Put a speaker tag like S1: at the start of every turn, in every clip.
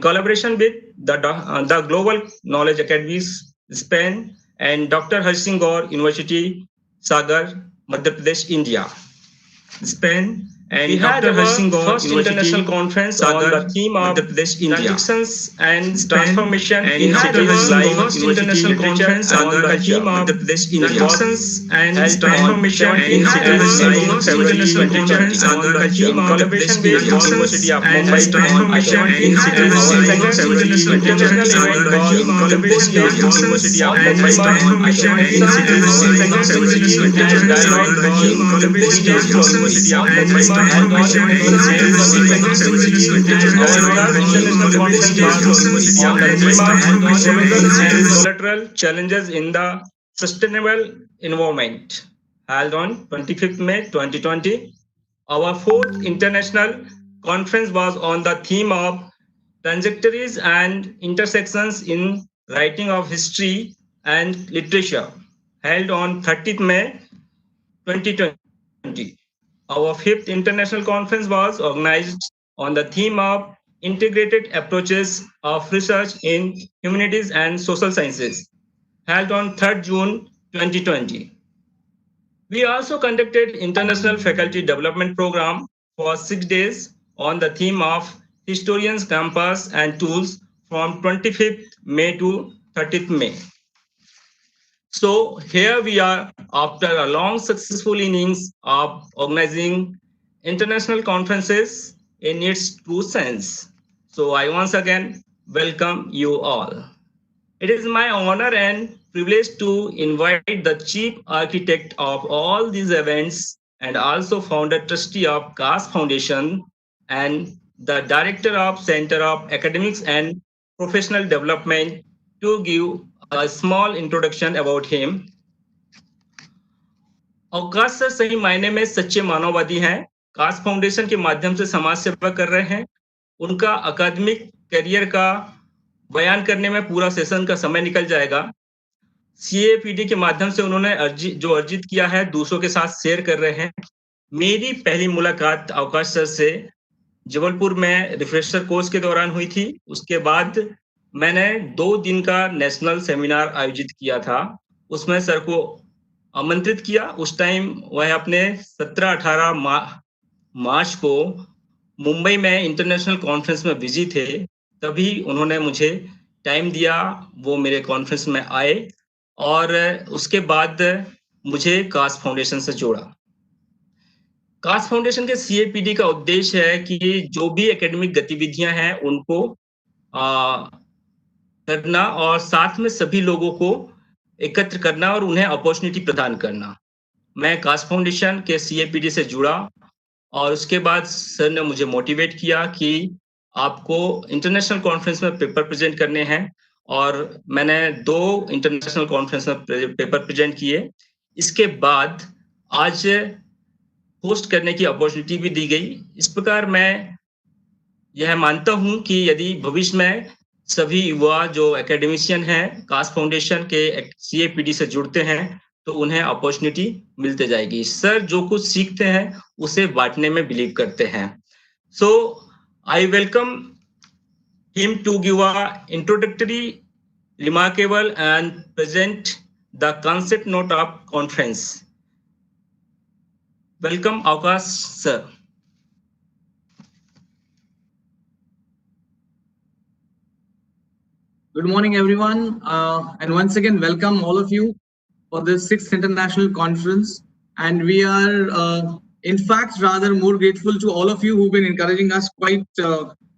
S1: collaboration with the Global Knowledge Academies, Spain, and Dr. Harsing Gaur University, Sagar, Madhya Pradesh, India. Spain, and we had our first international conference on the theme of transactions and transformation in cities like first international conference on the theme of transactions and transformation in cities like international conference on the theme of collaboration with University of Mumbai transformation in cities like international event was collaboration with University of Mumbai transformation in cities like and dialogue was University of Mumbai collateral challenges in the sustainable environment held on 25th May 2020. Our fourth international conference was on the theme of trajectories and intersections in writing of history and literature, held on 30th May 2020. Our fifth international conference was organized on the theme of integrated approaches of research in humanities and social sciences, held on 3rd June 2020. We also conducted international faculty development program for 6 days on the theme of historians campus and tools from 25th May to 30th May. So here we are after a long successful innings of organizing international conferences in its true sense. So I once again welcome you all. It is my honor and privilege to invite the chief architect of all these events and also founder trustee of Kaash Foundation and the director of Center of Academics and Professional Development to give a small introduction about him. अवकाश sir सही मायने में सच्चे मानववादी हैं, काश foundation के माध्यम से समाज सेवा कर रहे हैं। उनका अकादमिक करियर का बयान करने में पूरा सेशन का समय निकल जाएगा। सीएपीडी के माध्यम से उन्होंने अर्जित किया है दूसरों के साथ शेयर कर रहे हैं। मेरी पहली मुलाकात अवकाश सर से जबलपुर में रिफ्रेशर कोर्स के दौरान हुई थी। उसके बाद मैंने 2 दिन का नेशनल सेमिनार आयोजित किया था। उसमें सर को आमंत्रित किया। उस टाइम वह अपने 17-18 मार्च को मुंबई में इंटरनेशनल कॉन्फ्रेंस में बिजी थे। तभी उन्होंने मुझे टाइम दिया, वो मेरे कॉन्फ्रेंस में आए और उसके बाद मुझे काश फाउंडेशन से जोड़ा। काश फाउंडेशन के सीएपीडी का उद्देश्य है कि जो भी एकेडमिक गतिविधियां हैं उनको करना और साथ में सभी लोगों को एकत्र करना और उन्हें अपॉर्चुनिटी प्रदान करना। मैं काश फाउंडेशन के सीएपीडी से जुड़ा और उसके बाद सर ने मुझे मोटिवेट किया कि आपको इंटरनेशनल कॉन्फ्रेंस में पेपर प्रेजेंट करने हैं और मैंने 2 इंटरनेशनल कॉन्फ्रेंस में पेपर प्रेजेंट किए। इसके बाद आज होस्ट करने की अपॉर्चुनिटी भी दी गई। इस प्रकार मैं यह मानता हूं कि यदि भविष्य में सभी युवा जो एकेडमिशियन हैं काश फाउंडेशन के सीएपीडी से जुड़ते हैं तो उन्हें अपॉर्चुनिटी मिलते जाएगी। सर जो कुछ सीखते हैं उसे बांटने में बिलीव करते हैं। So I welcome him to give a introductory remarkable and present the concept note of conference. Welcome Avkash sir.
S2: Good morning, everyone, and once again, welcome all of you for this 6th International Conference. And we are, in fact, rather more grateful to all of you who've been encouraging us quite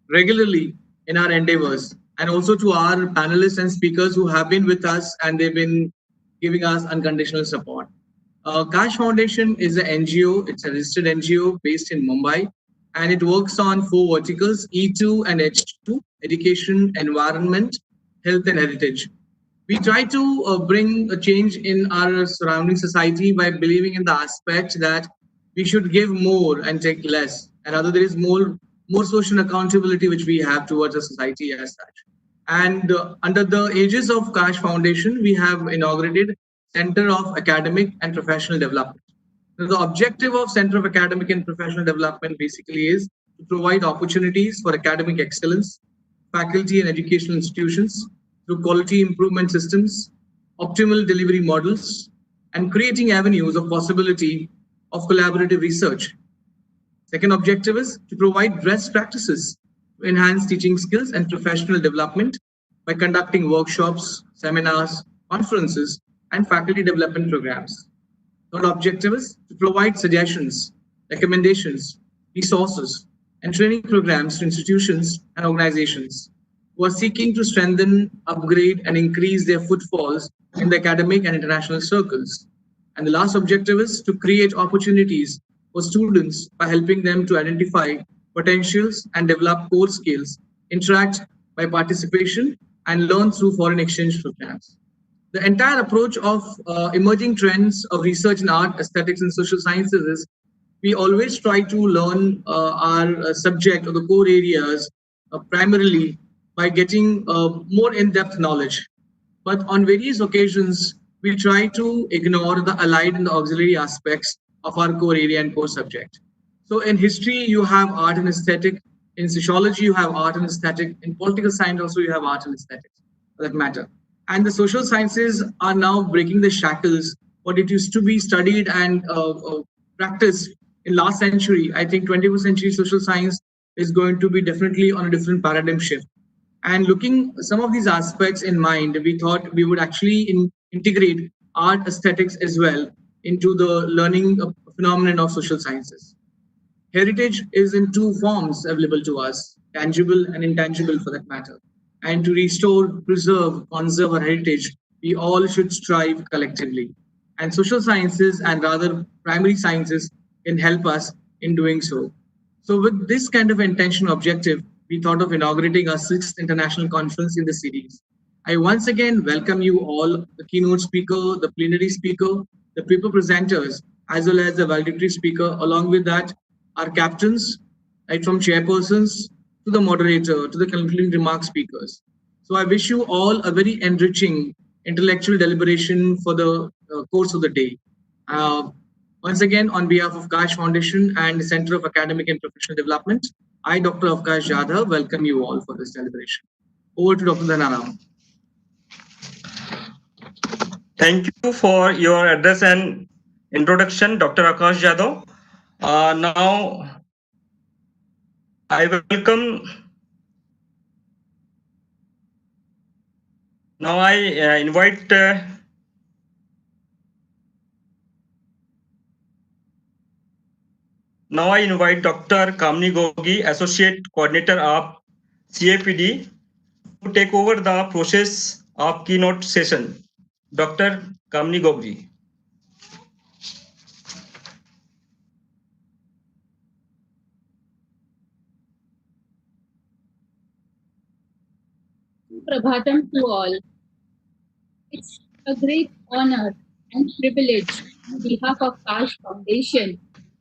S2: regularly in our endeavors, and also to our panelists and speakers who have been with us and they've been giving us unconditional support. Kaash Foundation is an NGO. It's a registered NGO based in Mumbai, and it works on 4 verticals, E2 and H2, education, environment, health and heritage. We try to bring a change in our surrounding society by believing in the aspect that we should give more and take less, and rather there is more social accountability which we have towards the society as such. And under the aegis of Kaash Foundation, we have inaugurated Center of Academic and Professional Development. So the objective of Center of Academic and Professional Development basically is to provide opportunities for academic excellence, faculty and educational institutions through quality improvement systems, optimal delivery models, and creating avenues of possibility of collaborative research. Second objective is to provide best practices to enhance teaching skills and professional development by conducting workshops, seminars, conferences, and faculty development programs. Third objective is to provide suggestions, recommendations, resources, and training programs to institutions and organizations who are seeking to strengthen, upgrade, and increase their footfalls in the academic and international circles. And the last objective is to create opportunities for students by helping them to identify potentials and develop core skills, interact by participation, and learn through foreign exchange programs. The entire approach of emerging trends of research in art, aesthetics, and social sciences is we always try to learn our subject or the core areas primarily by getting more in-depth knowledge. But on various occasions, we try to ignore the allied and the auxiliary aspects of our core area and core subject. So in history, you have art and aesthetic. In sociology, you have art and aesthetic. In political science, also you have art and aesthetics, for that matter. And the social sciences are now breaking the shackles. What it used to be studied and practiced in last century, I think 21st century social science is going to be definitely on a different paradigm shift. And looking some of these aspects in mind, we thought we would actually integrate art aesthetics as well into the learning phenomenon of social sciences. Heritage is in two forms available to us, tangible and intangible for that matter. And to restore, preserve, conserve our heritage, we all should strive collectively. And social sciences and rather primary sciences can help us in doing so. So with this kind of intention objective, we thought of inaugurating our sixth international conference in the series. I once again welcome you all, the keynote speaker, the plenary speaker, the paper presenters, as well as the valedictory speaker. Along with that, our captains, right from chairpersons to the moderator, to the concluding remark speakers. So I wish you all a very enriching intellectual deliberation for the course of the day. Once again, on behalf of Kaash Foundation and the Center of Academic and Professional Development, I, Dr. Avkash Jadhav, welcome you all for this deliberation. Over to Dr. Dhanaram.
S1: Thank you for your address and introduction, Dr. Akash Jadhav. Now, I welcome. Now I invite. Now I invite Dr. Kamini Gogi, Associate Coordinator of CAPD, to take over the process of keynote session. Dr. Kamini Gogi.
S3: Prabhatam to all. It's a great honor and privilege on behalf of Kaash Foundation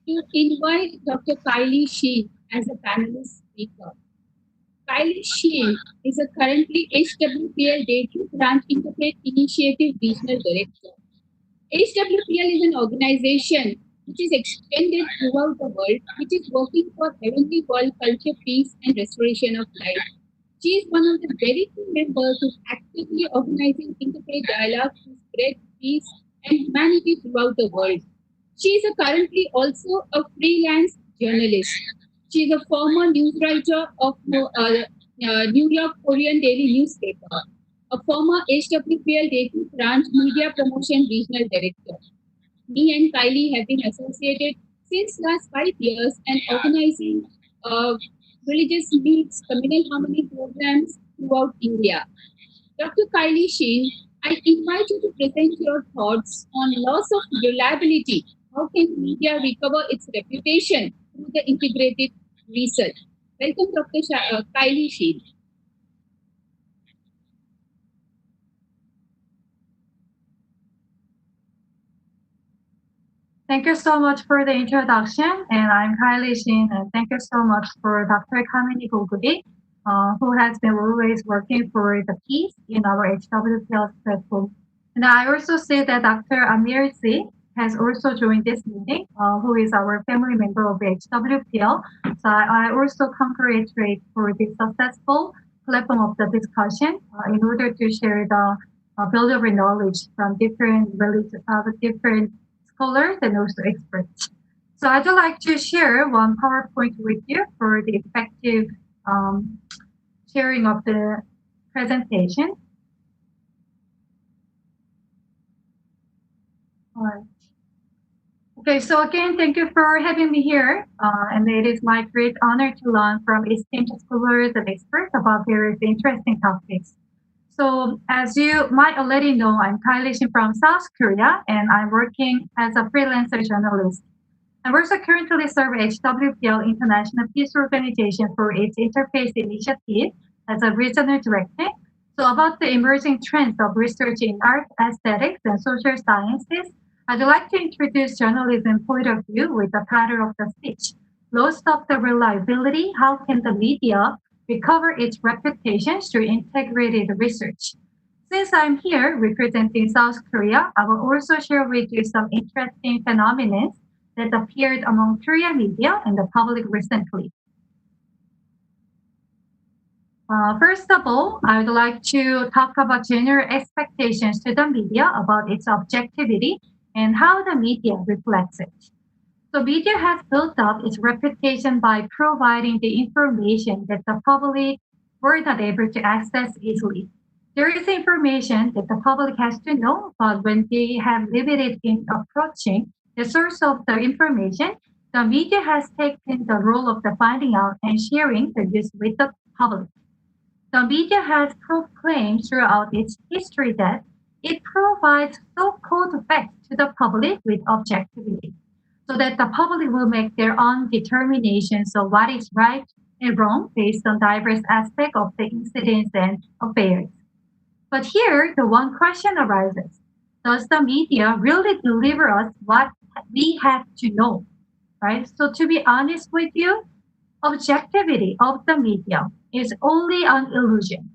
S3: to invite Dr. Kylie Sheen as a panelist speaker. Kylie Sheen is a currently HWPL Data Grant Interfaith Initiative Regional Director. HWPL is an organization which is extended throughout the world, which is working for heavenly world culture, peace, and restoration of life. She is one of the very few members who is actively organizing interfaith dialogue to spread peace and humanity throughout the world. She is currently also a freelance journalist. She is a former news writer of New York Korean daily newspaper, a former HWPL Dating Branch Media Promotion Regional Director. Me and Kylie have been associated since last 5 years and organizing religious meets, communal harmony programs throughout India. Dr. Kylie Sheen, I invite you to present your thoughts on loss of reliability. How can media recover its reputation through the integrated research? Welcome, Dr. Kylie Sheen.
S4: Thank you so much for the introduction, and I'm Kylie Shin, and thank you so much for Dr. Kamini Gogubi, who has been always working for the peace in our HWPL platform. And I also say that Dr. Amir Z has also joined this meeting, who is our family member of HWPL. So I also congratulate for this successful platform of the discussion in order to share the valuable knowledge from different scholars and also experts. So I'd like to share one PowerPoint with you for the effective sharing of the presentation. All right. Okay, so again, thank you for having me here. And it is my great honor to learn from esteemed scholars and experts about various interesting topics. So as you might already know, I'm Kylie Shin from South Korea, and I'm working as a freelancer journalist. I also currently serve HWPL International Peace Organization for its interface initiative as a regional director. So about the emerging trends of research in art, aesthetics, and social sciences, I'd like to introduce journalism point of view with the title of the speech, Loss of the Reliability, How Can the Media Recover Its Reputation Through Integrated Research? Since I'm here representing South Korea, I will also share with you some interesting phenomena that appeared among Korean media and the public recently. First of all, I would like to talk about general expectations to the media about its objectivity and how the media reflects it. So media has built up its reputation by providing the information that the public were not able to access easily. There is information that the public has to know, but when they have limited in approaching the source of the information, the media has taken the role of the finding out and sharing the news with the public. The media has proclaimed throughout its history that it provides so-called facts to the public with objectivity, so that the public will make their own determinations of what is right and wrong based on diverse aspects of the incidents and affairs. But here, the one question arises. Does the media really deliver us what we have to know, right? So to be honest with you, objectivity of the media is only an illusion.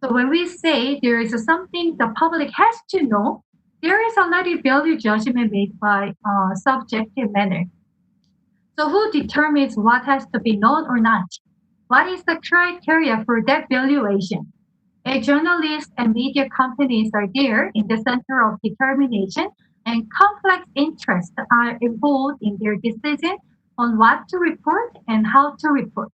S4: So when we say there is something the public has to know, there is already value judgment made by subjective manner. So who determines what has to be known or not? What is the criteria for that valuation? A journalist and media companies are there in the center of determination, and complex interests are involved in their decision on what to report and how to report.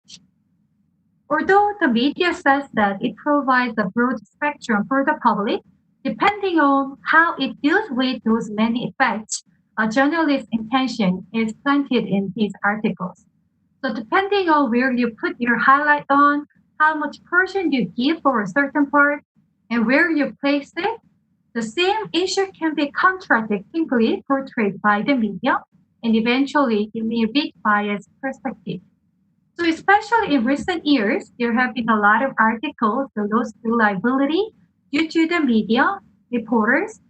S4: Although the media says that it provides a broad spectrum for the public, depending on how it deals with those many effects, a journalist's intention is planted in these articles. So depending on where you put your highlight on, how much portion you give for a certain part, and where you place it, the same issue can be contradictingly portrayed by the media, and eventually it may reach biased perspective. So especially in recent years, there have been a lot of articles that lost reliability due to the media reporters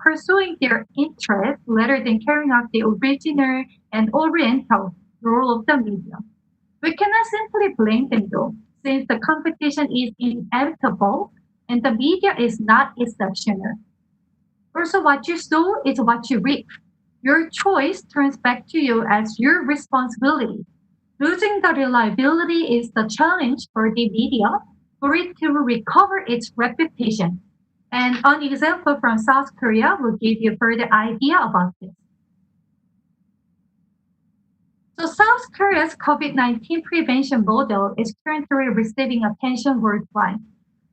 S4: pursuing their interests rather than carrying out the original and oriental role of the media. We cannot simply blame them though, since the competition is inevitable and the media is not exceptional. Also, what you sow is what you reap. Your choice turns back to you as your responsibility. Losing the reliability is the challenge for the media for it to recover its reputation. And an example from South Korea will give you further idea about this. So South Korea's COVID-19 prevention model is currently receiving attention worldwide.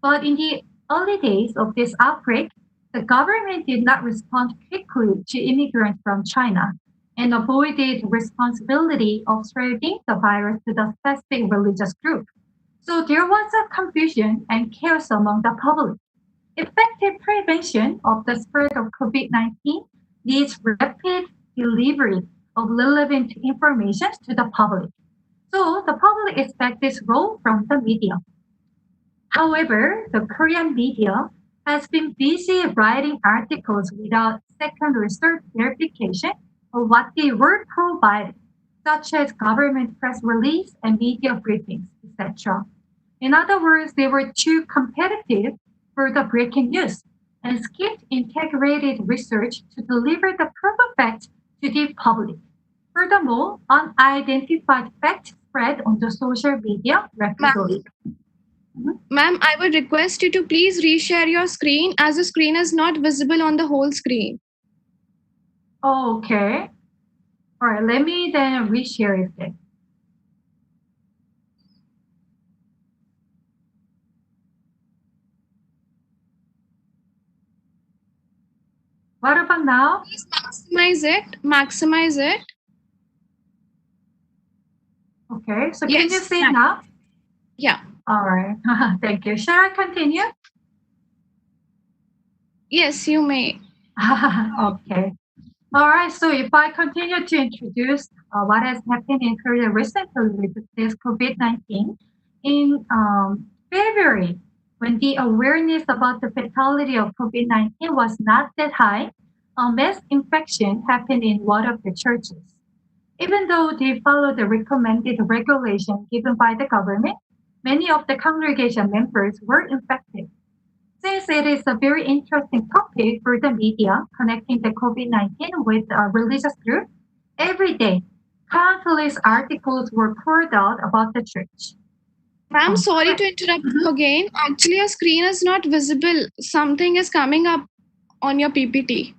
S4: But in the early days of this outbreak, the government did not respond quickly to immigrants from China and avoided responsibility of spreading the virus to the specific religious group. So there was a confusion and chaos among the public. Effective prevention of the spread of COVID-19 needs rapid delivery of relevant information to the public. So the public expects this role from the media. However, the Korean media has been busy writing articles without second or third verification of what they were provided, such as government press release and media briefings, etc. In other words, they were too competitive for the breaking news and skipped integrated research to deliver the proof of facts to the public. Furthermore, unidentified facts spread on the social media rapidly.
S5: Ma'am, I would request you to please reshare your screen as the screen is not visible on the whole screen.
S4: Okay. All right, let me then reshare it then. What about now?
S5: Please maximize it. Maximize it.
S4: Okay, so can you
S5: Yes,
S4: see it
S5: ma'am.
S4: now?
S5: Yeah.
S4: All right, thank you. Shall I continue?
S5: Yes, you may.
S4: Okay. All right, so if I continue to introduce what has happened in Korea recently with this COVID-19, in February, when the awareness about the fatality of COVID-19 was not that high, a mass infection happened in one of the churches. Even though they followed the recommended regulation given by the government, many of the congregation members were infected. Since it is a very interesting topic for the media connecting the COVID-19 with a religious group, every day countless articles were poured out about the church.
S5: Ma'am,
S4: Oh,
S5: sorry to interrupt you again. Actually, your screen is not visible. Something is coming up on your PPT.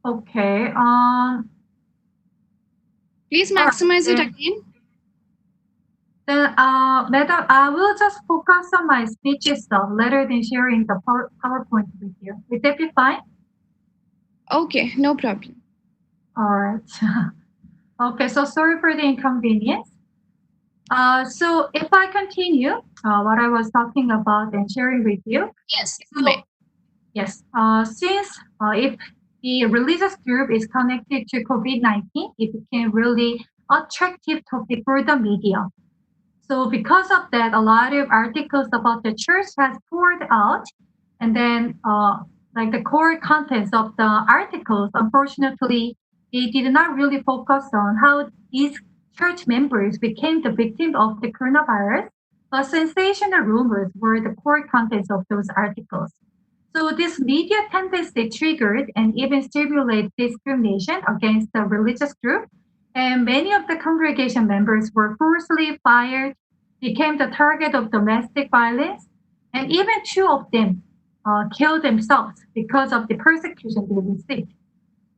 S4: okay.
S5: Please
S4: All right,
S5: maximize it
S4: then,
S5: again.
S4: then madam, I will just focus on my speech itself rather than sharing the PowerPoint with you. Would that be fine?
S5: Okay, no problem.
S4: All right. Okay, so sorry for the inconvenience. So if I continue what I was talking about and sharing with you.
S5: Yes,
S4: So, yes, since if the religious group is connected to COVID-19, it became really attractive topic for the media. So because of that, a lot of articles about the church has poured out, and then like the core contents of the articles, unfortunately, they did not really focus on how these church members became the victim of the coronavirus, but sensational rumors were the core contents of those articles. So this media tendency triggered and even stimulated discrimination against the religious group, and many of the congregation members were forcibly fired, became the target of domestic violence, and even two of them killed themselves because of the persecution they received.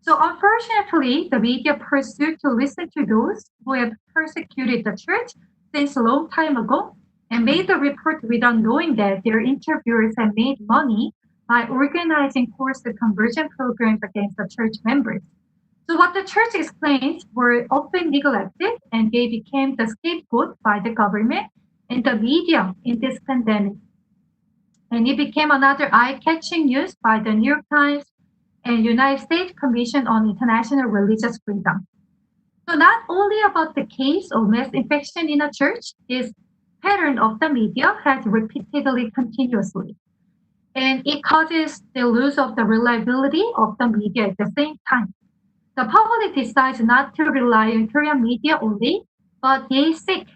S4: So unfortunately, the media pursued to listen to those who have persecuted the church since a long time ago and made the report without knowing that their interviewers had made money by organizing forced conversion programs against the church members. So what the church explains were often neglected and they became the scapegoat by the government and the media in this pandemic. And it became another eye-catching news by the New York Times and United States Commission on International Religious Freedom. So not only about the case of mass infection in a church, this pattern of the media has repeatedly continuously. And it causes the loss of the reliability of the media at the same time. The public decides not to rely on Korean media only, but they seek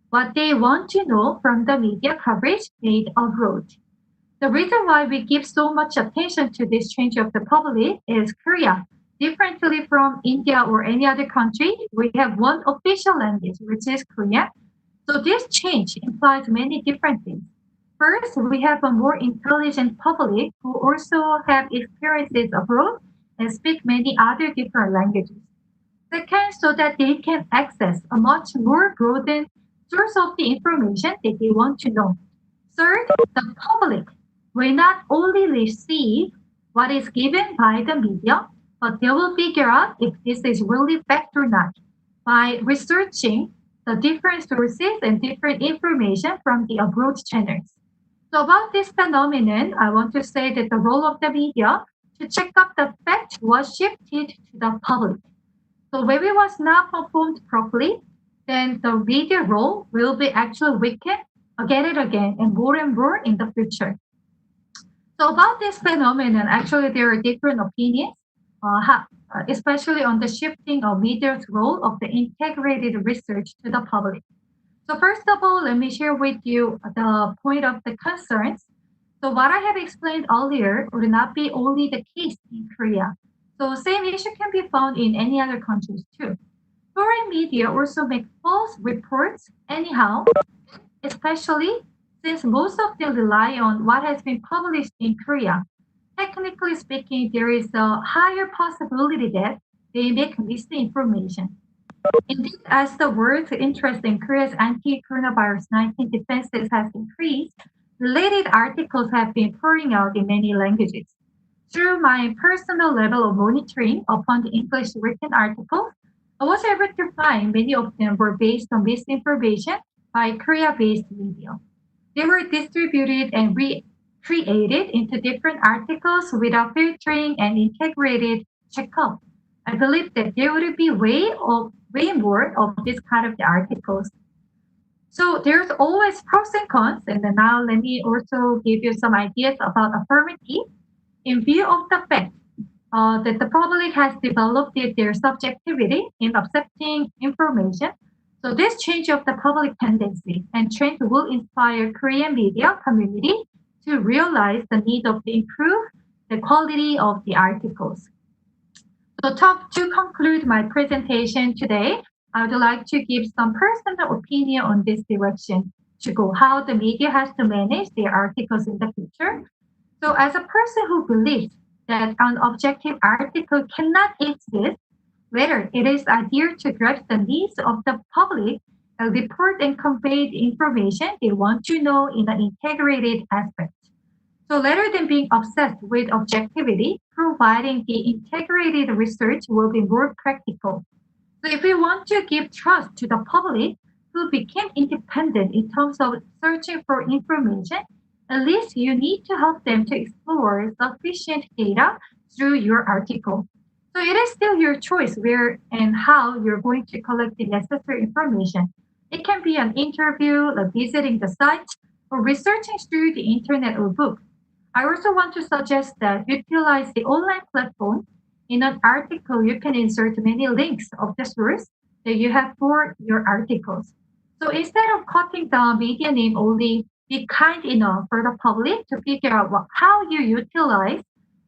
S4: what they want to know from the media coverage made abroad. The reason why we give so much attention to this change of the public is Korea. Differently from India or any other country, we have one official language, which is Korean. So this change implies many different things. First, we have a more intelligent public who also have experiences abroad and speak many other different languages. Second, so that they can access a much more broadened source of the information that they want to know. Third, the public will not only receive what is given by the media, but they will figure out if this is really fact or not by researching the different sources and different information from the abroad channels. So about this phenomenon, I want to say that the role of the media to check up the fact was shifted to the public. So when it was not performed properly, then the media role will be actually weakened again and again and more in the future. So about this phenomenon, actually there are different opinions, especially on the shifting of media's role of the integrated research to the public. So first of all, let me share with you the point of the concerns. So what I have explained earlier would not be only the case in Korea. So same issue can be found in any other countries too. Foreign media also make false reports anyhow, especially since most of them rely on what has been published in Korea. Technically speaking, there is a higher possibility that they make misinformation. Indeed, as the world's interest in Korea's anti-coronavirus 19 defenses has increased, related articles have been pouring out in many languages. Through my personal level of monitoring upon the English written articles, I was able to find many of them were based on misinformation by Korea-based media. They were distributed and recreated into different articles without filtering and integrated checkup. I believe that there would be way more of this kind of the articles. So there's always pros and cons, and then now let me also give you some ideas about affirmative. In view of the fact that the public has developed their subjectivity in accepting information, so this change of the public tendency and trend will inspire Korean media community to realize the need of to improve the quality of the articles. So to conclude my presentation today, I would like to give some personal opinion on this direction to go, how the media has to manage their articles in the future. So as a person who believes that an objective article cannot exist, whether it is adhered to grasp the needs of the public, report and convey the information they want to know in an integrated aspect. So rather than being obsessed with objectivity, providing the integrated research will be more practical. So if we want to give trust to the public who became independent in terms of searching for information, at least you need to help them to explore sufficient data through your article. So it is still your choice where and how you're going to collect the necessary information. It can be an interview, like visiting the site, or researching through the internet or book. I also want to suggest that utilize the online platform. In an article, you can insert many links of the source that you have for your articles. So instead of cutting the media name only, be kind enough for the public to figure out how you utilize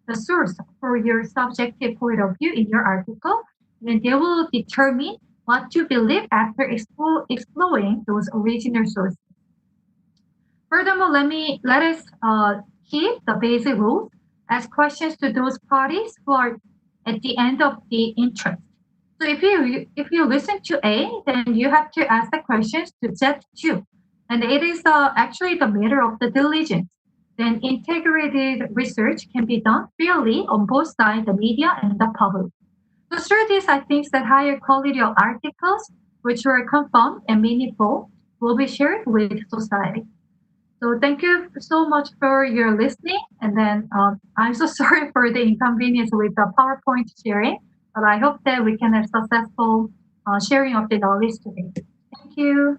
S4: the source for your subjective point of view in your article, and they will determine what to believe after exploring those original sources. Furthermore, let us keep the basic rules as questions to those parties who are at the end of the interest. So if you listen to A, then you have to ask the questions to Z too, and it is actually the matter of the diligence. Then integrated research can be done fairly on both sides, the media and the public. So through this, I think that higher quality of articles, which were confirmed and meaningful, will be shared with society. So thank you so much for your listening. And then I'm so sorry for the inconvenience with the PowerPoint sharing, but I hope that we can have successful sharing of the knowledge today. Thank you.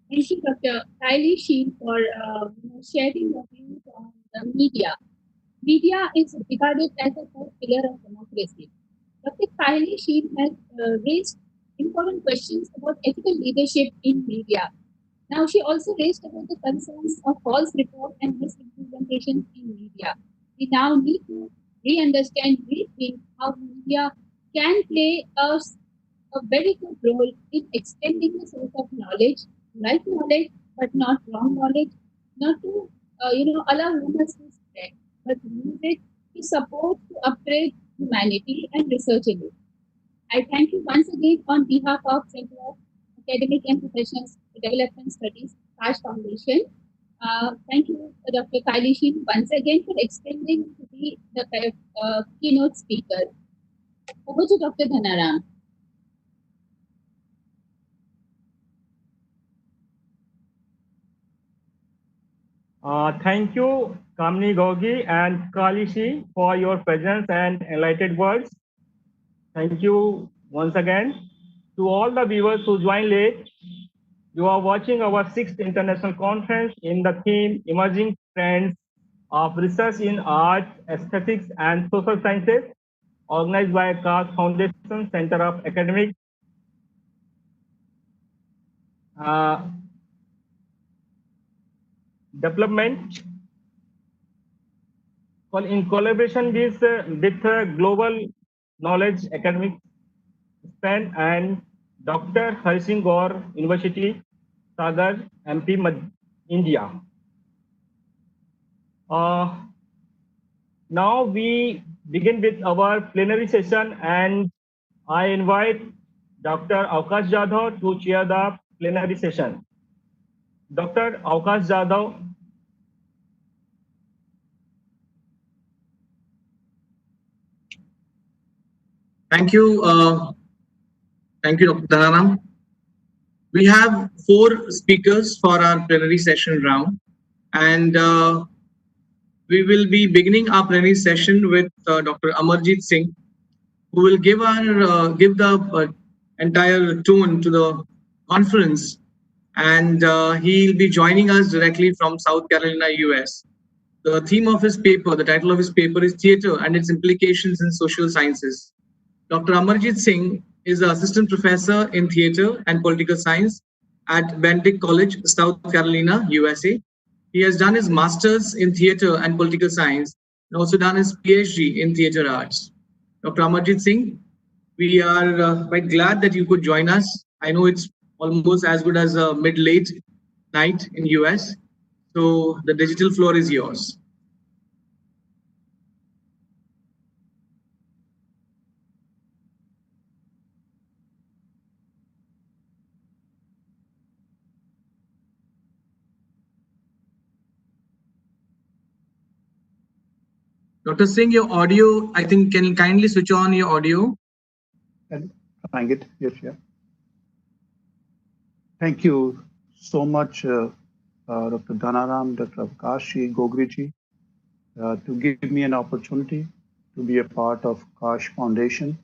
S3: Thank you, Dr. Kylie Sheen, for sharing your views on the media. Media is regarded as a fourth pillar of democracy. Dr. Kylie Sheen has raised important questions about ethical leadership in media. Now, she also raised about the concerns of false report and misrepresentation in media. We now need to re-understand, rethink how media can play a very good role in extending the source of knowledge, right knowledge, but not wrong knowledge, not to allow rumors to spread, but use it to support, to upgrade humanity and research in it. I thank you once again on behalf of Center of Academic and Professional Development Studies, Kaash Foundation. Thank you, Dr. Kylie Sheen, once again for extending to be the keynote speaker. Over to Dr. Dhanaram.
S1: Thank you, Kamini Gogi and Kalishi, for your presence and enlightened words. Thank you once again. To all the viewers who joined late, you are watching our 6th international conference in the theme Emerging Trends of Research in Art, Aesthetics and Social Sciences, organized by Kaash Foundation Center of Academic Development in collaboration with Global Knowledge Academic Span and Dr. Harsing Gaur, University, Sagar, MP, India. Now we begin with our plenary session, and I invite Dr. Kaash Jadhav to chair the plenary session. Dr. Kaash Jadhav.
S2: Thank you. Thank you, Dr. Dhananam. We have 4 speakers for our plenary session round, and we will be beginning our plenary session with Dr. Amarjit Singh, who will give the entire tone to the conference, and he'll be joining us directly from South Carolina, US. The theme of his paper, the title of his paper is Theatre and its Implications in Social Sciences. Dr. Amarjit Singh is an assistant professor in theatre and political science at Benedict College, South Carolina, USA. He has done his master's in theatre and political science and also done his PhD in theatre arts. Dr. Amarjit Singh, we are quite glad that you could join us. I know it's almost as good as a mid-late night in US. So the digital floor is yours. Dr. Singh, your audio, I think, can you kindly switch on your audio?
S6: And trying it, yes, yeah. Thank you so much, Dr. Dhanaram, Dr. Kaash Gogriji, to give me an opportunity to be a part of Kaash Foundation.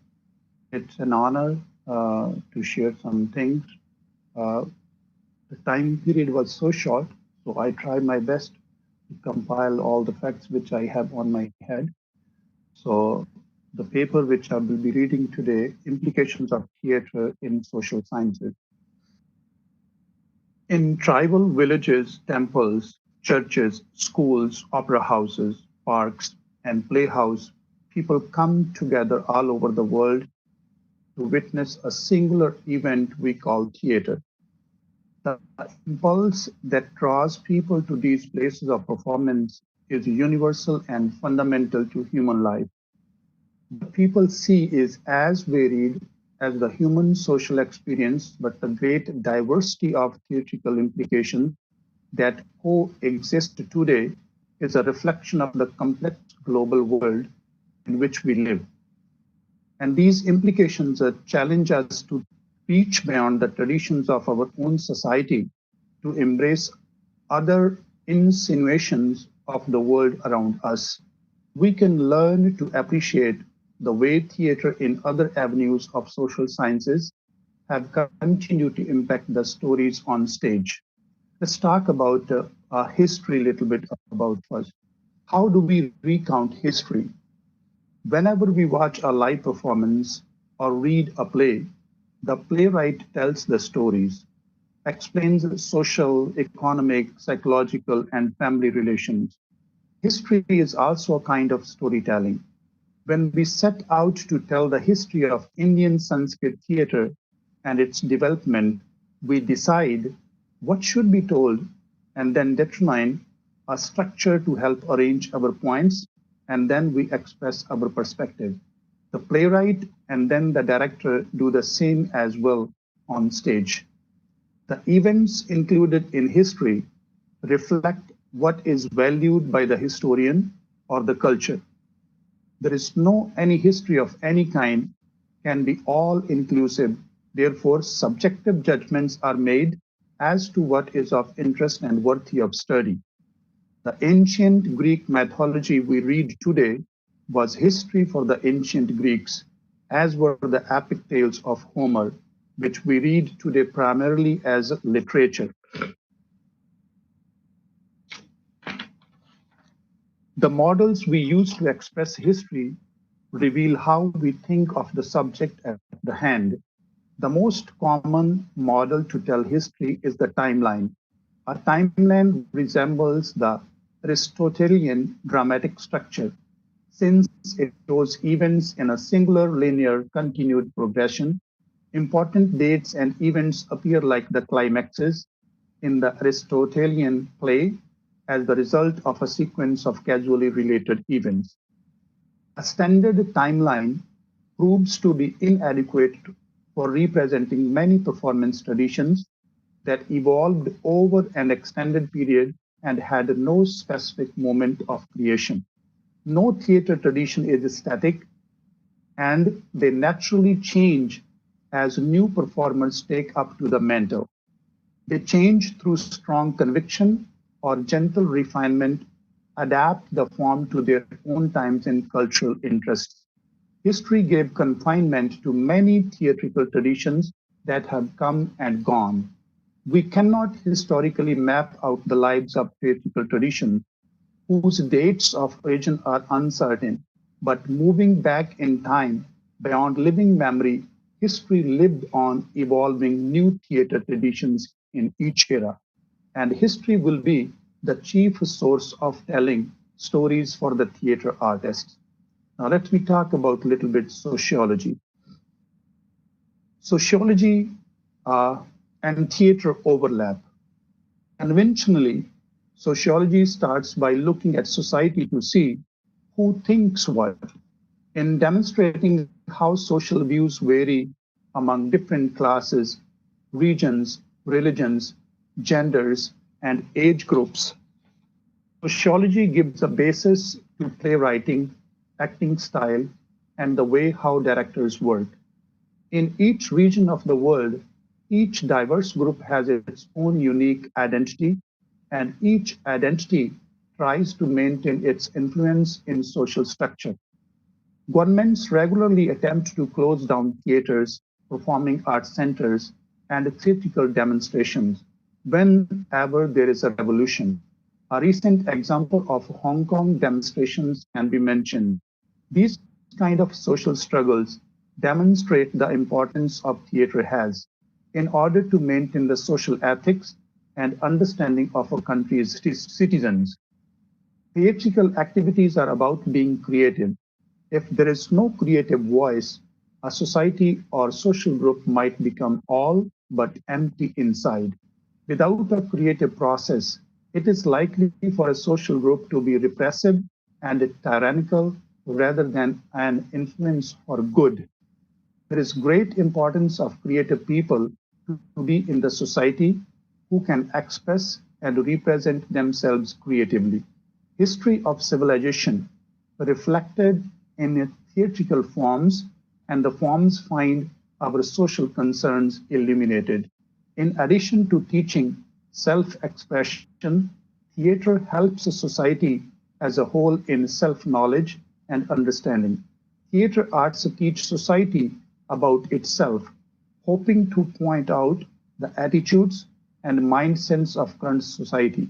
S6: It's an honor to share some things. The time period was so short, so I tried my best to compile all the facts which I have on my head. So the paper which I will be reading today, Implications of Theatre in Social Sciences. In tribal villages, temples, churches, schools, opera houses, parks, and playhouse, people come together all over the world to witness a singular event we call theatre. The impulse that draws people to these places of performance is universal and fundamental to human life. What people see is as varied as the human social experience, but the great diversity of theatrical implications that coexist today is a reflection of the complex global world in which we live. And these implications challenge us to reach beyond the traditions of our own society to embrace other insinuations of the world around us. We can learn to appreciate the way theatre in other avenues of social sciences have continued to impact the stories on stage. Let's talk about history a little bit about first. How do we recount history? Whenever we watch a live performance or read a play, the playwright tells the stories, explains social, economic, psychological, and family relations. History is also a kind of storytelling. When we set out to tell the history of Indian Sanskrit theatre and its development, we decide what should be told and then determine a structure to help arrange our points, and then we express our perspective. The playwright and then the director do the same as well on stage. The events included in history reflect what is valued by the historian or the culture. There is no any history of any kind can be all inclusive. Therefore, subjective judgments are made as to what is of interest and worthy of study. The ancient Greek mythology we read today was history for the ancient Greeks, as were the epic tales of Homer, which we read today primarily as literature. The models we use to express history reveal how we think of the subject at the hand. The most common model to tell history is the timeline. A timeline resembles the Aristotelian dramatic structure, since it shows events in a singular linear continued progression. Important dates and events appear like the climaxes in the Aristotelian play as the result of a sequence of causally related events. A standard timeline proves to be inadequate for representing many performance traditions that evolved over an extended period and had no specific moment of creation. No theater tradition is static, and they naturally change as new performers take up to the mantle. They change through strong conviction or gentle refinement, adapt the form to their own times and cultural interests. History gave confinement to many theatrical traditions that have come and gone. We cannot historically map out the lives of theatrical traditions whose dates of origin are uncertain, but moving back in time beyond living memory, history lived on evolving new theater traditions in each era, and history will be the chief source of telling stories for the theater artists. Now let me talk about a little bit sociology. Sociology and theater overlap. Conventionally, sociology starts by looking at society to see who thinks what, in demonstrating how social views vary among different classes, regions, religions, genders, and age groups. Sociology gives a basis to playwriting, acting style, and the way how directors work. In each region of the world, each diverse group has its own unique identity, and each identity tries to maintain its influence in social structure. Governments regularly attempt to close down theaters, performing arts centers, and theatrical demonstrations whenever there is a revolution. A recent example of Hong Kong demonstrations can be mentioned. These kind of social struggles demonstrate the importance of theater has in order to maintain the social ethics and understanding of a country's citizens. Theatrical activities are about being creative. If there is no creative voice, a society or social group might become all but empty inside. Without a creative process, it is likely for a social group to be repressive and tyrannical rather than an influence for good. There is great importance of creative people to be in the society who can express and represent themselves creatively. History of civilization reflected in theatrical forms, and the forms find our social concerns illuminated. In addition to teaching self-expression, theater helps a society as a whole in self-knowledge and understanding. Theater arts teach society about itself, hoping to point out the attitudes and mindsets of current society.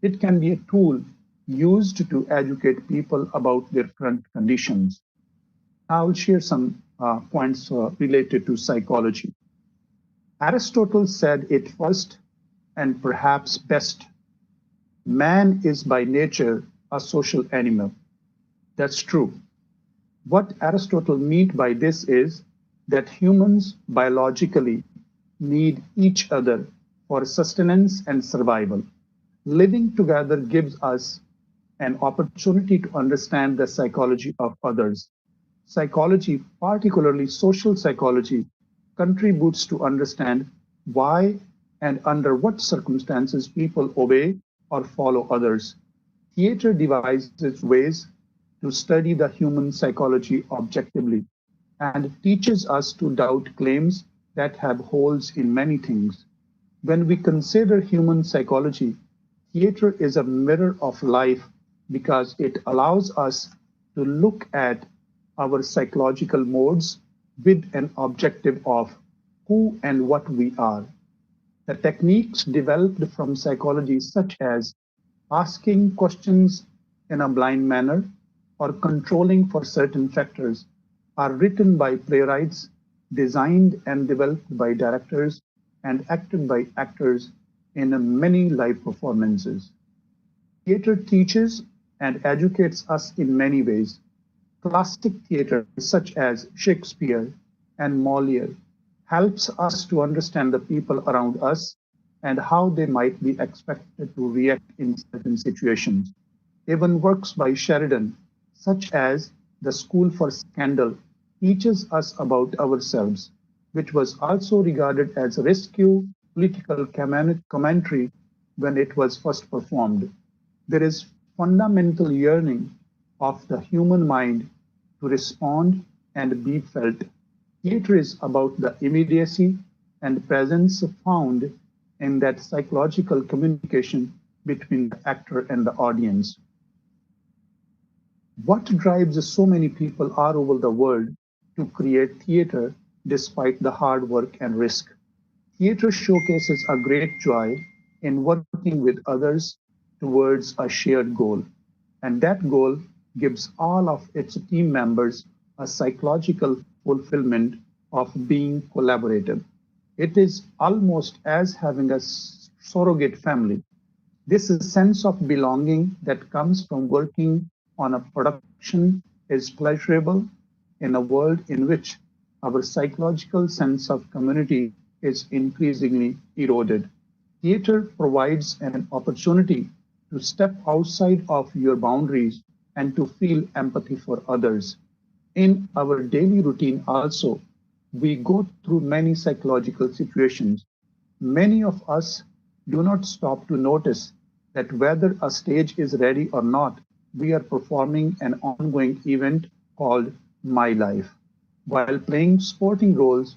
S6: It can be a tool used to educate people about their current conditions. I will share some points related to psychology. Aristotle said it first and perhaps best: man is by nature a social animal. That's true. What Aristotle meant by this is that humans biologically need each other for sustenance and survival. Living together gives us an opportunity to understand the psychology of others. Psychology, particularly social psychology, contributes to understand why and under what circumstances people obey or follow others. Theater devises ways to study the human psychology objectively and teaches us to doubt claims that have holes in many things. When we consider human psychology, theater is a mirror of life because it allows us to look at our psychological modes with an objective of who and what we are. The techniques developed from psychology, such as asking questions in a blind manner or controlling for certain factors, are written by playwrights, designed and developed by directors, and acted by actors in many live performances. Theater teaches and educates us in many ways. Classic theater, such as Shakespeare and Molière, helps us to understand the people around us and how they might be expected to react in certain situations. Even works by Sheridan, such as The School for Scandal, teaches us about ourselves, which was also regarded as risque political commentary when it was first performed. There is fundamental yearning of the human mind to respond and be felt. Theatre is about the immediacy and presence found in that psychological communication between the actor and the audience. What drives so many people all over the world to create theatre despite the hard work and risk? Theatre showcases a great joy in working with others towards a shared goal, and that goal gives all of its team members a psychological fulfillment of being collaborative. It is almost as having a surrogate family. This sense of belonging that comes from working on a production is pleasurable in a world in which our psychological sense of community is increasingly eroded. Theater provides an opportunity to step outside of your boundaries and to feel empathy for others. In our daily routine, also, we go through many psychological situations. Many of us do not stop to notice that whether a stage is ready or not, we are performing an ongoing event called My Life, while playing sporting roles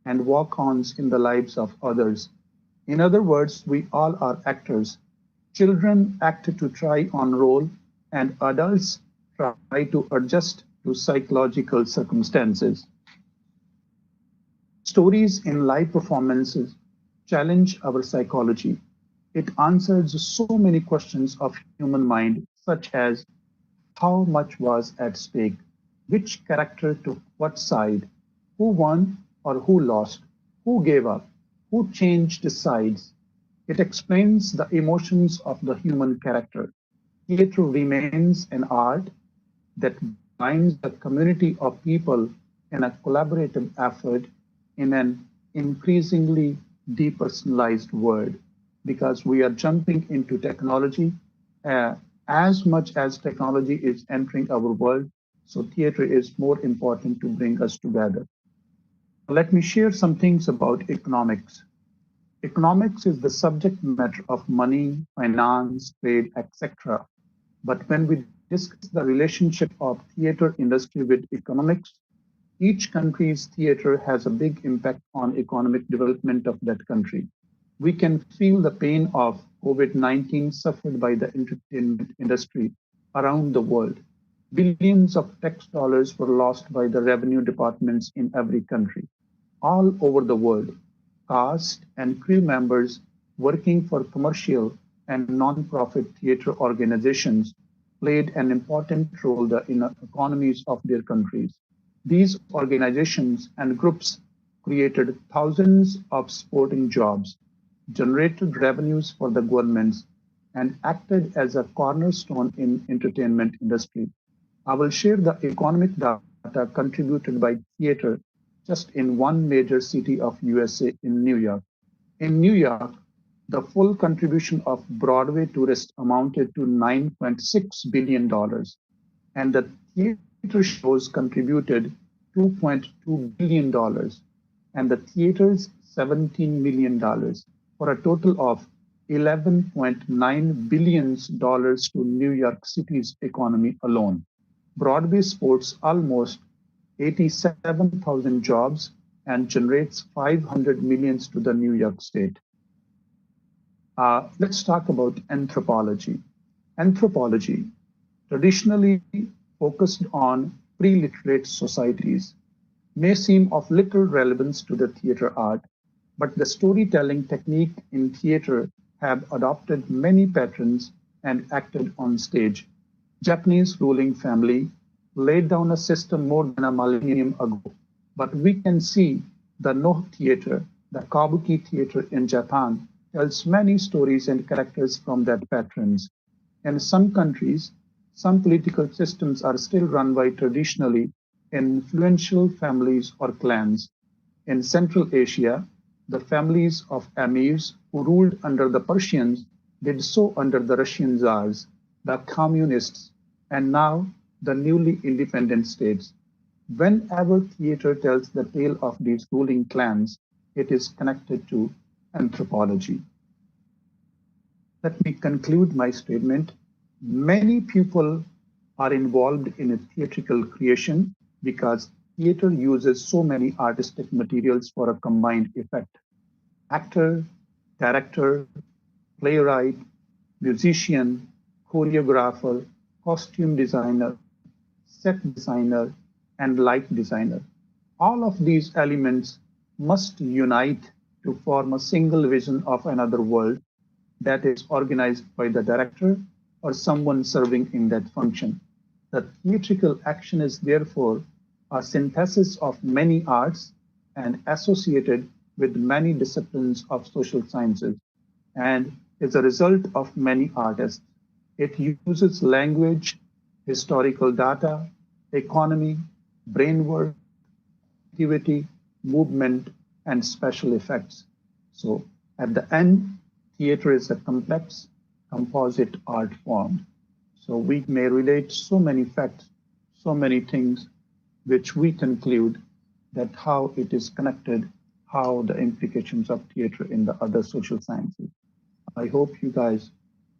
S6: and walk ons in the lives of others. In other words, we all are actors. Children act to try on role, and adults try to adjust to psychological circumstances. Stories in live performances challenge our psychology. It answers so many questions of human mind, such as how much was at stake, which character took what side, who won or who lost, who gave up, who changed sides. It explains the emotions of the human character. Theatre remains an art that binds the community of people in a collaborative effort in an increasingly depersonalized world, because we are jumping into technology uh, as much as technology is entering our world. So theater is more important to bring us together. Let me share some things about economics. Economics is the subject matter of money, finance, trade, etc. But when we discuss the relationship of theater industry with economics, each country's theater has a big impact on economic development of that country. We can feel the pain of COVID-19 suffered by the entertainment industry around the world. Billions of tax dollars were lost by the revenue departments in every country. All over the world, cast and crew members working for commercial and non-profit theater organizations played an important role in the economies of their countries. These organizations and groups created thousands of sporting jobs, generated revenues for the governments, and acted as a cornerstone in entertainment industry. I will share the economic data contributed by theater just in one major city of USA in New York. In New York, the full contribution of Broadway tourists amounted to $9.6 billion, and the theater shows contributed $2.2 billion, and the theaters $17 million, for a total of $11.9 billion to New York City's economy alone. Broadway supports almost 87,000 jobs and generates 500 millions to the New York state. Let's talk about anthropology. Anthropology, traditionally focused on pre-literate societies, may seem of little relevance to the theater art, but the storytelling technique in theater have adopted many patterns and acted on stage. Japanese ruling family laid down a system more than a millennium ago, but we can see the No theater, the Kabuki theater in Japan, tells many stories and characters from that patterns. In some countries, some political systems are still run by traditionally influential families or clans. In Central Asia, the families of emirs who ruled under the Persians did so under the Russian Tsars, the communists, and now the newly independent states. Whenever theater tells the tale of these ruling clans, it is connected to anthropology. Let me conclude my statement. Many people are involved in a theatrical creation because theater uses so many artistic materials for a combined effect. Actor, director, playwright, musician, choreographer, costume designer, set designer, and light designer. All of these elements must unite to form a single vision of another world that is organized by the director or someone serving in that function. The theatrical action is therefore a synthesis of many arts and associated with many disciplines of social sciences and is a result of many artists. It uses language, historical data, economy, brain work, activity, movement, and special effects. So at the end, theater is a complex, composite art form. So we may relate so many facts, so many things, which we conclude that how it is connected, how the implications of theater in the other social sciences. I hope you guys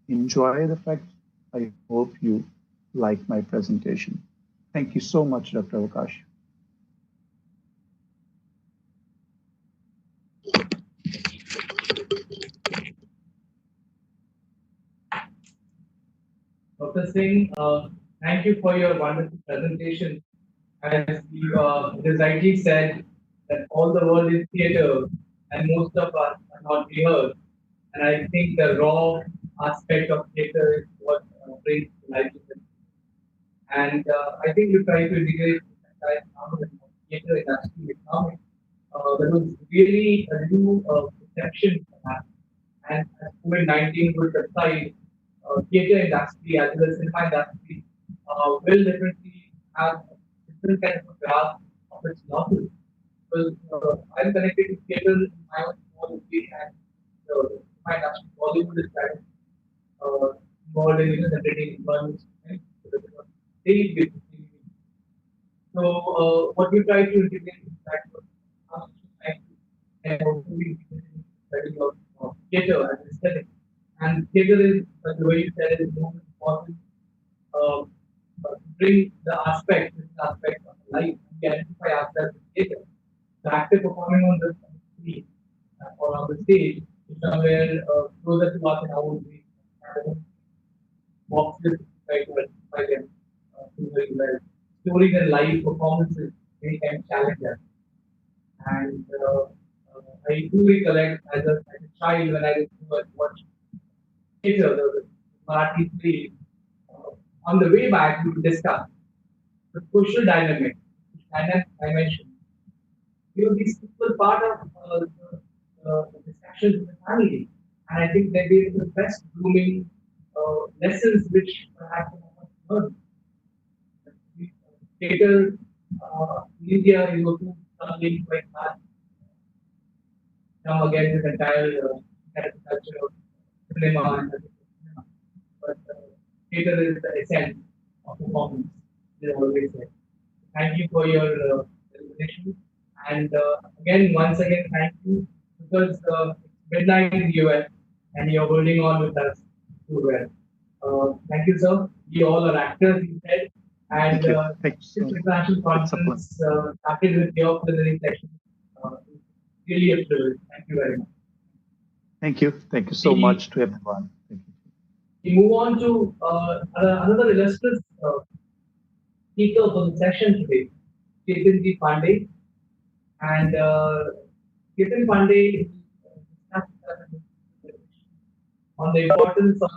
S6: enjoy the facts. I hope you like my presentation. Thank you so much, Dr. Akash.
S7: Dr. Singh, thank you for your wonderful presentation. As you rightly said, that all the world is theater and most of us are not rehearsed. And I think the raw aspect of theater is what brings life to it. And I think we try to integrate the entire phenomenon of theater industry economics. There was really a new perception of that. And as COVID-19 would subside, theater industry as well as cinema industry will definitely have a different kind of a grasp of its losses. Because I'm connected to theater in my own small way and cinema industry, Bollywood is kind of involved in entertaining environments. Right? They basically so what we try to integrate is that and also we study of theater as aesthetic. And theater is, the way you said, is more important uh, to bring this aspect of life. We identify ourselves as theater. The actor performing on the screen or on the stage is somewhere closer to us in our own way. Boxes try to identify them do very well. Stories and live performances many times challenge us. And I do recollect as a child when I used to watch theater, the Marathi play. On the way back, we would discuss the social dynamic, which I mentioned. These people are part of the discussions with the family. And I think that they are the best grooming lessons which perhaps some of us learn. Theater in India is also something quite fast. Now again, this entire culture of cinema and cinema. But theater is the essence of performance, they always say. Thank you for your presentation. And once again, thank you because it's midnight in the US and you're holding on with us too well. Thank you, sir. We all are actors, you said. And this international conference started with your plenary session. Really a privilege. Thank you very much.
S6: Thank you. Thank you so much to everyone. Thank you.
S7: We move on to another illustrious speaker for the session today, Ketan G. Pandey. And Ketan Pandey on the importance of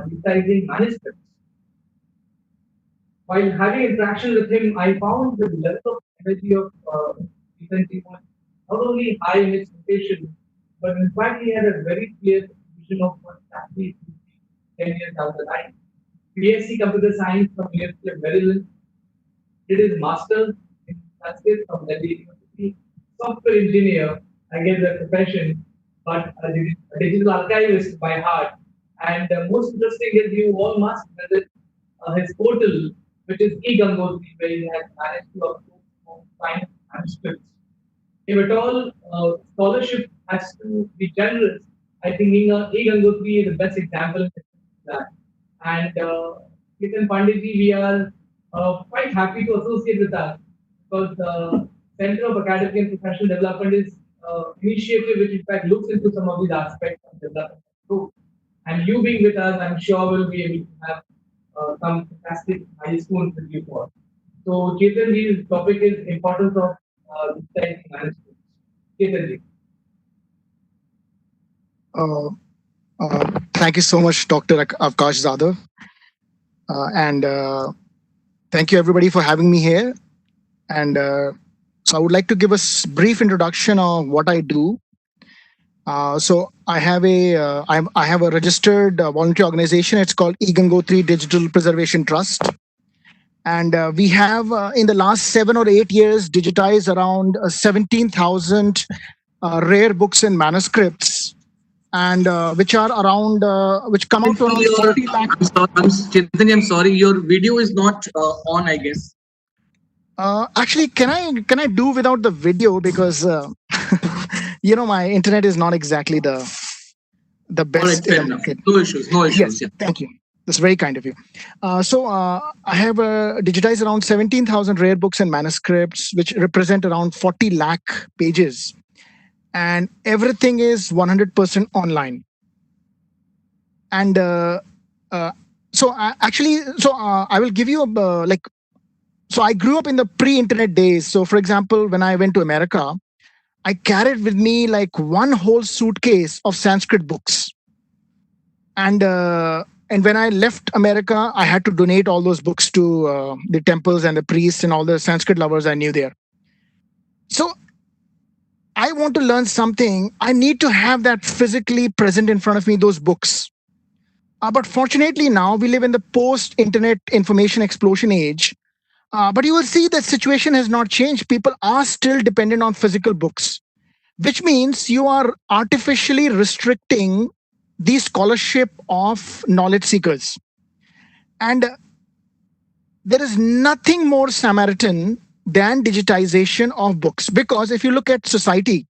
S7: digitizing manuscripts. While having interaction with him, I found the depth of energy of Ketan G was not only high in his presentation, but in fact he had a very clear vision of what actually 10 years down the line. BSc Computer Science from University of Maryland, did his master's in Sanskrit from Delhi University, software engineer, I guess the profession, but a digital archivist by heart. And most interesting is you all must visit his portal, which is eGangotri, where he has managed to upload more science manuscripts. If at all scholarship has to be generous, I think eGangotri is the best example of that. And Ketan Panditji, we are quite happy to associate with us because the Center of Academic and Professional Development is initiative which in fact looks into some of these aspects of development group. And you being with us, I'm sure we'll be able to have some fantastic milestones with you for. So Chetan, the topic is importance of digitizing management. Chetan,
S8: Thank you so much, Dr. Kaash Zada. And thank you, everybody, for having me here. And so I would like to give a brief introduction of what I do. So I have I have a registered voluntary organization. It's called eGangotri Digital Preservation Trust. And we have, in the last 7 or 8 years, digitized around 17,000 rare books and manuscripts, and which are around, which come out to around 40 lakh.
S2: Chaitanya, I'm sorry, your video is not on, I guess.
S8: Actually, can I do without the video, because my internet is not exactly the best in the market.
S2: No issues, no issues.
S8: Yes, yeah. Thank you. That's very kind of you. So I have digitized around 17,000 rare books and manuscripts, which represent around 40 lakh pages. And everything is 100% online. And I will give you so I grew up in the pre-internet days. So for example, when I went to America, I carried with me like one whole suitcase of Sanskrit books. And when I left America, I had to donate all those books to the temples and the priests and all the Sanskrit lovers I knew there. So I want to learn something. I need to have that physically present in front of me, those books. But fortunately now we live in the post-internet information explosion age. But you will see that situation has not changed. People are still dependent on physical books, which means you are artificially restricting the scholarship of knowledge seekers. And there is nothing more Samaritan than digitization of books. Because if you look at society,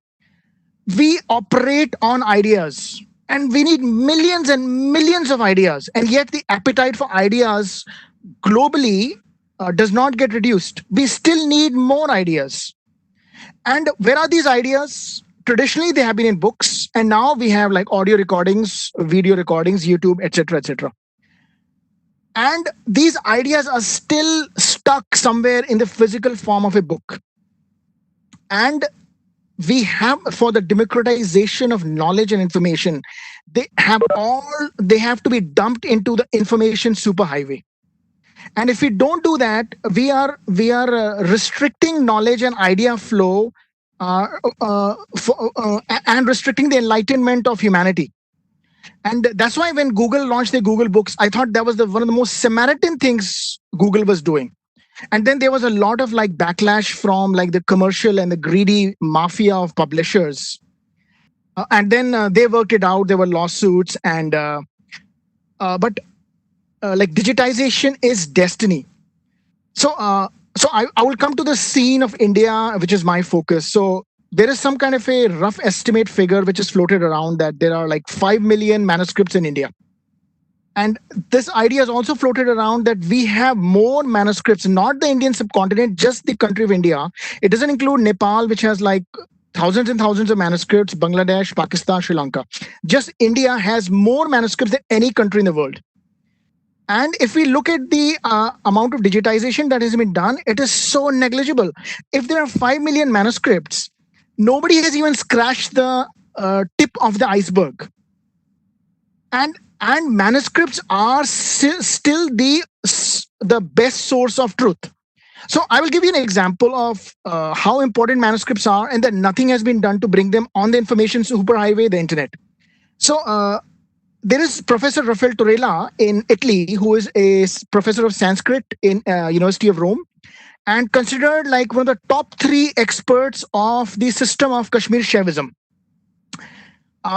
S8: we operate on ideas and we need millions and millions of ideas. And yet the appetite for ideas globally does not get reduced. We still need more ideas. And where are these ideas? Traditionally, they have been in books, and now we have like audio recordings, video recordings, YouTube, etc., etc. And these ideas are still stuck somewhere in the physical form of a book. And we have, for the democratization of knowledge and information, they have to be dumped into the information superhighway. And if we don't do that, we are restricting knowledge and idea flow and restricting the enlightenment of humanity. And that's why when Google launched the Google Books, I thought that was one of the most Samaritan things Google was doing. And then there was a lot of like backlash from like the commercial and the greedy mafia of publishers. And then they worked it out. There were lawsuits, and but like digitization is destiny. So I will come to the scene of India, which is my focus. So there is some kind of a rough estimate figure which is floated around that there are like 5 million manuscripts in India. And this idea is also floated around that we have more manuscripts, not the Indian subcontinent, just the country of India. It doesn't include Nepal, which has like thousands and thousands of manuscripts, Bangladesh, Pakistan, Sri Lanka. Just India has more manuscripts than any country in the world. And if we look at the amount of digitization that has been done, it is so negligible. If there are 5 million manuscripts, nobody has even scratched the tip of the iceberg. And manuscripts are still the best source of truth. So I will give you an example of how important manuscripts are, and that nothing has been done to bring them on the information superhighway, the internet. So there is Professor Rafael Torella in Italy, who is a professor of Sanskrit in University of Rome. and considered like one of the top three experts of the system of Kashmir Shaivism.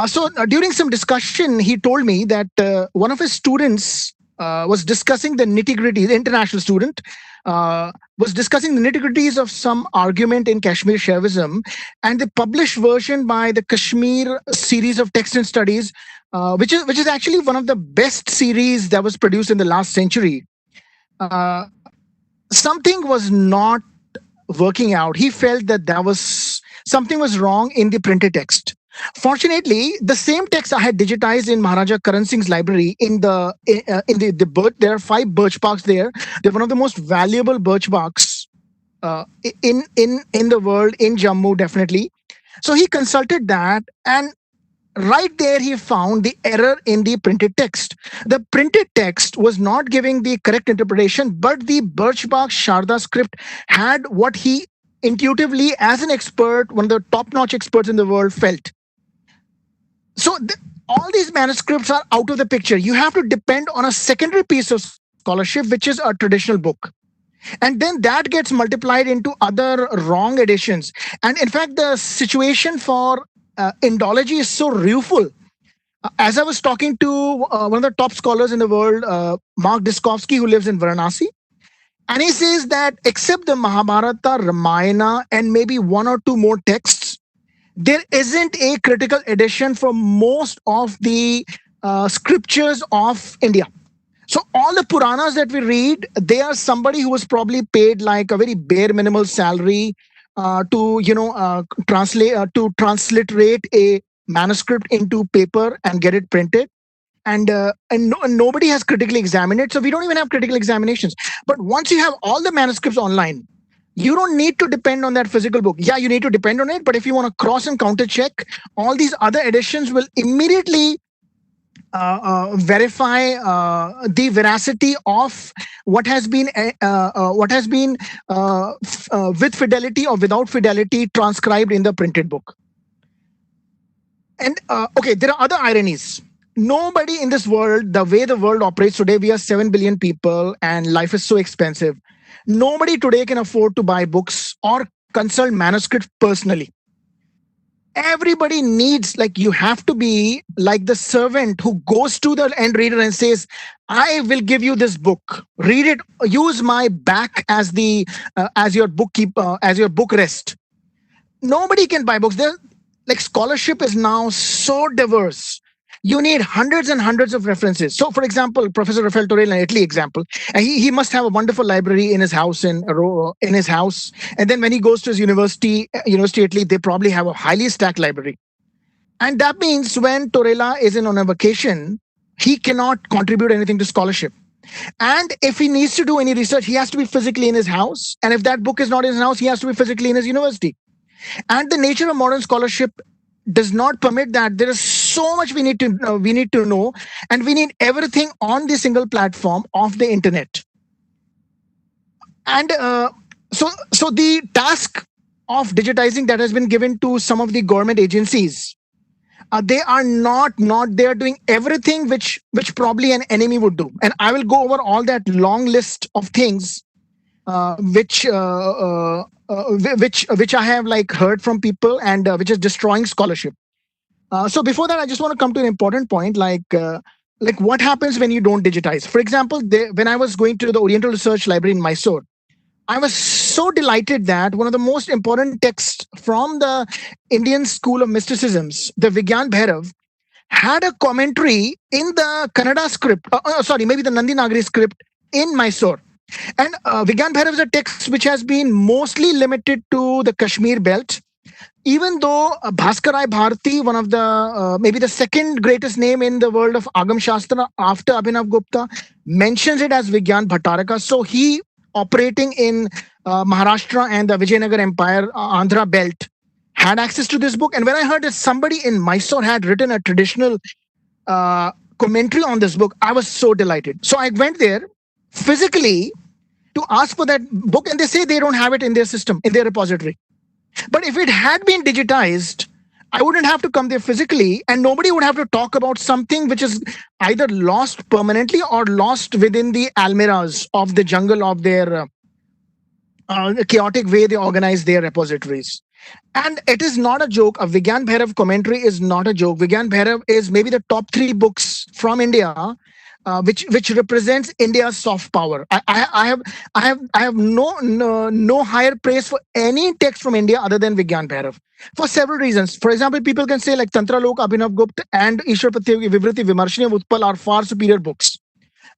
S8: So during some discussion, he told me that one of his students was discussing the nitty gritty, the international student was discussing the nitty gritties of some argument in Kashmir Shaivism, and the published version by the Kashmir series of text and studies, which is actually one of the best series that was produced in the last century. Something was not working out. He felt that there was something was wrong in the printed text. Fortunately, the same text I had digitized in Maharaja Karan Singh's library in the birch. There are 5 birch barks there. They're one of the most valuable birch barks in the world, in Jammu, definitely. So he consulted that, and right there he found the error in the printed text. The printed text was not giving the correct interpretation, but the Birchbark Sharda script had what he intuitively, as an expert, one of the top-notch experts in the world, felt. So all these manuscripts are out of the picture. You have to depend on a secondary piece of scholarship, which is a traditional book. And then that gets multiplied into other wrong editions. And in fact, the situation for Indology is so rueful. As I was talking to one of the top scholars in the world, Mark Diskovsky, who lives in Varanasi, and he says that except the Mahabharata, Ramayana, and maybe one or two more texts, there isn't a critical edition for most of the scriptures of India. So all the Puranas that we read, they are somebody who was probably paid like a very bare minimal salary to transliterate a manuscript into paper and get it printed. And nobody has critically examined it. So we don't even have critical examinations. But once you have all the manuscripts online, you don't need to depend on that physical book. Yeah, you need to depend on it. But if you want to cross and counter check, all these other editions will immediately verify the veracity of what has been with fidelity or without fidelity transcribed in the printed book. And okay, there are other ironies. Nobody in this world, the way the world operates today, we are 7 billion people and life is so expensive. Nobody today can afford to buy books or consult manuscripts personally. Everybody needs, like, you have to be like the servant who goes to the end reader and says, I will give you this book, read it, use my back as the as your bookkeeper, as your book rest. Nobody can buy books. Like, scholarship is now so diverse. You need hundreds and hundreds of references. So, for example, Professor Rafael Torel, an Italy example, he must have a wonderful library in his house in his house. And then when he goes to his University Italy, they probably have a highly stacked library. And that means when Torella is on a vacation, he cannot contribute anything to scholarship. And if he needs to do any research, he has to be physically in his house. And if that book is not in his house, he has to be physically in his university. And the nature of modern scholarship does not permit that. There is so much we need to know, and we need everything on the single platform of the internet. And so the task of digitizing that has been given to some of the government agencies, they are they are doing everything which probably an enemy would do. And I will go over all that long list of things which I have like heard from people, and which is destroying scholarship. So before that, I just want to come to an important point, like what happens when you don't digitize. For example, when I was going to the Oriental Research Library in Mysore, I was so delighted that one of the most important texts from the Indian school of mysticisms, the Vigyan Bhairav, had a commentary in the Kannada script, maybe the Nandi Nagari script in Mysore. And Vigyan Bhairav is a text which has been mostly limited to the Kashmir belt, even though Bhaskar Rai Bharati, one of the maybe the second greatest name in the world of Agam Shastra after Abhinav Gupta, mentions it as Vigyan Bhattaraka. So he, operating in Maharashtra and the Vijayanagar Empire, Andhra belt, had access to this book. And when I heard that somebody in Mysore had written a traditional commentary on this book, I was so delighted. So I went there physically to ask for that book, and they say they don't have it in their system, in their repository. But if it had been digitized, I wouldn't have to come there physically, and nobody would have to talk about something which is either lost permanently or lost within the almirahs of the jungle of their the chaotic way they organize their repositories. And it is not a joke. A Vigyan Bhairav commentary is not a joke. Vigyan Bhairav is maybe the top three books from India, which represents India's soft power. I have no higher praise for any text from India other than Vigyan Bhairav for several reasons. For example, people can say like Tantra Lok, Abhinav Gupta, and Ishwar Pratyeki Vivriti Vimarshini of Utpal are far superior books.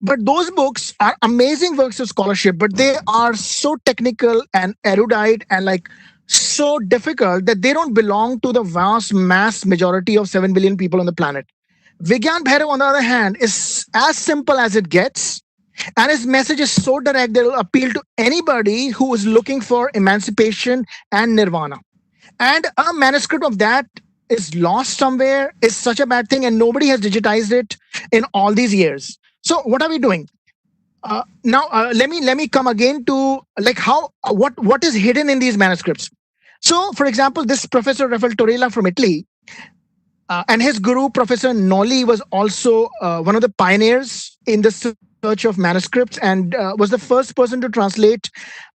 S8: But those books are amazing works of scholarship, but they are so technical and erudite and like so difficult that they don't belong to the vast mass majority of 7 billion people on the planet. Vigyan Bhairav, on the other hand, is as simple as it gets. And his message is so direct that it will appeal to anybody who is looking for emancipation and nirvana. And a manuscript of that is lost somewhere is such a bad thing, and nobody has digitized it in all these years. So what are we doing? Now let me come again to like how what is hidden in these manuscripts. So, for example, this Professor Rafael Torella from Italy and his guru Professor Nolli was also one of the pioneers in the search of manuscripts and was the first person to translate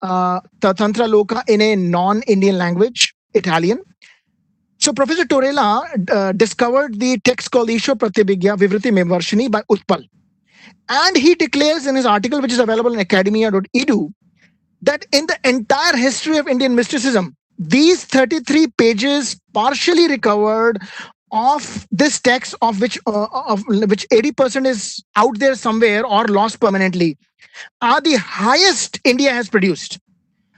S8: the Tantra Loka in a non-Indian language, Italian. So Professor Torella discovered the text called Ishwar Pratyabhigya Vivriti Vimarshini by Utpal. And he declares in his article, which is available on academia.edu, that in the entire history of Indian mysticism, these 33 pages partially recovered of this text of which 80% is out there somewhere or lost permanently are the highest India has produced.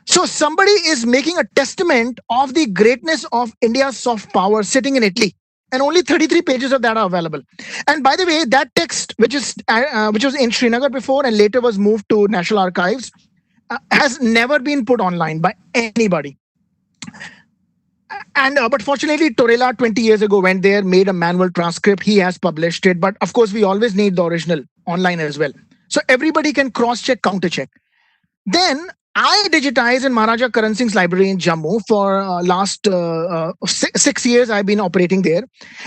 S8: So somebody is making a testament of the greatness of India's soft power sitting in Italy, and only 33 pages of that are available. And by the way, that text, which was in Srinagar before and later was moved to National Archives, has never been put online by anybody. And but fortunately, Torella 20 years ago went there, made a manual transcript. He has published it, but of course, we always need the original online as well, so everybody can cross-check, counter-check. Then I digitized in Maharaja Karan Singh's library in Jammu for last 6 years. I've been operating there,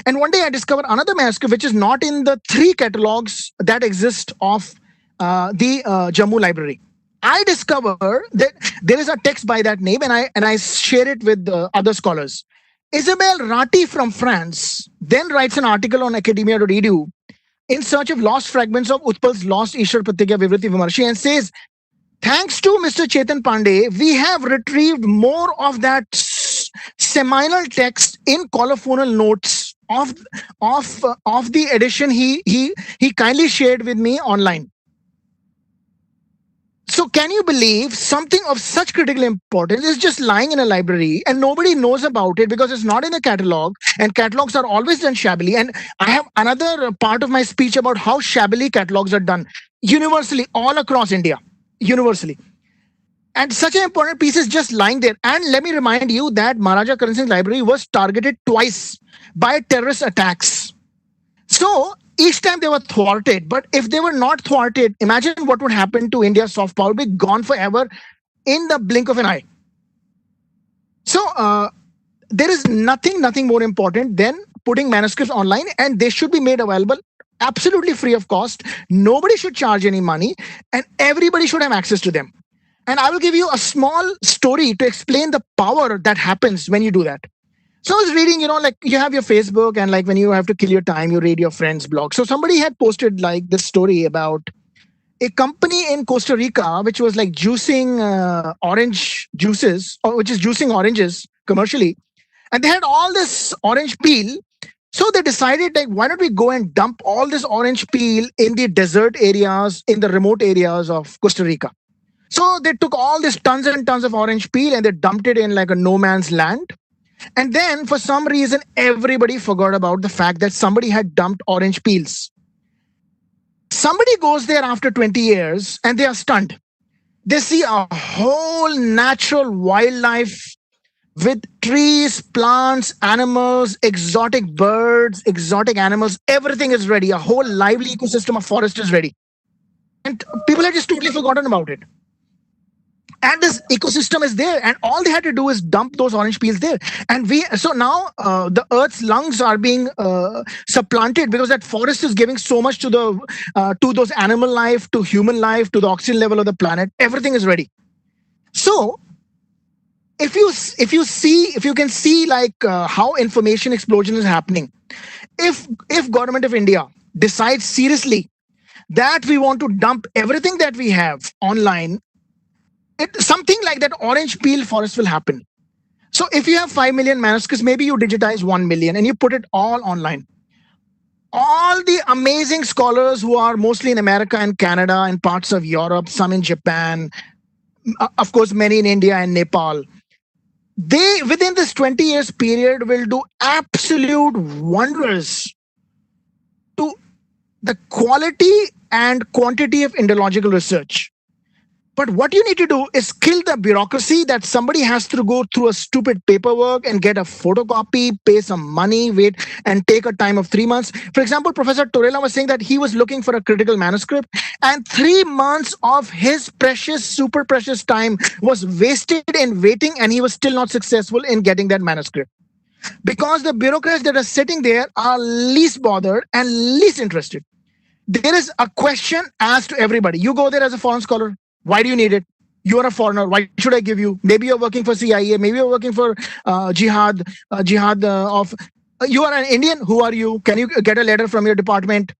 S8: and one day I discovered another manuscript which is not in the three catalogs that exist of the Jammu library. I discover that there is a text by that name, and I share it with other scholars. Isabelle Ratti from France then writes an article on academia.edu in search of lost fragments of Utpal's lost Ishwar Pratyabhigya Vivriti Vimarshi and says, thanks to Mr. Chetan Pandey, we have retrieved more of that seminal text in colophonal notes of the edition he kindly shared with me online. So can you believe something of such critical importance is just lying in a library and nobody knows about it because it's not in the catalog, and catalogs are always done shabbily. And I have another part of my speech about how shabbily catalogs are done universally all across India, universally. And such an important piece is just lying there. And let me remind you that Maharaja Karan Singh Library was targeted twice by terrorist attacks. So each time they were thwarted. But if they were not thwarted, imagine what would happen to India's soft power. It would be gone forever in the blink of an eye. So there is nothing more important than putting manuscripts online, and they should be made available absolutely free of cost. Nobody should charge any money, and everybody should have access to them. And I will give you a small story to explain the power that happens when you do that. So I was reading, like you have your Facebook, and like when you have to kill your time, you read your friend's blog. So somebody had posted like this story about a company in Costa Rica, which was like juicing orange juices, or which is juicing oranges commercially. And they had all this orange peel. So they decided, like, why don't we go and dump all this orange peel in the desert areas, in the remote areas of Costa Rica. So they took all these tons and tons of orange peel and they dumped it in like a no man's land. And then for some reason, everybody forgot about the fact that somebody had dumped orange peels. Somebody goes there after 20 years and they are stunned. They see a whole natural wildlife with trees, plants, animals, exotic birds, exotic animals. Everything is ready. A whole lively ecosystem of forest is ready. And people had just totally forgotten about it. And this ecosystem is there, and all they had to do is dump those orange peels there. And so now the Earth's lungs are being supplanted because that forest is giving so much to those animal life, to human life, to the oxygen level of the planet. Everything is ready. So if you can see like how information explosion is happening, if government of India decides seriously that we want to dump everything that we have online, something like that orange peel forest will happen. So if you have 5 million manuscripts, maybe you digitize 1 million and you put it all online. All the amazing scholars who are mostly in America and Canada and parts of Europe, some in Japan, of course, many in India and Nepal, they within this 20 years period will do absolute wonders to the quality and quantity of Indological research. But what you need to do is kill the bureaucracy that somebody has to go through a stupid paperwork and get a photocopy, pay some money, wait, and take a time of 3 months. For example, Professor Torella was saying that he was looking for a critical manuscript, and 3 months of his precious, super precious time was wasted in waiting, and he was still not successful in getting that manuscript. Because the bureaucrats that are sitting there are least bothered and least interested. There is a question asked to everybody. You go there as a foreign scholar. Why do you need it? You are a foreigner. Why should I give you? Maybe you're working for CIA. Maybe you're working for jihad of. You are an Indian. Who are you? Can you get a letter from your department?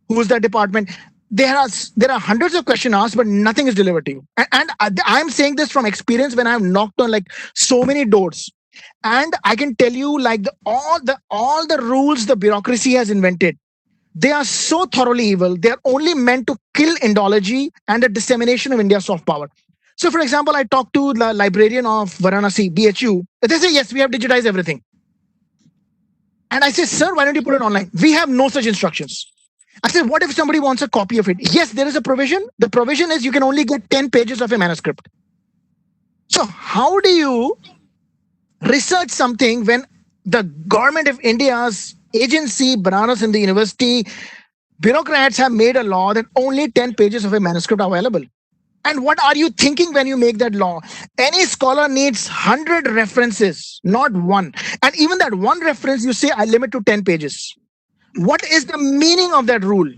S8: Who's that department? There are hundreds of questions asked, but nothing is delivered to you. And I'm saying this from experience when I've knocked on like so many doors, and I can tell you like all the rules the bureaucracy has invented, they are so thoroughly evil. They are only meant to kill Indology and the dissemination of India's soft power. So, for example, I talked to the librarian of Varanasi, BHU. They say, yes, we have digitized everything. And I say, sir, why don't you put it online? We have no such instructions. I said, what if somebody wants a copy of it? Yes, there is a provision. The provision is you can only get 10 pages of a manuscript. So, how do you research something when the government of India's agency, bananas in the university, bureaucrats have made a law that only 10 pages of a manuscript are available? And what are you thinking when you make that law? Any scholar needs 100 references, not one. And even that one reference, you say, I limit to 10 pages. What is the meaning of that rule?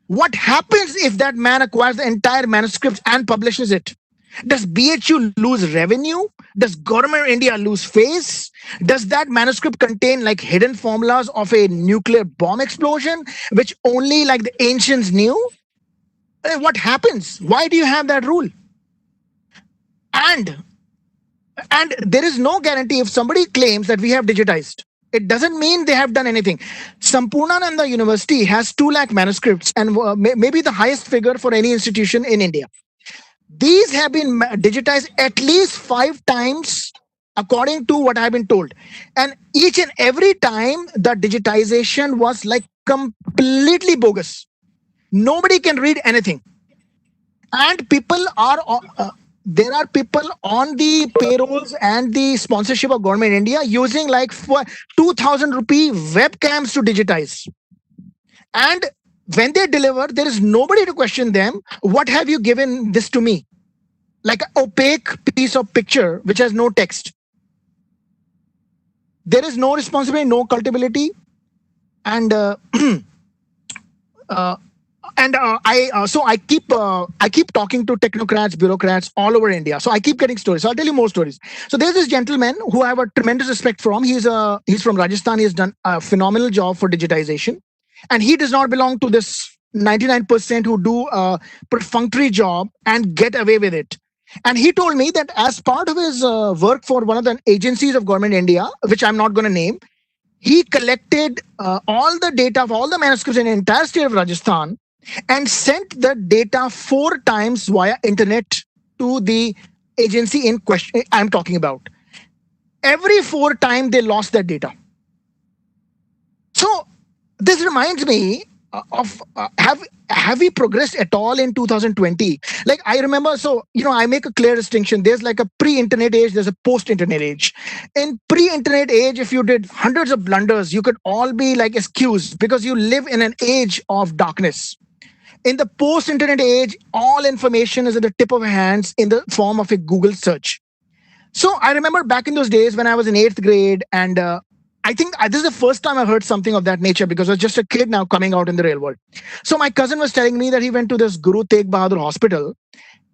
S8: What happens if that man acquires the entire manuscript and publishes it? Does BHU lose revenue? Does government of India lose face? Does that manuscript contain like hidden formulas of a nuclear bomb explosion, which only like the ancients knew? What happens? Why do you have that rule? And there is no guarantee if somebody claims that we have digitized. It doesn't mean they have done anything. Sampurnananda University has 2 lakh manuscripts and maybe the highest figure for any institution in India. These have been digitized at least 5 times, according to what I've been told. And each and every time, the digitization was like completely bogus. Nobody can read anything. And people are, there are people on the payrolls and the sponsorship of government India using like 2,000 rupee webcams to digitize. And when they deliver, there is nobody to question them. What have you given this to me? Like an opaque piece of picture which has no text. There is no responsibility, no culpability, and I keep talking to technocrats, bureaucrats all over India. So I keep getting stories. So I'll tell you more stories. So there's this gentleman who I have a tremendous respect from. He's from Rajasthan. He has done a phenomenal job for digitization. And he does not belong to this 99% who do a perfunctory job and get away with it. And he told me that as part of his work for one of the agencies of government India, which I'm not going to name, he collected all the data of all the manuscripts in the entire state of Rajasthan and sent the data 4 times via internet to the agency in question I'm talking about. Every 4 times they lost that data. So this reminds me of have we progressed at all in 2020? Like I remember, so I make a clear distinction. There's like a pre-internet age, there's a post-internet age. In pre-internet age, if you did hundreds of blunders, you could all be like excused because you live in an age of darkness. In the post-internet age, all information is at the tip of our hands in the form of a Google search. So I remember back in those days when I was in 8th grade, and I think this is the first time I heard something of that nature because I was just a kid now coming out in the real world. So my cousin was telling me that he went to this Guru Tegh Bahadur hospital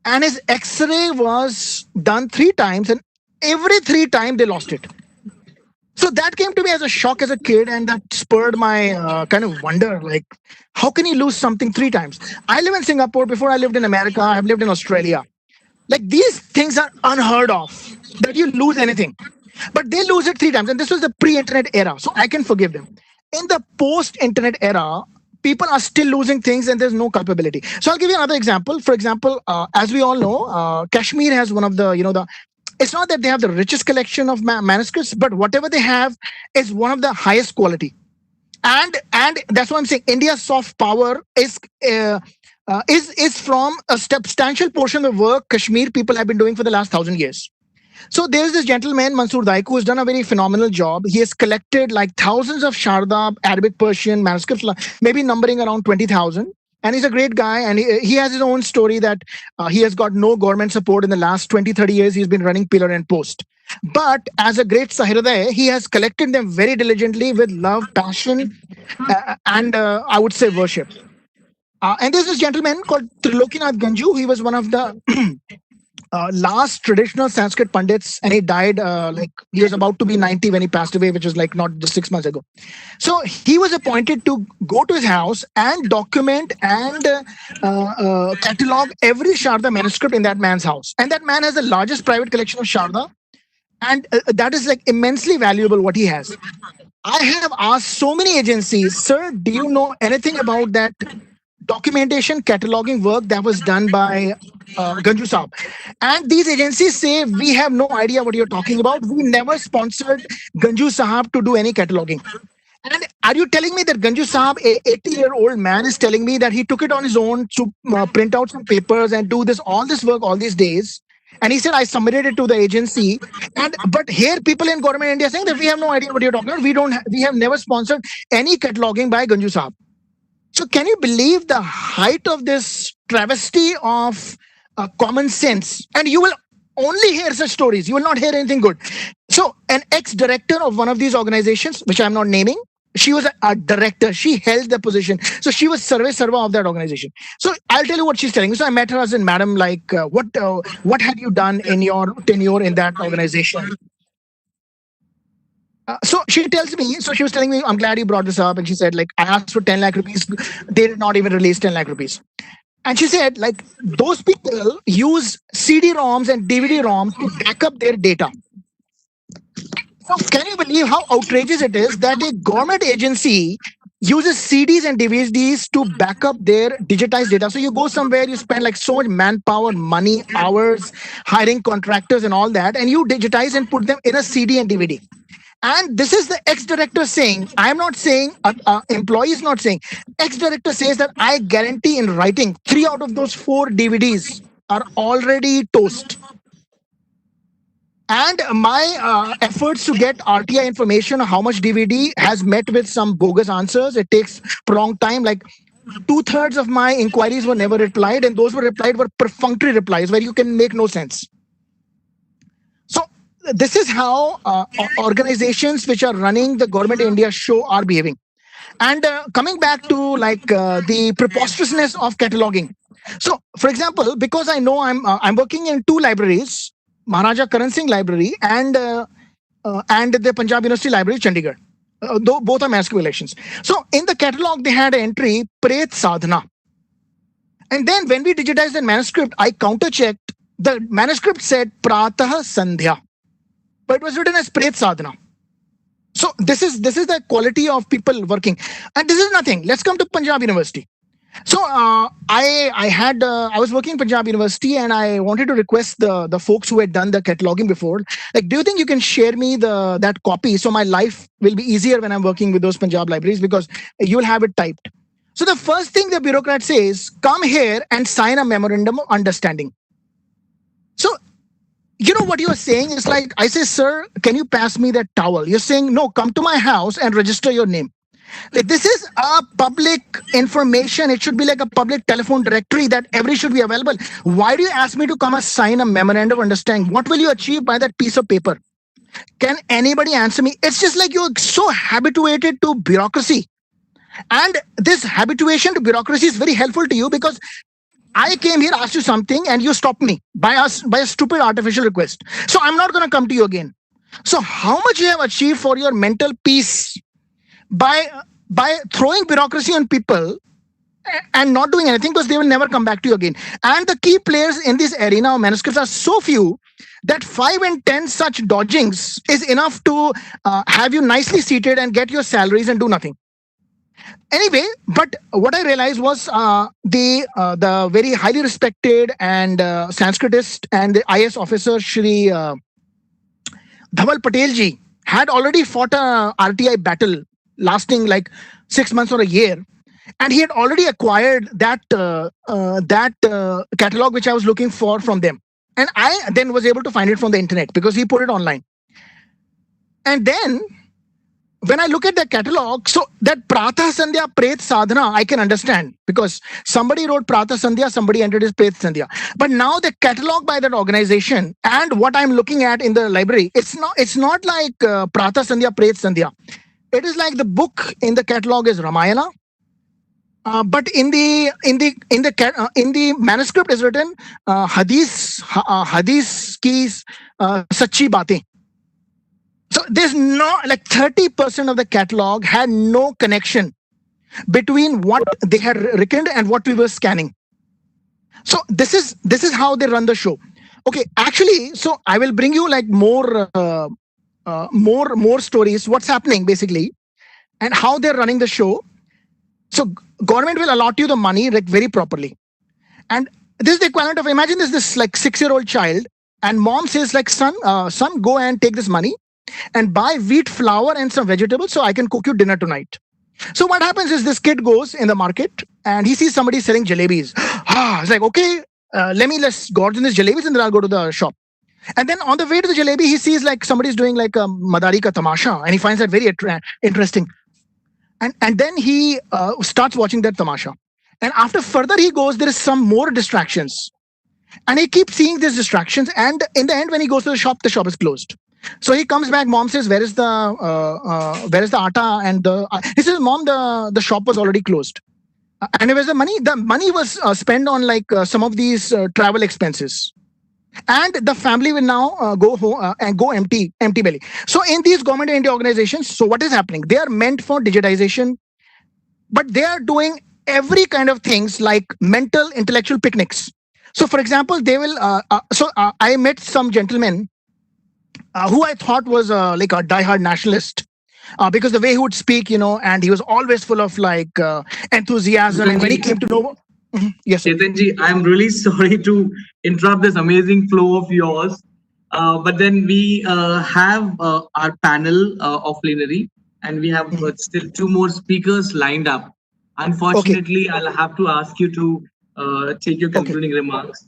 S8: and his X-ray was done 3 times, and every 3 times they lost it. So that came to me as a shock as a kid, and that spurred my kind of wonder, like, how can you lose something 3 times? I live in Singapore. Before I lived in America, I've lived in Australia. Like, these things are unheard of, that you lose anything. But they lose it 3 times. And this was the pre-internet era, so I can forgive them. In the post-internet era, people are still losing things and there's no culpability. So I'll give you another example. For example, as we all know, Kashmir has one of the, it's not that they have the richest collection of manuscripts, but whatever they have is one of the highest quality. And that's what I'm saying. India's soft power is from a substantial portion of the work Kashmir people have been doing for the last 1,000 years. So there's this gentleman, Mansoor Daik, who has done a very phenomenal job. He has collected like thousands of Sharda, Arabic, Persian manuscripts, maybe numbering around 20,000. And he's a great guy. And he has his own story that he has got no government support in the last 20, 30 years. He's been running pillar and post. But as a great Sahirday, he has collected them very diligently with love, passion, and I would say worship. And there's this gentleman called Trilokinath Ganju. He was one of the last traditional Sanskrit pundits, and he died like he was about to be 90 when he passed away, which was like not just 6 months ago. So he was appointed to go to his house and document and catalog every Sharda manuscript in that man's house. And that man has the largest private collection of Sharda, and that is like immensely valuable what he has. I have asked so many agencies, sir, do you know anything about that documentation cataloging work that was done by Ganju Saab? And these agencies say, we have no idea what you're talking about. We never sponsored Ganju Sahab to do any cataloging. And are you telling me that Ganju Sahab, a 80-year-old man, is telling me that he took it on his own to print out some papers and do all this work all these days? And he said, I submitted it to the agency. But here, people in government India are saying that we have no idea what you're talking about. We have never sponsored any cataloging by Ganju Sahab. So can you believe the height of this travesty of common sense? And you will only hear such stories. You will not hear anything good. So an ex-director of one of these organizations, which I'm not naming, she was a director. She held the position. So she was survey server of that organization. So I'll tell you what she's telling me. So I met her as in, madam, like, what have you done in your tenure in that organization? So she tells me, so she was telling me, I'm glad you brought this up. And she said, like, I asked for 10 lakh rupees. They did not even release 10 lakh rupees. And she said, like, those people use CD-ROMs and DVD-ROMs to back up their data. So can you believe how outrageous it is that a government agency uses CDs and DVDs to back up their digitized data? So you go somewhere, you spend like so much manpower, money, hours, hiring contractors and all that, and you digitize and put them in a CD and DVD. And this is the ex-director saying, I'm not saying, employee is not saying, ex-director says that I guarantee in writing 3 out of those 4 DVDs are already toast. And my efforts to get RTI information on how much DVD has met with some bogus answers. It takes prolonged time. Like 2/3 of my inquiries were never replied, and those were replied were perfunctory replies where you can make no sense. So this is how organizations which are running the government India show are behaving. And coming back to like the preposterousness of cataloging. So, for example, because I know I'm working in 2 libraries, Maharaja Karan Singh Library and the Punjab University Library, Chandigarh. Though both are manuscript collections. So in the catalog, they had an entry, Pret Sadhana. And then when we digitized the manuscript, I counter-checked. The manuscript said Pratah Sandhya, but it was written as Pret Sadhana. So this is the quality of people working. And this is nothing. Let's come to Punjab University. So I was working in Punjab University, and I wanted to request the folks who had done the cataloging before, like, do you think you can share me that copy so my life will be easier when I'm working with those Punjab libraries, because you'll have it typed. So the first thing the bureaucrat says, come here and sign a memorandum of understanding. So you know what you're saying is like, I say, sir, can you pass me that towel? You're saying, no, come to my house and register your name. This is a public information. It should be like a public telephone directory that every should be available. Why do you ask me to come and sign a memorandum of understanding? What will you achieve by that piece of paper? Can anybody answer me? It's just like you're so habituated to bureaucracy. And this habituation to bureaucracy is very helpful to you, because I came here, asked you something, and you stopped me by a stupid artificial request. So I'm not going to come to you again. So how much you have achieved for your mental peace by throwing bureaucracy on people and not doing anything, because they will never come back to you again. And the key players in this arena of manuscripts are so few that 5 and 10 such dodgings is enough to have you nicely seated and get your salaries and do nothing. Anyway, but what I realized was the very highly respected and Sanskritist and the IS officer Shri Dhaval Patel ji had already fought a RTI battle lasting like 6 months or a year, and he had already acquired that catalog which I was looking for from them, and I then was able to find it from the internet because he put it online. And then when I look at the catalog, so that Pratah Sandhya Pret Sadhana, I can understand because somebody wrote Pratah Sandhya, somebody entered his Pret Sandhya. But now the catalog by that organization and what I'm looking at in the library, it's not like Pratah Sandhya Pret Sandhya. It is like the book in the catalog is Ramayana, but in the manuscript is written Hadith ki Sachi Baatein. So there's no, like 30% of the catalog had no connection between what they had written and what we were scanning. So this is how they run the show. Okay, actually, so I will bring you like more stories. What's happening basically, and how they're running the show. So government will allot you the money like very properly, and this is the equivalent of, imagine this like 6-year-old child, and mom says like, son, go and take this money and buy wheat flour and some vegetables so I can cook you dinner tonight. So what happens is this kid goes in the market and he sees somebody selling jalebis. It's like, okay, let's gorge in this jalebis and then I'll go to the shop. And then on the way to the jalebi, he sees like somebody's doing like a Madari ka tamasha, and he finds that very interesting. And then he starts watching that tamasha. And after further he goes, there is some more distractions. And he keeps seeing these distractions. And in the end, when he goes to the shop is closed. So he comes back. Mom says, "Where is the atta?" And he says, "Mom, the shop was already closed." And where's the money? The money was spent on like some of these travel expenses, and the family will now go home and go empty belly. So in these government and organizations, so what is happening? They are meant for digitization, but they are doing every kind of things like mental intellectual picnics. So, for example, they will. I met some gentleman who I thought was like a diehard nationalist, because the way he would speak, and he was always full of like enthusiasm. And when he came to know, yes,
S2: Chetanji, I'm really sorry to interrupt this amazing flow of yours, but then we have our panel of plenary, and we have still 2 more speakers lined up. Unfortunately, okay, I'll have to ask you to take your concluding remarks.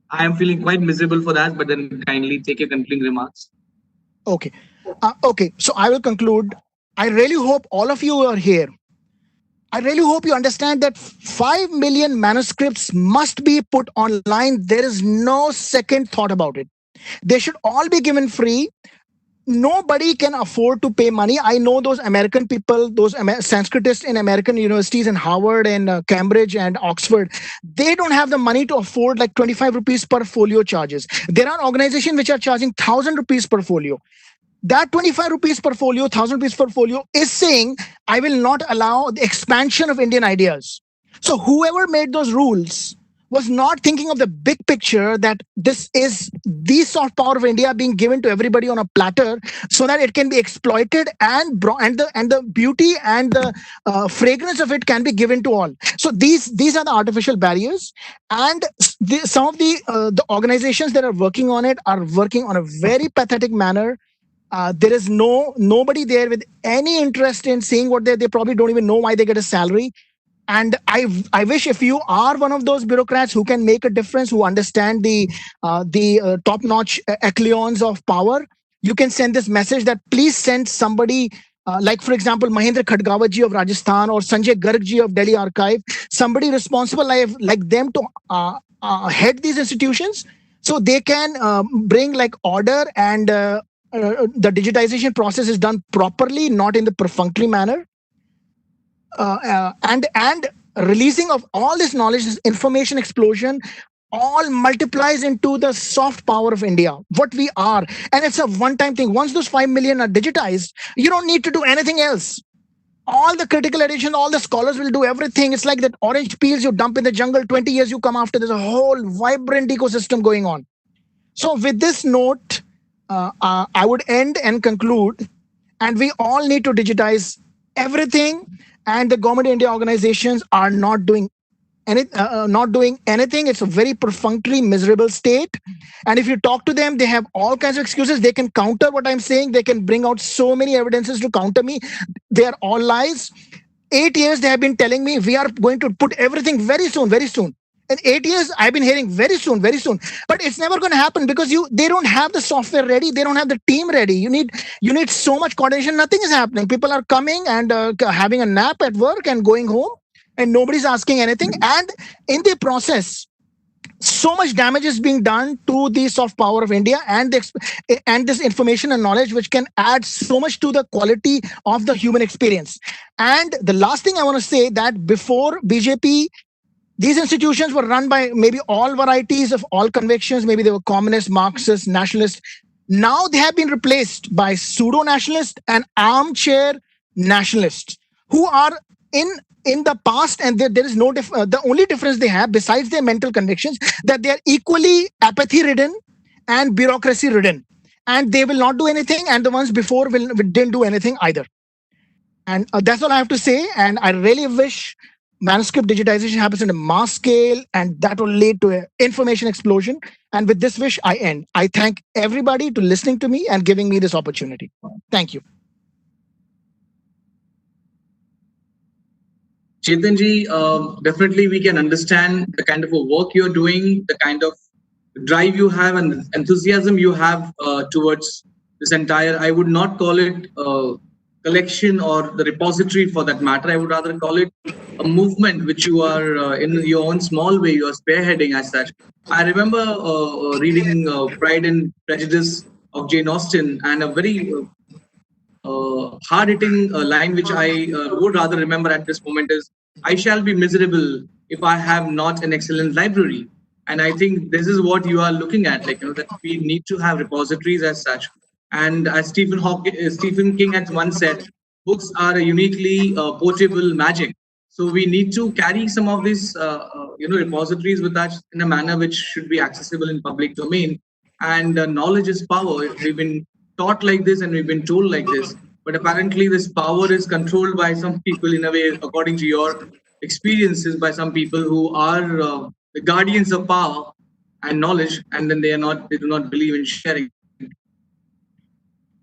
S2: I am feeling quite miserable for that, but then kindly take your concluding remarks.
S8: Okay. So I will conclude. I really hope all of you are here. I really hope you understand that 5 million manuscripts must be put online. There is no second thought about it. They should all be given free. Nobody can afford to pay money. I know those American people, those Sanskritists in American universities in Harvard and Cambridge and Oxford, they don't have the money to afford like 25 rupees per folio charges. There are organizations which are charging 1,000 rupees per folio. That 25 rupees per folio, 1,000 rupees per folio is saying, I will not allow the expansion of Indian ideas. So whoever made those rules was not thinking of the big picture, that this is the soft power of India being given to everybody on a platter so that it can be exploited, and the beauty and the fragrance of it can be given to all. So these are the artificial barriers, and some of the organizations that are working on it are working on a very pathetic manner. There is nobody there with any interest in seeing what they probably don't even know why they get a salary. And I wish, if you are one of those bureaucrats who can make a difference, who understand the top-notch echelons of power, you can send this message that please send somebody like, for example, Mahendra Khadgawat ji of Rajasthan or Sanjay Garg ji of Delhi Archive, somebody responsible like them to head these institutions, so they can bring like order, and the digitization process is done properly, not in the perfunctory manner. And releasing of all this knowledge, this information explosion, all multiplies into the soft power of India, what we are. And it's a one time thing. Once those 5 million are digitized, you don't need to do anything else. All the critical edition, all the scholars will do everything. It's like that orange peels you dump in the jungle, 20 years you come after, there's a whole vibrant ecosystem going on. So, with this note, I would end and conclude. And we all need to digitize everything. And the government of India organizations are not doing anything. It's a very perfunctory, miserable state. And if you talk to them, they have all kinds of excuses. They can counter what I'm saying. They can bring out so many evidences to counter me. They are all lies. 8 years they have been telling me we are going to put everything very soon, very soon. In 8 years, I've been hearing very soon, very soon. But it's never going to happen because they don't have the software ready. They don't have the team ready. You need so much coordination. Nothing is happening. People are coming and having a nap at work and going home, and nobody's asking anything. And in the process, so much damage is being done to the soft power of India and this information and knowledge, which can add so much to the quality of the human experience. And the last thing I want to say, that before BJP, these institutions were run by maybe all varieties of all convictions. Maybe they were communist, Marxist, nationalist. Now they have been replaced by pseudo nationalists and armchair nationalists who are in the past, and there is no the only difference they have besides their mental convictions, that they are equally apathy ridden and bureaucracy ridden, and they will not do anything, and the ones before didn't do anything either. And that's all I have to say. And I really wish manuscript digitization happens on a mass scale, and that will lead to an information explosion. And with this wish, I end. I thank everybody to listening to me and giving me this opportunity. Thank you.
S2: Chetanji, definitely we can understand the kind of a work you're doing, the kind of drive you have and enthusiasm you have towards this entire, I would not call it a collection or the repository for that matter. I would rather call it a movement which you are in your own small way, you are spearheading as such. I remember reading Pride and Prejudice of Jane Austen, and a very hard-hitting line which I would rather remember at this moment is, I shall be miserable if I have not an excellent library. And I think this is what you are looking at, like, that we need to have repositories as such. And as Stephen King had once said, books are a uniquely portable magic. So we need to carry some of these repositories with us in a manner which should be accessible in public domain. And knowledge is power. We've been taught like this and we've been told like this, but apparently this power is controlled by some people in a way, according to your experiences, by some people who are the guardians of power and knowledge, and then they do not believe in sharing.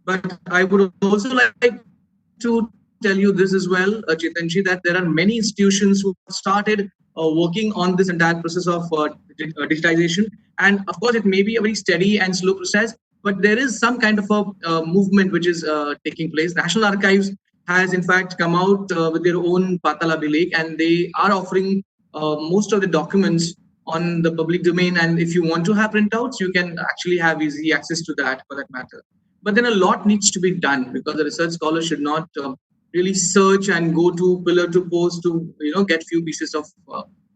S2: But I would also like to tell you this as well, Chetanji, that there are many institutions who started working on this entire process of digitization. And of course, it may be a very steady and slow process, but there is some kind of a movement which is taking place. National Archives has in fact come out with their own Patala Bilek, and they are offering most of the documents on the public domain. And if you want to have printouts, you can actually have easy access to that for that matter. But then a lot needs to be done, because the research scholar should not really search and go to pillar to post to get few pieces of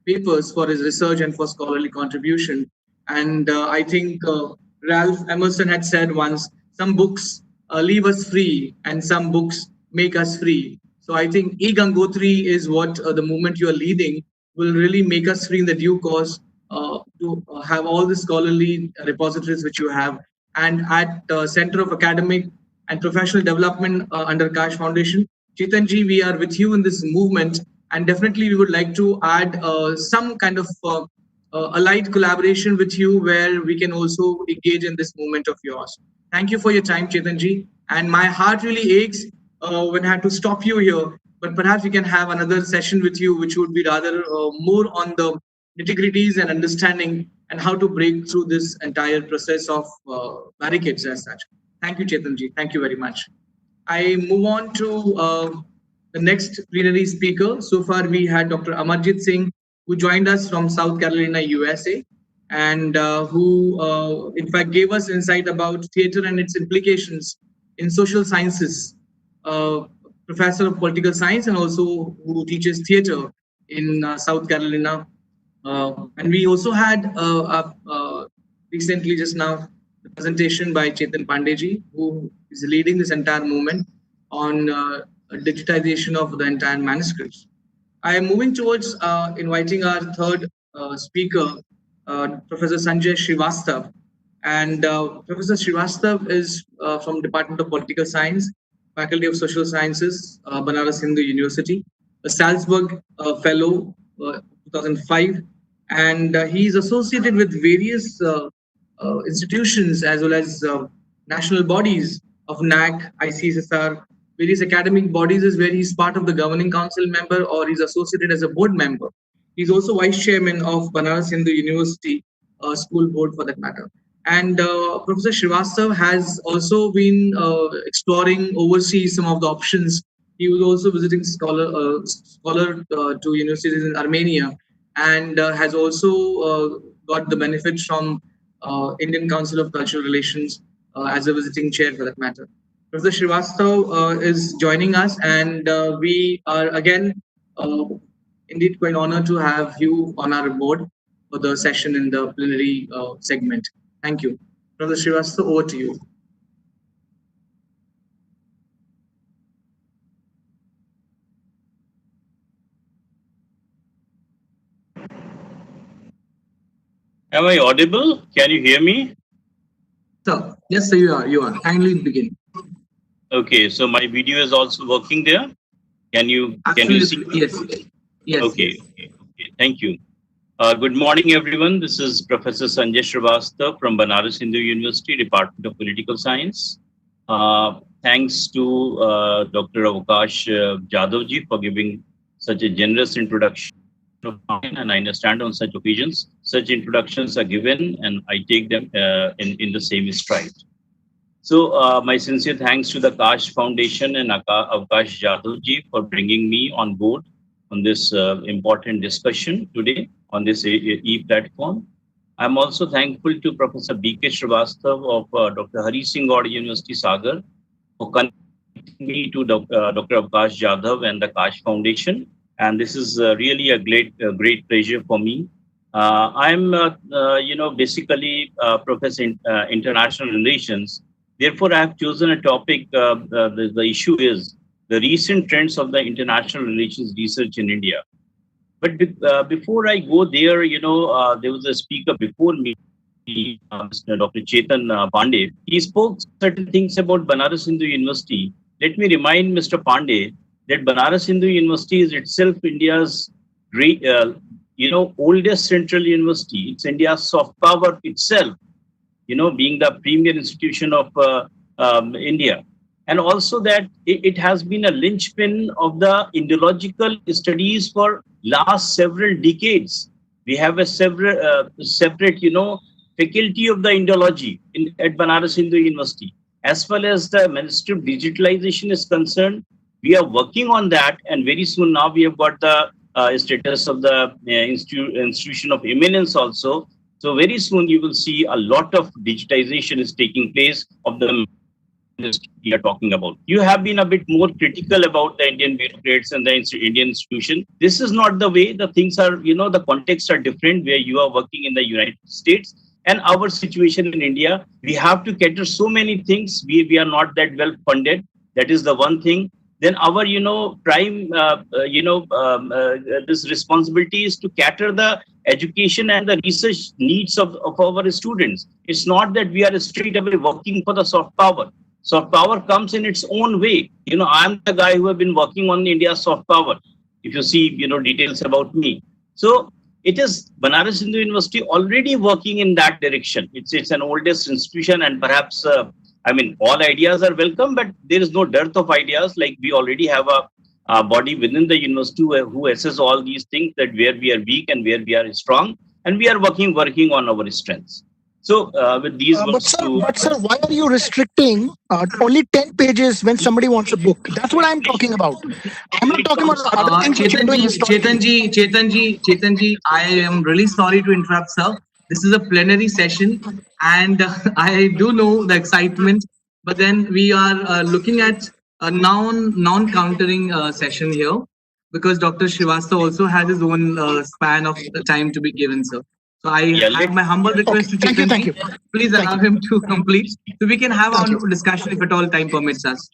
S2: papers for his research and for scholarly contribution. And I think Ralph Emerson had said once, some books leave us free and some books make us free. So I think e-Gangotri is what the movement you are leading will really make us free in the due course to have all the scholarly repositories which you have. And at Center of Academic and Professional Development under Kaash Foundation, Chetanji, we are with you in this movement, and definitely we would like to add some kind of allied collaboration with you, where we can also engage in this movement of yours. Thank you for your time, Chetanji. And my heart really aches when I had to stop you here, but perhaps we can have another session with you, which would be rather more on the nitty-gritties and understanding and how to break through this entire process of barricades as such. Thank you, Chetanji. Thank you very much. I move on to the next plenary speaker. So far, we had Dr. Amarjit Singh, who joined us from South Carolina, USA, and who, in fact, gave us insight about theatre and its implications in social sciences. Professor of political science, and also who teaches theatre in South Carolina. And we also had recently, just now, the presentation by Chetan Pandeji, who is leading this entire movement on digitization of the entire manuscripts. I am moving towards inviting our third speaker, Professor Sanjay Srivastav. And Professor Srivastav is from Department of Political Science, Faculty of Social Sciences, Banaras Hindu University, a Salzburg Fellow, 2005, and he is associated with various institutions as well as national bodies of NAC, ICSSR, various academic bodies is where he's part of the governing council member or he's associated as a board member. He's also vice chairman of Banaras Hindu University school board for that matter. And Professor Srivastav has also been exploring overseas some of the options. He was also visiting scholar to universities in Armenia and has also got the benefits from Indian Council of Cultural Relations as a visiting chair for that matter. Professor Srivastav is joining us, and we are again indeed quite honored to have you on our board for the session in the plenary segment. Thank you. Professor Srivastav, over to you.
S9: Am I audible? Can you hear me?
S2: Sir, yes, sir, you are. You are. Kindly begin.
S9: Okay, so my video is also working there. Can you see?
S2: Yes. Yes.
S9: Okay.
S2: Yes.
S9: Okay. Thank you. Good morning, everyone. This is Professor Sanjay Srivastav from Banaras Hindu University, Department of Political Science. Thanks to Dr. Kaash Jadavji for giving such a generous introduction. And I understand on such occasions, such introductions are given and I take them in the same stride. So my sincere thanks to the Kaash Foundation and Kaash Jadavji for bringing me on board on this important discussion today on this e-platform. I'm also thankful to Professor B.K. Srivastav of Dr. Hari Singh Gaur University, Sagar, for connecting me to Dr. Kaash Jadhav and the Kaash Foundation. And this is really a great pleasure for me. I'm, basically Professor in International Relations. Therefore, I have chosen a topic. The issue is the recent trends of the international relations research in India. But before I go there, there was a speaker before me, Mr. Dr. Chetan Pandey. He spoke certain things about Banaras Hindu University. Let me remind Mr. Pandey that Banaras Hindu University is itself India's great, oldest central university. It's India's soft power itself, being the premier institution of India. And also that it has been a linchpin of the Indological studies for last several decades. We have a separate, faculty of the Indology at Banaras Hindu University. As far as the Ministry of Digitalization is concerned, we are working on that, and very soon now we have got the status of the institution of eminence also. So very soon you will see a lot of digitization is taking place of the we are talking about. You have been a bit more critical about the Indian bureaucrats and the Indian institution. This is not the way the things are, the contexts are different where you are working in the United States and our situation in India. We have to cater so many things. We are not that well funded. That is the one thing. Then our, prime, this responsibility is to cater the education and the research needs of our students. It's not that we are straight away working for the soft power. Soft power comes in its own way. I'm the guy who have been working on India's soft power. If you see, details about me. So it is Banaras Hindu University already working in that direction. It's an oldest institution, and perhaps, all ideas are welcome, but there is no dearth of ideas. Like we already have a body within the university who assess all these things, that where we are weak and where we are strong, and we are working on our strengths. So with these
S8: but sir, why are you restricting only 10 pages when somebody wants a book? That's what I'm talking about. I'm not talking about other things which you're doing.
S2: Chetanji, I am really sorry to interrupt, sir. This is a plenary session, and I do know the excitement, but then we are looking at a non-countering session here. because Dr. Srivastava also has his own span of time to be given, sir. So I have my humble request to
S8: Thank
S2: Chetan
S8: you.
S2: Please allow him to complete so we can have
S8: Thank
S2: our
S8: you.
S2: discussion if at all time permits us.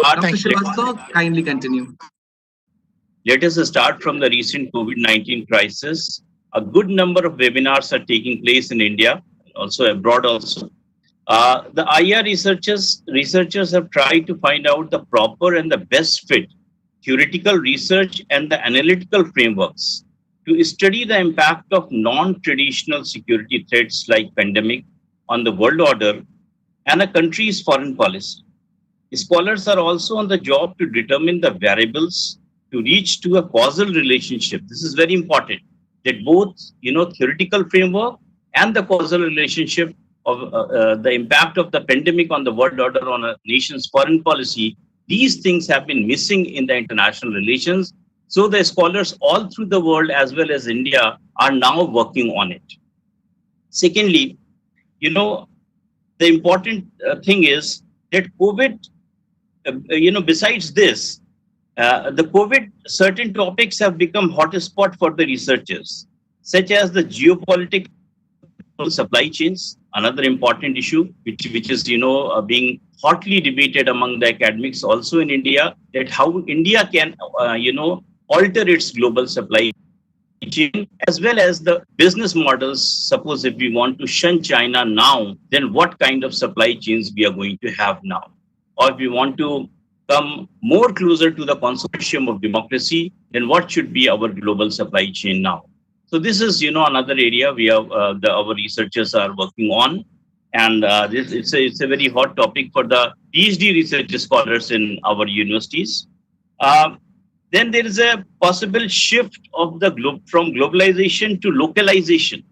S2: Dr.
S8: Thank you.
S2: Srivastava, kindly continue.
S9: Let us start from the recent COVID-19 crisis. A good number of webinars are taking place in India, also abroad also. The IR researchers have tried to find out the proper and the best fit theoretical research and the analytical frameworks to study the impact of non-traditional security threats like pandemic on the world order and a country's foreign policy. Scholars are also on the job to determine the variables to reach to a causal relationship. This is very important that both, theoretical framework and the causal relationship of the impact of the pandemic on the world order on a nation's foreign policy, these things have been missing in the international relations. So the scholars all through the world as well as India are now working on it. Secondly, the important thing is that COVID, besides this, the COVID, certain topics have become hotspot for the researchers, such as the geopolitical supply chains, another important issue, which is being hotly debated among the academics also in India, that how India can alter its global supply chain, as well as the business models. Suppose if we want to shun China now, then what kind of supply chains we are going to have now? Or if we want to come more closer to the consortium of democracy, then what should be our global supply chain now? So this is, another area we have our researchers are working on, and it's a very hot topic for the PhD research scholars in our universities. Then there is a possible shift of the from globalization to localization.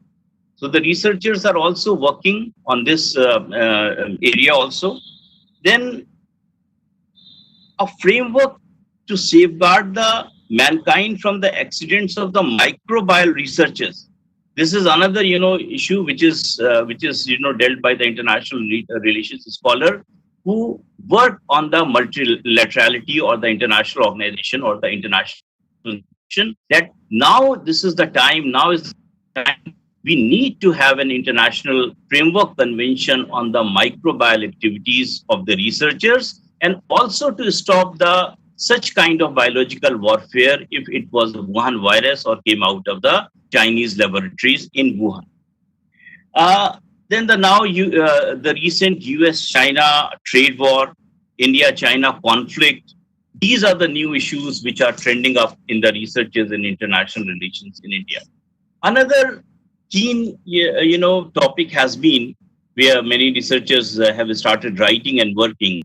S9: So the researchers are also working on this area also. Then a framework to safeguard the mankind from the accidents of the microbial researchers. This is another, issue which is dealt by the international relations scholar who work on the multilaterality or the international organization or the international institution. That now this is the time. Now is the time we need to have an international framework convention on the microbial activities of the researchers, and also to stop the such kind of biological warfare if it was a Wuhan virus or came out of the Chinese laboratories in Wuhan. Then the recent US-China trade war, India-China conflict, these are the new issues which are trending up in the researches in international relations in India. Another keen topic has been, where many researchers have started writing and working,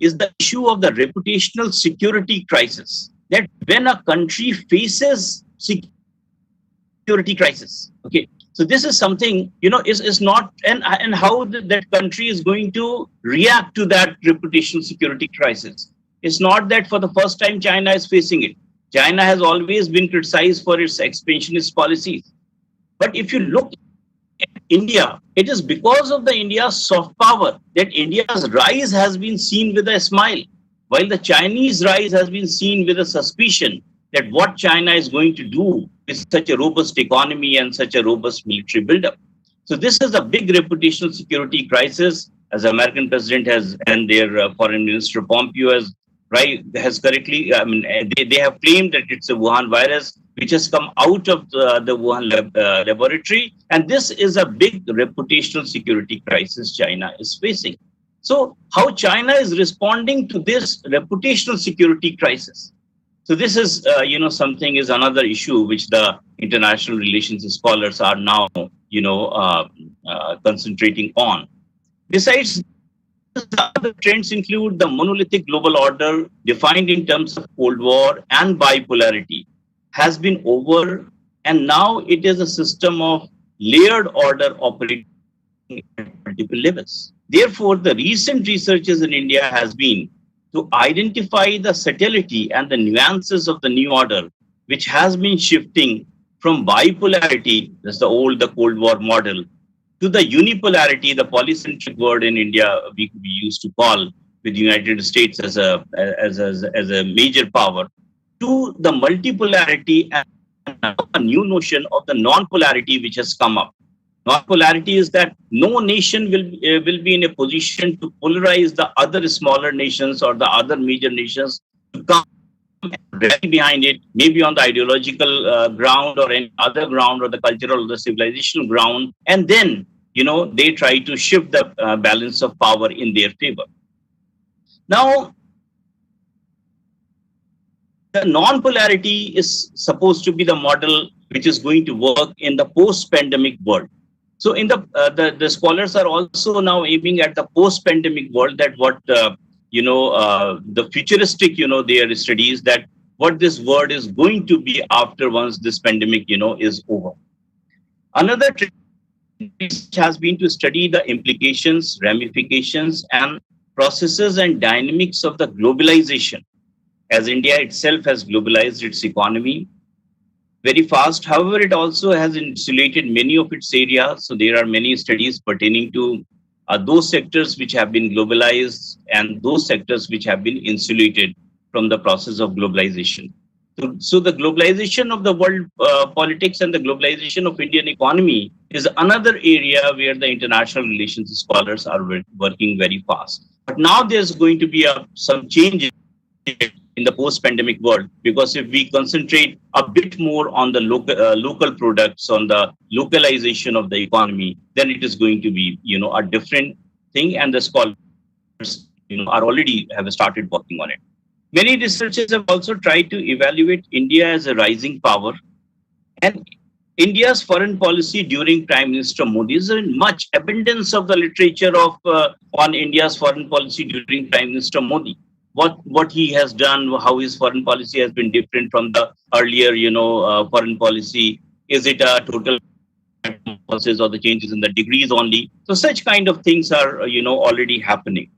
S9: is the issue of the reputational security crisis. That when a country faces security crisis, okay, so this is something, is not, and how that country is going to react to that reputational security crisis. It's not that for the first time China is facing it. China has always been criticized for its expansionist policies. But if you look at India, it is because of the India's soft power that India's rise has been seen with a smile, while the Chinese rise has been seen with a suspicion that what China is going to do with such a robust economy and such a robust military buildup. So this is a big reputational security crisis, as the American president has and their foreign minister Pompeo has correctly, they have claimed that it's a Wuhan virus which has come out of the Wuhan laboratory. And this is a big reputational security crisis China is facing. So how China is responding to this reputational security crisis? So this is, something is another issue which the international relations scholars are now, concentrating on. Besides, the other trends include the monolithic global order defined in terms of Cold War and bipolarity has been over, and now it is a system of layered order operating at multiple levels. Therefore, the recent researches in India has been to identify the subtlety and the nuances of the new order, which has been shifting from bipolarity, that's the Cold War model, to the unipolarity, the polycentric word in India we used to call with the United States as a major power. to the multipolarity and a new notion of the non-polarity which has come up. Non-polarity is that no nation will be in a position to polarize the other smaller nations or the other major nations to come rally behind it, maybe on the ideological ground or any other ground or the cultural or the civilizational ground, and then they try to shift the balance of power in their favor. Now, the non-polarity is supposed to be the model which is going to work in the post-pandemic world. So, in the scholars are also now aiming at the post-pandemic world, that what the futuristic their studies, that what this world is going to be after once this pandemic is over. Another trend has been to study the implications, ramifications, and processes and dynamics of the globalization, as India itself has globalized its economy very fast. However, it also has insulated many of its areas. So there are many studies pertaining to those sectors which have been globalized and those sectors which have been insulated from the process of globalization. So the globalization of the world politics and the globalization of Indian economy is another area where the international relations scholars are working very fast. But now there's going to be some changes in the post-pandemic world, because if we concentrate a bit more on the local products, on the localization of the economy, then it is going to be a different thing, and the scholars are already have started working on it. Many researchers have also tried to evaluate India as a rising power, and India's foreign policy during Prime Minister Modi. Is in much abundance of the literature of on India's foreign policy during Prime Minister Modi. What he has done, how his foreign policy has been different from the earlier, foreign policy. Is it a total policies or the changes in the degrees only? So such kind of things are, already happening.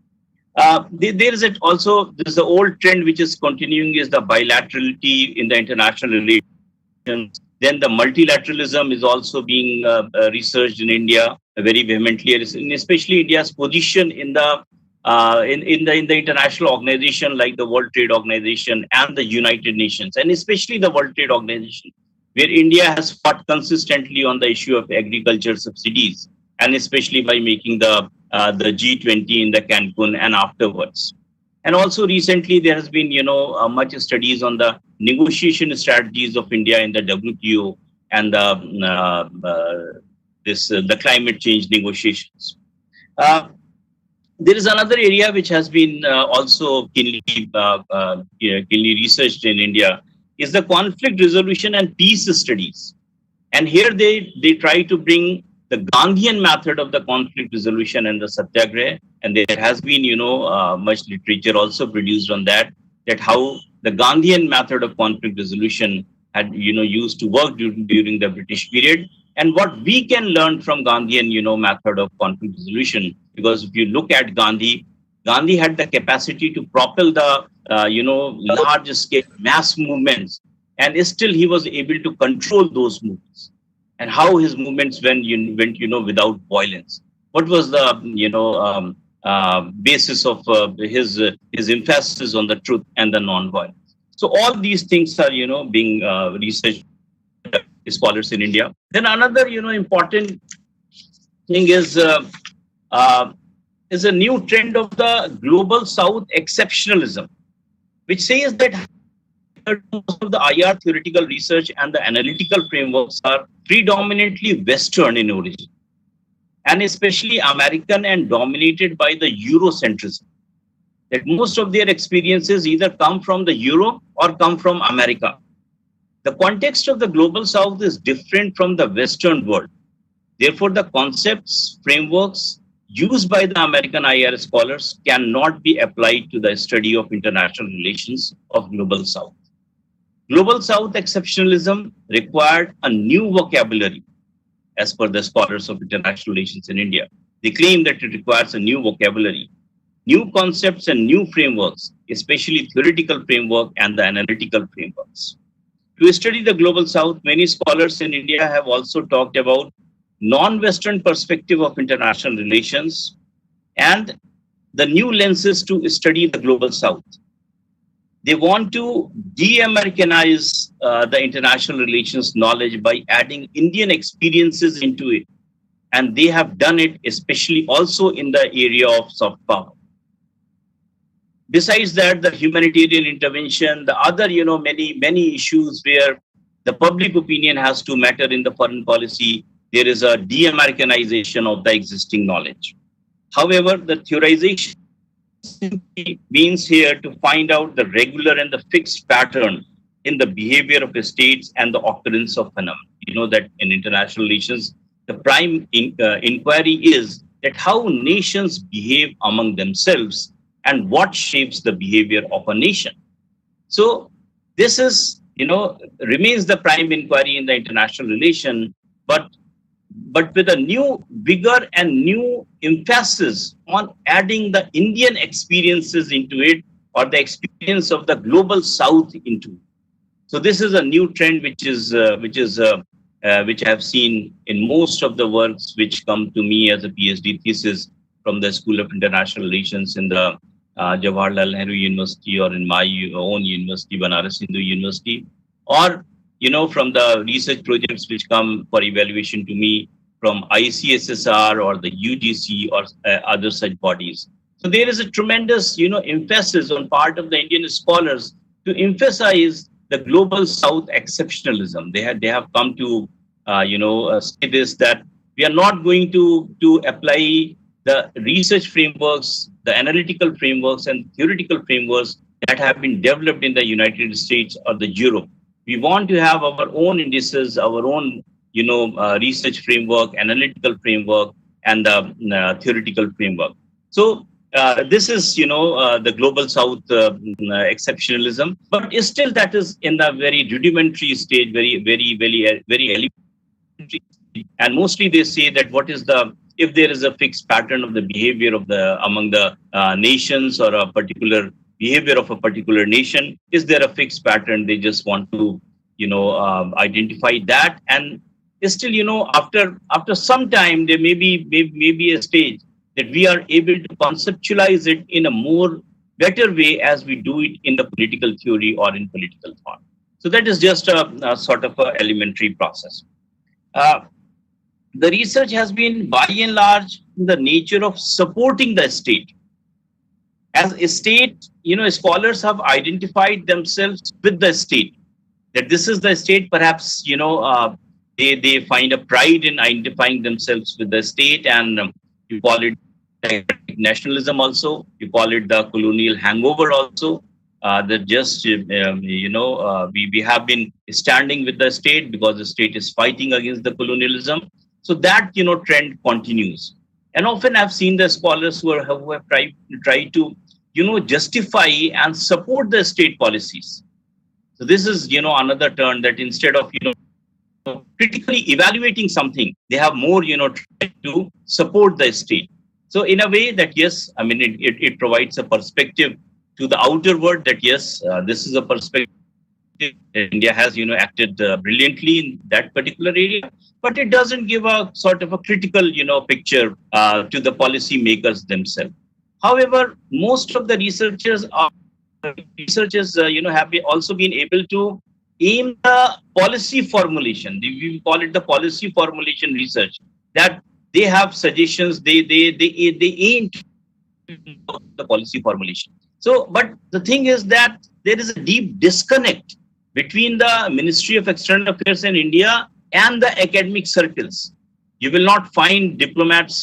S9: There is the old trend which is continuing, is the bilaterality in the international relations. Then the multilateralism is also being researched in India very vehemently, and especially India's position in the in the international organization like the World Trade Organization and the United Nations, and especially the World Trade Organization, where India has fought consistently on the issue of agriculture subsidies, and especially by making the G20 in the Cancun and afterwards. And also recently there has been much studies on the negotiation strategies of India in the WTO and the climate change negotiations. There is another area which has been also keenly researched in India, is the conflict resolution and peace studies. And here they try to bring the Gandhian method of the conflict resolution and the satyagraha. And there has been, much literature also produced on that how the Gandhian method of conflict resolution had, used to work during the British period, and what we can learn from Gandhian, method of conflict resolution. Because if you look at Gandhi had the capacity to propel the, large scale mass movements, and still he was able to control those movements. And how his movements went, without violence. What was the, basis of his emphasis on the truth and the non-violence? So all these things are, being researched by scholars in India. Then another, important thing is a new trend of the global South exceptionalism, which says that most of the IR theoretical research and the analytical frameworks are predominantly Western in origin, and especially American, and dominated by the Eurocentrism. That most of their experiences either come from the Euro or come from America. The context of the global South is different from the Western world. Therefore, the concepts, frameworks used by the American IR scholars cannot be applied to the study of international relations of global South. Global South exceptionalism required a new vocabulary, as per the scholars of international relations in India. They claim that it requires a new vocabulary, new concepts and new frameworks, especially theoretical framework and the analytical frameworks. To study the global South, many scholars in India have also talked about non-Western perspective of international relations and the new lenses to study the global South. They want to de-Americanize the international relations knowledge by adding Indian experiences into it. And they have done it, especially also in the area of soft power. Besides that, the humanitarian intervention, the other, many issues where the public opinion has to matter in the foreign policy, there is a de-Americanization of the existing knowledge. However, the theorization means here to find out the regular and the fixed pattern in the behavior of the states and the occurrence of phenomena. You know that in international relations, the prime inquiry is that how nations behave among themselves and what shapes the behavior of a nation. So this is, remains the prime inquiry in the international relation, but with a new vigor and new emphasis on adding the Indian experiences into it, or the experience of the global South into it. So this is a new trend which I have seen in most of the works which come to me as a PhD thesis from the School of International Relations in the Jawaharlal Nehru University, or in my own university, Banaras Hindu University, or from the research projects which come for evaluation to me from ICSSR or the UGC or other such bodies. So there is a tremendous, emphasis on part of the Indian scholars to emphasize the global South exceptionalism. They have come to, say this, that we are not going to apply the research frameworks, the analytical frameworks and theoretical frameworks that have been developed in the United States or the Europe. We want to have our own indices, our own, research framework, analytical framework, and the theoretical framework. So this is, the global South exceptionalism, but still that is in the very rudimentary stage, very elementary. And mostly they say that if there is a fixed pattern of the behavior of among the nations, or a particular behavior of a particular nation, is there a fixed pattern? They just want to, identify that. And still, after some time, there may be a stage that we are able to conceptualize it in a more better way as we do it in the political theory or in political thought. So that is just a sort of a elementary process. The research has been by and large in the nature of supporting the state. As a state, scholars have identified themselves with the state, that this is the state. Perhaps, they find a pride in identifying themselves with the state, and you call it nationalism also, you call it the colonial hangover also, that just, we have been standing with the state because the state is fighting against the colonialism. So that, trend continues. And often I've seen the scholars who have tried to, justify and support the state policies. So this is, another turn, that instead of, critically evaluating something, they have more, tried to support the state. So in a way that, yes, I mean, it provides a perspective to the outer world that, yes, this is a perspective. India has, acted brilliantly in that particular area, but it doesn't give a sort of a critical, picture to the policy makers themselves. However, most of the researchers have also been able to aim the policy formulation. We call it the policy formulation research, that they have suggestions, they aim to the policy formulation. So, but the thing is that there is a deep disconnect between the Ministry of External Affairs in India and the academic circles. You will not find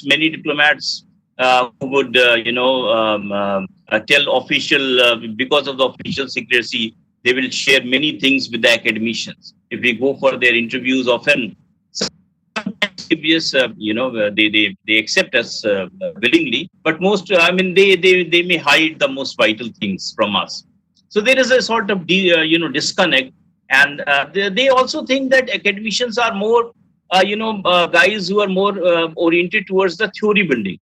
S9: many diplomats who would, tell official, because of the official secrecy, they will share many things with the academicians. If we go for their interviews, often, yes, they accept us willingly, but most, they may hide the most vital things from us. So there is a sort of disconnect, and they also think that academicians are more, guys who are more oriented towards the theory building.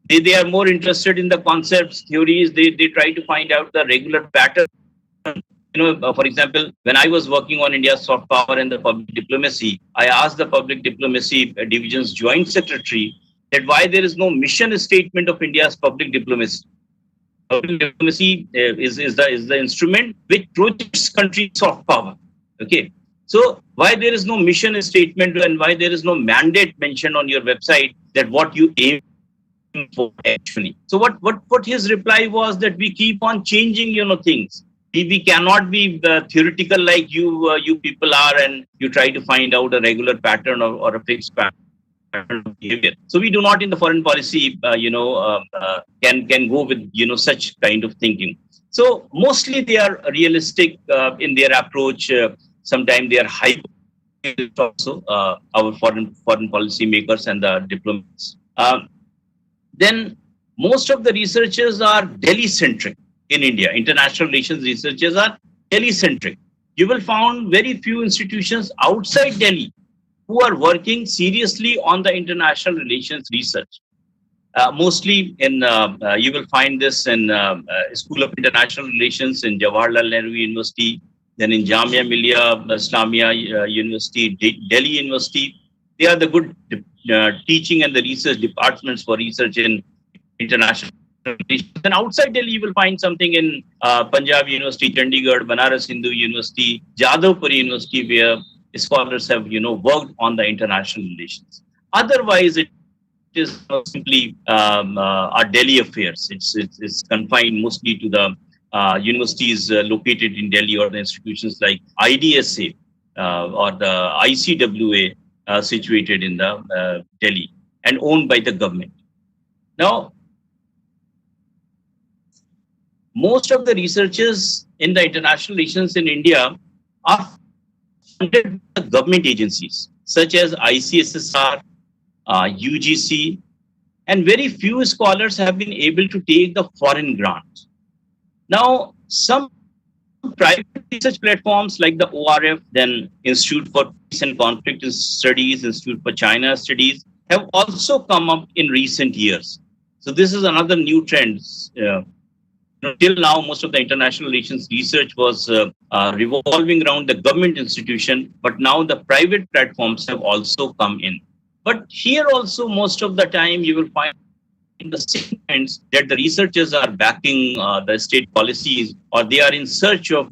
S9: They are more interested in the concepts, theories. They try to find out the regular pattern. For example, when I was working on India's soft power and the public diplomacy, I asked the public diplomacy division's joint secretary that why there is no mission statement of India's public diplomacy. diplomacy is the instrument which projects countries soft power. Okay, so why there is no mission statement and why there is no mandate mentioned on your website that what you aim for actually? So what his reply was that we keep on changing things. We cannot be theoretical like you people are, and you try to find out a regular pattern or a fixed pattern of behavior. So we do not in the foreign policy, can go with such kind of thinking. So mostly they are realistic in their approach. Sometimes they are hyper also, our foreign policy makers and the diplomats. Then most of the researchers are Delhi centric in India. International relations researchers are Delhi centric. You will find very few institutions outside Delhi who are working seriously on the international relations research. Mostly you will find this in School of International Relations in Jawaharlal Nehru University, then in Jamia Millia Islamia University, Delhi University. They are the good teaching and the research departments for research in international relations. And outside Delhi, you will find something in Punjab University, Chandigarh, Banaras Hindu University, Jadavpur University, where scholars have worked on the international relations. Otherwise, it is simply our Delhi affairs. It's confined mostly to the universities located in Delhi, or the institutions like IDSA or the ICWA situated in the Delhi and owned by the government. Now, most of the researchers in the international relations in India are funded by government agencies such as ICSSR, UGC, and very few scholars have been able to take the foreign grant. Now, some private research platforms like the ORF, then Institute for Peace and Conflict Studies, Institute for China Studies, have also come up in recent years. So this is another new trend. Till now, most of the international relations research was revolving around the government institution, but now the private platforms have also come in. But here also, most of the time, you will find in the statements that the researchers are backing the state policies, or they are in search of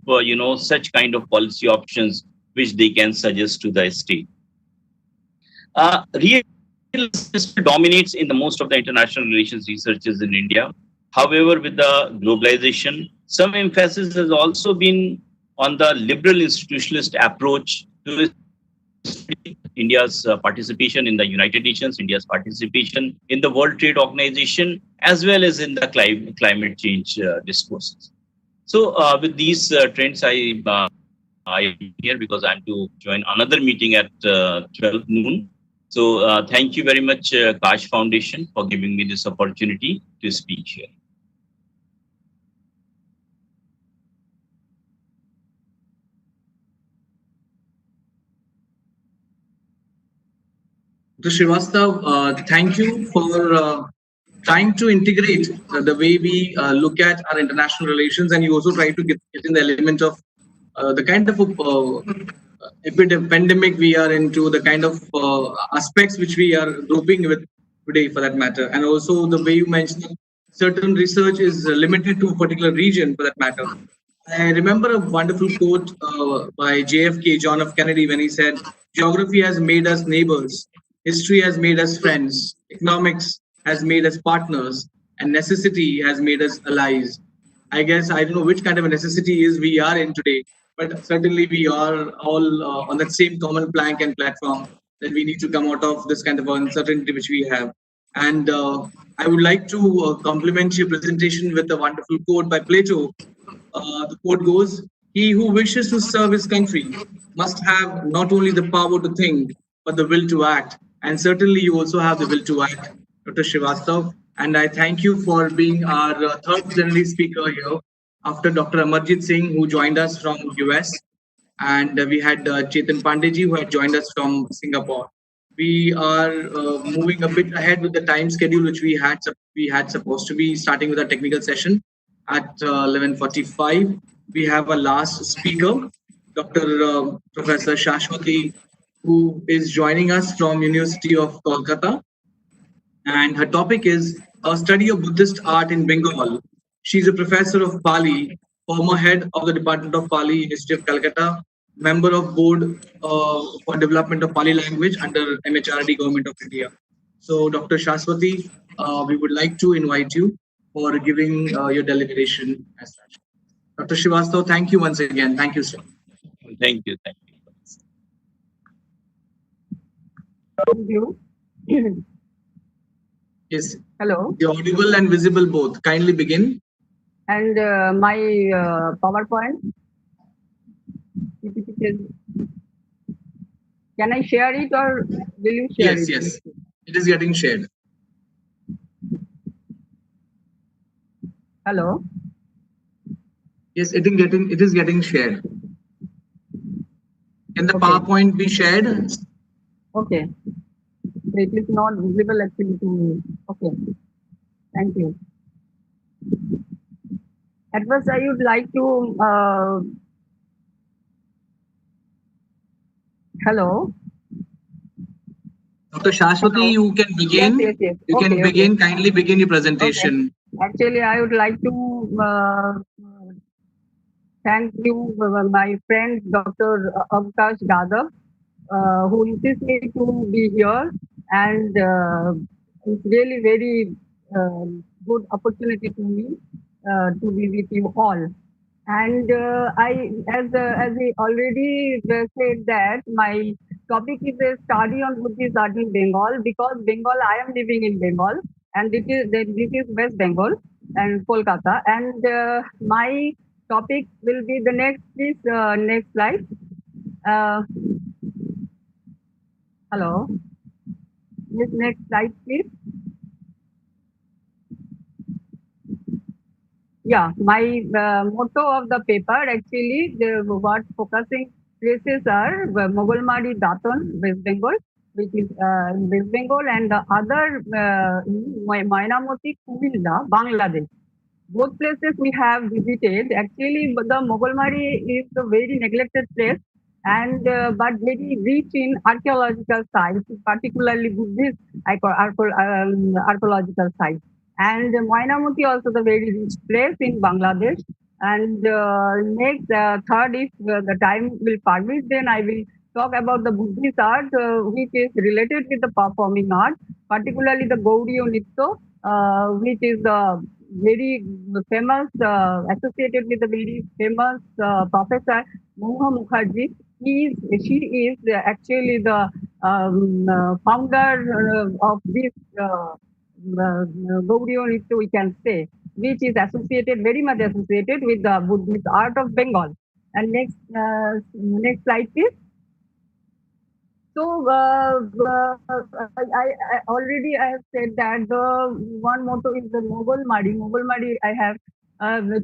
S9: such kind of policy options which they can suggest to the state. Real dominates in the most of the international relations researchers in India. However, with the globalization, some emphasis has also been on the liberal institutionalist approach to India's participation in the United Nations, India's participation in the World Trade Organization, as well as in the climate change discourses. So with these trends, I am here because I'm to join another meeting at 12 noon. So thank you very much, Kaash Foundation, for giving me this opportunity to speak here.
S2: Dr. Srivastav, thank you for trying to integrate the way we look at our international relations, and you also try to get in the element of the kind of pandemic we are into, the kind of aspects which we are grouping with today, for that matter, and also the way you mentioned certain research is limited to a particular region, for that matter. I remember a wonderful quote by JFK, John F. Kennedy, when he said, "Geography has made us neighbors. History has made us friends. Economics has made us partners, and necessity has made us allies." I guess I don't know which kind of a necessity is we are in today, but certainly we are all on that same common plank and platform that we need to come out of this kind of uncertainty which we have. And I would like to compliment your presentation with a wonderful quote by Plato. The quote goes, "He who wishes to serve his country must have not only the power to think, but the will to act." And certainly you also have the will to act, Dr. Srivastav. And I thank you for being our third plenary speaker here after Dr. Amarjit Singh, who joined us from US. And we had Chetan Pandeji, who had joined us from Singapore. We are moving a bit ahead with the time schedule, which we had supposed to be starting with our technical session at 11:45. We have a last speaker, Dr. Professor Shashwati, who is joining us from University of Kolkata. And her topic is a study of Buddhist art in Bengal. She's a professor of Pali, former head of the Department of Pali, University of Calcutta, member of board for development of Pali language under MHRD, Government of India. So, Dr. Shaswati, we would like to invite you for giving your deliberation as such. Dr. Srivastav, thank you once again. Thank you, sir.
S9: Thank you. Thank you.
S10: Thank you.
S2: Yes.
S10: Hello.
S2: The audible and visible both. Kindly begin.
S10: And my PowerPoint. Can I share it or will you share
S2: Yes,
S10: it?
S2: yes. It is getting shared.
S10: Hello.
S2: Yes, it is getting shared. Can the PowerPoint be shared?
S10: Okay. It is not visible actually to me. Okay. Thank you. At first, I would like to. Hello.
S2: Dr. Shashwati, you can begin.
S10: Yes, yes, yes.
S2: You can begin. Kindly begin your presentation.
S10: Okay. Actually, I would like to thank you, my friend Dr. Kaash, who insists me to be here, and it's really very good opportunity to me to be with you all. And as I already said that my topic is a study on Buddhist art in Bengal, because Bengal, I am living in Bengal, and this is West Bengal and Kolkata, and my topic will be the next, please, next slide. Hello. Yes, next slide, please. Yeah, my motto of the paper, actually, what focusing places are Mogolmari Daton, West Bengal, which is in West Bengal, and the other Mainamoti, Kumilla, Bangladesh. Both places we have visited. Actually, the Mogolmari is a very neglected place, and but very rich in archaeological sites, particularly Buddhist archaeological sites. And Mainamoti also the very rich place in Bangladesh. And next, third, if the time will permit, then I will talk about the Buddhist art, which is related with the performing art, particularly the Gauriya Nitya, which is the very famous, associated with the very famous professor Moha Mukherjee. She is actually the founder of this Gauriya Nitya, we can say, which is associated, very much associated with the Buddhist art of Bengal. And next slide, please. So I already I have said that the one motto is the Mughal Madi. Mughal Madi I have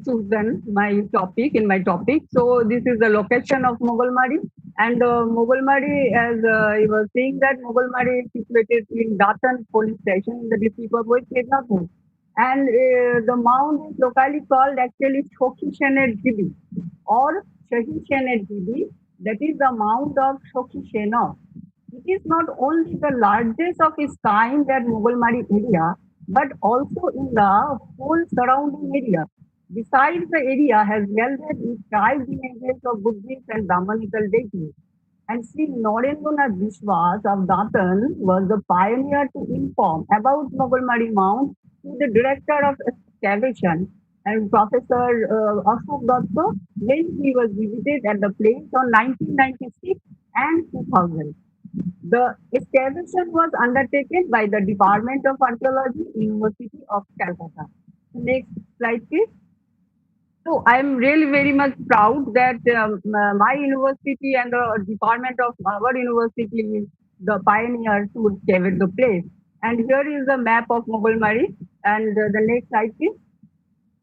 S10: chosen my topic in my topic. So this is the location of Mughal Madi, and Mughal Madi, as I was saying, that Mughal Madi is situated in Datan police station in the district of West Midnapur. And the mound is locally called actually Shokhi Sener Jibi or Shahi Sener Jibi. That is the mound of Shokhi Sena. It is not only the largest of its kind at Mogolmari area, but also in the whole surrounding area. Besides, the area has welded inscribed images of Buddhist and Brahmanical deities. And Sri Narendranath Vishwas of Datan was the pioneer to inform about Mogolmari Mount to the director of excavation and Professor Ashok Datta when he was visited at the place on 1996 and 2000. The excavation was undertaken by the Department of Archaeology, University of Calcutta. Next slide, please. So I'm really very much proud that my university and the department of our university is the pioneer to excavate the place. And here is the map of Mughal Mari. And the next slide, please.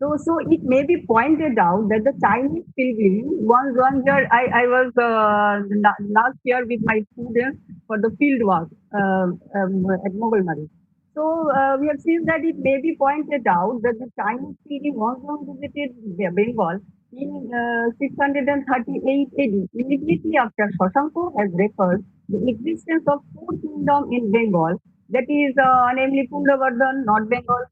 S10: So it may be pointed out that the Chinese pilgrim, one year I was last year with my students for the field work at Mogulmari. So we have seen that it may be pointed out that the Chinese pilgrim once visited Bengal in 638 AD, immediately after Shashanko has referred the existence of four kingdoms in Bengal, that is namely Kundavardhan, North Bengal,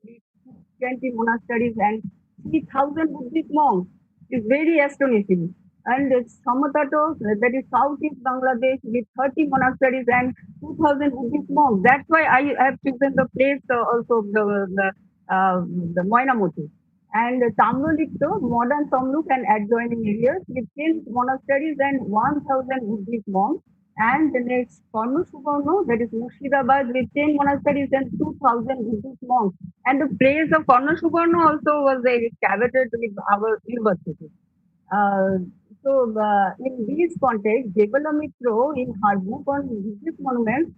S10: 20 monasteries and 3,000 Buddhist monks. It's very astonishing. And Samatato, that is Southeast Bangladesh, with 30 monasteries and 2,000 Buddhist monks. That's why I have chosen the place also the Moinamoti. And Tamlolipto, modern Tamluk and adjoining areas with 10 monasteries and 1,000 Buddhist monks. And the next Karnasubarno, that is Murshidabad with 10 monasteries and 2,000 Buddhist monks. And the place of Karnasubarno also was excavated with our university. In this context, Jebala Mitro in her book on Buddhist monuments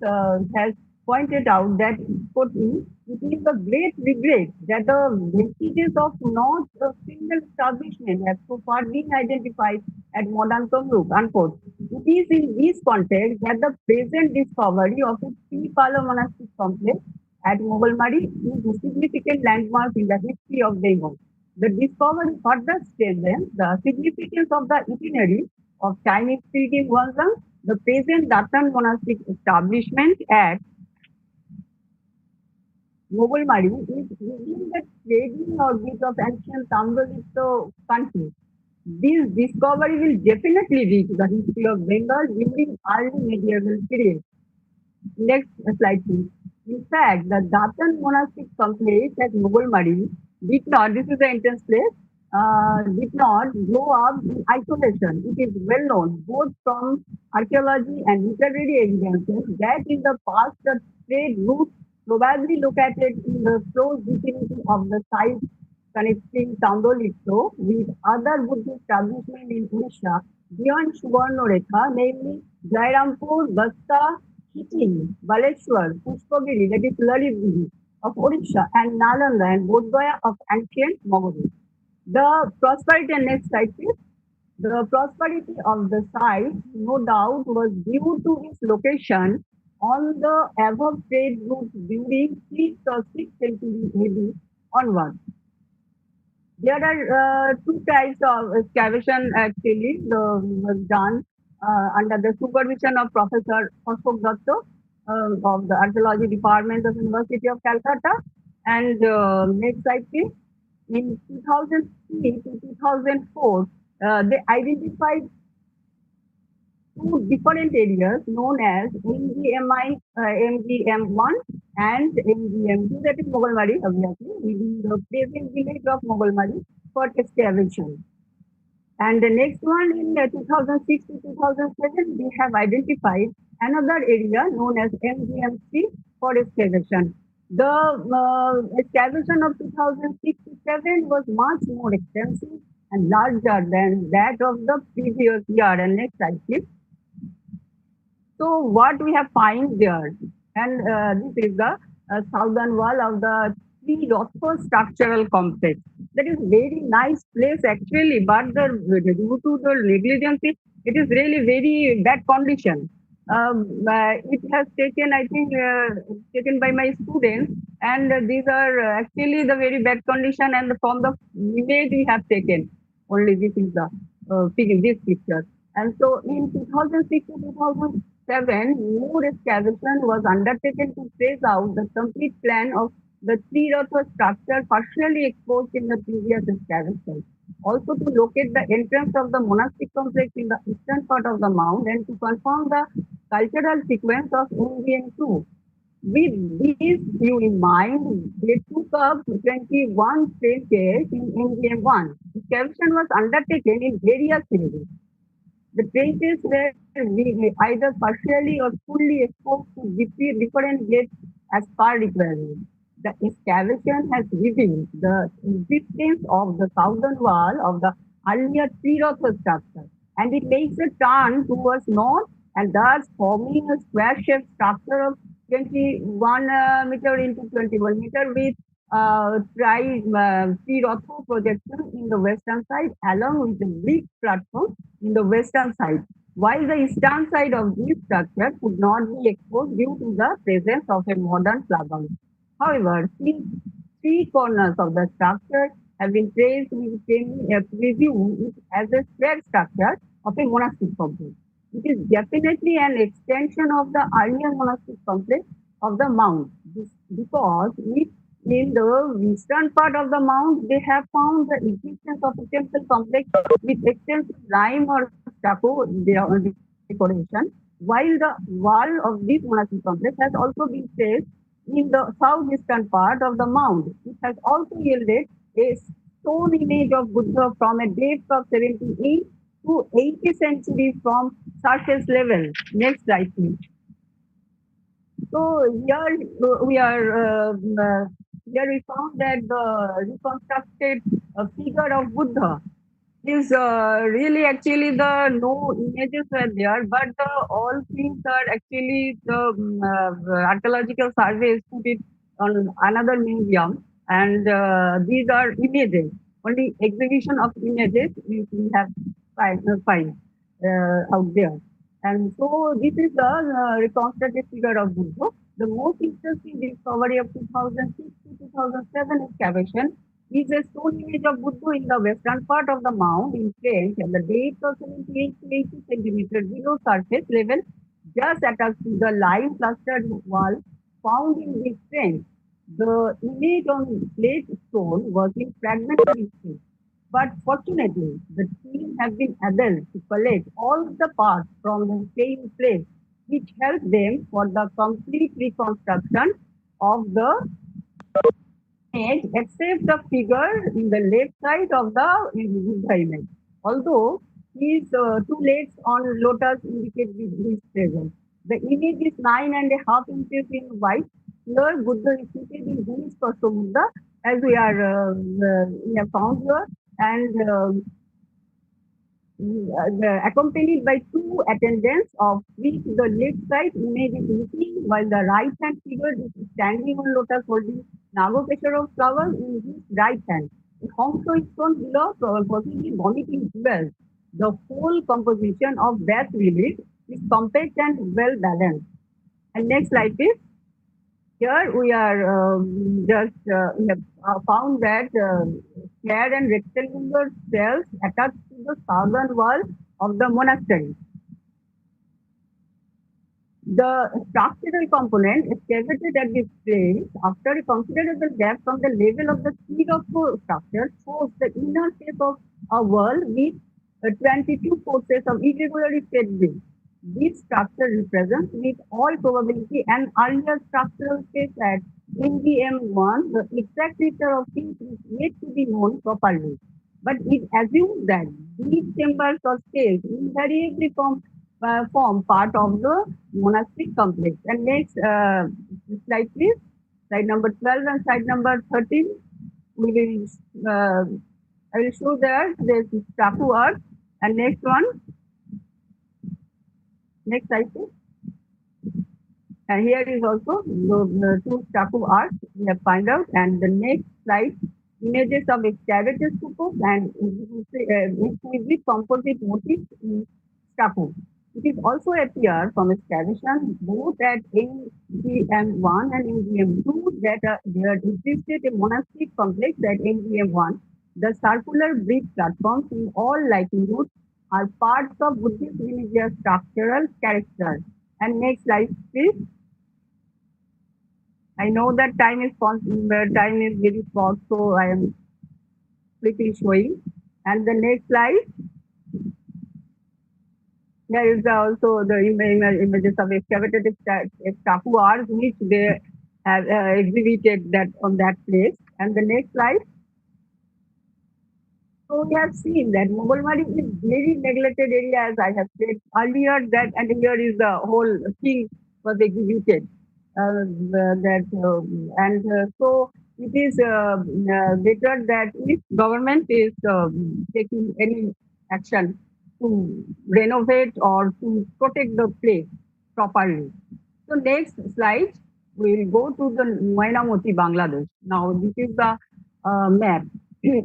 S10: has pointed out that quoting, it is a great regret that the vestiges of not a single establishment has so far been identified at modern Kamruk, unquote. It is in this context that the present discovery of a three-pala monastic complex at Mogolmari is a significant landmark in the history of Bengal. The discovery further strengthens the significance of the itinerary of Chinese pilgrim Wanzang, the present Datan monastic establishment at Mogolmari is within the trading orbit of ancient Tamralipto country. This discovery will definitely reach the history of Bengal during early medieval period. Next slide, please. In fact, the Datan monastic complex at Mogolmari did not, this is the entrance place, did not grow up in isolation. It is well known both from archaeology and literary evidences that in the past the trade routes probably located in the close vicinity of the site connecting Tamdolipto with other Buddhist establishments in Odisha beyond Subarnarekha, namely Jairampur, Basta, Khichini, Baleshwar, Pushpagiri, that is Lalitgiri of Odisha, and Nalanda and Bodhgaya of ancient Magadha. The prosperity, and next slide please. The prosperity of the site, no doubt, was due to its location on the above trade route during 5th or 6th century AD onward. There are two types of excavation actually was done under the supervision of Professor Ashok Datta of the Archaeology Department of University of Calcutta. And next slide please. In 2003 to 2004, they identified two different areas known as MGM1 and MGM2, that is Mogolmari, obviously, within the present village of Mogolmari for excavation. And the next one in 2006 to 2007, we have identified another area known as MGM3 for excavation. The excavation of 2006 to 7 was much more extensive and larger than that of the previous year. And next slide, please. So what we have find there, and this is the southern wall of the three Rotho structural complex. That is very nice place actually, but due to the negligence, it is really very bad condition. It has taken, I think, taken by my students, and these are actually the very bad condition, and from the image we have taken. Only this is the this picture. And so in 2006 to 2007, more excavation was undertaken to trace out the complete plan of the three Rotho structure partially exposed in the previous excavation. Also to locate the entrance of the monastic complex in the eastern part of the mound and to confirm the cultural sequence of MGM2. With this view in mind, they took up 21 trenches in MGM1. Excavation was undertaken in various phases. The trenches were either partially or fully exposed to different gates as per requirement. The excavation has revealed the existence of the southern wall of the earlier three Rotho structure, and it makes a turn towards north and thus forming a square-shaped structure of 21 meter into 21 meter with three Rotho projection in the western side along with the brick platform in the western side, while the eastern side of this structure could not be exposed due to the presence of a modern clubhouse. However, since three corners of the structure have been traced, we can presume it as a square structure of a monastic complex. It is definitely an extension of the earlier monastic complex of the mount, because it In the western part of the mound, they have found the existence of a temple complex with extensive lime or stucco decoration, while the wall of this monastic complex has also been placed in the southeastern part of the mound. It has also yielded a stone image of Buddha from a depth of 78 to 80 centimeters from surface level. Next slide, please. So here we are here we found that the reconstructed figure of Buddha is really actually the no images were there, but the all things are actually the archaeological surveys put it on another museum, and these are images. Only exhibition of images we have find out there. And so this is the reconstructed figure of Buddha. The most interesting discovery of 2006 to 2007 excavation is a stone image of Buddha in the western part of the mound in French at the depth of 78 to 80 centimeters below surface level, just attached to the lime plastered wall found in this trench. The image on slate stone was in fragmentary state. But fortunately, the team have been able to collect all the parts from the same place, which helped them for the complete reconstruction of the image, except the figure in the left side of the image. Although his two legs on lotus indicate his presence. The image is 9.5 inches in white. Here, Buddha is seated in his Buddha, as we have found here, and accompanied by two attendants, of which the left side image is looking while the right hand figure is standing on lotus holding Nagakeshwara of flowers in his right hand. A Hongso is shown below, possibly vomiting jewels. The whole composition of that relief is compact and well balanced. And next slide, please. Here we are we have found that square and rectangular cells attached to the southern wall of the monastery. The structural component excavated at this place after a considerable gap from the level of the seed of structure shows the inner shape of a wall with 22 forces of irregularly set bricks. This structure represents with all probability an earlier structural phase at NGM1. The exact nature of things is yet to be known properly. But it assumes that these chambers or scales invariably form part of the monastic complex. And next slide, please. Slide number 12 and slide number 13. We will, I will show there there's statue art. And next one. Next slide, please. And here is also the two statue art we have found out. And the next slide, images of excavated stupas and exquisite composite motifs in statue. It is also appear from excavation both at NGM1 and NGM2 that there existed a monastic complex at NGM1. The circular brick platforms in all likelihood are parts of Buddhist religious structural character. And next slide, please. I know that time is very short, so I am quickly showing. And the next slide. There is also the images of excavated statue art which they have exhibited that on that place. And the next slide. So we have seen that Mogolmari is very neglected area, as I have said earlier. That and here is the whole thing was executed. So it is better that if government is taking any action to renovate or to protect the place properly. So next slide, we will go to the Moinamoti, Bangladesh. Now this is the map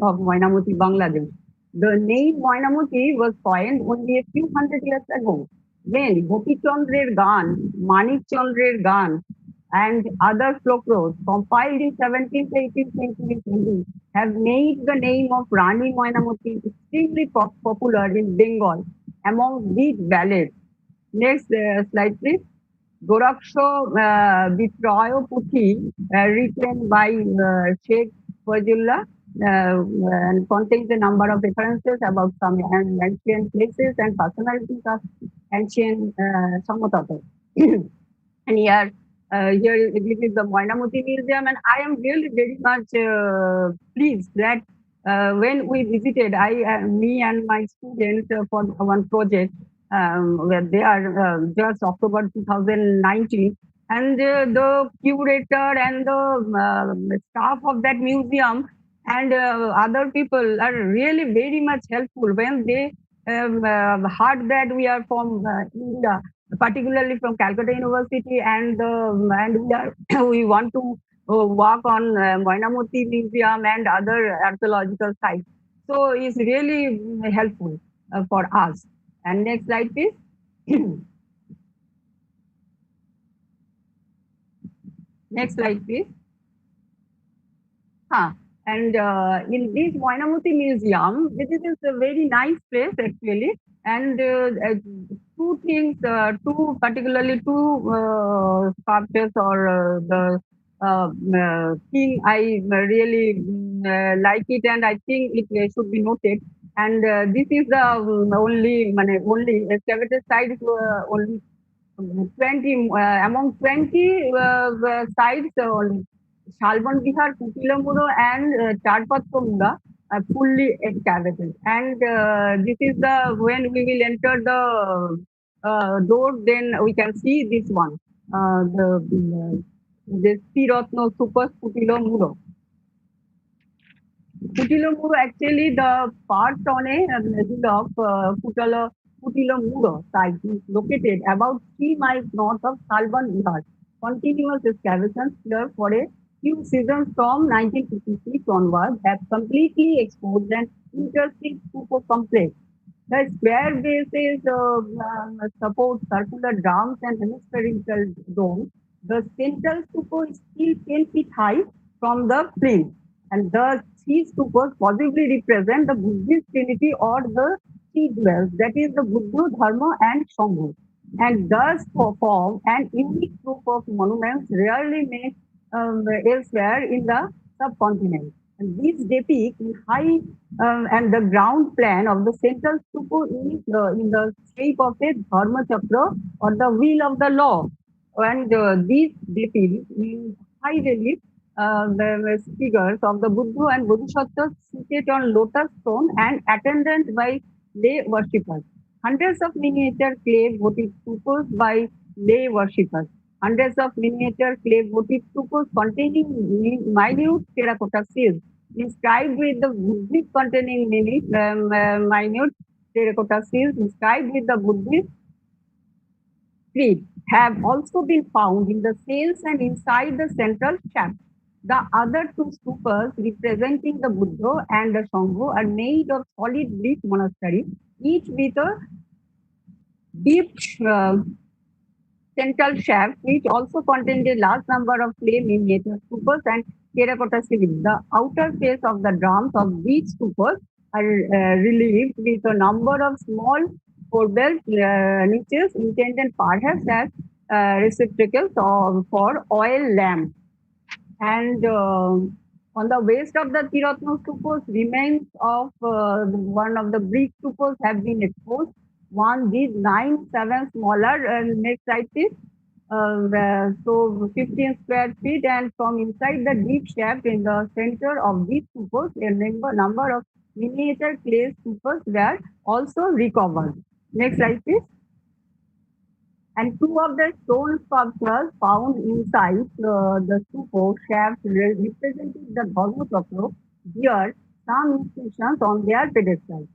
S10: of Moinamoti, Bangladesh. The name Moinamoti was coined only a few hundred years ago when Gopi Chandrer Gan, Manik Chandrer Gan, and other folklores compiled in 17th, 18th century have made the name of Rani Moinamoti extremely popular in Bengal among these ballads. Next slide, please. Goraksho Vitroyo Puthi, written by Sheikh Fazullah, and contains a number of references about some ancient places and personalities of ancient Samotata. And here this is the Moinamuti Museum, and I am really very much pleased that when we visited, me and my students for one project, where they are just October 2019, and the curator and the staff of that museum and other people are really very much helpful when they heard that we are from India, particularly from Calcutta University, and we want to walk on Moinamoti Museum and other archaeological sites. So it's really helpful for us. And next slide, please. Next slide, please. And in this Moinamuti Museum, this is a very nice place actually. And two things, particularly two sculptures or the thing I really like it, and I think it should be noted. And this is the only excavated site, only 20 among 20 sites only. Shalban Bihar, Kutilamuro, and Charpatkomda are fully excavated. And this is the when we will enter the door, then we can see this one, the Sirotno Super Kutilamuro. Kutilamuro actually the part on a middle of Kutilamuro site is located about 3 miles north of Shalban Bihar. Continuous excavations here for a few seasons from 1956 onwards have completely exposed an interesting stupa complex. The square bases support circular drums and hemispherical domes. The central stupa is still 10 feet high from the plinth, and the three stupas possibly represent the Buddhist trinity or the three dwells, that is the Buddha, Dharma, and Sangha, and thus form an unique group of monuments rarely made elsewhere in the subcontinent. And these depict in high and the ground plan of the central stupa is in the shape of a dharma chakra or the wheel of the law. And these depict in high relief the figures of the Buddha and Bodhisattvas seated on lotus stone and attended by lay worshippers. Hundreds of miniature clay votive stupas by lay worshippers. Hundreds of miniature clay votive stupas containing minute terracotta seals inscribed with the Buddhist containing minute terracotta seals inscribed with the Buddhist creed have also been found in the cells and inside the central shaft. The other two stupas representing the Buddha and the Sangha are made of solid brick monastery, each with a deep central shaft, which also contained a large number of clay miniature stupas and terracotta ceilings. The outer face of the drums of these stupas are relieved with a number of small four-belt niches intended perhaps as receptacles for oil lamps. And on the waist of the Tiratna stupas, remains of one of the brick stupas have been exposed. One, these 7 smaller, next slide please. So 15 square feet, and from inside the deep shaft in the center of these stupas, a number of miniature clay stupas were also recovered. Next slide please. And two of the stone sculptures found inside the stupa shaft representing the Dharma chakra bear some inscriptions on their pedestals.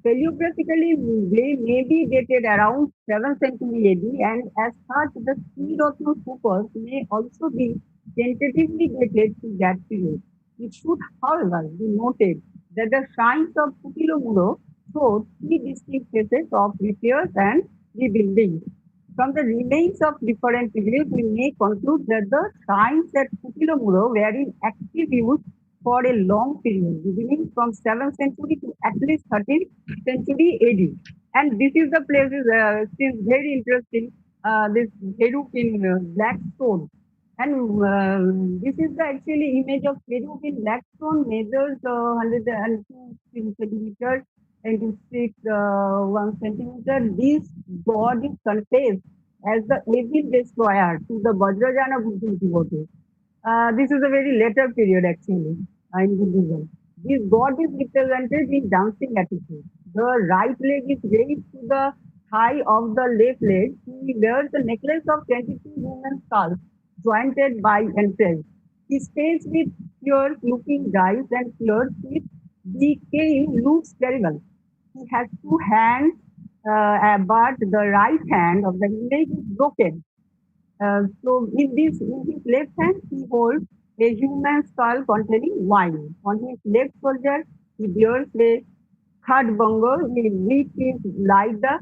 S10: Paleographically, they may be dated around 7th century AD, and as such, the Srirotna stupas may also be tentatively dated to that period. It should, however, be noted that the shrines of Kutilomuro show three distinct phases of repairs and rebuilding. From the remains of different periods, we may conclude that the shrines at Kutilomuro were in active use for a long period, beginning from 7th century to at least 13th century AD. And this is the place, seems very interesting. this Heruk in black stone. And this is the actually image of Heruk in black stone, measures 102 centimeters into 1 centimeter. This god is confessed as the evil destroyer to the Vajrayana Buddhist devotees. This is a very later period actually in Buddhism. This god is represented in dancing attitude. The right leg is raised to the thigh of the left leg. He wears a necklace of 22 human skulls jointed by entrails. His face with fierce looking eyes and fierce teeth became looks terrible. He has two hands, but the right hand of the image is broken. So in his left hand, he holds a human skull containing wine. On his left shoulder, he bears a khadbanga, which is like the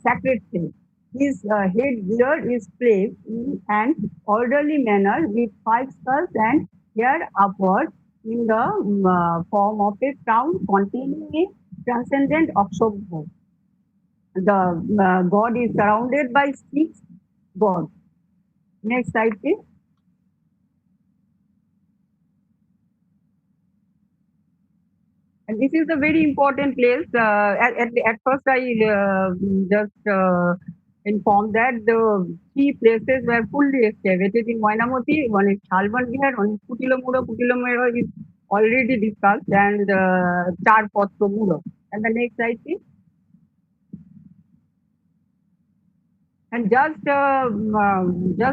S10: sacred thing. His headgear is placed in an orderly manner with five skulls and hair upward in the form of a crown containing a transcendent Akshobha. The god is surrounded by six gods. Next slide, please. And this is a very important place. At first, I just informed that the three places were fully excavated in Wainamoti. One is Chalban Vihar, one is Kutilamura. Kutilamura is already discussed, and Char Potro Mura. And the next slide, please. And just the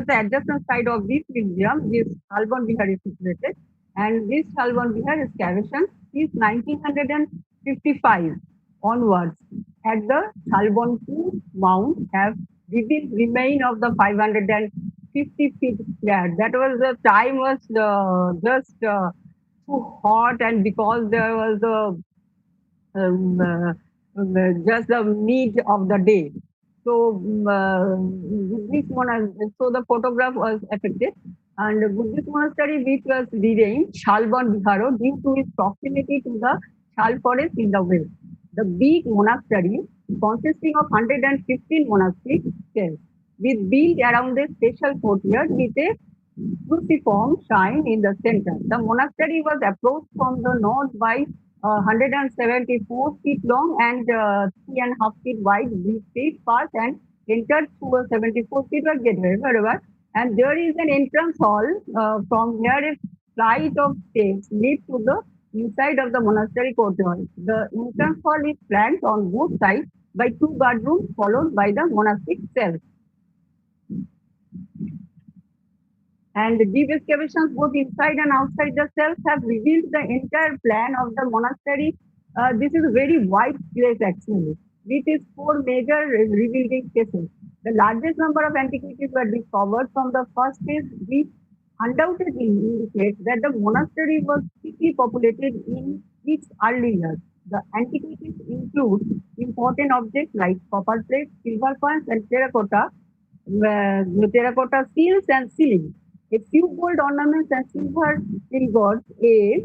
S10: adjacent side of this museum, this Chalban Vihar is situated. And this Chalban Vihar excavation is 1955 onwards at the Chalbanpur Mount have revealed remain of the 550 feet square. That was the time was just too hot, and because there was um, uh, just the mid of the day. So this so the photograph was affected, and Buddhist monastery which was renamed Shalban Viharo due to its proximity to the Shal forest in the west. The big monastery consisting of 115 monastic cells with built around a special courtyard with a cruciform shrine in the center. The monastery was approached from the north by 174 feet long and 3.5 feet wide brick street path and entered through a 74 feet wide gateway. Wherever. And there is an entrance hall from where a flight of steps lead to the inside of the monastery courtyard. The entrance hall is flanked on both sides by two guardrooms followed by the monastic cells. And deep excavations both inside and outside the cells have revealed the entire plan of the monastery. This is a very wide place actually, with its four major rebuilding phases. The largest number of antiquities were discovered from the first phase, which undoubtedly indicates that the monastery was thickly populated in its early years. The antiquities include important objects like copper plates, silver coins, and terracotta seals and ceilings. A few gold ornaments and silver ingots, a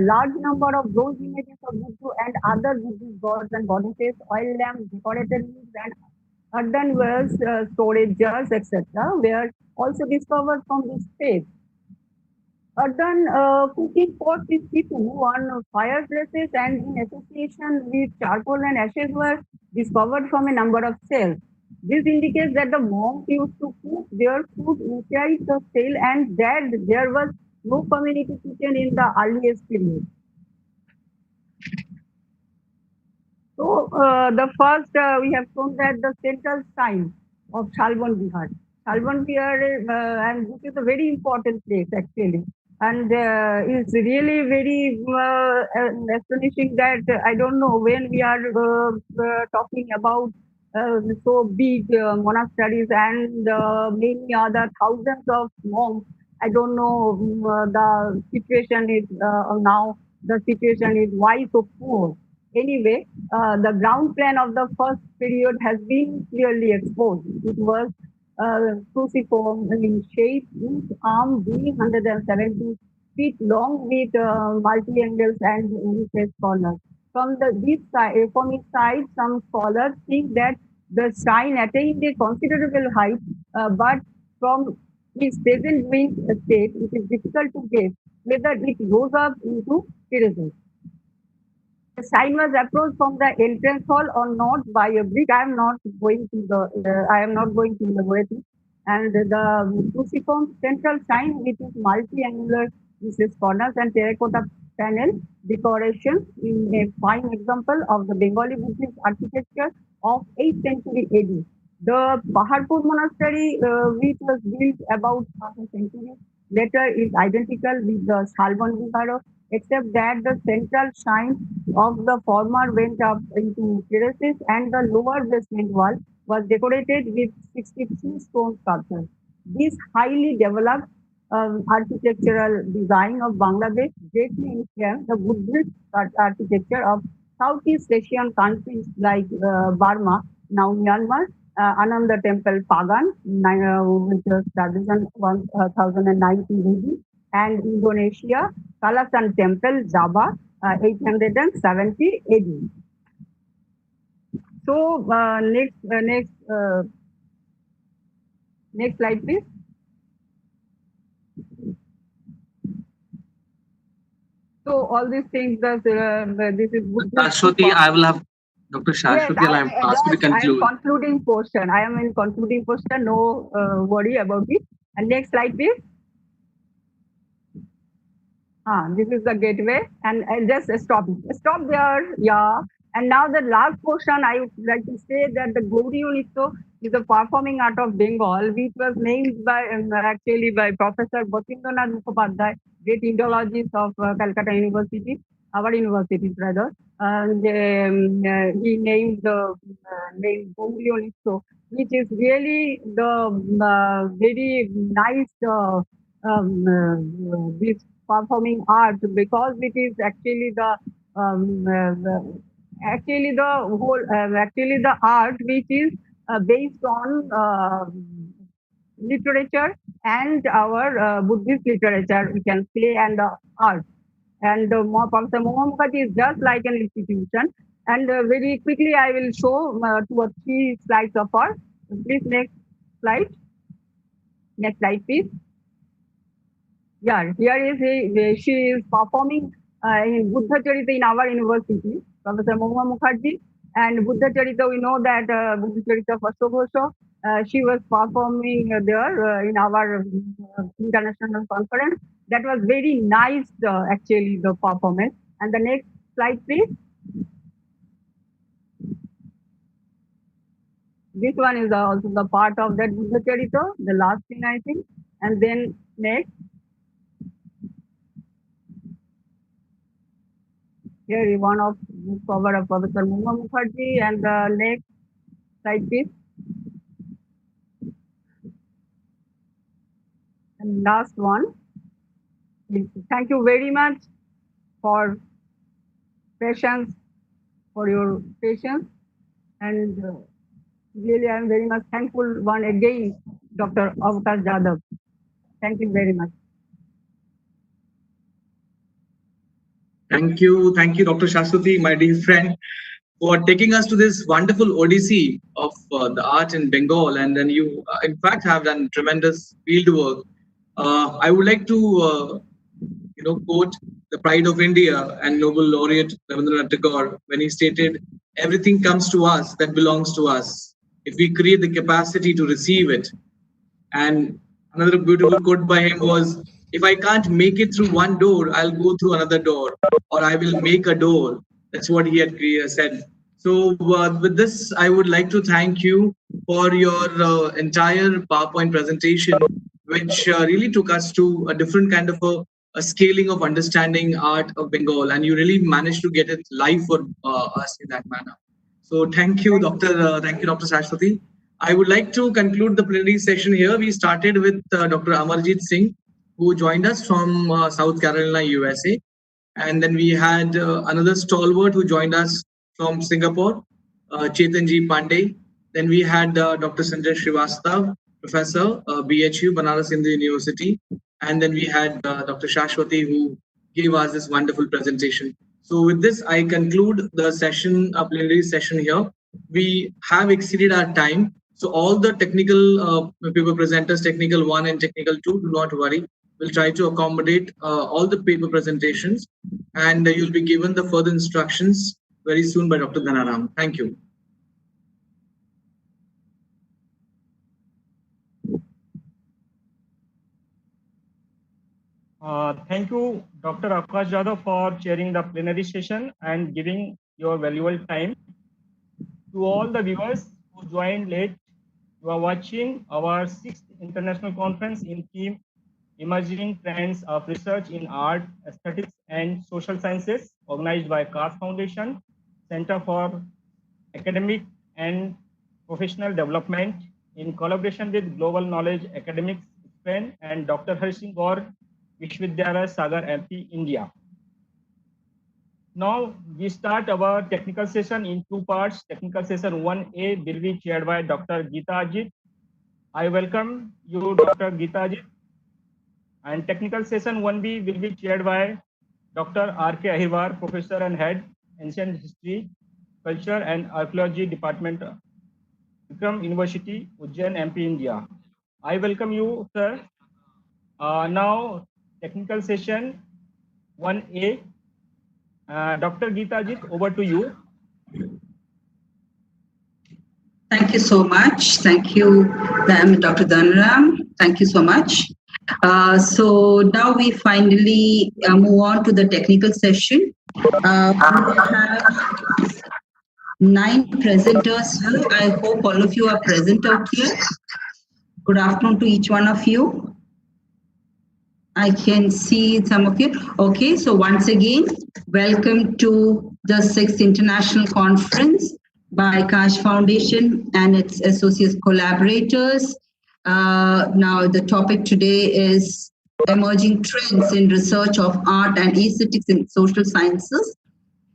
S10: large number of bronze images of Buddha and other Buddhist gods and goddesses, oil lamps, decorated leaves, and earthenware storage jars, etc., were also discovered from this space. Earthen cooking pots in situ on fireplaces and in association with charcoal and ashes were discovered from a number of cells. This indicates that the monks used to cook their food inside the cell and that there was no community kitchen in the earliest period. So the first we have shown that the central sign of Shalban Vihar. Shalban Vihar, and this is a very important place actually. And it's really very astonishing that I don't know when we are talking about so big monasteries and many other thousands of monks. I don't know the situation is now. The situation is why so poor. Anyway, the ground plan of the first period has been clearly exposed. It was cruciform in shape, each arm being 170 feet long with multi-angles and recessed corners. From its side, some scholars think that The shrine attained a considerable height, but from its present wind state, it is difficult to guess whether it rose up into terraces. The sign was approached from the entrance hall or not by a bridge. I am not going to elaborate it. And the cruciform central sign, which is multi-angular recessed corners and terracotta panel decoration, is a fine example of the Bengali Buddhist architecture of 8th century AD. The Paharpur monastery, which was built about half a century later, is identical with the Salban Vihara, except that the central shrine of the former went up into terraces and the lower basement wall was decorated with 63 stone sculptures. This highly developed architectural design of Bangladesh greatly influenced the Buddhist architecture of Southeast Asian countries like Burma, now Myanmar, Ananda Temple Pagan, which was established in 1019 AD, and Indonesia, Kalasan Temple, Java, 870 AD. So next slide, please. So all these things, this is
S2: Shashwati, I will have Dr. Shashwati,
S10: yes,
S2: I have asked you to conclude.
S10: I am concluding portion. I am in concluding portion. No worry about it. And next slide, please. This is the gateway, and just stop there. Yeah. And now the last portion, I would like to say that the Gauri Nitya is a performing art of Bengal, which was named by actually by Professor Batindranath Mukhopadhyay, great Indologist of Calcutta University, our universities rather. And he named the name Gauri Nitya, which is really the very nice this performing art, because it is actually the actually the whole actually the art which is based on literature and our Buddhist literature, we can say, and the art. And Professor Mohan Mukherjee is just like an institution. And very quickly, I will show 2 or 3 slides of her. Please, next slide. Next slide, please. Yeah, here is she is performing in Buddha Charita in our university, Professor Mohan Mukherjee. And Buddha Charita, we know that Buddha Charita of Ashok she was performing there in our international conference. That was very nice, actually, the performance. And the next slide, please. This one is also the part of that Buddha Charita, the last thing, I think. And then next. Here is one of the cover of Professor Mohan Mukherjee, and the next slide, please. And last one. Thank you very much for patience, for your patience, and really I am very much thankful one again, Dr. Avkash Jadhav. Thank you very much.
S2: Thank you, Dr. Shashwati, my dear friend, for taking us to this wonderful odyssey of the art in Bengal. And then you, in fact, have done tremendous field work. I would like to, quote the pride of India and Nobel laureate Rabindranath Tagore when he stated, "Everything comes to us that belongs to us, if we create the capacity to receive it." And another beautiful quote by him was, "If I can't make it through one door, I'll go through another door, or I will make a door." That's what he had said. So with this, I would like to thank you for your entire PowerPoint presentation, which really took us to a different kind of a scaling of understanding art of Bengal, and you really managed to get it live for us in that manner. So thank you, Dr. Shashwati. I would like to conclude the plenary session here. We started with Dr. Amarjit Singh, who joined us from South Carolina, USA. And then we had another stalwart who joined us from Singapore, Chetanji Pandey. Then we had Dr. Sanjay Srivastav, Professor, BHU, Banaras Hindu University. And then we had Dr. Shashwati, who gave us this wonderful presentation. So with this, I conclude the session, plenary session here. we have exceeded our time. So all the technical paper presenters, technical 1 and technical 2, do not worry. We'll try to accommodate all the paper presentations, and you'll be given the further instructions very soon by Dr. Dhanaram. Thank you.
S1: Thank you, Dr. Akash Jadhav, for chairing the plenary session and giving your valuable time. To all the viewers who joined late, you are watching our 6th international conference in theme Emerging Trends of Research in Art, Aesthetics and Social Sciences, organized by Kaash Foundation, Center for Academic and Professional Development, in collaboration with Global Knowledge Academics Spain and Dr. Harsing Gaur, Vishwavidyalaya Sagar, MP, India. Now we start our technical session in 2 parts. Technical session 1A will be chaired by Dr. Geeta Ajit. I welcome you, Dr. Geeta Ajit. And technical session 1B will be chaired by Dr. R.K. Ahirwar, Professor and Head, Ancient History, Culture and Archaeology Department, Vikram University, Ujjain, MP, India. I welcome you, sir. Now, technical session 1A. Dr. Geeta Ajit, over to you.
S11: Thank you so much. Thank you, Dr. Dhanaram. Thank you so much. So now we finally move on to the technical session. We have 9 presenters here. I hope all of you are present out here. Good afternoon to each one of you. I can see some of you. Okay, so once again, welcome to the 6th International Conference by Kaash Foundation and its associate collaborators. Now, the topic today is emerging trends in research of art and aesthetics in social sciences.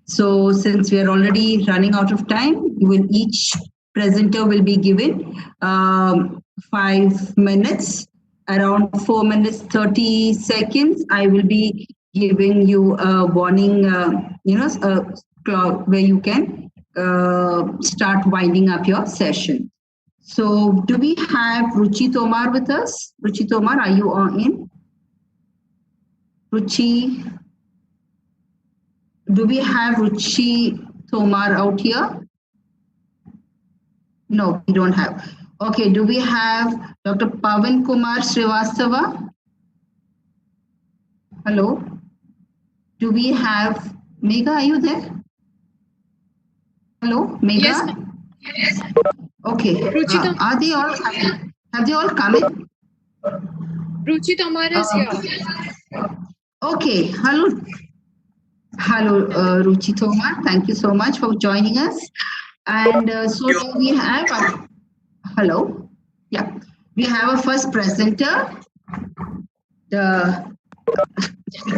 S11: So, since we are already running out of time, each presenter will be given 5 minutes. Around 4 minutes 30 seconds, I will be giving you a warning, clock where you can start winding up your session. So, do we have Ruchi Tomar with us? Ruchi Tomar, are you on in? Ruchi, do we have Ruchi Tomar out here? No, we don't have. Okay, do we have Dr. Pavan Kumar Srivastava? Hello? Do we have Megha? Are you there? Hello, Megha?
S5: Yes.
S11: Okay. Are they all? Have they all come in?
S5: Ruchi Tomar is here.
S11: Okay. Hello. Hello, Ruchi Tomar. Thank you so much for joining us. And so do we have? Hello. Yeah. We have a first presenter.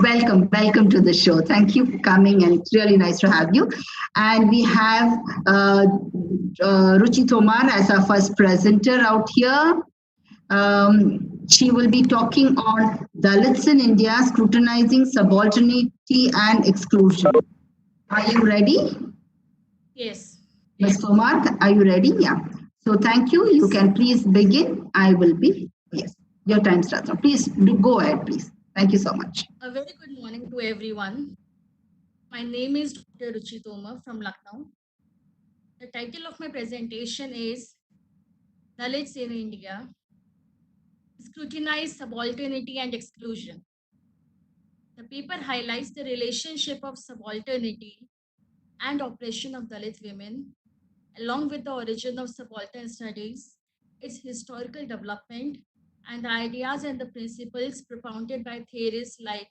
S11: Welcome to the show. Thank you for coming, and it's really nice to have you. And we have Ruchi Tomar as our first presenter out here. She will be talking on Dalits in India, scrutinizing subalternity and exclusion. Are you ready?
S5: Yes.
S11: Ms. Tomar, are you ready? Yeah. So thank you. You can please begin. I will be, yes, your time starts now. Please go ahead, please. Thank you so much.
S12: A very good morning to everyone. My name is Dr. Ruchi Tomar from Lucknow. The title of my presentation is Dalits in India, Scrutinize Subalternity and Exclusion. The paper highlights the relationship of subalternity and oppression of Dalit women, along with the origin of subaltern studies, its historical development, and the ideas and the principles propounded by theorists like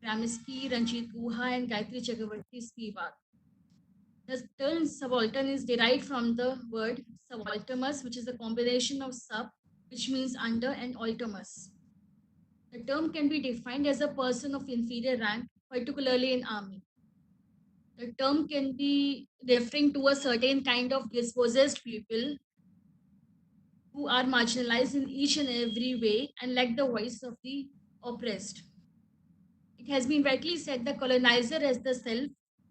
S12: Gramsci, Ranjit Guha, and Gayatri Chakravarti Spivak. The term subaltern is derived from the word subaltermus, which is a combination of sub, which means under, and altermus. The term can be defined as a person of inferior rank, particularly in army. The term can be referring to a certain kind of dispossessed people who are marginalized in each and every way and lack the voice of the oppressed. It has been rightly said the colonizer as the self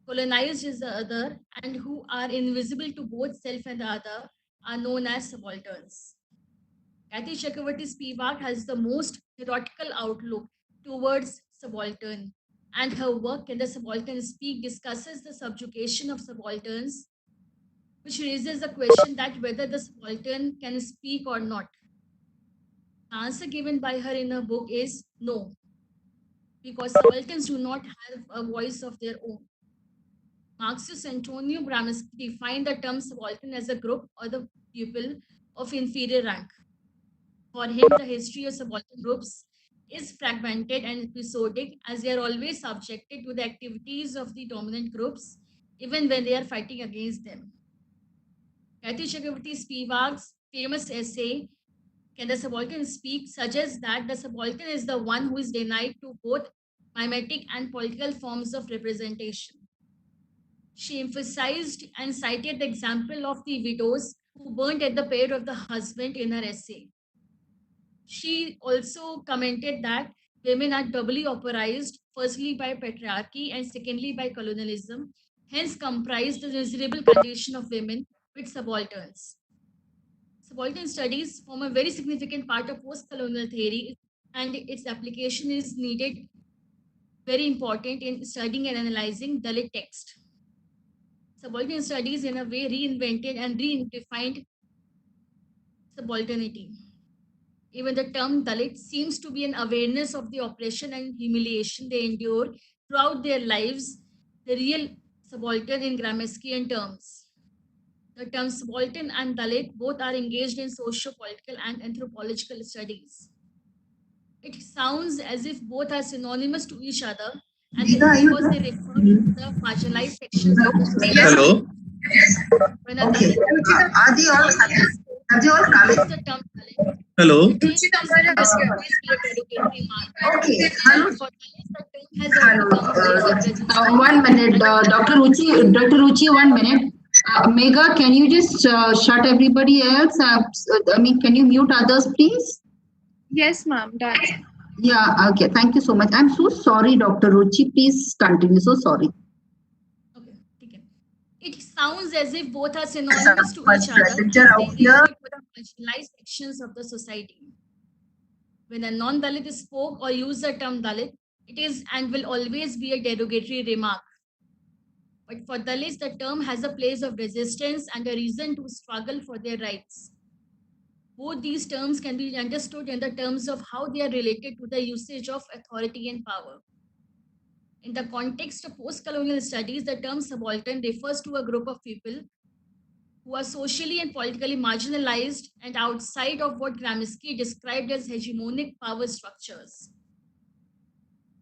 S12: colonized is the other, and who are invisible to both self and the other are known as subalterns. Kathy Chakravarti Spivak has the most theoretical outlook towards subaltern, and her work Can the Subaltern Speak discusses the subjugation of subalterns, which raises the question that whether the subaltern can speak or not. The answer given by her in her book is no, because subalterns do not have a voice of their own. Marxist Antonio Gramsci defined the term subaltern as a group or the pupil of inferior rank. For him, the history of subaltern groups is fragmented and episodic, as they are always subjected to the activities of the dominant groups, even when they are fighting against them. Kathy Chakravarti Spivak's famous essay, Can the Subaltern Speak, suggests that the subaltern is the one who is denied to both mimetic and political forms of representation. She emphasized and cited the example of the widows who burnt at the pair of the husband in her essay. She also commented that women are doubly oppressed, firstly by patriarchy and secondly by colonialism, hence comprise the miserable condition of women with subalterns. Subaltern studies form a very significant part of post-colonial theory, and its application is needed, very important in studying and analyzing Dalit text. Subaltern studies in a way reinvented and redefined subalternity. Even the term Dalit seems to be an awareness of the oppression and humiliation they endure throughout their lives, the real subaltern in Gramscian terms. The terms subaltern and Dalit both are engaged in socio-political and anthropological studies. It sounds as if both are synonymous to each other, and because they refer to the marginalized sections of the society.
S13: Hello.
S12: When a Dalit
S11: Are they all coming?
S12: the term Dalit,
S13: Hello.
S11: Okay.
S12: Hello.
S11: 1 minute, Dr. Ruchi, 1 minute. Megha, can you just shut everybody else? Can you mute others, please?
S5: Yes, ma'am. Done.
S11: Yeah, okay. Thank you so much. I'm so sorry, Dr. Ruchi. Please continue. So sorry.
S12: Okay. It sounds as if both are synonymous to each other.
S11: Out here.
S12: The marginalized sections of the society. When a non-Dalit spoke or used the term Dalit, it is and will always be a derogatory remark. But for Dalits, the term has a place of resistance and a reason to struggle for their rights. Both these terms can be understood in the terms of how they are related to the usage of authority and power. In the context of post-colonial studies, the term subaltern refers to a group of people who are socially and politically marginalized and outside of what Gramsci described as hegemonic power structures.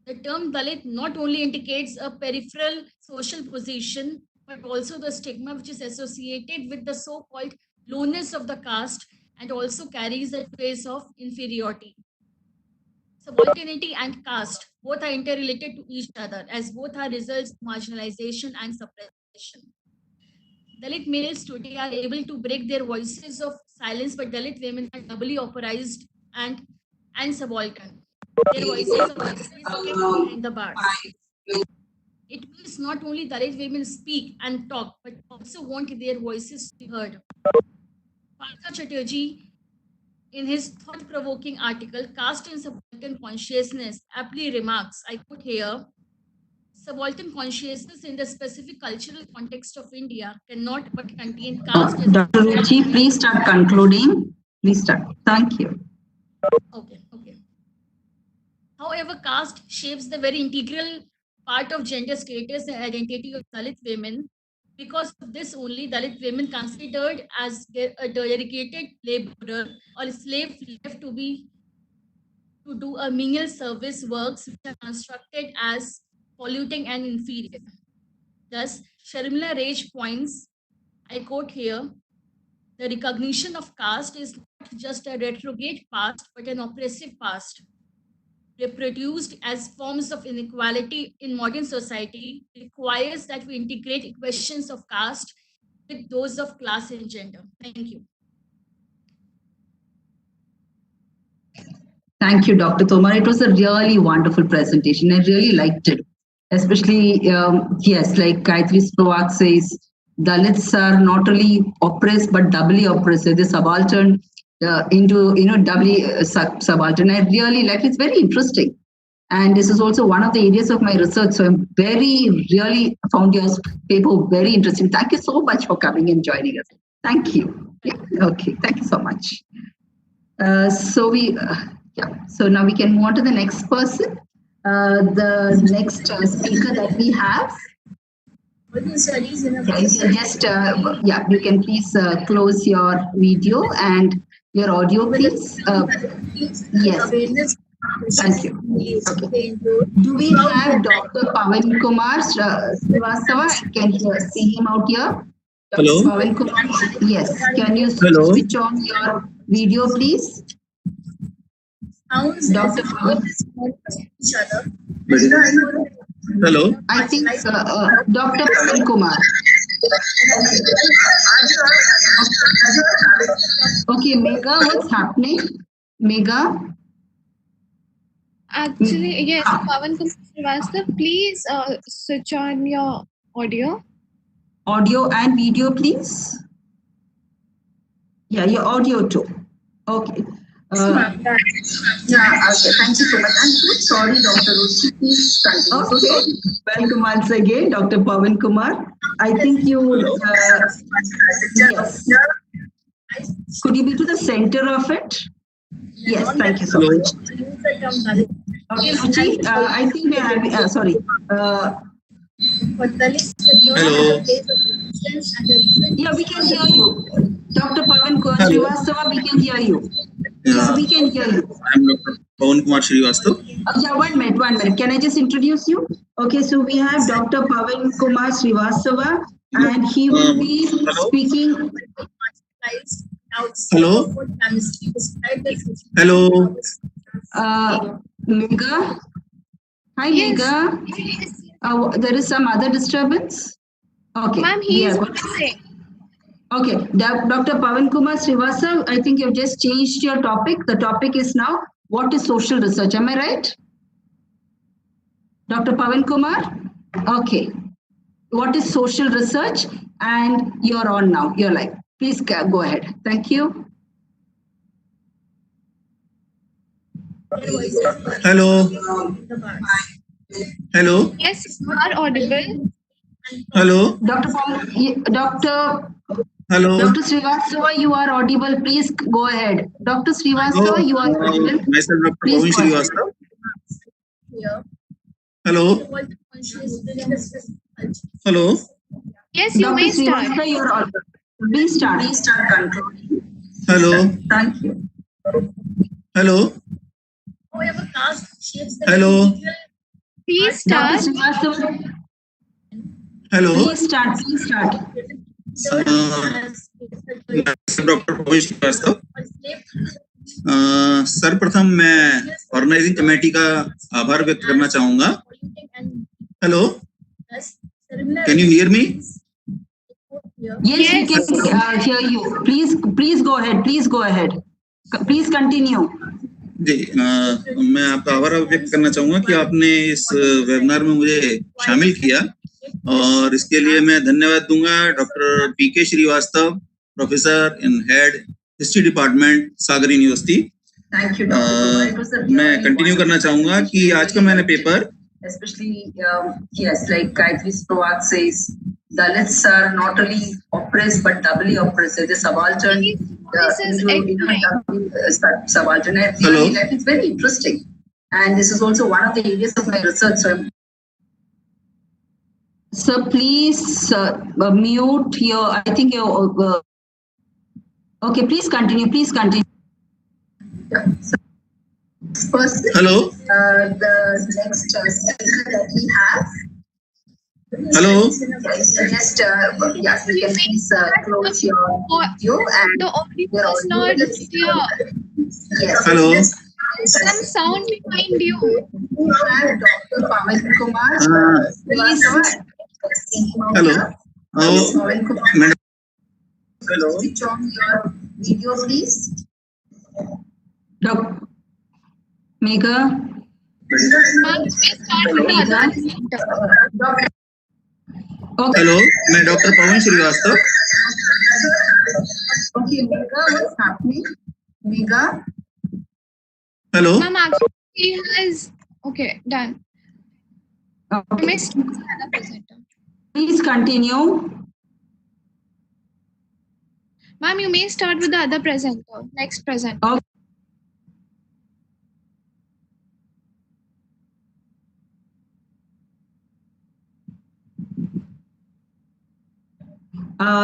S12: The term Dalit not only indicates a peripheral social position, but also the stigma which is associated with the so-called lowness of the caste and also carries a trace of inferiority. Subalternity and caste both are interrelated to each other, as both are results of marginalization and suppression. Dalit males today are able to break their voices of silence, but Dalit women are doubly oppressed and subaltern. Their voices are always kept behind the bars. It means not only Dalit women speak and talk, but also want their voices to be heard. Partha Chatterjee, in his thought-provoking article, Caste and Subaltern Consciousness, aptly remarks, I quote here, subaltern consciousness in the specific cultural context of India cannot but contain caste.
S11: Dr. Ruchi, please start concluding. Please start. Thank you.
S12: Okay. However, caste shapes the very integral part of gender status and identity of Dalit women. Because of this only, Dalit women considered as a dedicated laborer or slave left to do a menial service works which are constructed as polluting and inferior. Thus, Sharmila Rage points, I quote here, the recognition of caste is not just a retrograde past, but an oppressive past, reproduced as forms of inequality in modern society, requires that we integrate questions of caste with those of class and gender. Thank you.
S11: Thank you, Dr. Tomar. It was a really wonderful presentation. I really liked it. especially, yes, like Gayatri Spivak says, Dalits are not only oppressed but doubly oppressed. They're subaltern into, doubly subaltern. I really like it's very interesting. And this is also one of the areas of my research. So I'm really found your paper very interesting. Thank you so much for coming and joining us. Thank you. Yeah, okay, thank you so much. So now we can move on to the next person. The next speaker that we have. You can please close your video and your audio, please. Yes. Thank you. Okay. Do we have Dr. Pawan Kumar Srivastava? Can you see him out here?
S13: Hello.
S11: Pawan Kumar. Yes. Can you switch on your video, please? Dr. Pawan.
S13: Hello.
S11: I think Dr. Pawan Kumar. Okay, Megha, what's happening? Megha?
S5: Actually, yes, Pawan Kumar Srivastava, please switch on your audio.
S11: Audio and video, please. Yeah, your audio too. Okay. Okay, thank you so much. I'm so sorry, Dr. Ruchi. Please continue. Okay. Welcome once again, Dr. Pawan Kumar. I think you, yes. Could you be to the center of it? Yes, thank you so much. Okay, Ruchi, I think we are having, sorry.
S13: Hello.
S11: Yeah, we can hear you. Dr. Pawan Kumar Srivastava, we can hear you. Yeah, we can hear you.
S13: I'm Dr. Pawan Kumar Srivastava.
S11: Yeah, 1 minute. Can I just introduce you? Okay, so we have Dr. Pawan Kumar Srivastava, and he will be speaking.
S13: Hello. Hello.
S11: Megha. Hi, yes. Megha. There is some other disturbance? Okay.
S5: Ma'am, he is saying.
S11: Okay, Dr. Pawan Kumar Srivastava, I think you've just changed your topic. The topic is now, what is social research? Am I right? Dr. Pawan Kumar? Okay. What is social research? And you're on now. You're live. Please go ahead. Thank you.
S13: Hello. Hello.
S5: Yes, you are audible.
S13: Hello.
S11: Hello. Dr. Srivastava, you are audible. Please go ahead. Dr. Srivastava, you are audible.
S13: Myself, Dr. Pawan Srivastava. Hello. Hello.
S5: Yes, you may start.
S11: Srivastava, you are audible. Please start. Controlling.
S13: Hello.
S11: Thank you.
S13: Hello. Hello.
S5: Please start.
S11: Dr. Srivastava.
S13: Hello.
S11: Please start.
S13: Doctor Bhavesh Srivastava. सर्वप्रथम मैं organising committee का आभार व्यक्त करना चाहूंगा। Hello, can you hear me?
S11: Yes, we can hear you. Please go ahead. Please continue.
S13: जी, मैं आपका आभार व्यक्त करना चाहूंगा कि आपने इस वेबिनार में मुझे शामिल किया, और इसके लिए मैं धन्यवाद दूंगा doctor P K Srivastava, professor in head history department Sagar university.
S11: Thank you.
S13: मैं कंटिन्यू करना चाहूंगा कि आज का मैंने paper
S11: especially yes, like Gayatri Spivak says, Dalits are not only oppressed but doubly oppressed. They're subaltern. Subaltern.
S13: Hello.
S11: It's very interesting, and this is also one of the areas of my research. So please mute your. I think your. Okay, please continue. First,
S13: hello.
S11: The next speaker that we have.
S13: Hello.
S11: Just yes, you can please close your video and
S5: the audio is not clear.
S11: Yes.
S13: Hello.
S5: Some sound behind you.
S11: Dr. Pawan Kumar. Please.
S13: Hello.
S11: Hello. Switch on your video, please. Megha.
S5: Ma'am, please start with the other presenter.
S13: Hello, मैं doctor Pawan Srivastava.
S11: Okay, Megha, what's happening? Megha?
S13: Hello.
S5: Ma'am, actually, he has. Okay, done.
S11: Okay.
S5: You may start with the other presenter.
S11: Please continue.
S5: Ma'am, you may start with the other presenter. Next presenter.
S11: Okay.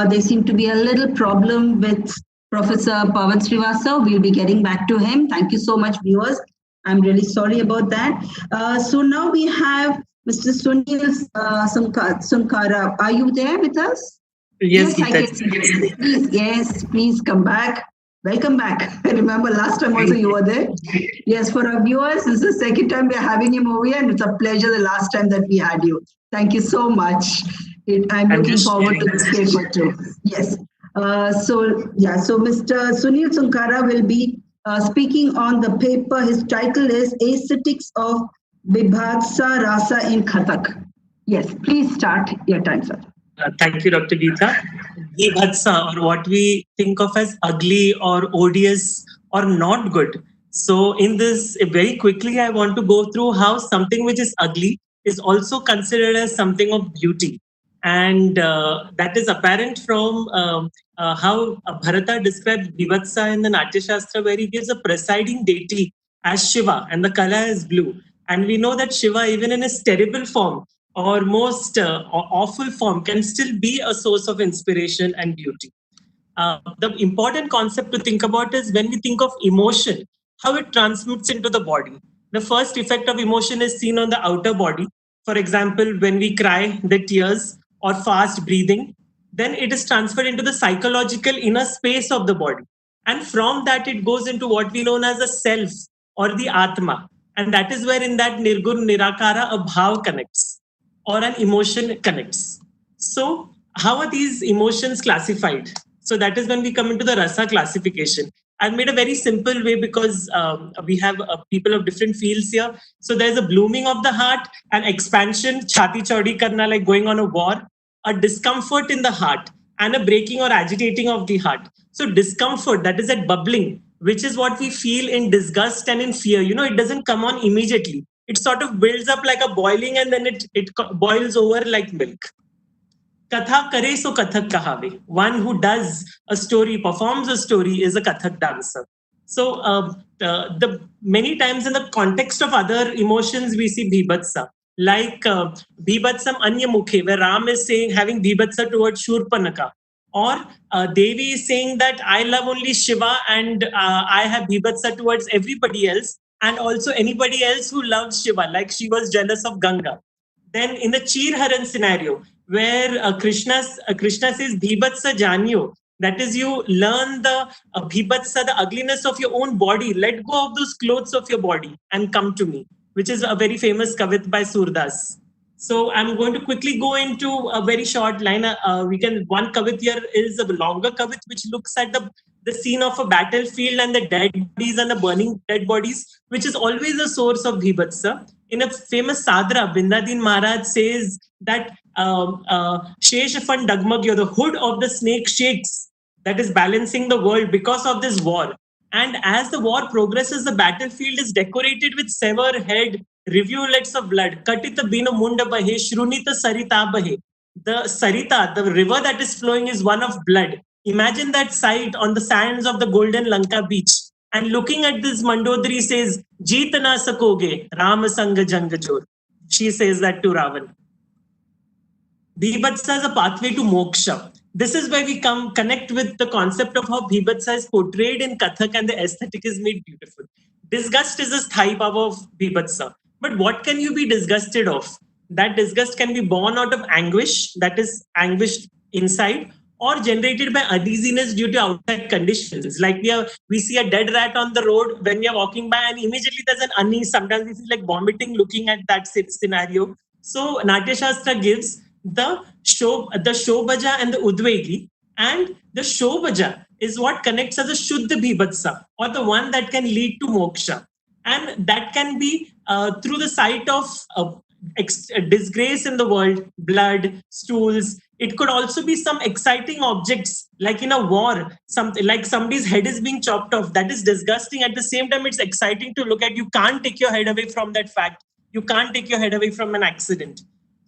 S11: There seemed to be a little problem with Professor Pawan Srivastav. We'll be getting back to him. Thank you so much, viewers. I'm really sorry about that. So now we have Mr. Sunil Sunkara. Are you there with us?
S14: Yes,
S11: I can see you. Please, yes, please come back. Welcome back. I remember last time also you were there. Yes, for our viewers, this is the second time we're having him over here, and it's a pleasure the last time that we had you. Thank you so much. I'm looking forward to this paper too. Yes. So Mr. Sunil Sunkara will be speaking on the paper. His title is Aesthetics of Bibhatsa Rasa in Kathak. Yes, please start your time, sir.
S14: Thank you, Dr. Geeta. Bibhatsa, or what we think of as ugly or odious or not good. So in this, very quickly, I want to go through how something which is ugly is also considered as something of beauty. And that is apparent from how Bharata describes Bibhatsa in the Natya Shastra, where he gives a presiding deity as Shiva, and the color is blue. And we know that Shiva, even in his terrible form or most awful form, can still be a source of inspiration and beauty. The important concept to think about is when we think of emotion, how it transmits into the body. The first effect of emotion is seen on the outer body. For example, when we cry, the tears or fast breathing, then it is transferred into the psychological inner space of the body. And from that, it goes into what we know as a self or the Atma. And that is where in that Nirgun Nirakara, a bhav connects or an emotion connects. So how are these emotions classified? So that is when we come into the rasa classification. I've made a very simple way because we have people of different fields here. So there's a blooming of the heart, an expansion, chhati chaudi karna, like going on a war, a discomfort in the heart, and a breaking or agitating of the heart. So discomfort, that is that bubbling, which is what we feel in disgust and in fear. You know, it doesn't come on immediately. It sort of builds up like a boiling, and then it boils over like milk. Katha kare so Kathak kahave. One who does a story, performs a story, is a Kathak dancer. So the many times in the context of other emotions, we see Bibhatsa. Like Bibhatsam Anya Mukhe, where Ram is saying, having Bibhatsa towards Shurpanaka. Or Devi is saying that I love only Shiva and I have Bibhatsa towards everybody else. And also anybody else who loves Shiva, like she was jealous of Ganga. Then in the Chirharan scenario, where Krishna says, Bhibatsa Janyo, that is, you learn the Bhibatsa, the ugliness of your own body. Let go of those clothes of your body and come to me, which is a very famous kavit by Surdas. So I'm going to quickly go into a very short line. One kavit here is a longer kavit, which looks at the scene of a battlefield and the dead bodies and the burning dead bodies, which is always a source of Bhibatsa. In a famous sadra, Bindadin Maharaj says that Sheshafan Dagmagyo, the hood of the snake shakes, that is balancing the world because of this war. And as the war progresses, the battlefield is decorated with severed head, rivulets of blood. Katita bina munda bahe, shrunita sarita bahe. The Sarita, the river that is flowing, is one of blood. Imagine that sight on the sands of the Golden Lanka beach. And looking at this, Mandodari says, Jeet na sakoge, Rama Sanga Janga Jor. She says that to Ravan. Bhibatsa is a pathway to moksha. This is where we connect with the concept of how Bhibatsa is portrayed in Kathak and the aesthetic is made beautiful. Disgust is a sthai power of Bhibatsa. But what can you be disgusted of? That disgust can be born out of anguish, that is anguish inside, or generated by uneasiness due to outside conditions. Like we see a dead rat on the road when we are walking by, and immediately there's an unease. Sometimes we feel like vomiting looking at that scenario. So Natya Shastra gives the Shobhaja and the Udvegi, and the Shobhaja is what connects as a Shuddha Bhibatsa, or the one that can lead to moksha. and that can be through the sight of disgrace in the world, blood, stools. It could also be some exciting objects, like in a war, something like somebody's head is being chopped off. That is disgusting. At the same time, it's exciting to look at. You can't take your head away from that fact. You can't take your head away from an accident.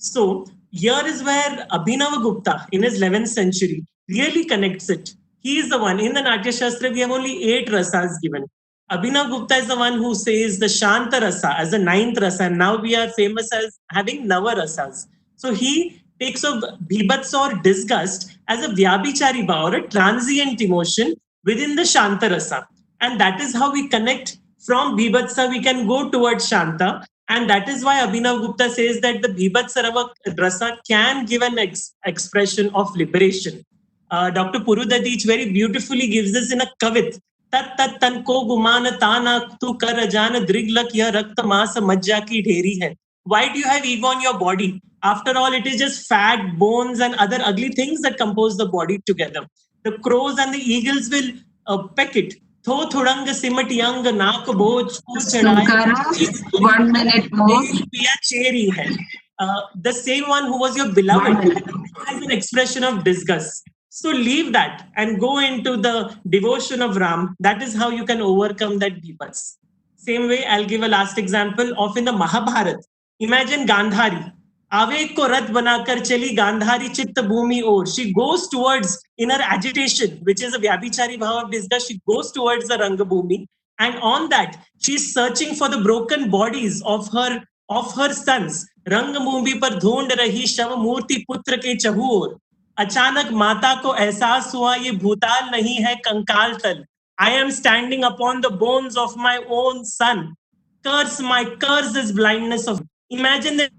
S14: So here is where Abhinavagupta in his 11th century really connects it. He is the one. In the Natya Shastra, we have only 8 rasas given. Abhinavagupta is the one who says the Shanta rasa as the 9th rasa, and now we are famous as having Nava rasas. So he takes of bhibats or disgust as a vyabhichari bhava or a transient emotion within the Shanta rasa. And that is how we connect from bhibhatsa, we can go towards Shanta. And that is why Abhinavagupta says that the bhibhatsa rasa can give an expression of liberation. Dr. Purudadich very beautifully gives this in a kavit. tat tat tan ko guman tana tu kar ajana driglak ya rakta mas majja ki dheri hai. Why do you have ego on your body? After all, it is just fat, bones, and other ugly things that compose the body together. The crows and the eagles will peck it. Tho thudang simat yang naak boj ko chadaya.
S11: 1 minute more.
S14: Cheri hai. The same one who was your beloved has an expression of disgust. So leave that and go into the devotion of Ram. That is how you can overcome that bhibats. Same way, I'll give a last example of in the Mahabharata. Imagine Gandhari. Avek ko rath banakar chali Gandhari chitta bhumi or. She goes towards, in her agitation, which is a vyabhichari bhava of disgust, she goes towards the Ranga Bhumi. And on that, she's searching for the broken bodies of her sons. Ranga Bhumi par dhund rahi shav murti putra ke chahu or. अचानक माता को एहसास हुआ ये भूताल नहीं है कंकाल तल. I am standing upon the bones of my own son. My curse is blindness of. Imagine that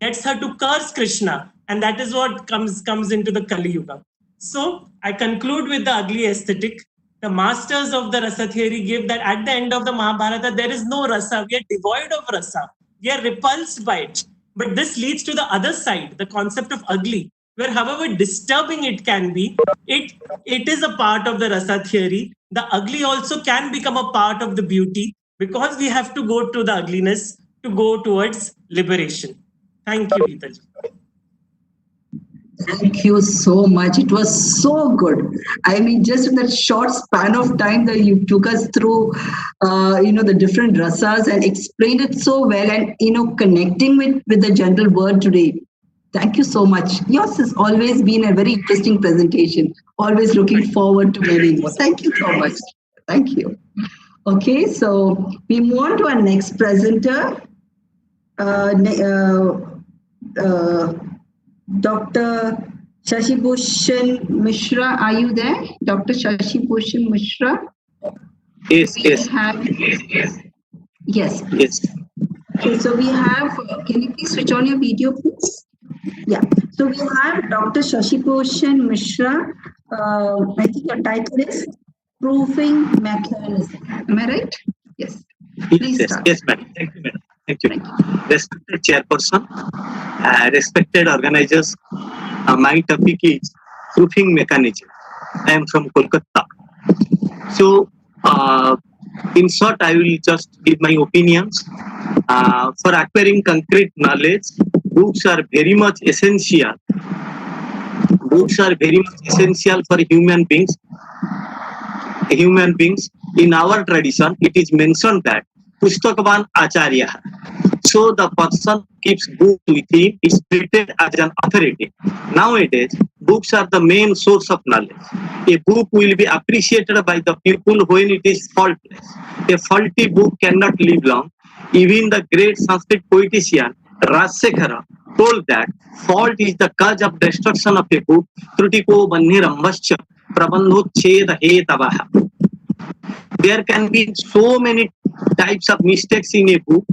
S14: gets her to curse Krishna, and that is what comes into the Kali Yuga. So I conclude with the ugly aesthetic. The masters of the rasa theory give that at the end of the Mahabharata there is no rasa. We are devoid of rasa. We are repulsed by it. But this leads to the other side, the concept of ugly, where however disturbing it can be, it is a part of the rasa theory. The ugly also can become a part of the beauty because we have to go to the ugliness to go towards liberation. Thank you, Geeta ji.
S11: Thank you so much. It was so good. I mean, just in that short span of time that you took us through, the different rasas and explained it so well, and connecting with the general word today. Thank you so much. Yours has always been a very interesting presentation. Always looking forward to many more. Thank you so much. Thank you. Okay, so we move on to our next presenter. Dr. Shashi Bhushan Mishra, are you there? Dr. Shashi Bhushan Mishra?
S15: Yes.
S11: Yes. Okay, so we have, can you please switch on your video, please? Yeah. So we have Dr. Shashi Bhushan Mishra. I think your title is Proving Mechanism. Am I right? Yes. Please start.
S15: Yes, madam. Thank you, madam. Thank you. Respected chairperson, respected organizers, my topic is proofing mechanism. I am from Kolkata. So, in short, I will just give my opinions. For acquiring concrete knowledge, books are very much essential. Books are very much essential for human beings. In our tradition, it is mentioned that Pustakvan Acharya. So the person keeps book with him is treated as an authority. Nowadays, books are the main source of knowledge. A book will be appreciated by the people when it is faultless. A faulty book cannot live long. Even the great Sanskrit poetician Rajasekhara told that fault is the cause of destruction of a book. Trutiko Banirambascha Prabandhoched he tabaha. There can be so many types of mistakes in a book.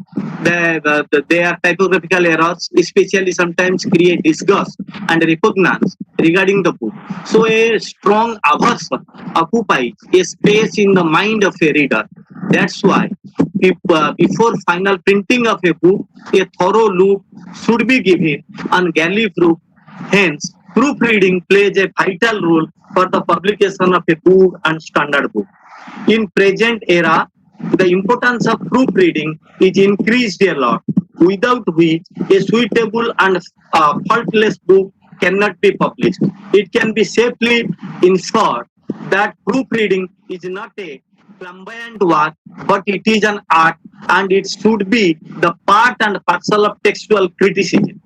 S15: There are typographical errors, especially sometimes create disgust and repugnance regarding the book. So a strong aversion occupies a space in the mind of a reader. That's why before final printing of a book, a thorough look should be given on galley proof. Hence, proofreading plays a vital role for the publication of a book and standard book. In present era, the importance of proofreading is increased a lot, without which a suitable and faultless book cannot be published. It can be safely inferred that proofreading is not a flamboyant work, but it is an art, and it should be the part and parcel of textual criticism.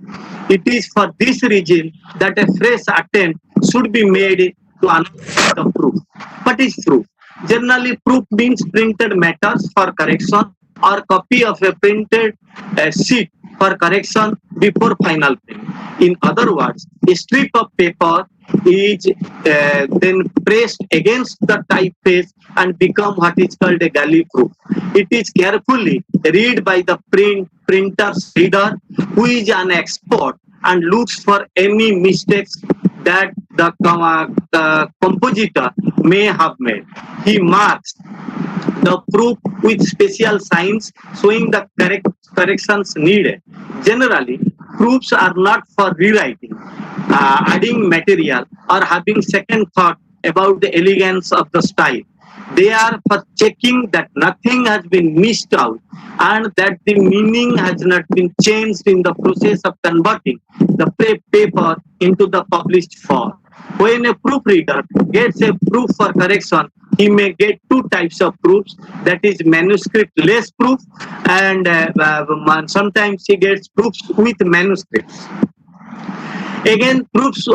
S15: It is for this reason that a fresh attempt should be made to analyze the proof. What is proof? Generally, proof means printed matters for correction or copy of a printed sheet for correction before final print. In other words, a strip of paper is then pressed against the typeface and become what is called a galley proof. It is carefully read by the printer's reader, who is an expert and looks for any mistakes that the compositor may have made. He marks the proof with special signs showing the corrections needed. Generally, proofs are not for rewriting, adding material, or having second thought about the elegance of the style. They are for checking that nothing has been missed out and that the meaning has not been changed in the process of converting the paper into the published form. When a proofreader gets a proof for correction, he may get two types of proofs, that is manuscript-less proof, and sometimes he gets proofs with manuscripts. Again, proofs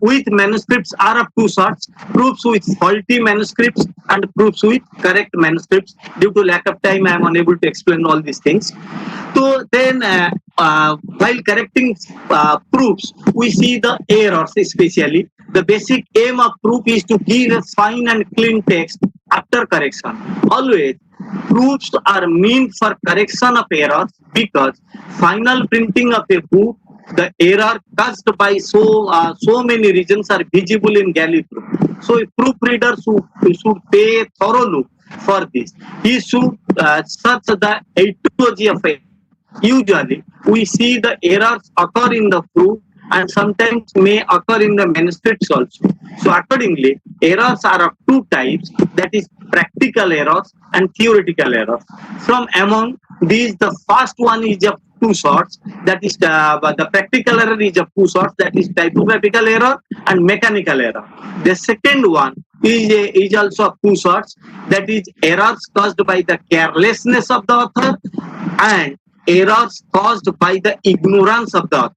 S15: with manuscripts are of two sorts: proofs with faulty manuscripts and proofs with correct manuscripts. Due to lack of time, I am unable to explain all these things. So then, while correcting proofs, we see the errors especially. The basic aim of proof is to give a fine and clean text after correction. Always, proofs are meant for correction of errors because final printing of a book, the error caused by so many regions are visible in galley proof. So a proofreader should pay a thorough look for this. He should search the etiology of error. Usually, we see the errors occur in the proof and sometimes may occur in the manuscripts also. So accordingly, errors are of two types, that is practical errors and theoretical errors. From among these, the first one is of two sorts, that is the practical error is of two sorts, that is typographical error and mechanical error. The second one is also of two sorts, that is errors caused by the carelessness of the author and errors caused by the ignorance of the author.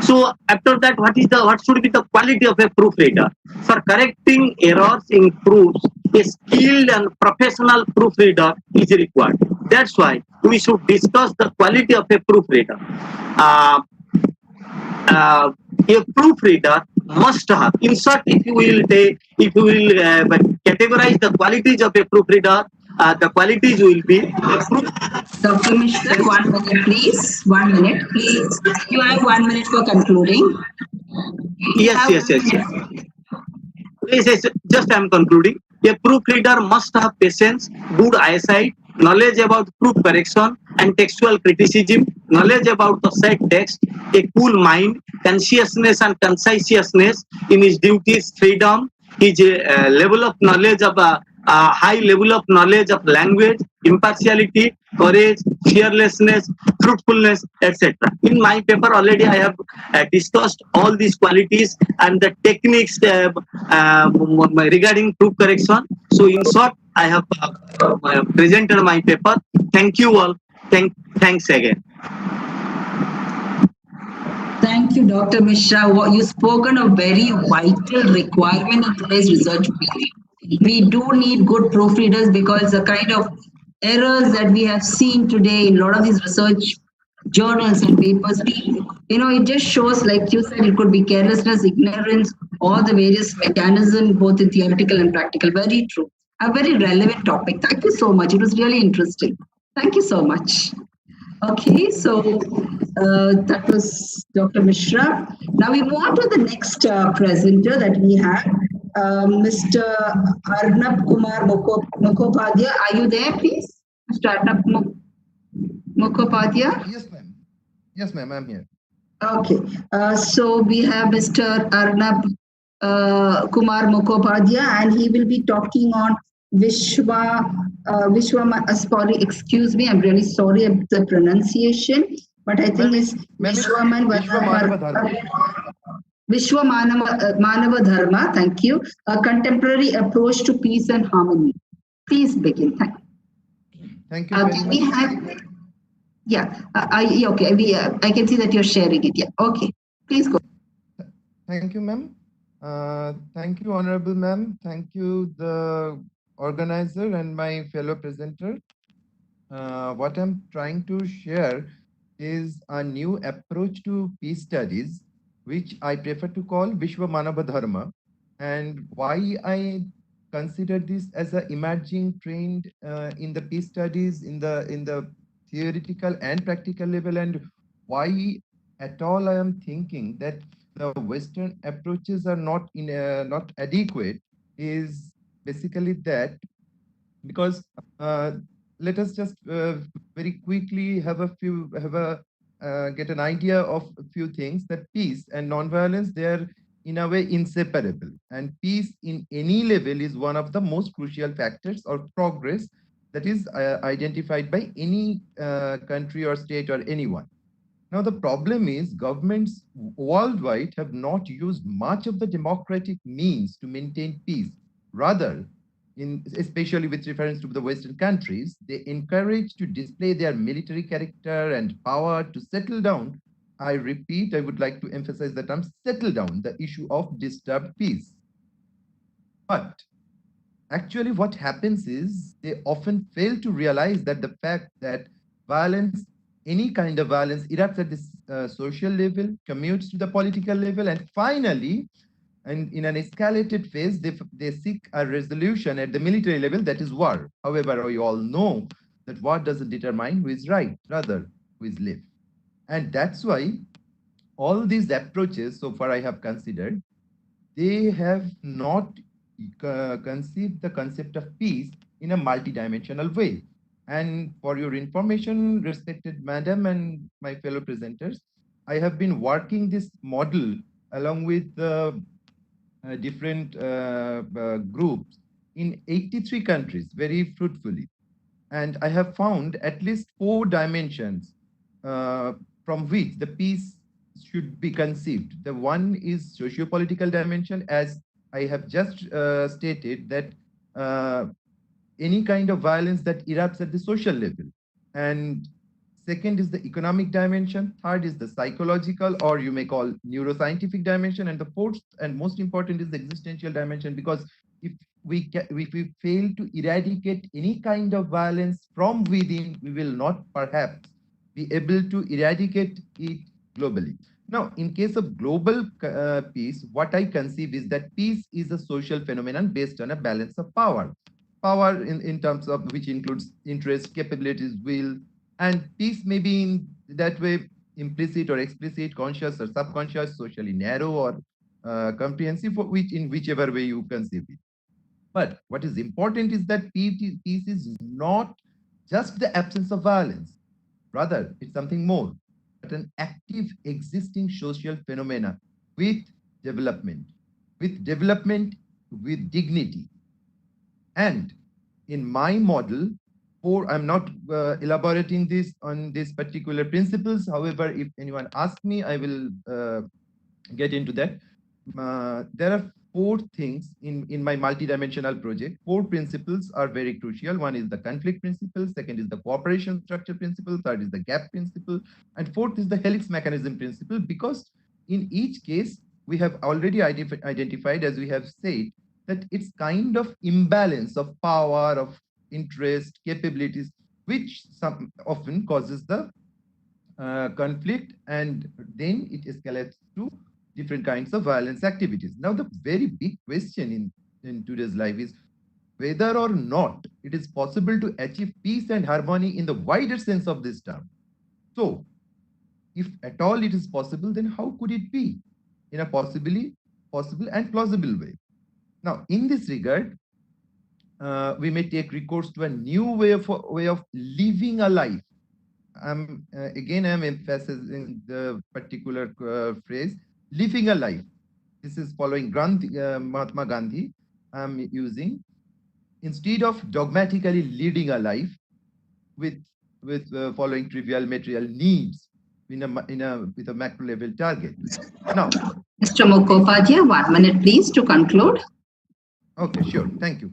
S15: So after that, what should be the quality of a proofreader? For correcting errors in proofs, a skilled and professional proofreader is required. That's why we should discuss the quality of a proofreader. A proofreader must have, in short, if you will categorize the qualities of a proofreader, the qualities will be
S11: Dr. Mishra, 1 minute, please. 1 minute, please. You have 1 minute for concluding.
S15: Yes. Just I am concluding. A proofreader must have patience, good eyesight, knowledge about proof correction and textual criticism, knowledge about the said text, a cool mind, conscientiousness and conciseness in his duties, freedom, his level of knowledge of high level of knowledge of language, impartiality, courage, fearlessness, truthfulness, etc. In my paper already I have discussed all these qualities and the techniques regarding proof correction. So in short, I have presented my paper. Thank you all. Thanks again.
S11: Thank you, Dr. Mishra. You've spoken a very vital requirement in today's research field. We do need good proofreaders because the kind of errors that we have seen today in a lot of these research journals and papers, it just shows, like you said, it could be carelessness, ignorance, all the various mechanisms, both in theoretical and practical. Very true. A very relevant topic. Thank you so much. It was really interesting. Thank you so much. Okay, so that was Dr. Mishra. Now we move on to the next presenter that we have, Mr. Arnab Kumar Mukhopadhyay. Are you there, please? Mr. Arnab Mukhopadhyay?
S16: Yes, ma'am. Yes, ma'am, I'm here.
S11: Okay, so we have Mr. Arnab Kumar Mukhopadhyay, and he will be talking on sorry, excuse me, I'm really sorry of the pronunciation, but I think it's Manava Dharma, thank you, a contemporary approach to peace and harmony. Please begin.
S16: Thank you very much.
S11: I can see that you're sharing it. Yeah, okay. Please go.
S16: Thank you, ma'am. Thank you, Honorable Ma'am. Thank you, the organizer and my fellow presenter. What I'm trying to share is a new approach to peace studies, which I prefer to call Vishwa Manava Dharma. And why I consider this as an emerging trend in the peace studies in the theoretical and practical level, and why at all I am thinking that the Western approaches are not adequate is basically that, because let us just very quickly get an idea of a few things, that peace and non-violence, they are in a way inseparable, and peace in any level is one of the most crucial factors or progress that is identified by any country or state or anyone. Now, the problem is governments worldwide have not used much of the democratic means to maintain peace. Rather, especially with reference to the Western countries, they encourage to display their military character and power to settle down. I repeat, I would like to emphasize the term settle down, the issue of disturbed peace. But actually what happens is they often fail to realize that the fact that violence, any kind of violence, erupts at this social level, commutes to the political level, and finally, and in an escalated phase, they seek a resolution at the military level, that is war. However, we all know that war doesn't determine who is right, rather who is left. And that's why all these approaches, so far I have considered, they have not conceived the concept of peace in a multidimensional way. And for your information, respected madam and my fellow presenters, I have been working this model along with different groups in 83 countries very fruitfully. And I have found at least 4 dimensions from which the peace should be conceived. The one is socio-political dimension, as I have just stated, that any kind of violence that erupts at the social level. And second is the economic dimension. Third is the psychological, or you may call neuroscientific dimension. And the fourth and most important is the existential dimension, because if we fail to eradicate any kind of violence from within, we will not perhaps be able to eradicate it globally. Now, in case of global peace, what I conceive is that peace is a social phenomenon based on a balance of power. Power in terms of which includes interest, capabilities, will, and peace may be in that way implicit or explicit, conscious or subconscious, socially narrow or comprehensive, in whichever way you conceive it. But what is important is that peace is not just the absence of violence. Rather, it's something more, but an active existing social phenomena with development with dignity. And in my model, I'm not elaborating this on these particular principles. However, if anyone asks me, I will get into that. There are 4 things in my multidimensional project. 4 principles are very crucial. One is the conflict principle, second is the cooperation structure principle, third is the gap principle, and fourth is the helix mechanism principle, because in each case, we have already identified, as we have said, that it's kind of imbalance of power, of interest, capabilities, which often causes the conflict, and then it escalates to different kinds of violence activities. Now, the very big question in today's life is whether or not it is possible to achieve peace and harmony in the wider sense of this term. So, if at all it is possible, then how could it be in a possible and plausible way? Now, in this regard, we may take recourse to a new way of living a life. Again, I'm emphasizing the particular phrase, living a life. this is following Mahatma Gandhi, I'm using, instead of dogmatically leading a life with following trivial material needs with a macro level target. Now,
S11: Mr. Mukhopadhyay, 1 minute please to conclude.
S16: Okay, sure. Thank you.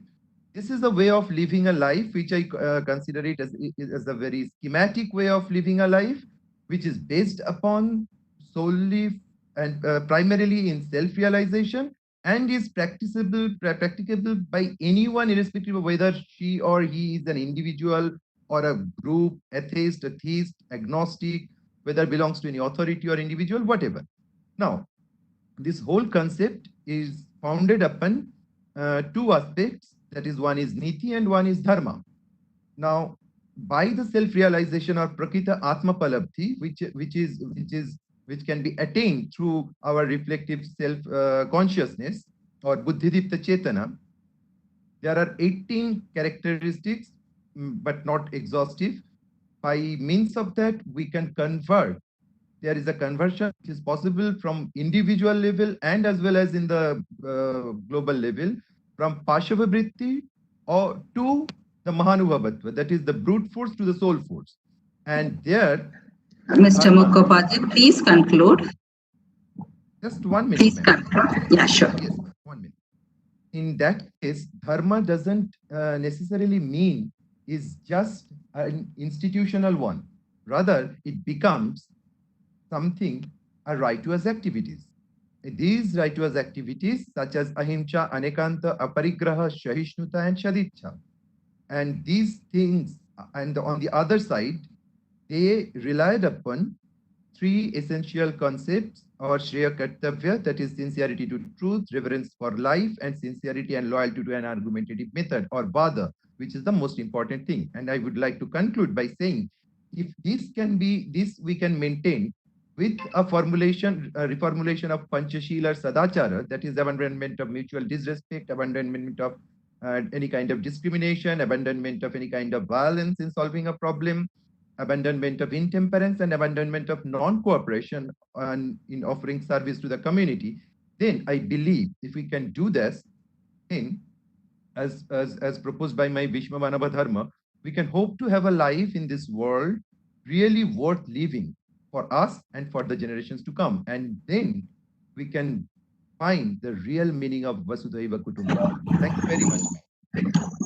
S16: This is a way of living a life which I consider it as a very schematic way of living a life, which is based upon solely and primarily in self-realization, and is practicable by anyone, irrespective of whether she or he is an individual or a group, atheist, agnostic, whether belongs to any authority or individual, whatever. Now, this whole concept is founded upon two aspects. That is, one is niti and one is dharma. Now, by the self-realization or prakrita atma palabdhi, which can be attained through our reflective self consciousness or buddhidipta chetana, there are 18 characteristics, but not exhaustive. By means of that, we can convert. There is a conversion which is possible from individual level and as well as in the global level, from Pashava Vritti or to the Mahanubhavatva, that is the brute force to the soul force. And there,
S11: Mr. Mukhopadhyay, please conclude.
S16: Just 1 minute.
S11: Please conclude. Yeah, sure.
S16: Yes, 1 minute. In that case, dharma doesn't necessarily mean is just an institutional one. Rather, it becomes something, a righteous activities. These righteous activities such as ahimsa, anekanta, aparigraha, shahishnuta, and shadicha. And these things, and on the other side, they relied upon three essential concepts, or shreya kartavya, that is sincerity to truth, reverence for life, and sincerity and loyalty to an argumentative method, or vada, which is the most important thing. And I would like to conclude by saying, if this can be, this we can maintain with a reformulation of Panchashila Sadachara, that is abandonment of mutual disrespect, abandonment of any kind of discrimination, abandonment of any kind of violence in solving a problem, abandonment of intemperance, and abandonment of non-cooperation in offering service to the community, then I believe if we can do this, then as proposed by my Vishma Manava Dharma, we can hope to have a life in this world really worth living for us and for the generations to come. And then we can find the real meaning of Vasudhaiva Kutumbakam. Thank you very much.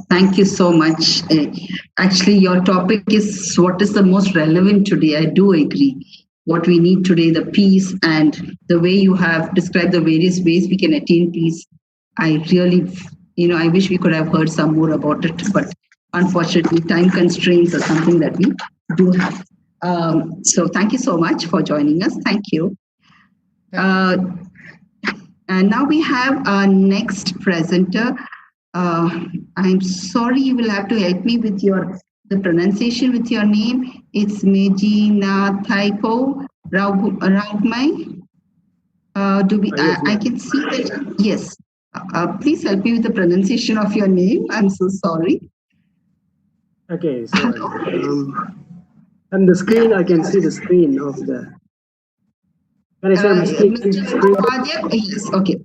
S11: Thank you so much. Actually, your topic is what is the most relevant today. I do agree. What we need today, the peace, and the way you have described the various ways we can attain peace. I really, I wish we could have heard some more about it, but unfortunately, time constraints are something that we do have. So thank you so much for joining us. Thank you. And now we have our next presenter. I'm sorry, you will have to help me with the pronunciation with your name. It's Medina Thaipo Raugmai. I can see that, yes. Please help me with the pronunciation of your name. I'm so sorry.
S17: Okay, so on the screen, I can see the screen of the. Can I share my screen?
S11: Yes, okay.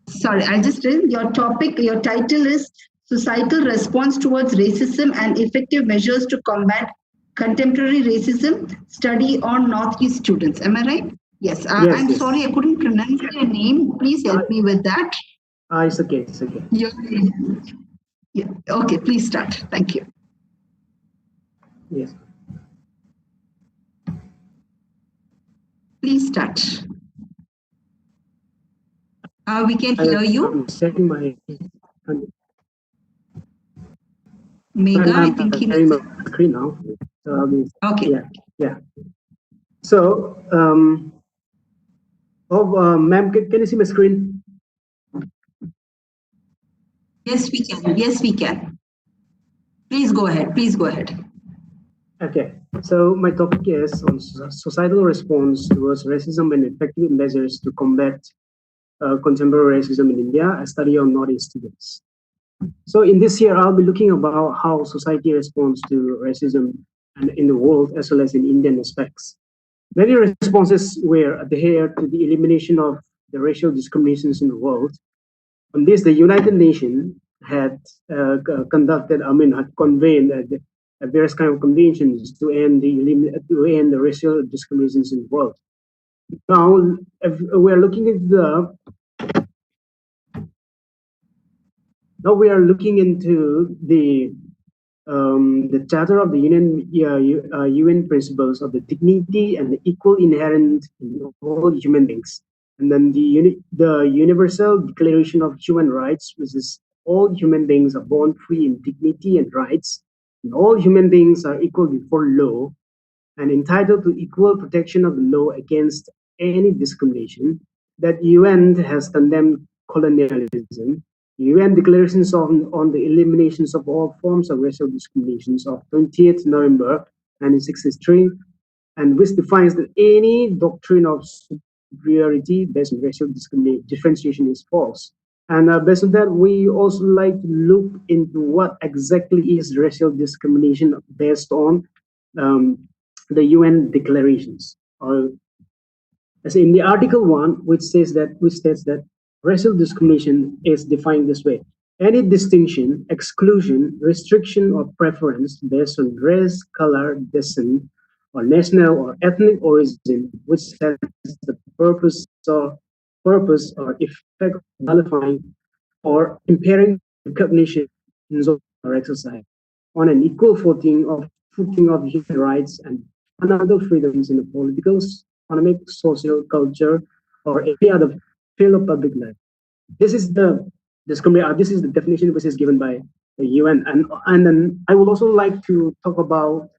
S11: Sorry, I just read your topic. Your title is Societal Response Towards Racism and Effective Measures to Combat Contemporary Racism, Study on Northeast Students. Am I right? Yes. I'm sorry, I couldn't pronounce your name. Please help me with that.
S17: It's okay. It's okay.
S11: Yeah. Okay, please start. Thank you.
S17: Yes.
S11: Please start. We can hear you.
S17: I'm setting my.
S11: Mega, I think he
S17: needs my screen now. So,
S11: okay.
S17: Yeah. So, ma'am, can you see my screen?
S11: Yes, we can. Yes, we can. Please go ahead.
S17: Okay. So my topic is on societal response towards racism and effective measures to combat contemporary racism in India, a study on Northeast students. So in this year, I'll be looking about how society responds to racism and in the world as well as in Indian aspects. Many responses were adhered to the elimination of the racial discriminations in the world. On this, the United Nations had conducted, had convened various kind of conventions to end the racial discriminations in the world. Now, if we are looking at the Charter of the UN principles of the dignity and the equal inherent in all human beings, and then the Universal Declaration of Human Rights, which is all human beings are born free in dignity and rights, and all human beings are equal before law and entitled to equal protection of the law against any discrimination. That UN has condemned colonialism. UN declarations on the eliminations of all forms of racial discriminations of 20th November 1963, and which defines that any doctrine of superiority based on racial differentiation is false. And based on that, we also like to look into what exactly is racial discrimination based on the UN declarations. As in the Article 1, which states that racial discrimination is defined this way: any distinction, exclusion, restriction, or preference based on race, color, descent, or national or ethnic origin, which has the purpose or effect of nullifying or impairing recognition or exercise on an equal footing of human rights and fundamental freedoms in the political, economic, social, culture, or any other field of public life. This is the definition which is given by the UN, and then I would also like to talk about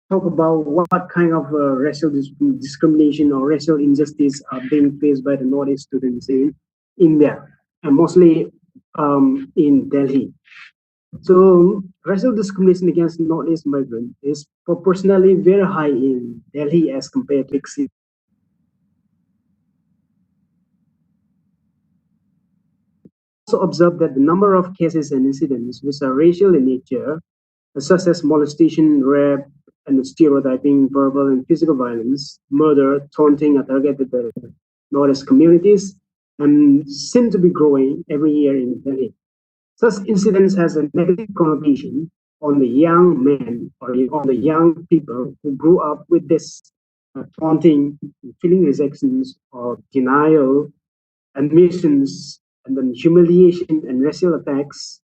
S17: what kind of racial discrimination or racial injustice are being faced by the Northeast students in India, and mostly in Delhi. So racial discrimination against Northeast migrants is proportionally very high in Delhi as compared to big cities. Also observed that the number of cases and incidents which are racial in nature, such as molestation, rape, and stereotyping, verbal and physical violence, murder, taunting, are targeted by Northeast communities and seem to be growing every year in Delhi. Such incidents has a negative connotation on the young men or on the young people who grew up with this taunting, feeling rejections or denial, admissions, and then humiliation and racial attacks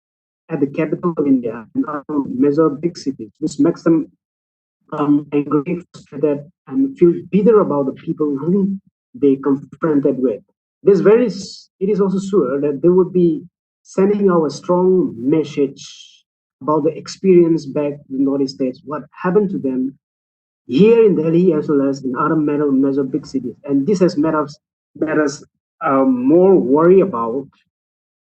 S17: at the capital of India and other major big cities, which makes them angry, frustrated, and feel bitter about the people whom they confronted with. It is also sure that they would be sending out a strong message about the experience back to the Northeast states, what happened to them here in Delhi as well as in other major big cities. And this has made us more worry about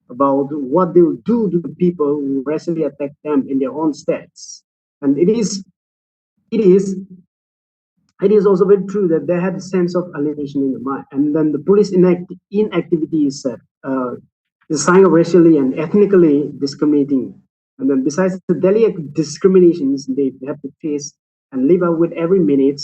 S17: what they will do to the people who racially attack them in their own states. And it is also very true that they had a sense of alienation in the mind. And then the police inactivity is the sign of racially and ethnically discriminating. And then besides the Delhi discriminations they have to face and live out with every minute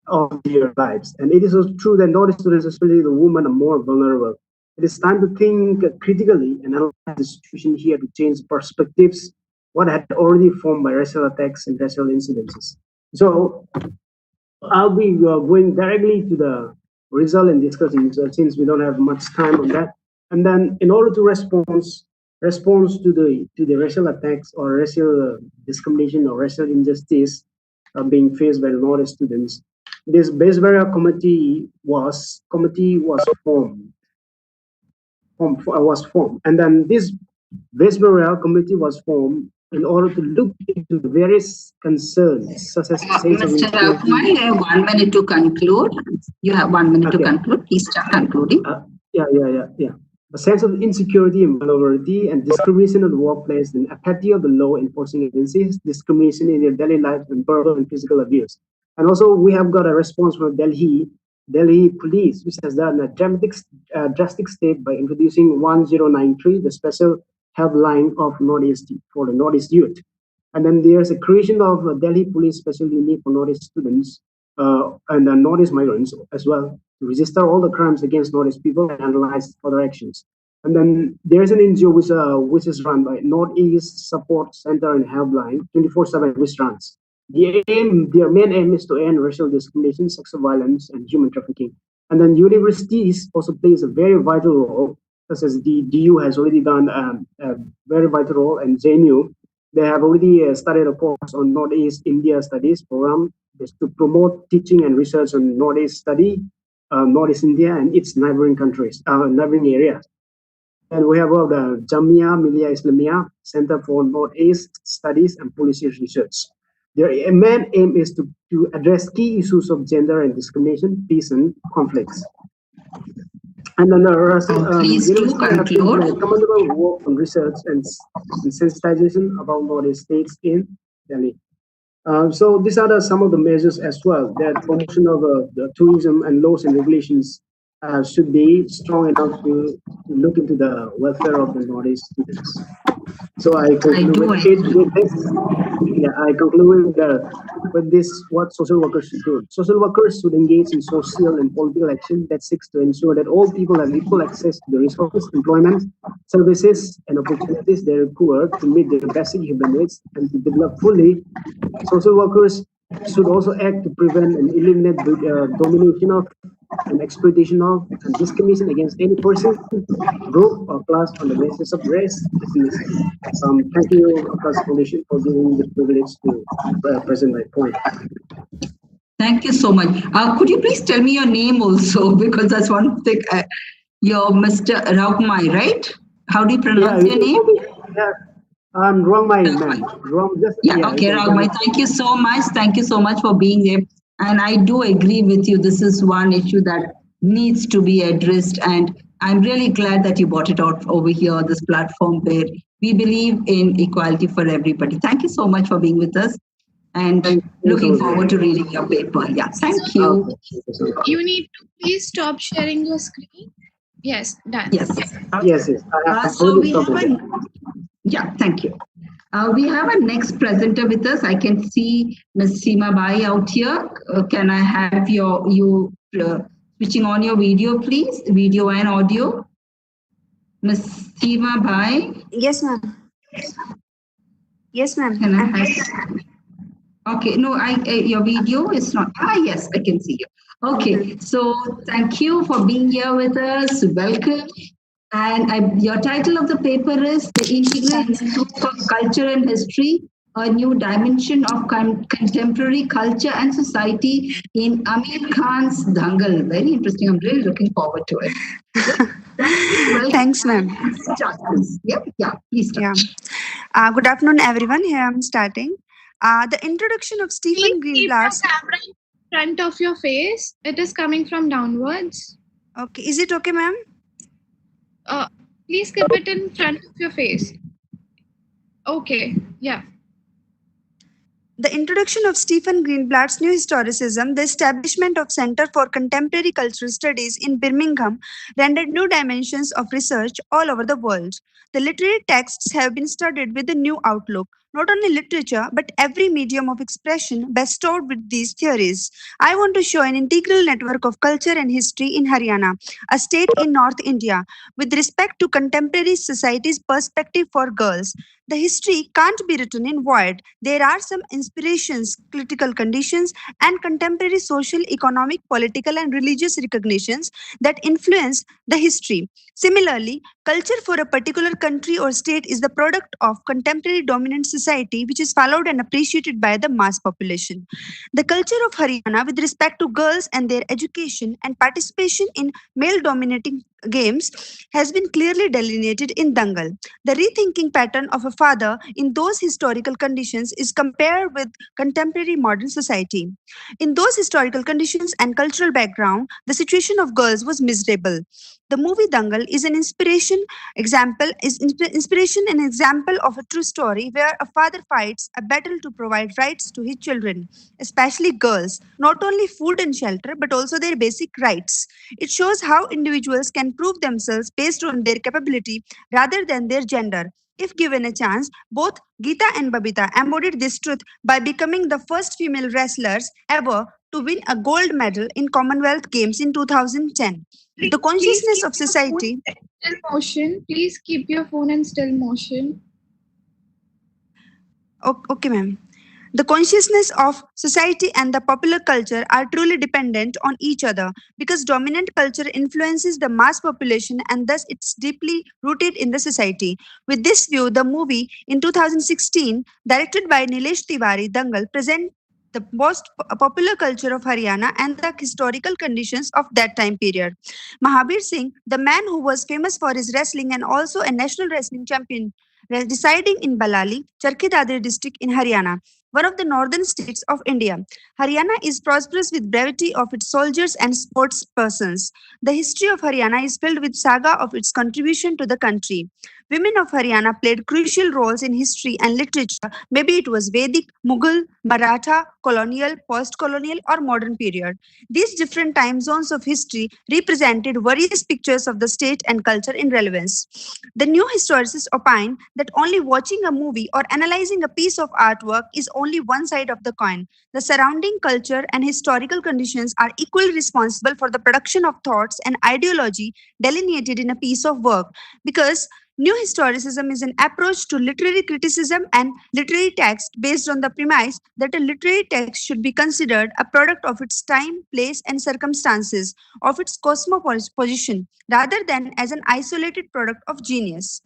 S17: of their lives. And it is also true that Northeast students, especially the women, are more vulnerable. It is time to think critically and analyze the situation here to change perspectives, what had already formed by racial attacks and racial incidences. So I'll be going directly to the result and discussing since we don't have much time on that. And then in order to respond to the racial attacks or racial discrimination or racial injustice being faced by the Northeast students, this base barrier committee was formed. And then this base barrier committee was formed in order to look into the various concerns such as
S11: Mr. Raukumar, you have 1 minute to conclude. You have 1 minute to conclude. Please start concluding.
S17: Yeah. A sense of insecurity and vulnerability and discrimination in the workplace, and apathy of the law enforcing agencies, discrimination in their daily life, and verbal and physical abuse. And also, we have got a response from Delhi police, which has done a drastic step by introducing 1093, the special helpline of Northeast for the Northeast youth. And then there's a creation of a Delhi Police Special Unit for Northeast students, and the Northeast migrants as well, to register all the crimes against Northeast people and analyze further actions. And then there's an NGO which is run by Northeast Support Center and Helpline, 24/7, which runs. Their main aim is to end racial discrimination, sexual violence, and human trafficking. And then universities also plays a very vital role, such as the DU has already done a very vital role, and JNU, they have already started a course on Northeast India Studies program, is to promote teaching and research on Northeast study, Northeast India and its neighboring countries, neighboring areas. And we have the Jamia Millia Islamia Center for Northeast Studies and Policy Research. Their main aim is to address key issues of gender and discrimination, peace, and conflicts. And then
S11: please do conclude.
S17: Commendable work on research and sensitization about Northeast states in Delhi. So these are some of the measures as well. That promotion of the tourism and laws and regulations should be strong enough to look into the welfare of the Northeast students. So I conclude with this. Yeah, I conclude with this: what social workers should do. Social workers should engage in social and political action that seeks to ensure that all people have equal access to the resources, employment, services, and opportunities they require to meet their basic human needs and to develop fully. Social workers should also act to prevent and eliminate domination of and exploitation of and discrimination against any person, group, or class on the basis of race, ethnicity. Thank you, Kaash Foundation, for giving me the privilege to present my point.
S11: Thank you so much. Could you please tell me your name also? Because that's one thing. You're Mr. Raugmai, right? How do you pronounce your name?
S17: Yeah. Raugmai, ma'am.
S11: Okay, Raugmai. Thank you so much. Thank you so much for being here. And I do agree with you. This is one issue that needs to be addressed. And I'm really glad that you brought it out over here, this platform where we believe in equality for everybody. Thank you so much for being with us. And looking forward to reading your paper. Yeah, thank you.
S5: You need to please stop sharing your screen. Yes, done.
S11: Yes.
S17: Yes.
S11: So we have thank you. We have a next presenter with us. I can see Ms. Seema Bai out here. Can I have you switching on your video, please? Video and audio. Ms. Seema Bai.
S18: Yes, ma'am. Yes, ma'am.
S11: Can I have? Okay, no, your video is not. Yes, I can see you. Okay, so thank you for being here with us. Welcome. And your title of the paper is The Integral Institute of Culture and History, a New Dimension of Contemporary Culture and Society in Amir Khan's Dangal. Very interesting. I'm really looking forward to it.
S18: Thanks, ma'am.
S11: Yeah, please start.
S18: Yeah. Good afternoon, everyone. Here I'm starting. The introduction of Stephen Greenblatt's...
S5: Keep the camera in front of your face. It is coming from downwards.
S18: Okay. Is it okay, ma'am?
S5: Please keep it in front of your face. Okay, yeah.
S18: The introduction of Stephen Greenblatt's New Historicism, the establishment of Center for Contemporary Cultural Studies in Birmingham, rendered new dimensions of research all over the world. The literary texts have been studied with a new outlook. Not only literature, but every medium of expression bestowed with these theories. I want to show an integral network of culture and history in Haryana, a state in North India, with respect to contemporary society's perspective for girls. The history can't be written in void. There are some inspirations, critical conditions, and contemporary social, economic, political, and religious recognitions that influence the history. Similarly, culture for a particular country or state is the product of contemporary dominant society, which is followed and appreciated by the mass population. The culture of Haryana with respect to girls and their education and participation in male-dominating games has been clearly delineated in Dangal. The rethinking pattern of a father in those historical conditions is compared with contemporary modern society. In those historical conditions and cultural background, the situation of girls was miserable. The movie Dangal is an inspiration and example of a true story where a father fights a battle to provide rights to his children, especially girls, not only food and shelter, but also their basic rights. It shows how individuals can prove themselves based on their capability rather than their gender. If given a chance, both Geeta and Babita embodied this truth by becoming the first female wrestlers ever to win a gold medal in Commonwealth Games in 2010. The consciousness of society.
S5: Still motion. Please keep your phone in still motion.
S18: Okay, ma'am. The consciousness of society and the popular culture are truly dependent on each other because dominant culture influences the mass population and thus it's deeply rooted in the society. With this view, the movie in 2016, directed by Nilesh Tiwari, Dangal, present the most popular culture of Haryana and the historical conditions of that time period. Mahabir Singh, the man who was famous for his wrestling and also a national wrestling champion, residing in Balali, Charkhi Dadri district in Haryana, one of the northern states of India. Haryana is prosperous with brevity of its soldiers and sports persons. The history of Haryana is filled with saga of its contribution to the country. Women of Haryana played crucial roles in history and literature. Maybe it was Vedic, Mughal, Maratha, colonial, post-colonial, or modern period. These different time zones of history represented various pictures of the state and culture in relevance. The new historians opine that only watching a movie or analyzing a piece of artwork is only one side of the coin. The surrounding culture and historical conditions are equally responsible for the production of thoughts and ideology delineated in a piece of work because New historicism is an approach to literary criticism and literary text based on the premise that a literary text should be considered a product of its time, place, and circumstances, of its cosmoposition, rather than as an isolated product of genius.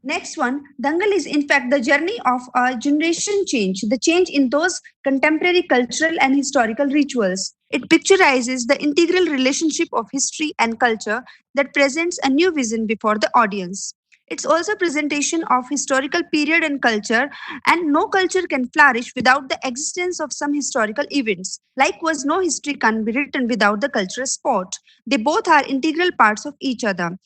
S18: Next one, Dangal is in fact the journey of a generation change, the change in those contemporary cultural and historical rituals. It picturizes the integral relationship of history and culture that presents a new vision before the audience. It's also a presentation of historical period and culture, and no culture can flourish without the existence of some historical events. Likewise, no history can be written without the cultural sport. They both are integral parts of each other.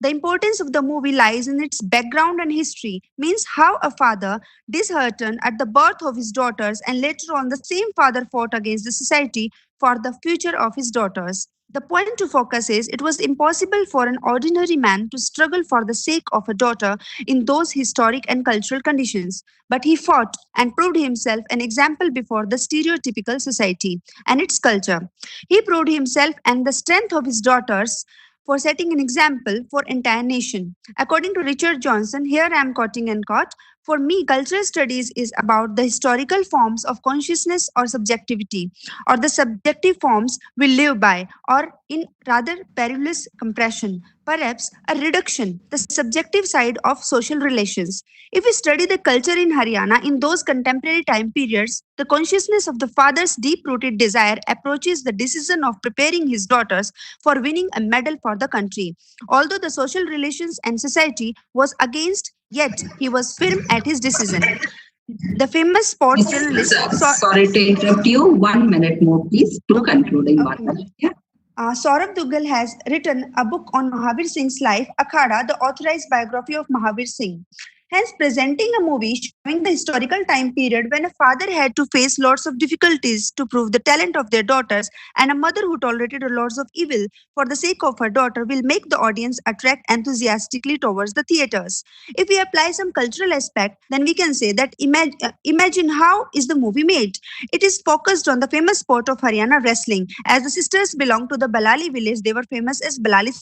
S18: The importance of the movie lies in its background and history, means how a father, disheartened at the birth of his daughters, and later on the same father fought against the society for the future of his daughters. The point to focus is it was impossible for an ordinary man to struggle for the sake of a daughter in those historic and cultural conditions. But he fought and proved himself an example before the stereotypical society and its culture. He proved himself and the strength of his daughters for setting an example for entire nation. According to Richard Johnson, here I am quoting and quote, for me, cultural studies is about the historical forms of consciousness or subjectivity, or the subjective forms we live by, or in rather perilous compression, perhaps a reduction, the subjective side of social relations. If we study the culture in Haryana in those contemporary time periods, the consciousness of the father's deep-rooted desire approaches the decision of preparing his daughters for winning a medal for the country. Although the social relations and society was against, yet he was firm at his decision. The famous sports journalist.
S11: Sorry to interrupt you. 1 minute more, please. To conclude in 1 minute. Yeah.
S18: Saurabh Dugal has written a book on Mahavir Singh's life, Akhada, the authorized biography of Mahavir Singh. Hence, presenting a movie showing the historical time period when a father had to face lots of difficulties to prove the talent of their daughters and a mother who tolerated lots of evil for the sake of her daughter will make the audience attract enthusiastically towards the theaters. If we apply some cultural aspect, then we can say that imagine how is the movie made. It is focused on the famous sport of Haryana wrestling. As the sisters belong to the Balali village, they were famous as Balali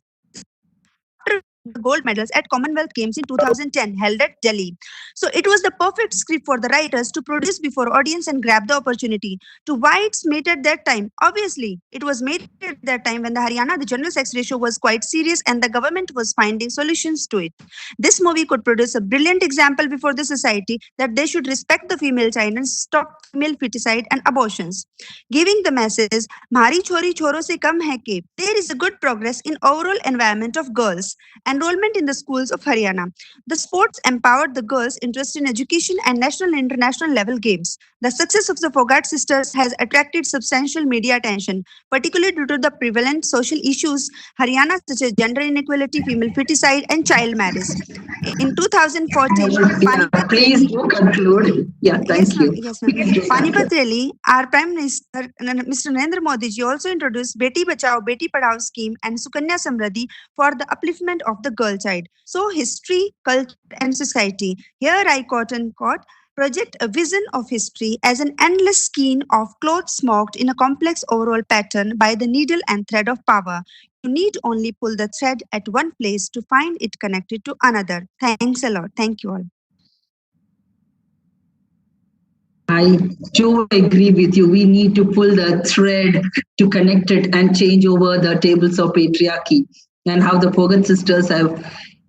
S18: the gold medals at Commonwealth Games in 2010 held at Delhi. So it was the perfect script for the writers to produce before audience and grab the opportunity. To why it's made at that time? Obviously, it was made at that time when the Haryana, the gender sex ratio was quite serious and the government was finding solutions to it. This movie could produce a brilliant example before the society that they should respect the female child and stop female feticide and abortions. Giving the message, Mari chori choro se kam hai ke. There is a good progress in overall environment of girls. Enrollment in the schools of Haryana. The sports empowered the girls' interest in education and national and international level games. The success of the Fogart sisters has attracted substantial media attention, particularly due to the prevalent social issues Haryana such as gender inequality, female feticide, and child marriage. In 2014,
S11: please do conclude. Yeah, thank you.
S18: Yes, ma'am. Panipat Rally, our Prime Minister, Mr. Narendra Modi ji, also introduced Beti Bachao, Beti Padhao scheme and Sukanya Samriddhi for the upliftment of the girl child. So, history, culture, and society. Here I quote and quote. project a vision of history as an endless skein of cloth smoked in a complex overall pattern by the needle and thread of power. You need only pull the thread at one place to find it connected to another. Thanks a lot. Thank you all.
S11: I do agree with you. We need to pull the thread to connect it and change over the tables of patriarchy and how the Pogan sisters have,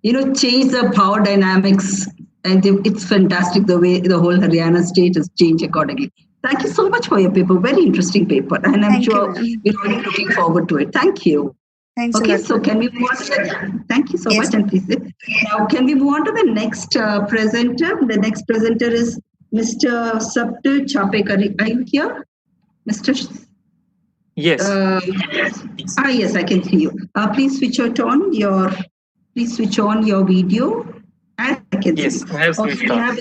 S11: changed the power dynamics. And it's fantastic the way the whole Haryana state has changed accordingly. Thank you so much for your paper. Very interesting paper. And I'm sure we're all looking forward to it. Thank you.
S18: Thanks
S11: okay, so can we move on to thank you so much. And please, now can we move on to the next presenter? The next presenter is Mr. Saptu Chapekar. Are you here? Mr.
S19: Yes.
S11: Yes, I can see you. Please switch on your video. I can
S19: yes,
S11: see.
S19: I have switched on.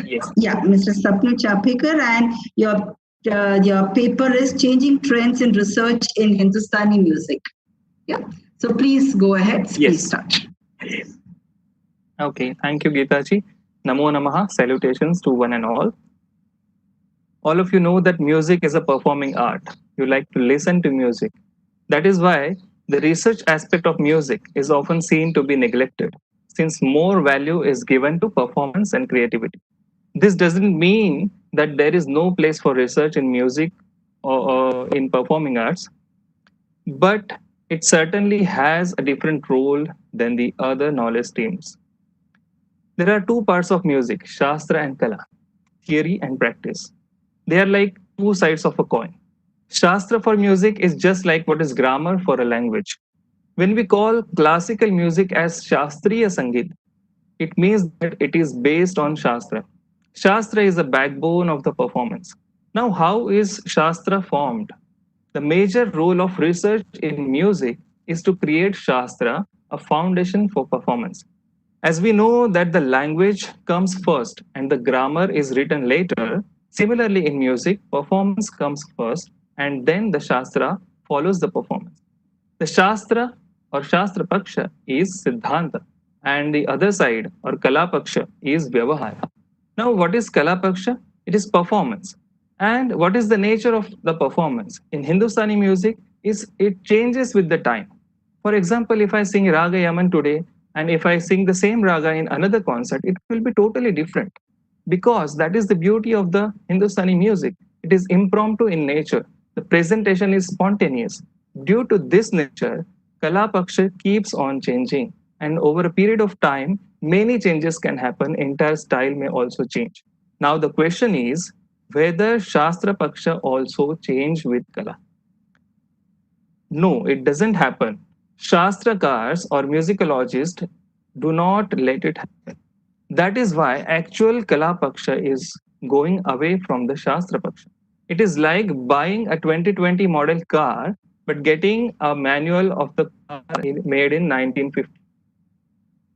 S11: Yes. Yeah, Mr. Sapnu Chapekar, and your paper is Changing Trends in Research in Hindustani Music. Yeah. So please go ahead.
S19: Yes.
S11: Please start.
S19: Okay. Thank you, Geetaji. Namo Namaha. Salutations to one and all. All of you know that music is a performing art. You like to listen to music. That is why the research aspect of music is often seen to be neglected, since more value is given to performance and creativity. This doesn't mean that there is no place for research in music or in performing arts, but it certainly has a different role than the other knowledge streams. There are two parts of music, Shastra and Kala, theory and practice. They are like two sides of a coin. Shastra for music is just like what is grammar for a language. When we call classical music as Shastriya Sangeet, it means that it is based on Shastra. Shastra is the backbone of the performance. Now, how is Shastra formed? The major role of research in music is to create Shastra, a foundation for performance. As we know that the language comes first and the grammar is written later, similarly in music, performance comes first and then the Shastra follows the performance. The Shastra or Shastra Paksha is Siddhanta and the other side or Kala Paksha is Vyavahara. Now, what is Kala Paksha? It is performance. And what is the nature of the performance? In Hindustani music, it changes with the time. For example, if I sing Raga Yaman today, and if I sing the same raga in another concert, it will be totally different. Because that is the beauty of the Hindustani music. It is impromptu in nature. The presentation is spontaneous. Due to this nature, Kala Paksha keeps on changing. And over a period of time, many changes can happen. Entire style may also change. Now the question is whether Shastra Paksha also change with Kala. No, it doesn't happen. Shastrakars or musicologists do not let it happen. That is why actual Kala Paksha is going away from the Shastra Paksha. It is like buying a 2020 model car but getting a manual of the car made in 1950.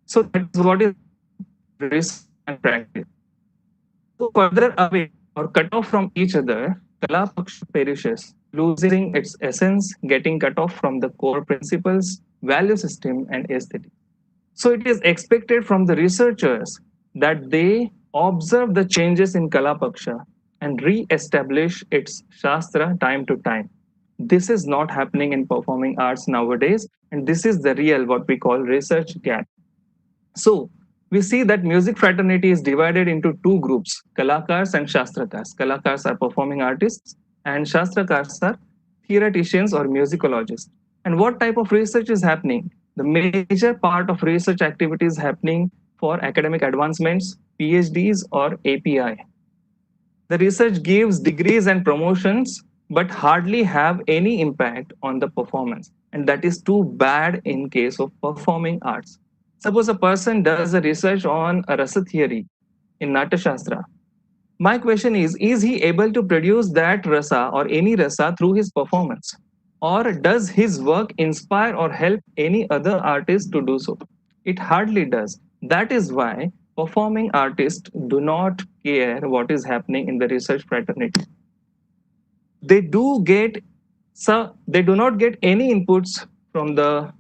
S19: So that is what is risk and practice. So further away or cut off from each other, Kala Paksha perishes, losing its essence, getting cut off from the core principles, value system, and aesthetic. So it is expected from the researchers that they observe the changes in Kala Paksha and re-establish its Shastra time to time. This is not happening in performing arts nowadays, and this is the real what we call research gap. So we see that music fraternity is divided into two groups, Kalakars and Shastrakars. Kalakars are performing artists and Shastrakars are theoreticians or musicologists. And what type of research is happening? The major part of research activities happening for academic advancements, PhDs or API. The research gives degrees and promotions, but hardly have any impact on the performance. And that is too bad in case of performing arts. Suppose a person does a research on a rasa theory in Natashastra. My question is he able to produce that rasa or any rasa through his performance? Or does his work inspire or help any other artist to do so? It hardly does. That is why performing artists do not care what is happening in the research fraternity. They do not get any inputs from the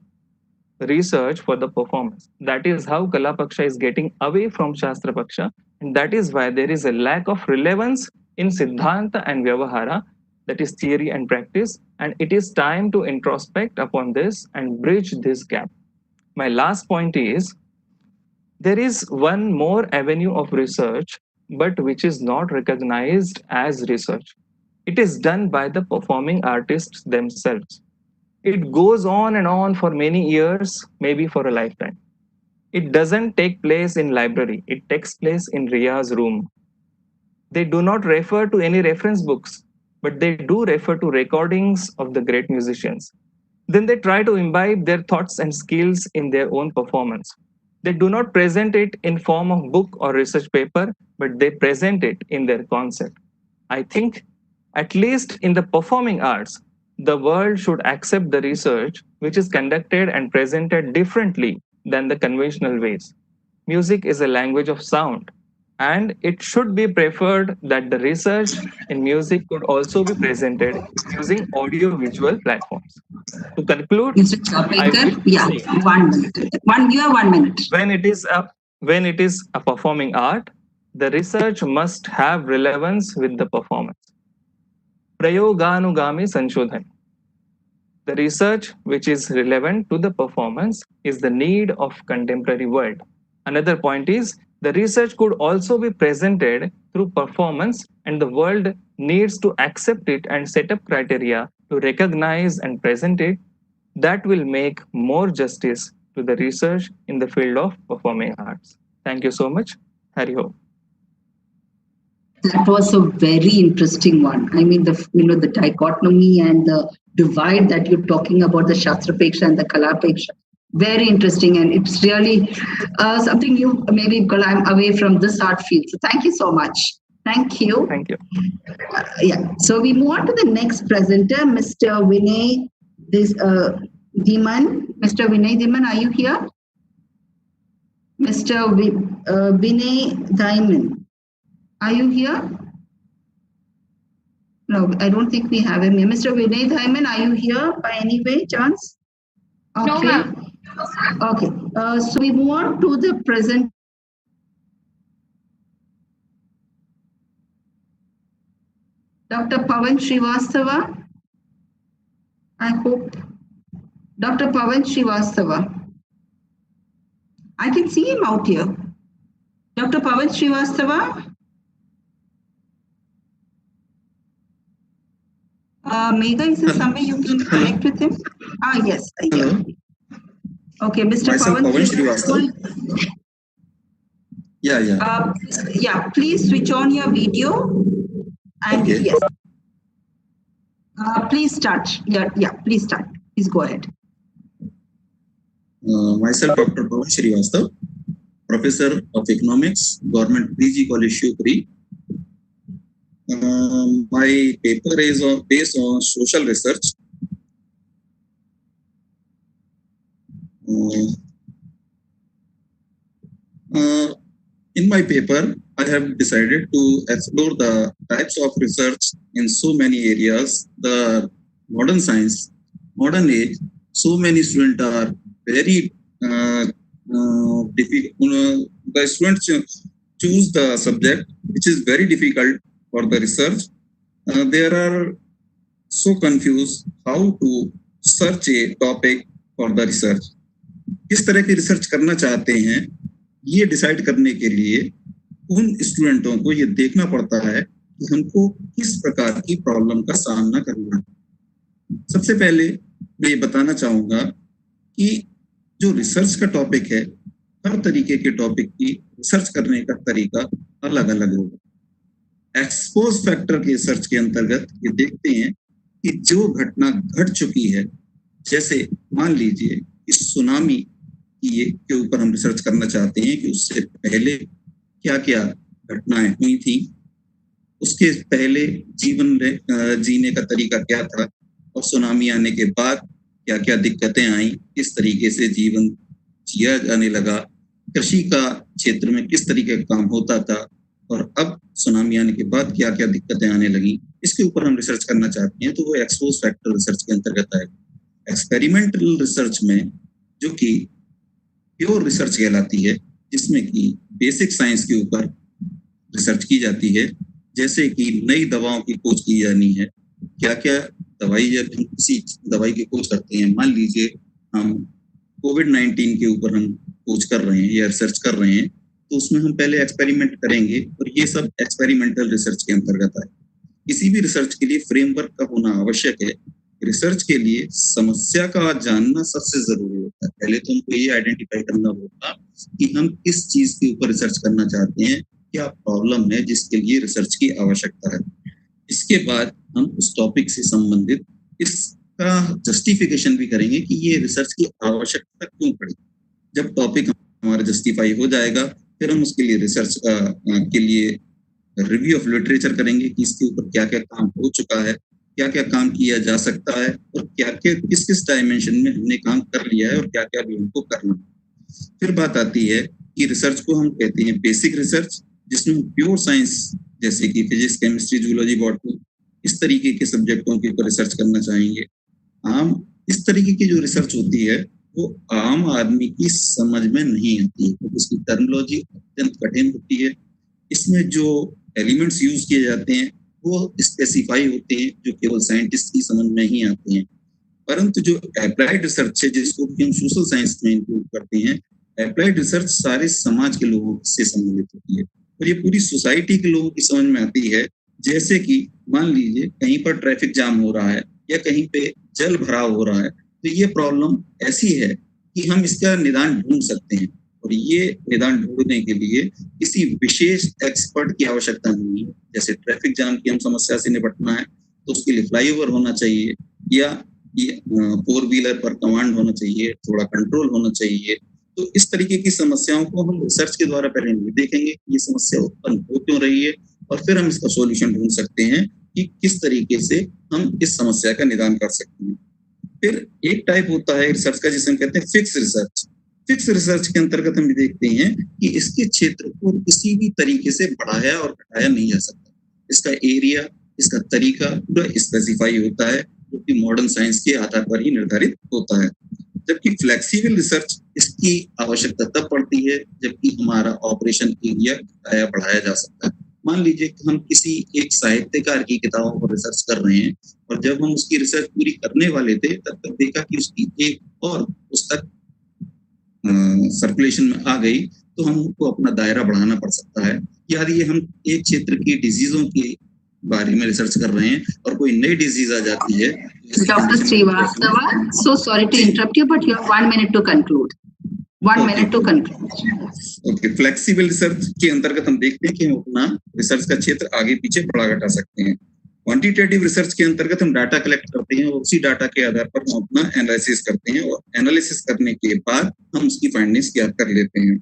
S19: research for the performance. That is how Kala Paksha is getting away from Shastra Paksha And that is why there is a lack of relevance in Siddhanta and Vyavahara, that is theory and practice, and it is time to introspect upon this and bridge this gap. My last point is there is one more avenue of research, but which is not recognized as research. It is done by the performing artists themselves. It goes on and on for many years, maybe for a lifetime. It doesn't take place in library, it takes place in Ria's room. They do not refer to any reference books, but they do refer to recordings of the great musicians. Then they try to imbibe their thoughts and skills in their own performance. They do not present it in form of book or research paper, but they present it in their concept. I think, at least in the performing arts, the world should accept the research which is conducted and presented differently than the conventional ways. Music is a language of sound, and it should be preferred that the research in music could also be presented using audio-visual platforms. To conclude, I wish to
S11: Yeah,
S19: say,
S11: 1 minute. You have 1 minute.
S19: when it is a performing art, the research must have relevance with the performance. Prayoganugami Sanshodhan. The research which is relevant to the performance is the need of contemporary world. Another point is the research could also be presented through performance, and the world needs to accept it and set up criteria to recognize and present it that will make more justice to the research in the field of performing arts. Thank you so much. Hari Om.
S11: That was a very interesting one. I mean, the dichotomy and the divide that you're talking about, the Shastrapeksha and the Kalapeksha. Very interesting, and it's really something new, maybe because I'm away from this art field. So thank you so much. Thank you.
S19: Thank you.
S11: Yeah. So we move on to the next presenter, Mr. Vinay Dhiman. Mr. Vinay Dhiman, are you here? Mr. Vinay Dhiman, are you here? No, I don't think we have him here. Mr. Vinay Dhiman, are you here by any way, chance? Okay.
S5: No, ma'am.
S11: Okay. So we move on to the present. Dr. Pawan Srivastava. I hope. Dr. Pawan Srivastava. I can see him out here. Dr. Pawan Srivastava. Megha, is there some way you can connect with him? Ah, yes.
S13: Hello.
S11: Okay, Mr.
S13: Myself,
S11: Pawan
S13: Srivastava. Yeah.
S11: Yeah, please switch on your video. And
S13: Okay.
S11: yes. Please start. Yeah, please start. Please go ahead.
S13: Myself, Dr. Pawan Srivastava, Professor of Economics, Government PG College, Shivpuri. My paper is based on social research. In my paper, I have decided to explore the types of research in so many areas. The modern science, modern age, so many students are very difficult. The students choose the subject which is very difficult for the research. They are so confused how to search a topic for the research. किस तरह की research करना चाहते हैं, ये decide करने के लिए उन स्टूडेंटों को ये देखना पड़ता है कि उनको किस प्रकार की प्रॉब्लम का सामना करना है। सबसे पहले मैं ये बताना चाहूंगा कि जो रिसर्च का टॉपिक है, हर तरीके के टॉपिक की रिसर्च करने का तरीका अलग अलग होगा। एक्सपोज फैक्टर के रिसर्च के अंतर्गत ये देखते हैं कि जो घटना घट चुकी है, जैसे मान लीजिए इस सुनामी के ऊपर हम रिसर्च करना चाहते हैं कि उससे पहले क्या क्या घटनाएं हुई थी, उसके पहले जीवन जीने का तरीका क्या था, और सुनामी आने के बाद क्या क्या दिक्कतें आई, किस तरीके से जीवन जिया जाने लगा, कृषि का क्षेत्र में किस तरीके का काम होता था, और अब सुनामी आने के बाद क्या क्या दिक्कतें आने लगी, इसके ऊपर हम रिसर्च करना चाहते हैं। तो वो एक्सपोज फैक्टर रिसर्च के अंतर्गत आएगा। एक्सपेरिमेंटल रिसर्च में, जो कि प्योर रिसर्च कहलाती है, जिसमें कि बेसिक साइंस के ऊपर रिसर्च की जाती है, जैसे कि नई दवाओं की खोज की जानी है। क्या क्या दवाई, जब हम किसी दवाई की खोज करते हैं, मान लीजिए हम कोविड-19 के ऊपर हम खोज कर रहे हैं या रिसर्च कर रहे हैं, तो उसमें हम पहले एक्सपेरिमेंट करेंगे और ये सब एक्सपेरिमेंटल रिसर्च के अंतर्गत है। किसी भी रिसर्च के लिए फ्रेमवर्क का होना आवश्यक है। रिसर्च के लिए समस्या का जानना सबसे जरूरी होता है। पहले तो हमको ये आइडेंटिफाई करना होगा कि हम किस चीज के ऊपर रिसर्च करना चाहते हैं, क्या प्रॉब्लम है जिसके लिए रिसर्च की आवश्यकता है। इसके बाद हम उस टॉपिक से संबंधित इसका जस्टिफिकेशन भी करेंगे कि ये रिसर्च की आवश्यकता क्यों पड़ी। जब टॉपिक हमारा जस्टिफाई हो जाएगा, फिर हम उसके लिए रिसर्च के लिए रिव्यू ऑफ लिटरेचर करेंगे कि इसके ऊपर क्या क्या काम हो चुका है, क्या क्या काम किया जा सकता है और क्या क्या किस किस डायमेंशन में हमने काम कर लिया है और क्या क्या भी हमको करना है। फिर बात आती है कि रिसर्च को हम कहते हैं बेसिक रिसर्च, जिसमें हम प्योर साइंस जैसे कि फिजिक्स, केमिस्ट्री, जूलॉजी, बॉटनी, इस तरीके के सब्जेक्टों के ऊपर रिसर्च करना चाहेंगे। इस तरीके की जो रिसर्च होती है वो आम आदमी की समझ में नहीं आती है, क्योंकि इसकी टर्मिनोलॉजी अत्यंत कठिन होती है। इसमें जो एलिमेंट्स यूज किए जाते हैं वो स्पेसिफाई होते हैं, जो केवल साइंटिस्ट की समझ में ही आते हैं। परंतु जो अप्लाइड रिसर्च है, जिसको हम सोशल साइंस में इंक्लूड करते हैं, अप्लाइड रिसर्च सारे समाज के लोगों से संबंधित होती है और ये पूरी सोसाइटी के लोगों की समझ में आती है। जैसे कि मान लीजिए कहीं पर ट्रैफिक जाम हो रहा है या कहीं पे जल भराव हो रहा है, तो ये प्रॉब्लम ऐसी है कि हम इसका निदान ढूंढ सकते हैं और ये निदान ढूंढने के लिए किसी विशेष एक्सपर्ट की आवश्यकता नहीं है। जैसे ट्रैफिक जाम की हम समस्या से निपटना है तो उसके लिए फ्लाईओवर होना चाहिए या फोर व्हीलर पर कमांड होना चाहिए, थोड़ा कंट्रोल होना चाहिए। तो इस तरीके की समस्याओं को हम रिसर्च के द्वारा पहले देखेंगे कि ये समस्या उत्पन्न हो क्यों रही है और फिर हम इसका सॉल्यूशन ढूंढ सकते हैं कि किस तरीके से हम इस समस्या का निदान कर सकते हैं। फिर एक टाइप होता है रिसर्च का जिसे हम कहते हैं फिक्स रिसर्च। फिक्स रिसर्च के अंतर्गत हम देखते हैं कि इसके क्षेत्र को किसी भी तरीके से बढ़ाया और घटाया नहीं जा सकता। इसका एरिया, इसका तरीका पूरा स्पेसिफाई होता है, जो कि मॉडर्न साइंस के आधार पर ही निर्धारित होता है। जबकि फ्लेक्सिबल रिसर्च इसकी आवश्यकता तब पड़ती है जबकि हमारा ऑपरेशन एरिया घटाया बढ़ाया जा सकता है। मान लीजिए कि हम किसी एक साहित्यकार की किताबों पर रिसर्च कर रहे हैं और जब हम उसकी रिसर्च पूरी करने वाले थे तब तक देखा कि उसकी एक और पुस्तक सर्कुलेशन में आ गई, तो हमको अपना दायरा बढ़ाना पड़ सकता है। यदि हम एक क्षेत्र की डिजीजों के बारे में रिसर्च कर रहे हैं और कोई नई डिजीज आ जाती है।
S11: Dr. Srivastava, so sorry to interrupt you, but you have 1 minute to conclude. 1 minute to conclude.
S13: Okay, flexible research के अंतर्गत हम देखते हैं कि हम अपना रिसर्च का क्षेत्र आगे पीछे बढ़ा घटा सकते हैं। क्वांटिटेटिव रिसर्च के अंतर्गत हम डाटा कलेक्ट करते हैं और उसी डाटा के आधार पर हम अपना एनालिसिस करते हैं और एनालिसिस करने के बाद हम उसकी फाइंडिंग्स ज्ञात कर लेते हैं।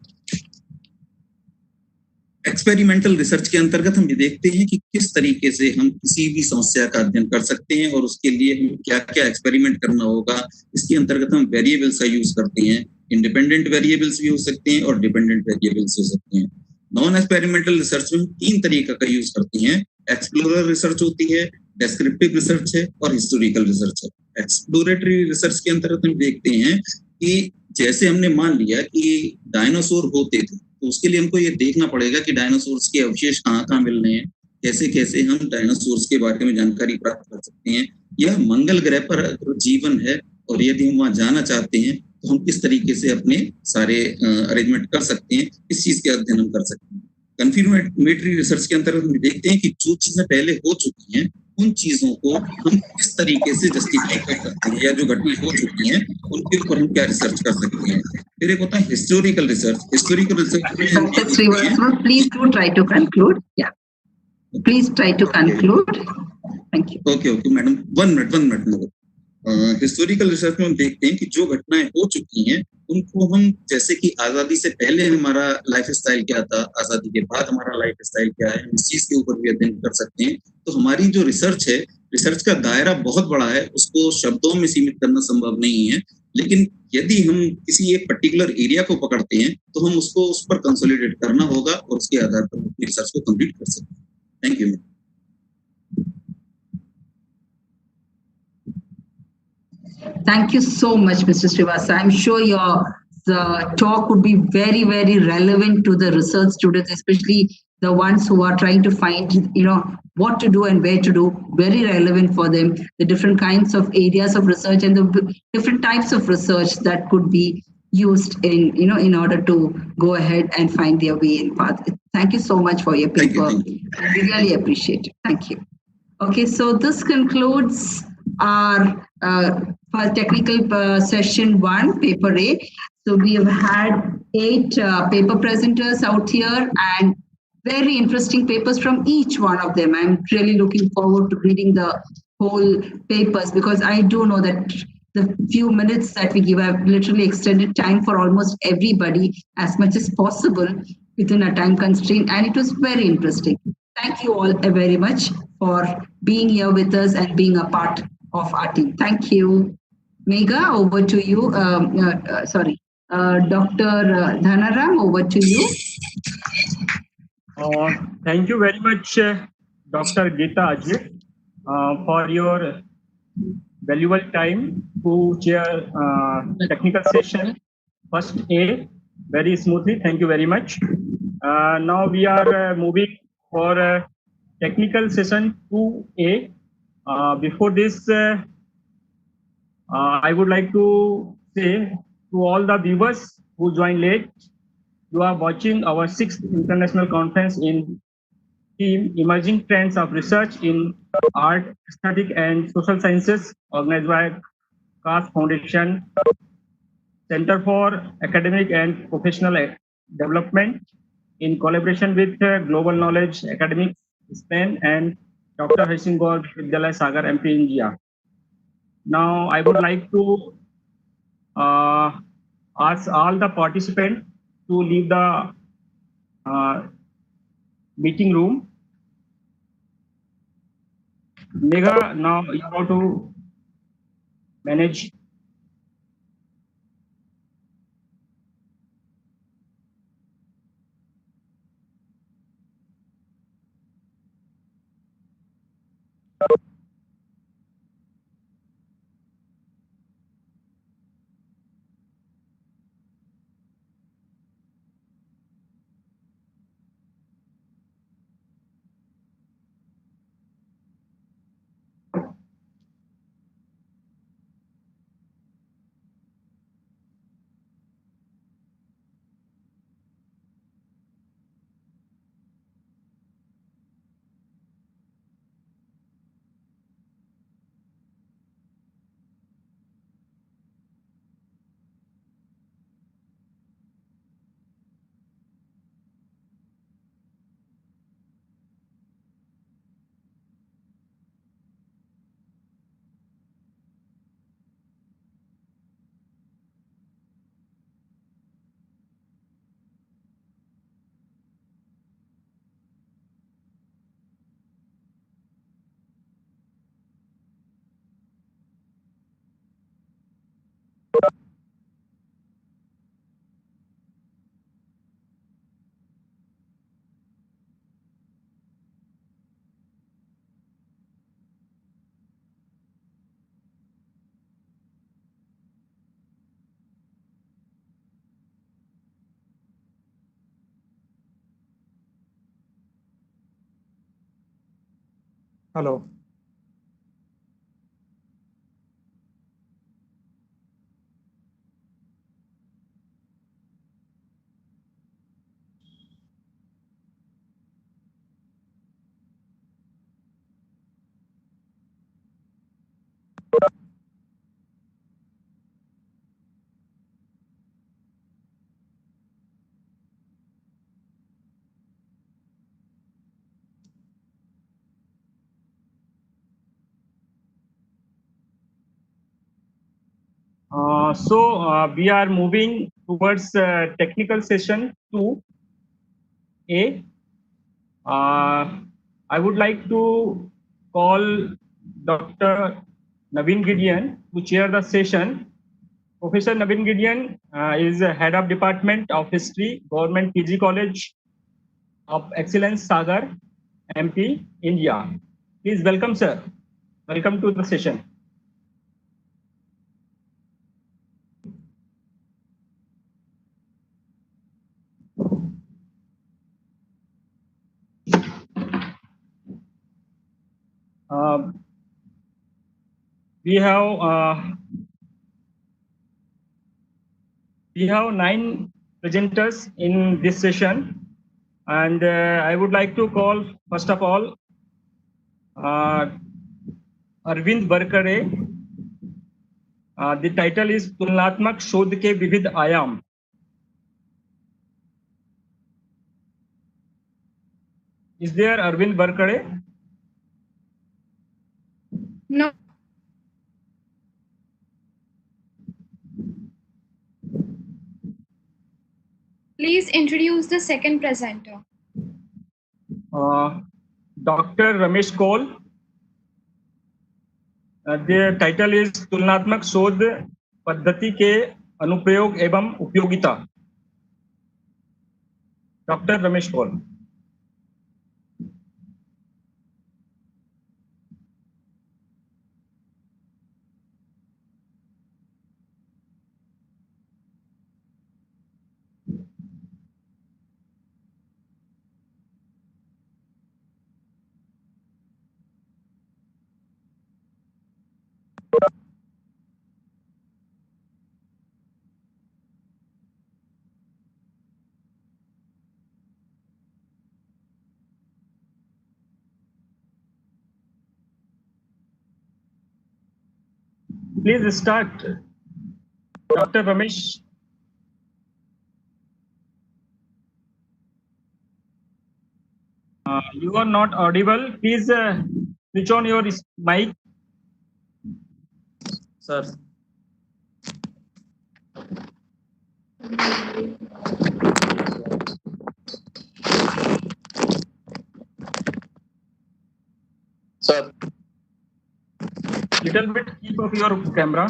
S13: एक्सपेरिमेंटल रिसर्च के अंतर्गत हम ये देखते हैं कि किस तरीके से हम किसी भी समस्या का अध्ययन कर सकते हैं और उसके लिए हम क्या क्या एक्सपेरिमेंट करना होगा। इसके अंतर्गत हम वेरिएबल्स का यूज करते हैं। इंडिपेंडेंट वेरिएबल्स भी हो सकते हैं और डिपेंडेंट वेरिएबल्स हो सकते हैं। नॉन एक्सपेरिमेंटल रिसर्च में 3 तरीका का यूज करते हैं। एक्सप्लोरर रिसर्च होती है, डेस्क्रिप्टिव रिसर्च है और हिस्टोरिकल रिसर्च है। एक्सप्लोरेटरी रिसर्च के अंतर्गत हम देखते हैं कि जैसे हमने मान लिया कि डायनासोर होते थे, तो उसके लिए हमको ये देखना पड़ेगा कि डायनासोर्स के अवशेष कहाँ कहाँ मिल रहे हैं, कैसे कैसे हम डायनासोर्स के बारे में जानकारी प्राप्त कर सकते हैं, या मंगल ग्रह पर जीवन है और यदि हम वहाँ जाना चाहते हैं तो हम किस तरीके से अपने सारे अरेंजमेंट कर सकते हैं, इस चीज के अध्ययन हम कर सकते हैं। कन्फर्मेटरी रिसर्च के अंतर्गत हम देखते हैं कि जो चीजें पहले हो चुकी हैं उन चीजों को हम किस तरीके से जस्टिफाई कर सकते हैं, या जो घटनाएं हो चुकी हैं उनके ऊपर हम क्या रिसर्च कर सकते हैं। फिर एक होता है historical research. Historical research
S11: please do try to conclude. या please try to conclude. Thank you.
S13: Okay madam, 1 minute. Historical research में हम देखते हैं कि जो घटनाएं हो चुकी हैं उनको हम, जैसे कि आजादी से पहले हमारा लाइफ स्टाइल क्या था, आजादी के बाद हमारा लाइफ स्टाइल क्या है, इस चीज के ऊपर भी अध्ययन कर सकते हैं। तो हमारी जो रिसर्च है, रिसर्च का दायरा बहुत बड़ा है, उसको शब्दों में सीमित करना संभव नहीं है। लेकिन यदि हम किसी एक पर्टिकुलर एरिया को पकड़ते हैं तो हम उसको उस पर कंसोलिडेट करना होगा और उसके आधार पर अपनी रिसर्च को कंप्लीट कर सकते हैं। Thank you.
S11: Thank you so much, Mr. Srivastava. I'm sure your talk would be very, very relevant to the research students, especially the ones who are trying to find, what to do and where to do, very relevant for them, the different kinds of areas of research and the different types of research that could be used in order to go ahead and find their way in path. Thank you so much for your paper. We really appreciate it. Thank you. Okay, so this concludes our for technical session 1, paper A. So we have had 8 paper presenters out here and very interesting papers from each one of them. I'm really looking forward to reading the whole papers because I do know that the few minutes that we give, I've literally extended time for almost everybody as much as possible within a time constraint, and it was very interesting. Thank you all very much for being here with us and being a part of our team. Thank you. Megha, over to you. Dr. Dhanaram, over to you.
S1: Thank you very much, Dr. Geeta Ajit, for your valuable time to chair technical session first A very smoothly. Thank you very much. Now we are moving for technical session 2A. Before this, I would like to say to all the viewers who joined late, you are watching our 6th international conference in theme Emerging Trends of Research in Art, Aesthetic and Social Sciences, organized by Kaash Foundation, Center for Academic and Professional Development, in collaboration with Global Knowledge Academics, Spain, and Dr. Harsing Gaur Vidyalaya Sagar, MP, India. Now, I would like to ask all the participants to leave the meeting room. Megha, now you have to manage.
S8: Hello.
S1: We are moving towards technical session 2A. I would like to call Dr. Naveen Gideon to chair the session. Professor Naveen Gideon is head of Department of History, Government PG College of Excellence, Sagar, MP, India. Please welcome, sir. Welcome to the session. we have 9 presenters in this session, and I would like to call first of all Arvind Barkade. The title is तुलनात्मक शोध के विविध आयाम. Is there Arvind Barkade?
S5: No. Please introduce the second presenter.
S1: Dr. Ramesh Kaul. The title is तुलनात्मक शोध पद्धति के अनुप्रयोग एवं उपयोगिता. Dr. Ramesh Kaul. Please start, Dr. Ramesh. You are not audible. Please switch on your mic.
S20: Sir. Sir.
S1: Little bit keep up your camera.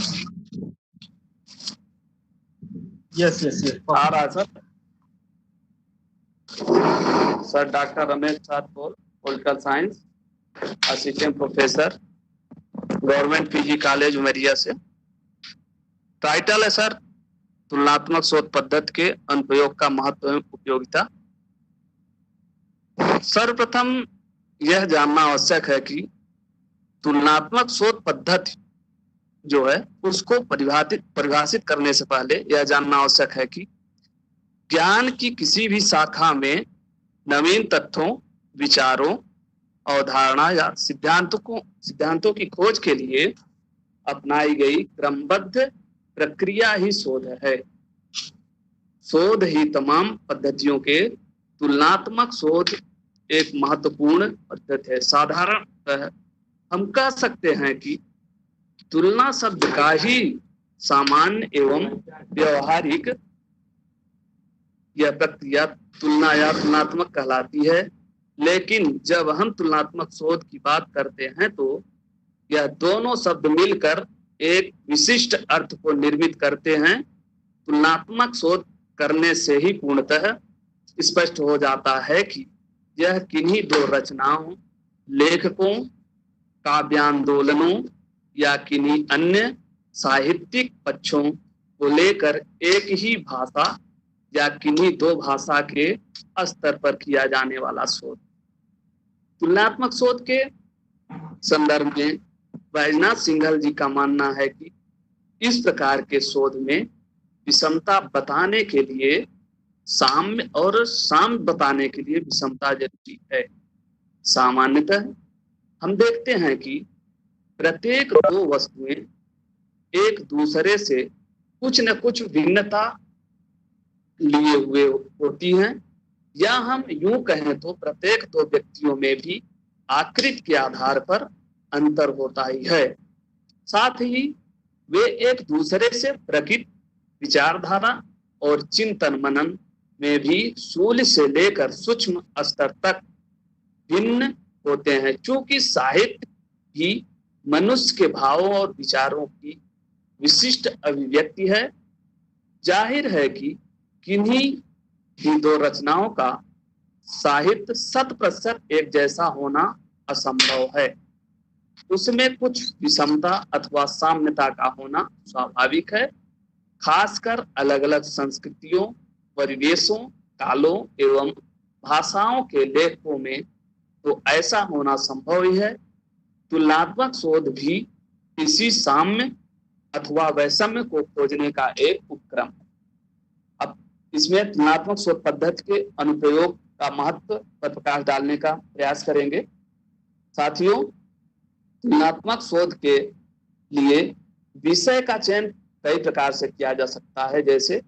S1: Yes.
S20: आ रहा है sir. Sir doctor Ramesh Thakur, political science, assistant professor, government PG college Umaria से. Title है sir तुलनात्मक शोध पद्धति के अनुप्रयोग का महत्व एवं उपयोगिता. सर्वप्रथम यह जानना आवश्यक है कि तुलनात्मक शोध पद्धति जो है उसको परिभाषित करने से पहले यह जानना आवश्यक है कि ज्ञान की किसी भी शाखा में नवीन तथ्यों, विचारों, अवधारणा या सिद्धांतों की खोज के लिए अपनाई गई क्रमबद्ध प्रक्रिया ही शोध है. शोध ही तमाम पद्धतियों के तुलनात्मक शोध एक महत्वपूर्ण पद्धति है. साधारण हम कह सकते हैं कि तुलना शब्द का ही सामान्य एवं व्यवहारिक यह प्रक्रिया तुलना या तुलनात्मक कहलाती है. लेकिन जब हम तुलनात्मक शोध की बात करते हैं तो यह दोनों शब्द मिलकर एक विशिष्ट अर्थ को निर्मित करते हैं. तुलनात्मक शोध करने से ही पूर्णतः स्पष्ट हो जाता है कि यह किन्हीं दो रचनाओं, लेखकों, काव्यांदोलनों या किन्हीं अन्य साहित्यिक पक्षों को लेकर एक ही भाषा या किन्हीं दो भाषा के स्तर पर किया जाने वाला शोध. तुलनात्मक शोध के संदर्भ में बैजनाथ सिंघल जी का मानना है कि इस प्रकार के शोध में विषमता बताने के लिए साम्य और साम्य बताने के लिए विषमता जरूरी है. सामान्यतः हम देखते हैं कि प्रत्येक दो वस्तुएं एक दूसरे से कुछ न कुछ भिन्नता लिए हुए होती हैं, या हम यूं कहें तो प्रत्येक दो व्यक्तियों में भी आकृति के आधार पर अंतर होता ही है. साथ ही वे एक दूसरे से प्रकृति, विचारधारा और चिंतन मनन में भी स्थूल से लेकर सूक्ष्म स्तर तक भिन्न होते हैं. चूंकि साहित्य ही मनुष्य के भावों और विचारों की विशिष्ट अभिव्यक्ति है, जाहिर है कि किन्हीं ही दो रचनाओं का साहित्य 100% एक जैसा होना असंभव है. उसमें कुछ विषमता अथवा साम्यता का होना स्वाभाविक है. खासकर अलग अलग संस्कृतियों, परिवेशों, कालों एवं भाषाओं के लेखकों में तो ऐसा होना संभव ही है. तुलनात्मक शोध भी इसी साम्य अथवा वैषम्य को खोजने का एक उपक्रम है। अब इसमें तुलनात्मक शोध पद्धति के अनुप्रयोग का महत्व पर प्रकाश डालने का प्रयास करेंगे। साथियों, तुलनात्मक शोध के लिए विषय का चयन कई प्रकार से किया जा सकता है, जैसे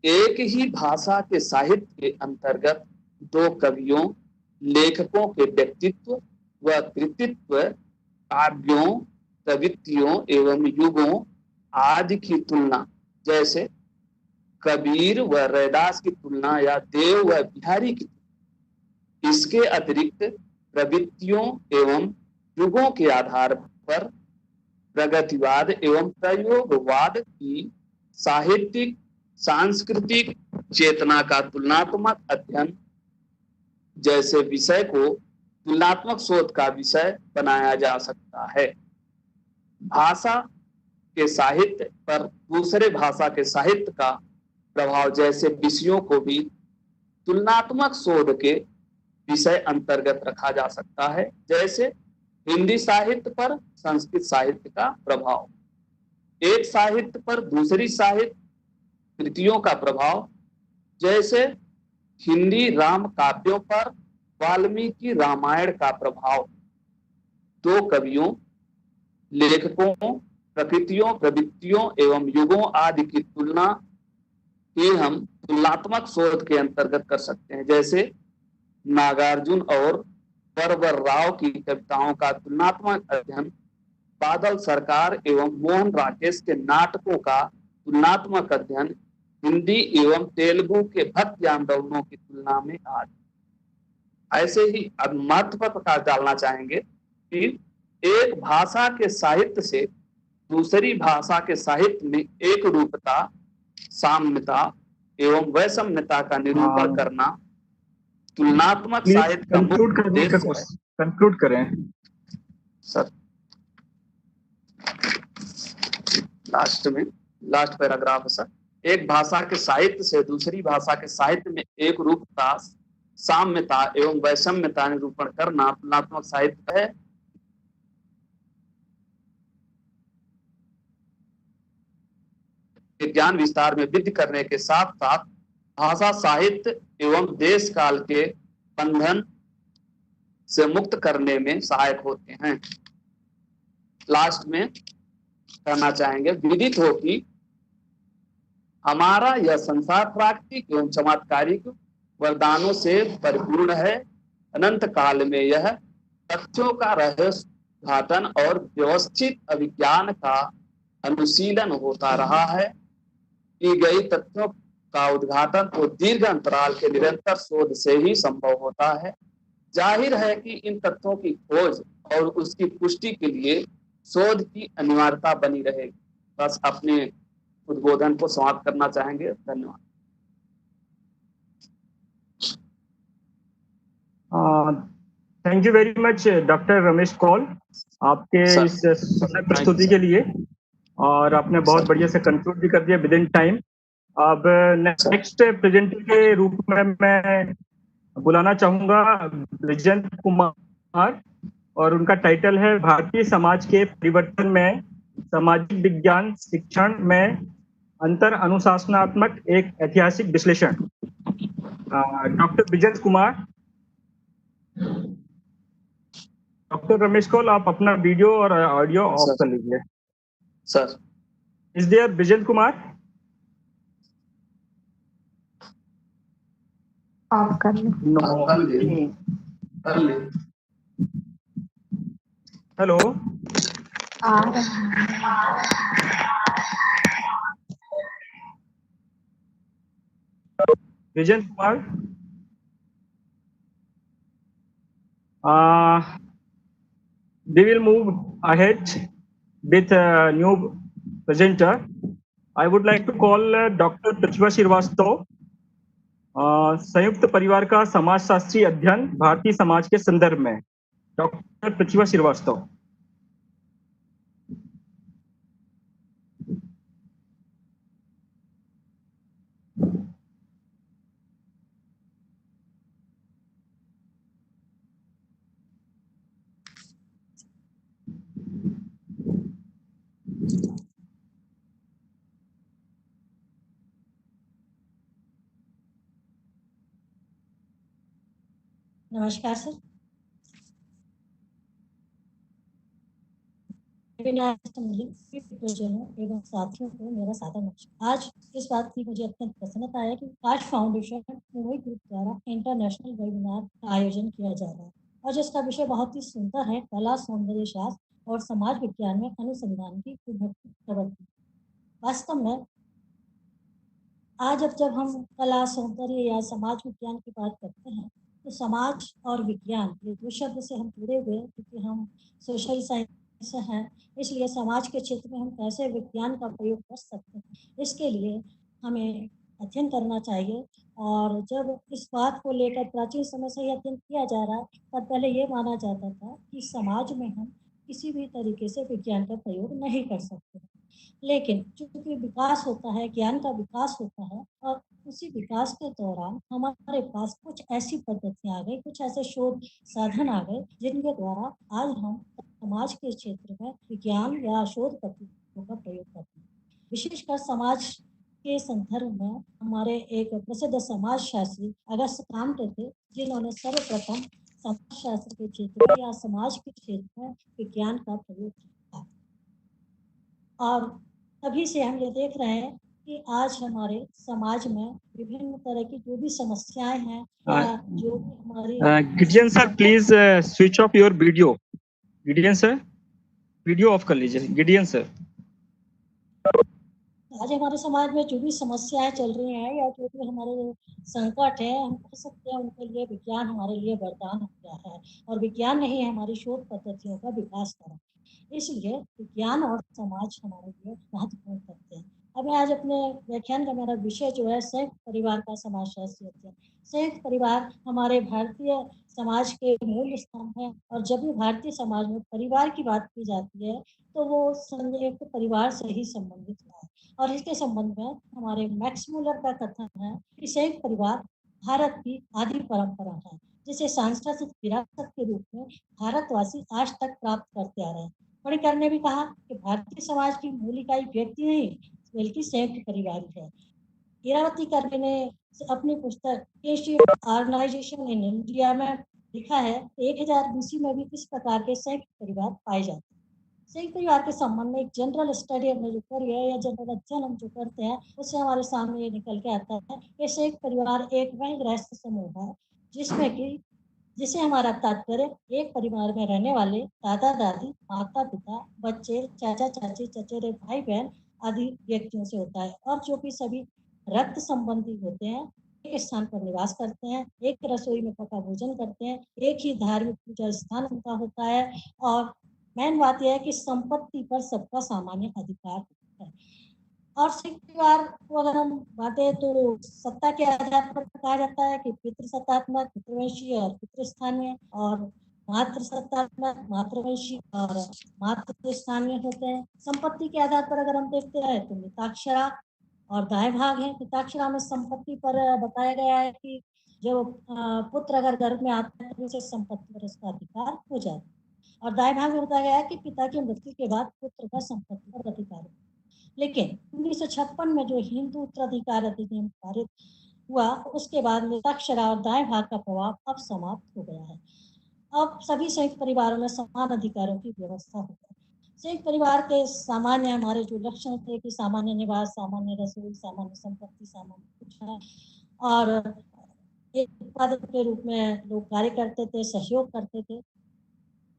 S20: एक ही भाषा के साहित्य के अंतर्गत दो कवियों, लेखकों के व्यक्तित्व व कृतित्व, काव्यों, प्रवृत्तियों एवं युगों आदि की तुलना, जैसे कबीर व रैदास की तुलना या देव व बिहारी की तुलना। इसके अतिरिक्त प्रवृत्तियों एवं युगों के आधार पर प्रगतिवाद एवं प्रयोगवाद की साहित्यिक सांस्कृतिक चेतना का तुलनात्मक अध्ययन जैसे विषय को तुलनात्मक शोध का विषय बनाया जा सकता है। भाषा के साहित्य पर दूसरे भाषा के साहित्य का प्रभाव जैसे विषयों को भी तुलनात्मक शोध के विषय अंतर्गत रखा जा सकता है, जैसे हिंदी साहित्य पर संस्कृत साहित्य का प्रभाव, एक साहित्य पर दूसरी साहित्य कृतियों का प्रभाव, जैसे हिंदी राम काव्यों पर वाल्मीकि रामायण का प्रभाव, दो कवियों, लेखकों, प्रकृतियों, प्रवृत्तियों एवं युगों आदि की तुलना ही हम तुलनात्मक शोध के अंतर्गत कर सकते हैं, जैसे नागार्जुन और वरवर राव की कविताओं का तुलनात्मक अध्ययन, बादल सरकार एवं मोहन राकेश के नाटकों का तुलनात्मक अध्ययन, हिंदी एवं तेलुगु के भक्ति आंदोलनों की तुलना में आदि। ऐसे ही अब महत्व पर प्रकाश डालना चाहेंगे कि एक भाषा के साहित्य से दूसरी भाषा के साहित्य में एक रूपता, साम्यता एवं वैषम्यता का निरूपण करना तुलनात्मक साहित्य का मुख्य उद्देश्य है।
S1: कंक्लूड करें
S20: सर। लास्ट पैराग्राफ है सर। एक भाषा के साहित्य से दूसरी भाषा के साहित्य में एक रूपता, साम्यता एवं वैषम्यता निरूपण करना तुलनात्मक साहित्य है। ज्ञान विस्तार में वृद्धि करने के साथ साथ भाषा साहित्य एवं देश काल के बंधन से मुक्त करने में सहायक होते हैं। लास्ट में कहना चाहेंगे, विदित हो कि हमारा यह संसार प्राकृतिक एवं चमत्कारिक वरदानों से परिपूर्ण है। अनंत काल में यह तथ्यों का रहस्य घाटन और व्यवस्थित अभिज्ञान का अनुशीलन होता रहा है। की गई तथ्यों का उद्घाटन तो दीर्घ अंतराल के निरंतर शोध से ही संभव होता है। जाहिर है कि इन तथ्यों की खोज और उसकी पुष्टि के लिए शोध की अनिवार्यता बनी रहेगी। बस अपने उद्बोधन को समाप्त करना चाहेंगे। धन्यवाद।
S1: Thank you very much doctor Ramesh Kaul आपके इस सुंदर प्रस्तुति के लिए, और आपने बहुत बढ़िया से कंक्लूड भी कर दिया विद इन टाइम। अब नेक्स्ट प्रेजेंटर के रूप में मैं बुलाना चाहूंगा विजय कुमार, और उनका टाइटल है भारतीय समाज के परिवर्तन में सामाजिक विज्ञान शिक्षण में अंतर अनुशासनात्मक एक ऐतिहासिक विश्लेषण। डॉक्टर विजय कुमार। डॉक्टर रमेश कौल, आप अपना वीडियो और ऑडियो ऑफ कर लीजिए
S20: sir.
S1: Is there Vijay Kumar?
S4: Off कर ले।
S1: Hello. Vijay Kumar, we will move ahead with a new presenter. I would like to call Dr. प्रतिभा श्रीवास्तव, संयुक्त परिवार का समाजशास्त्री अध्ययन भारतीय समाज के संदर्भ में। डॉक्टर प्रतिभा श्रीवास्तव।
S21: नमस्कार सर। एवं साथियों को मेरा सादर नमस्कार। आज इस बात की मुझे अत्यंत प्रसन्नता है कि काश फाउंडेशन मुंबई ग्रुप द्वारा इंटरनेशनल वेबिनार का आयोजन किया जा रहा है और जिसका विषय बहुत ही सुंदर है, कला, सौंदर्य शास्त्र और समाज विज्ञान में अनुसंधान की प्रवृत्ति। वास्तव में आज अब जब हम कला, सौंदर्य या समाज विज्ञान की बात करते हैं तो समाज और विज्ञान ये दो शब्द से हम जुड़े हुए, क्योंकि हम सोशल साइंस हैं, इसलिए समाज के क्षेत्र में हम कैसे विज्ञान का प्रयोग कर सकते हैं, इसके लिए हमें अध्ययन करना चाहिए। और जब इस बात को लेकर प्राचीन समय से ही अध्ययन किया जा रहा है, तब पहले ये माना जाता था कि समाज में हम किसी भी तरीके से विज्ञान का प्रयोग नहीं कर सकते। लेकिन चूंकि विकास होता है, ज्ञान का विकास होता है, और उसी विकास के दौरान हमारे पास कुछ ऐसी पद्धतियां आ गई, कुछ ऐसे शोध साधन आ गए जिनके द्वारा आज हम समाज के क्षेत्र में विज्ञान या शोध पद्धतियों का प्रयोग करते हैं। विशेषकर समाज के संदर्भ में हमारे एक प्रसिद्ध समाजशास्त्री अगस्त कांत थे, जिन्होंने सर्वप्रथम समाजशास्त्र के क्षेत्र में या समाज के क्षेत्र में विज्ञान का प्रयोग किया। और तभी से हम ये देख रहे हैं कि आज हमारे समाज में विभिन्न तरह की जो भी समस्याएं हैं या जो भी हमारी
S1: Gideon sir please switch off your video. Gideon sir video off कर लीजिए। गिडियन सर,
S21: आज हमारे समाज में जो भी समस्याएं चल रही हैं या जो भी हमारे संकट है, हम कह सकते हैं उनके लिए विज्ञान हमारे लिए वरदान हो गया है और विज्ञान ने ही हमारी शोध पद्धतियों का विकास करा। इसलिए विज्ञान और समाज हमारे लिए महत्वपूर्ण करते हैं। अब मैं आज अपने व्याख्यान का मेरा विषय जो है संयुक्त परिवार का समाजशास्त्री अध्ययन। संयुक्त परिवार हमारे भारतीय समाज के मूल स्तंभ है और जब भी भारतीय समाज में परिवार की बात की जाती है तो वो संयुक्त परिवार से ही संबंधित है। और इसके संबंध में हमारे मैक्स मूलर का कथन है कि संयुक्त परिवार भारत की आदि परंपरा है, जिसे सांस्कृतिक विरासत के रूप में भारतवासी आज तक प्राप्त करते आ रहे हैं। पणिकर ने भी कहा कि भारतीय समाज की मूल इकाई व्यक्ति नहीं बल्कि संयुक्त परिवार है। इरावती कर्वे ने अपनी पुस्तक ऑर्गेनाइजेशन इन इंडिया में लिखा है 1000 BC में भी किस प्रकार के संयुक्त परिवार पाए जाते हैं। संयुक्त परिवार के संबंध में एक जनरल स्टडी हमने जो करी है या जनरल अध्ययन हम जो करते हैं उससे हमारे सामने ये निकल के आता है कि संयुक्त परिवार एक वह गृहस्थ समूह है जिसमें कि जिसे हमारा तात्पर्य एक परिवार में रहने वाले दादा दादी, माता पिता, बच्चे, चाचा चाची, चचेरे भाई बहन आदि व्यक्तियों से होता है और जो कि सभी रक्त संबंधी होते हैं, एक स्थान पर निवास करते हैं, एक रसोई में पका भोजन करते हैं, एक ही धार्मिक पूजा स्थान उनका होता है और मेन बात यह है कि संपत्ति पर सबका सामान्य अधिकार होता है। और संयुक्त परिवार को अगर हम बातें तो सत्ता के आधार पर कहा जाता है कि पितृसत्तात्मक, पितृवंशीय और पितृस्थानीय, और मातृसत्तात्मक, मातृवंशी और मातृस्थानीय होते हैं। संपत्ति के आधार पर अगर हम देखते हैं तो मिताक्षरा और दाय भाग है। मिताक्षरा में संपत्ति पर बताया गया है कि जो पुत्र अगर गर्भ में आता है तो उसे संपत्ति पर उसका अधिकार हो जाता है, और दाय भाग में बताया गया है कि पिता की मृत्यु के बाद पुत्र का संपत्ति पर अधिकार है। लेकिन 1956 में जो हिंदू उत्तराधिकार अधिनियम पारित हुआ उसके बाद मिताक्षरा और दाएं भाग का प्रभाव अब समाप्त हो गया है। अब सभी संयुक्त परिवारों में समान अधिकारों की व्यवस्था हो गई। संयुक्त परिवार के सामान्य हमारे जो लक्षण थे कि सामान्य निवास, सामान्य रसोई, सामान्य संपत्ति, सामान्य कुछ है, और एक उत्पादक के रूप में लोग कार्य करते थे, सहयोग करते थे।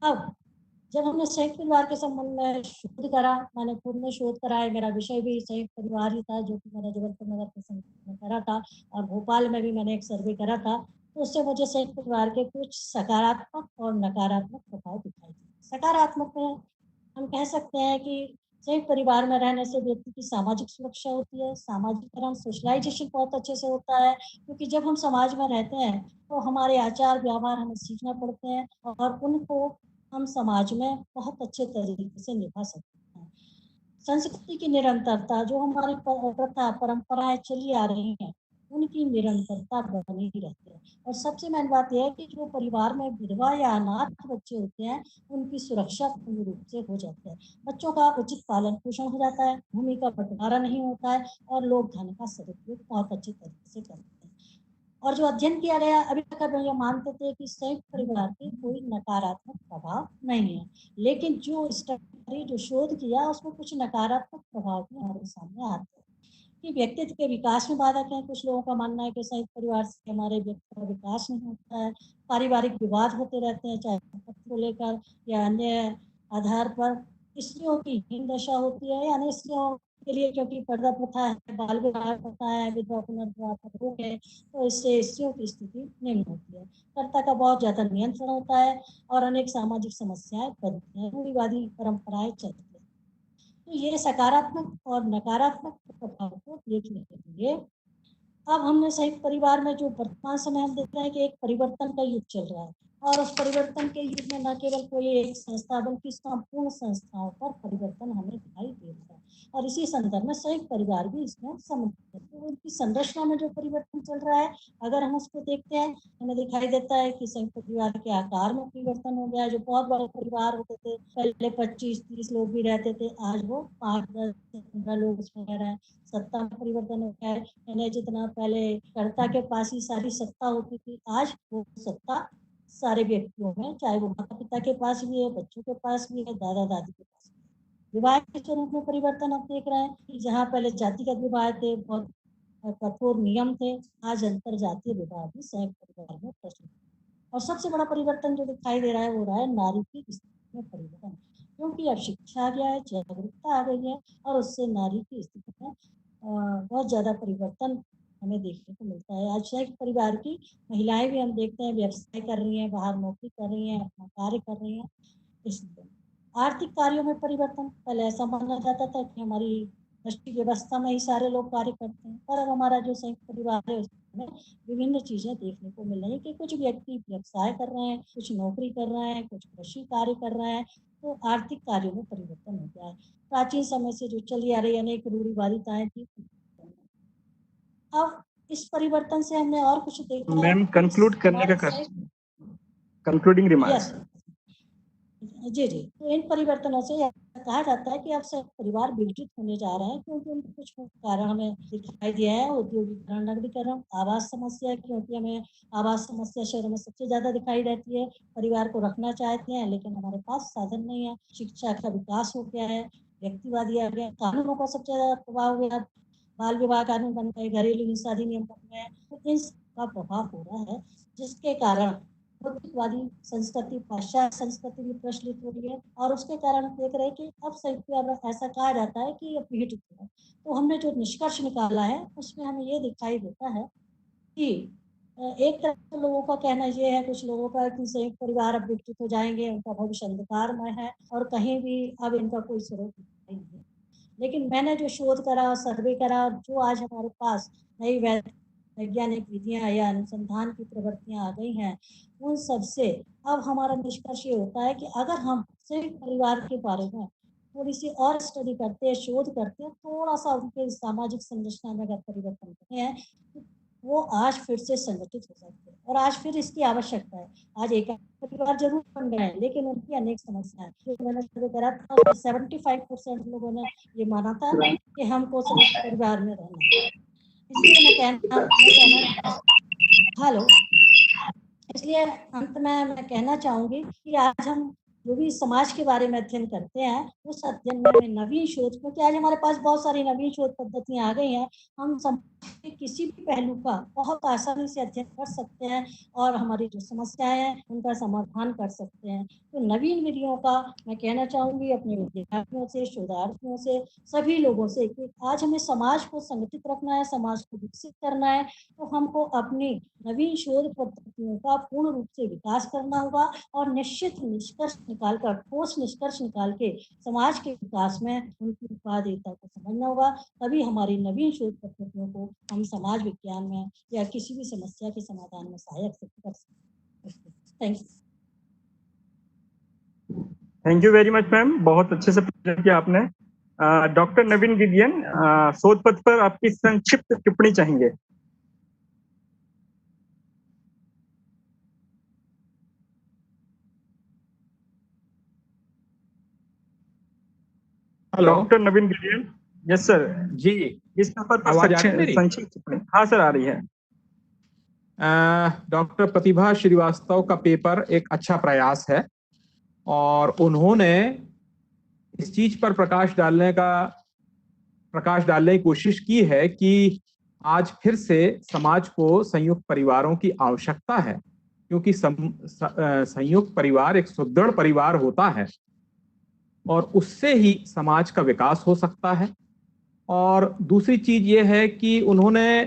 S21: अब जब हमने संयुक्त परिवार के संबंध में शोध करा, मैंने खुद में शोध करा है, मेरा विषय भी संयुक्त परिवार ही था जो कि मैंने जबलपुर नगर परिषद में करा था और भोपाल में भी मैंने एक सर्वे करा था, तो उससे मुझे संयुक्त परिवार के कुछ सकारात्मक और नकारात्मक प्रभाव दिखाई दिए। सकारात्मक में हम कह सकते हैं कि संयुक्त परिवार में रहने से व्यक्ति की सामाजिक सुरक्षा होती है, सामाजिकरण, सोशलाइजेशन बहुत अच्छे से होता है, क्योंकि जब हम समाज में रहते हैं तो हमारे आचार व्यवहार हमें सीखना पड़ते हैं और उनको हम समाज में बहुत अच्छे तरीके से निभा सकते हैं। संस्कृति की निरंतरता, जो हमारी प्रथा परंपराएं चली आ रही हैं उनकी निरंतरता बनी रहती है। और सबसे मेन बात यह है कि जो परिवार में विधवा या अनाथ बच्चे होते हैं उनकी सुरक्षा पूर्ण रूप से हो जाती है, बच्चों का उचित पालन पोषण हो जाता है, भूमि का बंटवारा नहीं होता है और लोग धन का सदुपयोग बहुत अच्छे तरीके से करते हैं। और जो अध्ययन किया गया अभी तक हम ये मानते थे कि संयुक्त परिवार के कोई नकारात्मक प्रभाव नहीं है, लेकिन जो स्टडी जो शोध किया उसमें कुछ नकारात्मक प्रभाव भी हमारे सामने आते हैं कि व्यक्तित्व के विकास में बाधक है। कुछ लोगों का मानना है कि संयुक्त परिवार से हमारे व्यक्ति का विकास नहीं होता है, पारिवारिक विवाद होते रहते हैं, चाहे संपत्ति को लेकर या अन्य आधार पर। स्त्रियों की हीन दशा होती है, यानी स्त्रियों के लिए क्योंकि पर्दा प्रथा है, बाल विवाह प्रथा है, विधवा पुनर्विवाह का रोग है, तो इससे स्त्रियों की स्थिति निम्न होती है। कर्ता का बहुत ज्यादा नियंत्रण होता है और अनेक सामाजिक समस्याएं बनती हैं, रूढ़िवादी परंपराएं चलती हैं। तो ये सकारात्मक और नकारात्मक प्रभाव को देखने के लिए अब हमने संयुक्त परिवार में जो वर्तमान समय हम देख रहे हैं कि एक परिवर्तन का युग चल रहा है, और उस परिवर्तन के युग में न केवल कोई एक संस्था बल्कि संपूर्ण संस्थाओं पर परिवर्तन हमें दिखाई दे रहा है, और इसी संदर्भ में संयुक्त परिवार भी इसमें सम्मिलित है। तो उनकी संरचना में जो परिवर्तन चल रहा है, अगर हम उसको देखते हैं, हमें दिखाई देता है कि संयुक्त परिवार के आकार में परिवर्तन हो गया है। जो बहुत बड़े परिवार होते थे, पहले 25-30 लोग भी रहते थे, आज वो 5-10-15 लोग उसमें रह रहे हैं। सत्ता में परिवर्तन हो गया है, यानी जितना पहले कर्ता के पास ही सारी सत्ता होती थी, आज वो सत्ता सारे व्यक्तियों में, चाहे वो माता पिता के पास भी है, बच्चों के पास भी है, दादा दादी के पास भी है। विवाह के स्वरूप में परिवर्तन आप देख रहे हैं कि जहाँ पहले जातिगत विवाह थे, बहुत कठोर नियम थे, आज अंतर जातीय विवाह भी संयुक्त परिवार में प्रचलित है। और सबसे बड़ा परिवर्तन जो दिखाई दे रहा है वो रहा है नारी की स्थिति में परिवर्तन, क्योंकि अब शिक्षा आ गया है, जागरूकता आ गई है, और उससे नारी की स्थिति में बहुत ज्यादा परिवर्तन हमें देखने को मिलता है। आज संयुक्त परिवार की महिलाएं भी हम देखते हैं व्यवसाय कर रही हैं, बाहर नौकरी कर रही हैं, अपना कार्य कर रही हैं। इसलिए आर्थिक कार्यों में परिवर्तन, पहले ऐसा माना जाता था कि हमारी राष्ट्रीय व्यवस्था में ही सारे लोग कार्य करते हैं, पर अब हमारा जो संयुक्त परिवार है उसमें विभिन्न चीजें देखने को मिल रही है कि कुछ व्यक्ति व्यवसाय कर रहे हैं, कुछ नौकरी कर रहे हैं, कुछ कृषि कार्य कर रहे हैं। तो आर्थिक कार्यों में परिवर्तन हो गया है। प्राचीन समय से जो चली आ रही अनेक रूढ़िवादिताएं थी, अब इस परिवर्तन से हमने और कुछ देखा है।
S1: मैम कंक्लूड करने का कंक्लूडिंग रिमार्क्स।
S21: जी जी, तो इन परिवर्तनों से कहा जाता है कि अब सब परिवार विघटित होने जा रहे हैं, क्योंकि उनके कुछ कारण हमें दिखाई दिया है। औद्योगिकरण, नगरीकरण, आवास समस्या, क्योंकि हमें आवास समस्या शहरों में सबसे ज्यादा दिखाई देती है। परिवार को रखना चाहते हैं लेकिन हमारे पास साधन नहीं है। शिक्षा का विकास हो गया है, व्यक्तिवादी आ गया, कानूनों का सबसे ज्यादा प्रभाव हुआ, बाल विवाह कानून बन गए, घरेलू हिंसा अधिनियम बन गए। तो इसका प्रभाव हो रहा है, जिसके कारण भौतिकवादी संस्कृति, पाश्चात्य संस्कृति भी प्रचलित हो रही है, और उसके कारण देख रहे हैं कि अब संयुक्त परिवार ऐसा कहा जाता है कि अब विघटित है। तो हमने जो निष्कर्ष निकाला है उसमें हमें ये दिखाई देता है कि एक तरफ तो लोगों का कहना ये है, कुछ लोगों का, कि संयुक्त परिवार अब विघटित हो जाएंगे, उनका भविष्य अंधकारमय है, और कहीं भी अब इनका कोई स्रोत नहीं है। लेकिन मैंने जो शोध करा, सर्वे करा, जो आज हमारे पास नई वैज्ञानिक विधियां या अनुसंधान की प्रवृत्तियां आ गई हैं, उन सब से अब हमारा निष्कर्ष ये होता है कि अगर हम संयुक्त परिवार के बारे में थोड़ी सी और स्टडी करते हैं, शोध करते हैं, थोड़ा सा उनके सामाजिक संरचना में अगर परिवर्तन करते हैं, तो वो आज फिर से संगठित हो सकते हैं, और आज फिर इसकी आवश्यकता है। आज एक परिवार जरूर बन गए हैं, लेकिन उनकी अनेक समस्याएं, जो मैंने सर्वे करा था उसमें 75% लोगों ने ये माना था कि हमको संयुक्त परिवार में रहना है। इसलिए मैं कहना हेलो, इसलिए अंत में मैं कहना चाहूंगी कि आज हम जो भी समाज के बारे में अध्ययन करते हैं, उस अध्ययन में हमें नवीन शोध, क्योंकि आज हमारे पास बहुत सारी नवीन शोध पद्धतियां आ गई हैं, हम समाज के किसी भी पहलू का बहुत आसानी से अध्ययन कर सकते हैं, और हमारी जो समस्याएं हैं उनका समाधान कर सकते हैं। तो नवीन विधियों का मैं कहना चाहूंगी अपने विद्यार्थियों से, शोधार्थियों से, सभी लोगों से, कि आज हमें समाज को संगठित रखना है, समाज को विकसित करना है, तो हमको अपनी नवीन शोध पद्धतियों का पूर्ण रूप से विकास करना होगा, और निश्चित निष्कर्ष निकालकर, ठोस निष्कर्ष निकाल के समाज के विकास में उनकी उत्पादकता को समझना होगा। तभी हमारी नवीन शोध पद्धतियों को हम समाज विज्ञान में या किसी भी समस्या के समाधान में सहायक कर सकते हैं।
S1: Thank you very much ma'am, बहुत अच्छे से प्रेजेंट किया आपने। डॉक्टर नवीन गिडियन, शोध पत्र पर आपकी संक्षिप्त टिप्पणी चाहेंगे। डॉक्टर नवीन गिडियन, यस सर।
S3: जी,
S1: इस पेपर पर
S3: आवाज आ रही है मेरी?
S1: संक्षिप्त टिप्पणी। हाँ सर, आ रही है।
S3: डॉक्टर प्रतिभा श्रीवास्तव का पेपर एक अच्छा प्रयास है और उन्होंने इस चीज पर प्रकाश डालने की कोशिश की है कि आज फिर से समाज को संयुक्त परिवारों की आवश्यकता है, क्योंकि संयुक्त परिवार एक सुदृढ़ परिवार होता है और उससे ही समाज का विकास हो सकता है। और दूसरी चीज ये है कि उन्होंने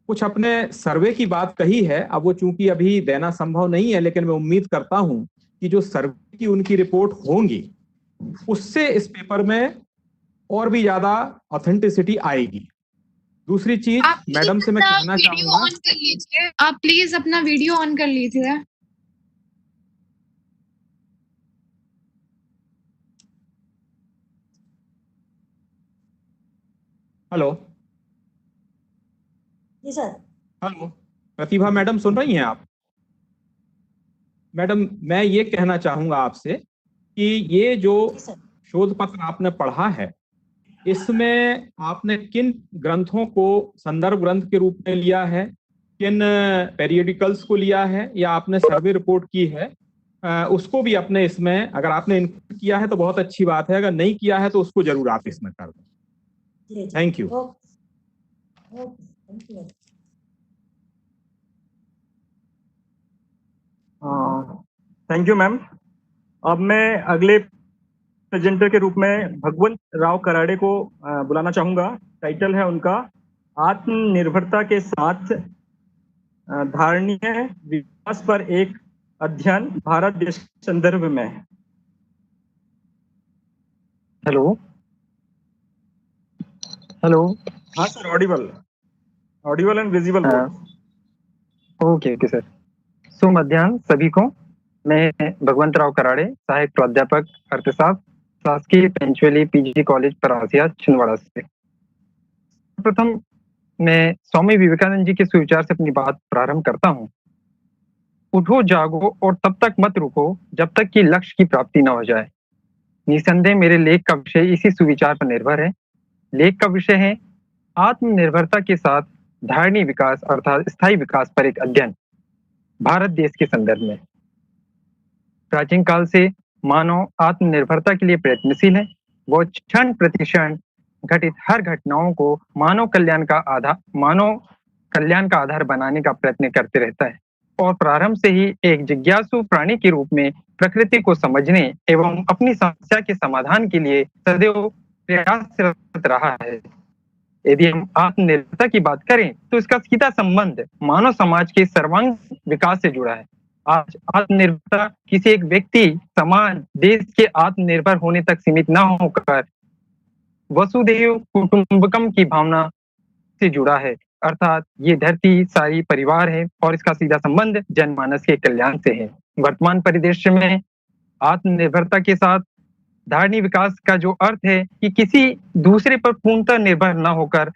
S3: कुछ अपने सर्वे की बात कही है। अब वो चूंकि अभी देना संभव नहीं है, लेकिन मैं उम्मीद करता हूं कि जो सर्वे की उनकी रिपोर्ट होंगी उससे इस पेपर में और भी ज्यादा ऑथेंटिसिटी आएगी। दूसरी चीज मैडम से मैं कहना चाहूंगा,
S5: आप प्लीज अपना वीडियो ऑन कर लीजिए।
S3: हेलो
S21: जी सर।
S3: हेलो प्रतिभा मैडम, सुन रही हैं आप? मैडम, मैं ये कहना चाहूंगा आपसे कि ये जो शोध पत्र आपने पढ़ा है, इसमें आपने किन ग्रंथों को संदर्भ ग्रंथ के रूप में लिया है, किन पेरियोडिकल्स को लिया है, या आपने सर्वे रिपोर्ट की है, उसको भी अपने इसमें, अगर आपने इनपुट किया है तो बहुत अच्छी बात है, अगर नहीं किया है तो उसको जरूर आप इसमें कर दें। Thank you.
S1: Thank you ma'am. अब मैं अगले प्रेजेंटर के रूप में भगवंत राव कराड़े को बुलाना चाहूंगा। टाइटल है उनका आत्मनिर्भरता के साथ धारणीय विकास पर एक अध्ययन भारत देश के संदर्भ में।
S22: Hello hello.
S1: हाँ sir, audible and visible.
S22: Okay okay sir. शुभ मध्याह्न सभी को। मैं भगवंत राव कराड़े, सहायक प्राध्यापक अर्थशास्त्र, शासकीय पेंचुअली पीजी कॉलेज परासिया छिंदवाड़ा से। प्रथम मैं स्वामी विवेकानंद जी के सुविचार से अपनी बात प्रारंभ करता हूँ। उठो जागो और तब तक मत रुको जब तक कि लक्ष्य की प्राप्ति न हो जाए। निसंदेह मेरे लेख का विषय इसी सुविचार पर निर्भर है। लेख का विषय है आत्मनिर्भरता के साथ धारणीय विकास अर्थात स्थायी विकास पर एक अध्ययन भारत देश के संदर्भ में। प्राचीन काल से मानव आत्मनिर्भरता के लिए प्रयत्नशील है। वो क्षण प्रतिक्षण घटित हर घटनाओं को मानव कल्याण का आधार बनाने का प्रयत्न करते रहता है और प्रारंभ से ही एक जिज्ञासु प्राणी के रूप में प्रकृति को समझने एवं अपनी समस्या के समाधान के लिए सदैव प्रयासरत रहा है। यदि हम आत्मनिर्भरता की बात करें तो इसका सीधा संबंध मानव समाज के सर्वांगीण विकास से जुड़ा है। आज आत्मनिर्भरता किसी एक व्यक्ति, समाज, देश के आत्मनिर्भर होने तक सीमित न होकर वसुधैव कुटुंबकम की भावना से जुड़ा है, अर्थात ये धरती सारी परिवार है और इसका सीधा संबंध जनमानस के कल्याण से है। वर्तमान परिदृश्य में आत्मनिर्भरता के साथ धारणीय विकास का जो अर्थ है कि किसी दूसरे पर पूर्णतः निर्भर न होकर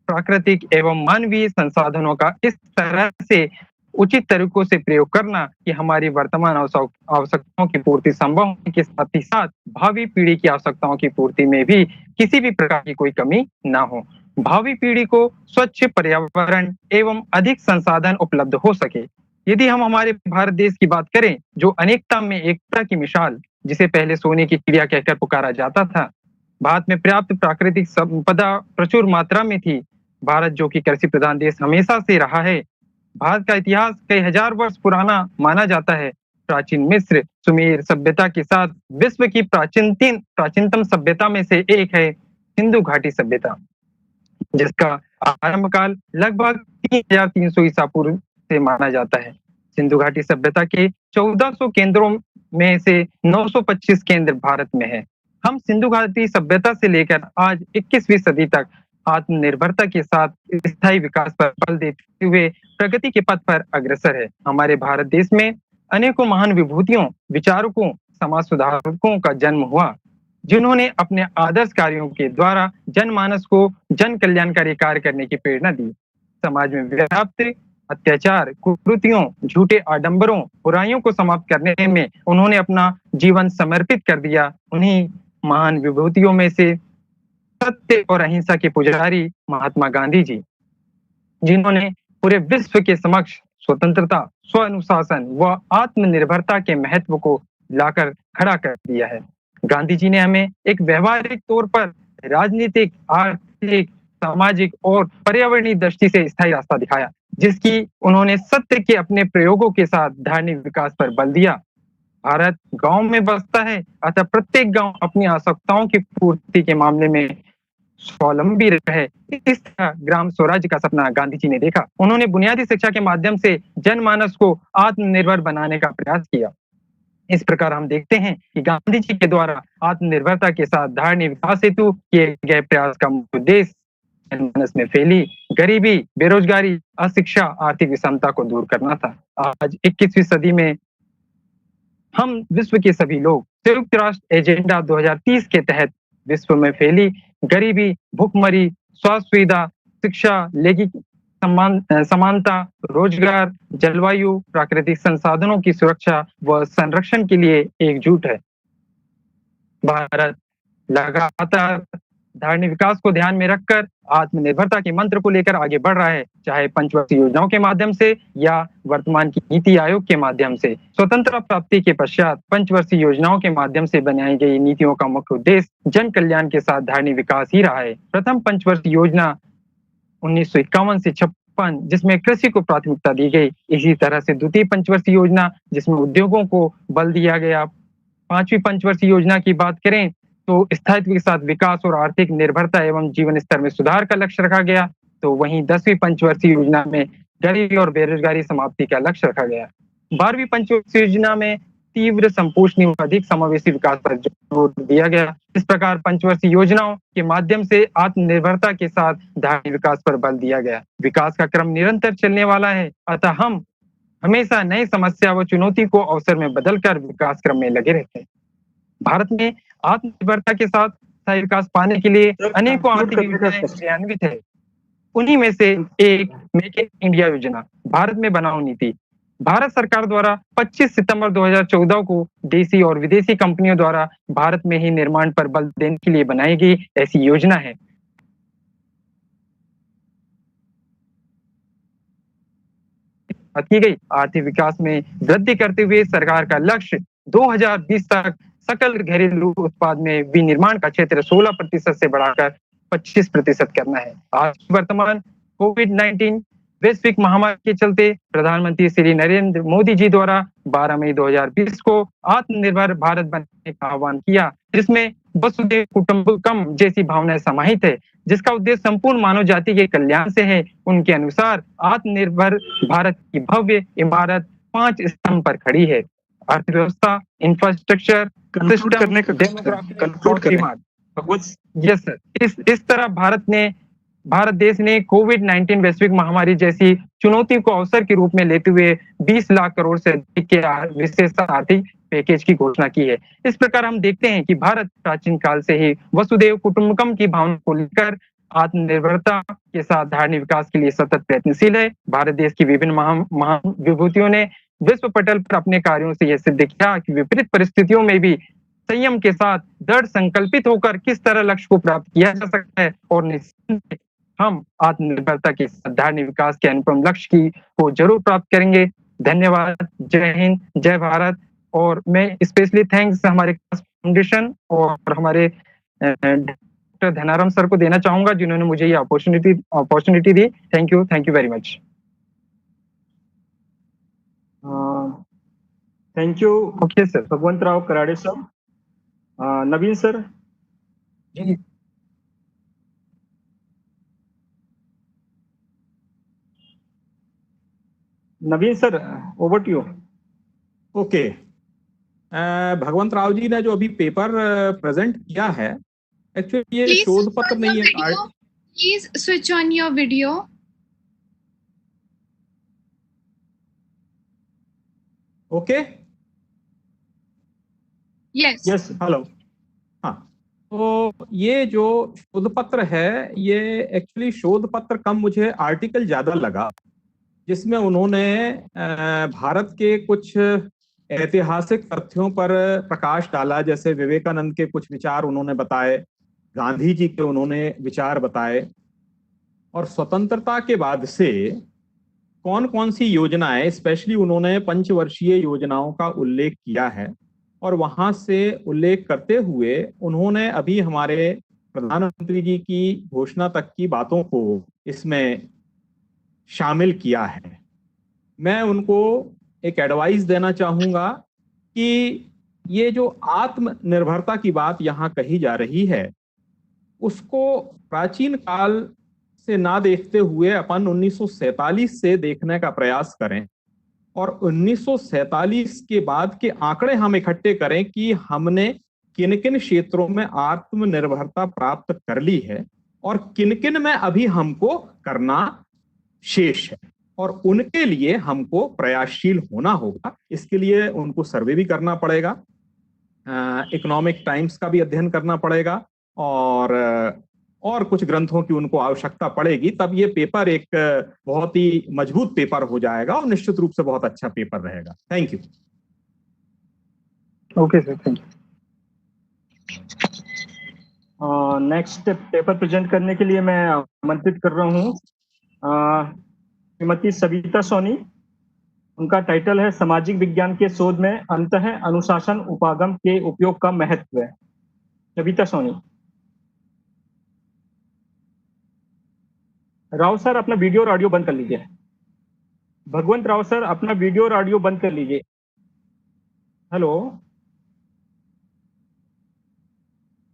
S22: प्राकृतिक एवं मानवीय संसाधनों का इस तरह से उचित तरीकों से प्रयोग करना कि हमारी वर्तमान आवश्यकताओं की पूर्ति संभव होने के साथ ही साथ भावी पीढ़ी की आवश्यकताओं की पूर्ति में भी किसी भी प्रकार की कोई कमी ना हो। भावी पीढ़ी को स्वच्छ पर्यावरण एवं अधिक संसाधन उपलब्ध हो सके। यदि हम हमारे भारत देश की बात करें, जो अनेकता में एकता की मिसाल, जिसे पहले सोने की चिड़िया कहकर पुकारा जाता था, भारत में पर्याप्त प्राकृतिक संपदा प्रचुर मात्रा में थी। भारत जो कि कृषि प्रधान देश हमेशा से रहा है। भारत का इतिहास कई हजार वर्ष पुराना माना जाता है। प्राचीन मिस्र सुमेर सभ्यता के साथ विश्व की प्राचीनतम सभ्यता में से एक है सिंधु घाटी सभ्यता, जिसका आरंभ काल लगभग 3300 ईसा पूर्व से माना जाता है। सिंधु घाटी सभ्यता के 1400 केंद्रों में से 925 केंद्र भारत में है। हम सिंधु घाटी सभ्यता से लेकर आज 21वीं सदी तक आत्मनिर्भरता के साथ स्थायी विकास पर बल देते हुए प्रगति के पथ पर अग्रसर है। हमारे भारत देश में अनेकों महान विभूतियों, विचारकों, समाज सुधारकों का जन्म हुआ, जिन्होंने अपने आदर्श कार्यों के द्वारा जनमानस को जन कल्याणकारी कार्य करने की प्रेरणा दी। समाज में व्याप्त अत्याचार, कुरीतियों, झूठे आडंबरों, बुराइयों को समाप्त करने में उन्होंने अपना जीवन समर्पित कर दिया। उन्हीं महान विभूतियों में से सत्य और अहिंसा के पुजारी महात्मा गांधी जी, जिन्होंने पूरे विश्व के समक्ष स्वतंत्रता, स्व अनुशासन व आत्मनिर्भरता के महत्व को लाकर खड़ा कर दिया है। गांधी जी ने हमें एक व्यवहारिक तौर पर राजनीतिक, आर्थिक, सामाजिक और पर्यावरणीय दृष्टि से स्थायी रास्ता दिखाया, जिसकी उन्होंने सत्य के अपने प्रयोगों के साथ धार्मिक विकास पर बल दिया। भारत गांव में बसता है, अतः प्रत्येक गांव अपनी आवश्यकताओं की पूर्ति के मामले में स्वावलंबी रहे। इस तरह ग्राम स्वराज्य का सपना गांधी जी ने देखा। उन्होंने बुनियादी शिक्षा के माध्यम से जनमानस को आत्मनिर्भर बनाने का प्रयास किया। इस प्रकार हम देखते हैं कि गांधी जी के द्वारा आत्मनिर्भरता के साथ धारणीय विकास हेतु किए गए प्रयास का मुख्य उद्देश्य जनमानस में फैली गरीबी, बेरोजगारी, अशिक्षा, आर्थिक विषमता को दूर करना था। आज 21वीं सदी में हम विश्व के सभी लोग संयुक्त राष्ट्र एजेंडा 2030 के तहत विश्व में फैली गरीबी, भूखमरी, स्वास्थ्य सुविधा, शिक्षा, लैंगिक समानता, रोजगार, जलवायु, प्राकृतिक संसाधनों की सुरक्षा व संरक्षण के लिए एकजुट है। भारत लगातार धारणीय विकास को ध्यान में रखकर आत्मनिर्भरता के मंत्र को लेकर आगे बढ़ रहा है, चाहे पंचवर्षीय योजनाओं के माध्यम से या वर्तमान की नीति आयोग के माध्यम से। स्वतंत्रता प्राप्ति के पश्चात पंचवर्षीय योजनाओं के माध्यम से बनाई गई नीतियों का मुख्य उद्देश्य जन कल्याण के साथ धारणीय विकास ही रहा है। प्रथम पंचवर्षीय योजना 1951 से 56 जिसमें कृषि को प्राथमिकता दी गई। इसी तरह से द्वितीय पंचवर्षीय योजना जिसमें उद्योगों को बल दिया गया। पांचवी पंचवर्षीय योजना की बात करें तो स्थायित्व के साथ विकास और आर्थिक निर्भरता एवं जीवन स्तर में सुधार का लक्ष्य रखा गया। तो वहीं 10वीं पंचवर्षीय योजना में गरीबी और बेरोजगारी समाप्ति का लक्ष्य रखा गया। 12वीं पंचवर्षीय योजना में तीव्र, संपोषणीय और अधिक समावेशी विकास पर जोर दिया गया। इस प्रकार पंचवर्षीय योजनाओं के माध्यम से आत्मनिर्भरता के साथ धारणीय विकास पर बल दिया गया। विकास का क्रम निरंतर चलने वाला है, अतः हम हमेशा नई समस्या व चुनौती को अवसर में बदलकर विकास क्रम में लगे रहते हैं। भारत में आत्मनिर्भरता के साथ स्थायी विकास पाने के लिए अनेकों आर्थिक योजनाएं क्रियान्वित है। उन्हीं में से एक मेक इन इंडिया योजना, भारत में बनाओ नीति, भारत सरकार द्वारा 25 सितंबर 2014 को देसी और विदेशी कंपनियों द्वारा भारत में ही निर्माण पर बल देने के लिए बनाई गई ऐसी योजना है। की गई आर्थिक विकास में वृद्धि करते हुए सरकार का लक्ष्य 2020 तक सकल घरेलू उत्पाद में विनिर्माण का क्षेत्र 16% से बढ़ाकर 25% करना है। आज वर्तमान कोविड-19 वैश्विक महामारी के चलते प्रधानमंत्री श्री नरेंद्र मोदी जी द्वारा 12 मई 2020 को आत्मनिर्भर भारत बनने का आह्वान किया, जिसमें वसुधैव कुटुंबकम जैसी भावनाएं समाहित है, जिसका उद्देश्य संपूर्ण मानव जाति के कल्याण से है। उनके अनुसार आत्मनिर्भर भारत की भव्य इमारत 5 स्तंभ पर खड़ी है: अर्थव्यवस्था, infrastructure, system, demography, yes sir. इस तरह भारत देश ने कोविड-19 वैश्विक महामारी जैसी चुनौती को अवसर के रूप में लेते हुए 20 लाख करोड़ से अधिक के विशेष आर्थिक पैकेज की घोषणा की है। इस प्रकार हम देखते हैं कि भारत प्राचीन काल से ही वसुधैव कुटुंबकम की भावना को लेकर आत्मनिर्भरता के साथ धारणीय विकास के लिए सतत प्रयत्नशील है। भारत देश की विभिन्न महान विभूतियों ने विश्व पटल पर अपने कार्यों से यह सिद्ध किया कि विपरीत परिस्थितियों में भी संयम के साथ दृढ़ संकल्पित होकर किस तरह लक्ष्य को प्राप्त किया जा सकता है, और निश्चित हम आत्मनिर्भरता के धारणीय विकास के अनुपम लक्ष्य को जरूर प्राप्त करेंगे। धन्यवाद। जय हिंद, जय भारत। और मैं स्पेशली थैंक्स हमारे फाउंडेशन और हमारे डॉक्टर धनाराम सर को देना चाहूंगा, जिन्होंने मुझे ये अपॉर्चुनिटी दी। Thank you very much.
S1: Thank you.
S22: Okay sir.
S1: Bhagwantrao Karade sir. Naveen sir.
S22: Ji
S1: Naveen sir, over to you.
S3: Okay, Bhagwant Rao ji ने जो अभी पेपर प्रेजेंट किया है, एक्चुअली ये शोध पत्र नहीं है।
S5: Please switch on your video.
S3: Okay,
S5: yes
S3: hello. हाँ, तो ये जो शोध पत्र है, ये एक्चुअली शोध पत्र कम मुझे आर्टिकल ज्यादा लगा, जिसमें उन्होंने भारत के कुछ ऐतिहासिक तथ्यों पर प्रकाश डाला। जैसे विवेकानंद के कुछ विचार उन्होंने बताए, गांधी जी के उन्होंने विचार बताए, और स्वतंत्रता के बाद से कौन कौन सी योजनाएं, स्पेशली उन्होंने पंचवर्षीय योजनाओं का उल्लेख किया है, और वहां से उल्लेख करते हुए उन्होंने अभी हमारे प्रधानमंत्री जी की घोषणा तक की बातों को इसमें शामिल किया है। मैं उनको एक एडवाइस देना चाहूंगा कि ये जो आत्मनिर्भरता की बात यहाँ कही जा रही है, उसको प्राचीन काल से ना देखते हुए अपन 1947 से देखने का प्रयास करें, और 1947 के बाद के आंकड़े हम इकट्ठे करें कि हमने किन किन क्षेत्रों में आत्मनिर्भरता प्राप्त कर ली है और किन किन में अभी हमको करना शेष है, और उनके लिए हमको प्रयासशील होना होगा। इसके लिए उनको सर्वे भी करना पड़ेगा, इकोनॉमिक टाइम्स का भी अध्ययन करना पड़ेगा, और कुछ ग्रंथों की उनको आवश्यकता पड़ेगी। तब ये पेपर एक बहुत ही मजबूत पेपर हो जाएगा और निश्चित रूप से बहुत अच्छा पेपर रहेगा। Thank you.
S22: Okay sir, thank you.
S1: Next paper present करने के लिए मैं आमंत्रित कर रहा हूँ श्रीमती सविता सोनी। उनका टाइटल है सामाजिक विज्ञान के शोध में अंतः अनुशासन उपागम के उपयोग का महत्व। सविता सोनी। राव सर अपना वीडियो और ऑडियो बंद कर लीजिए। भगवंत राव सर अपना वीडियो और ऑडियो बंद कर लीजिए। Hello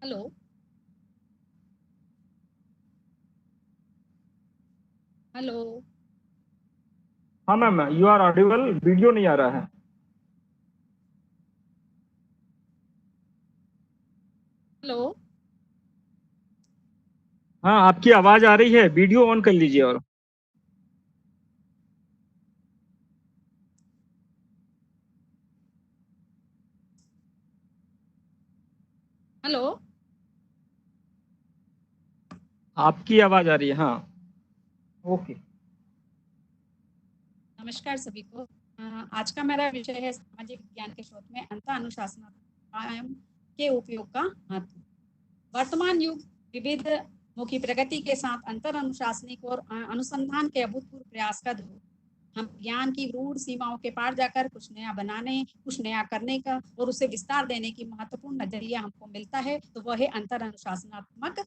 S12: hello hello.
S1: हाँ ma'am, you are audible, video नहीं आ रहा है।
S12: हेलो।
S1: हाँ आपकी आवाज आ रही है, वीडियो ऑन कर लीजिए। और
S12: हेलो।
S1: आपकी आवाज आ रही है। हाँ ओके।
S6: नमस्कार सभी को। आज का मेरा विषय है सामाजिक विज्ञान के शोध में अंतः अनुशासनात्मक के उपयोग का महत्व। वर्तमान युग विविध मुखी प्रगति के साथ अंतर अनुशासनिक और अनुसंधान के अभूतपूर्व प्रयास का ध्रुव। हम ज्ञान की रूढ़ सीमाओं के पार जाकर कुछ नया बनाने, कुछ नया करने का और उसे विस्तार देने की महत्वपूर्ण नजरिया हमको मिलता है, तो वह है अंतर अनुशासनात्मक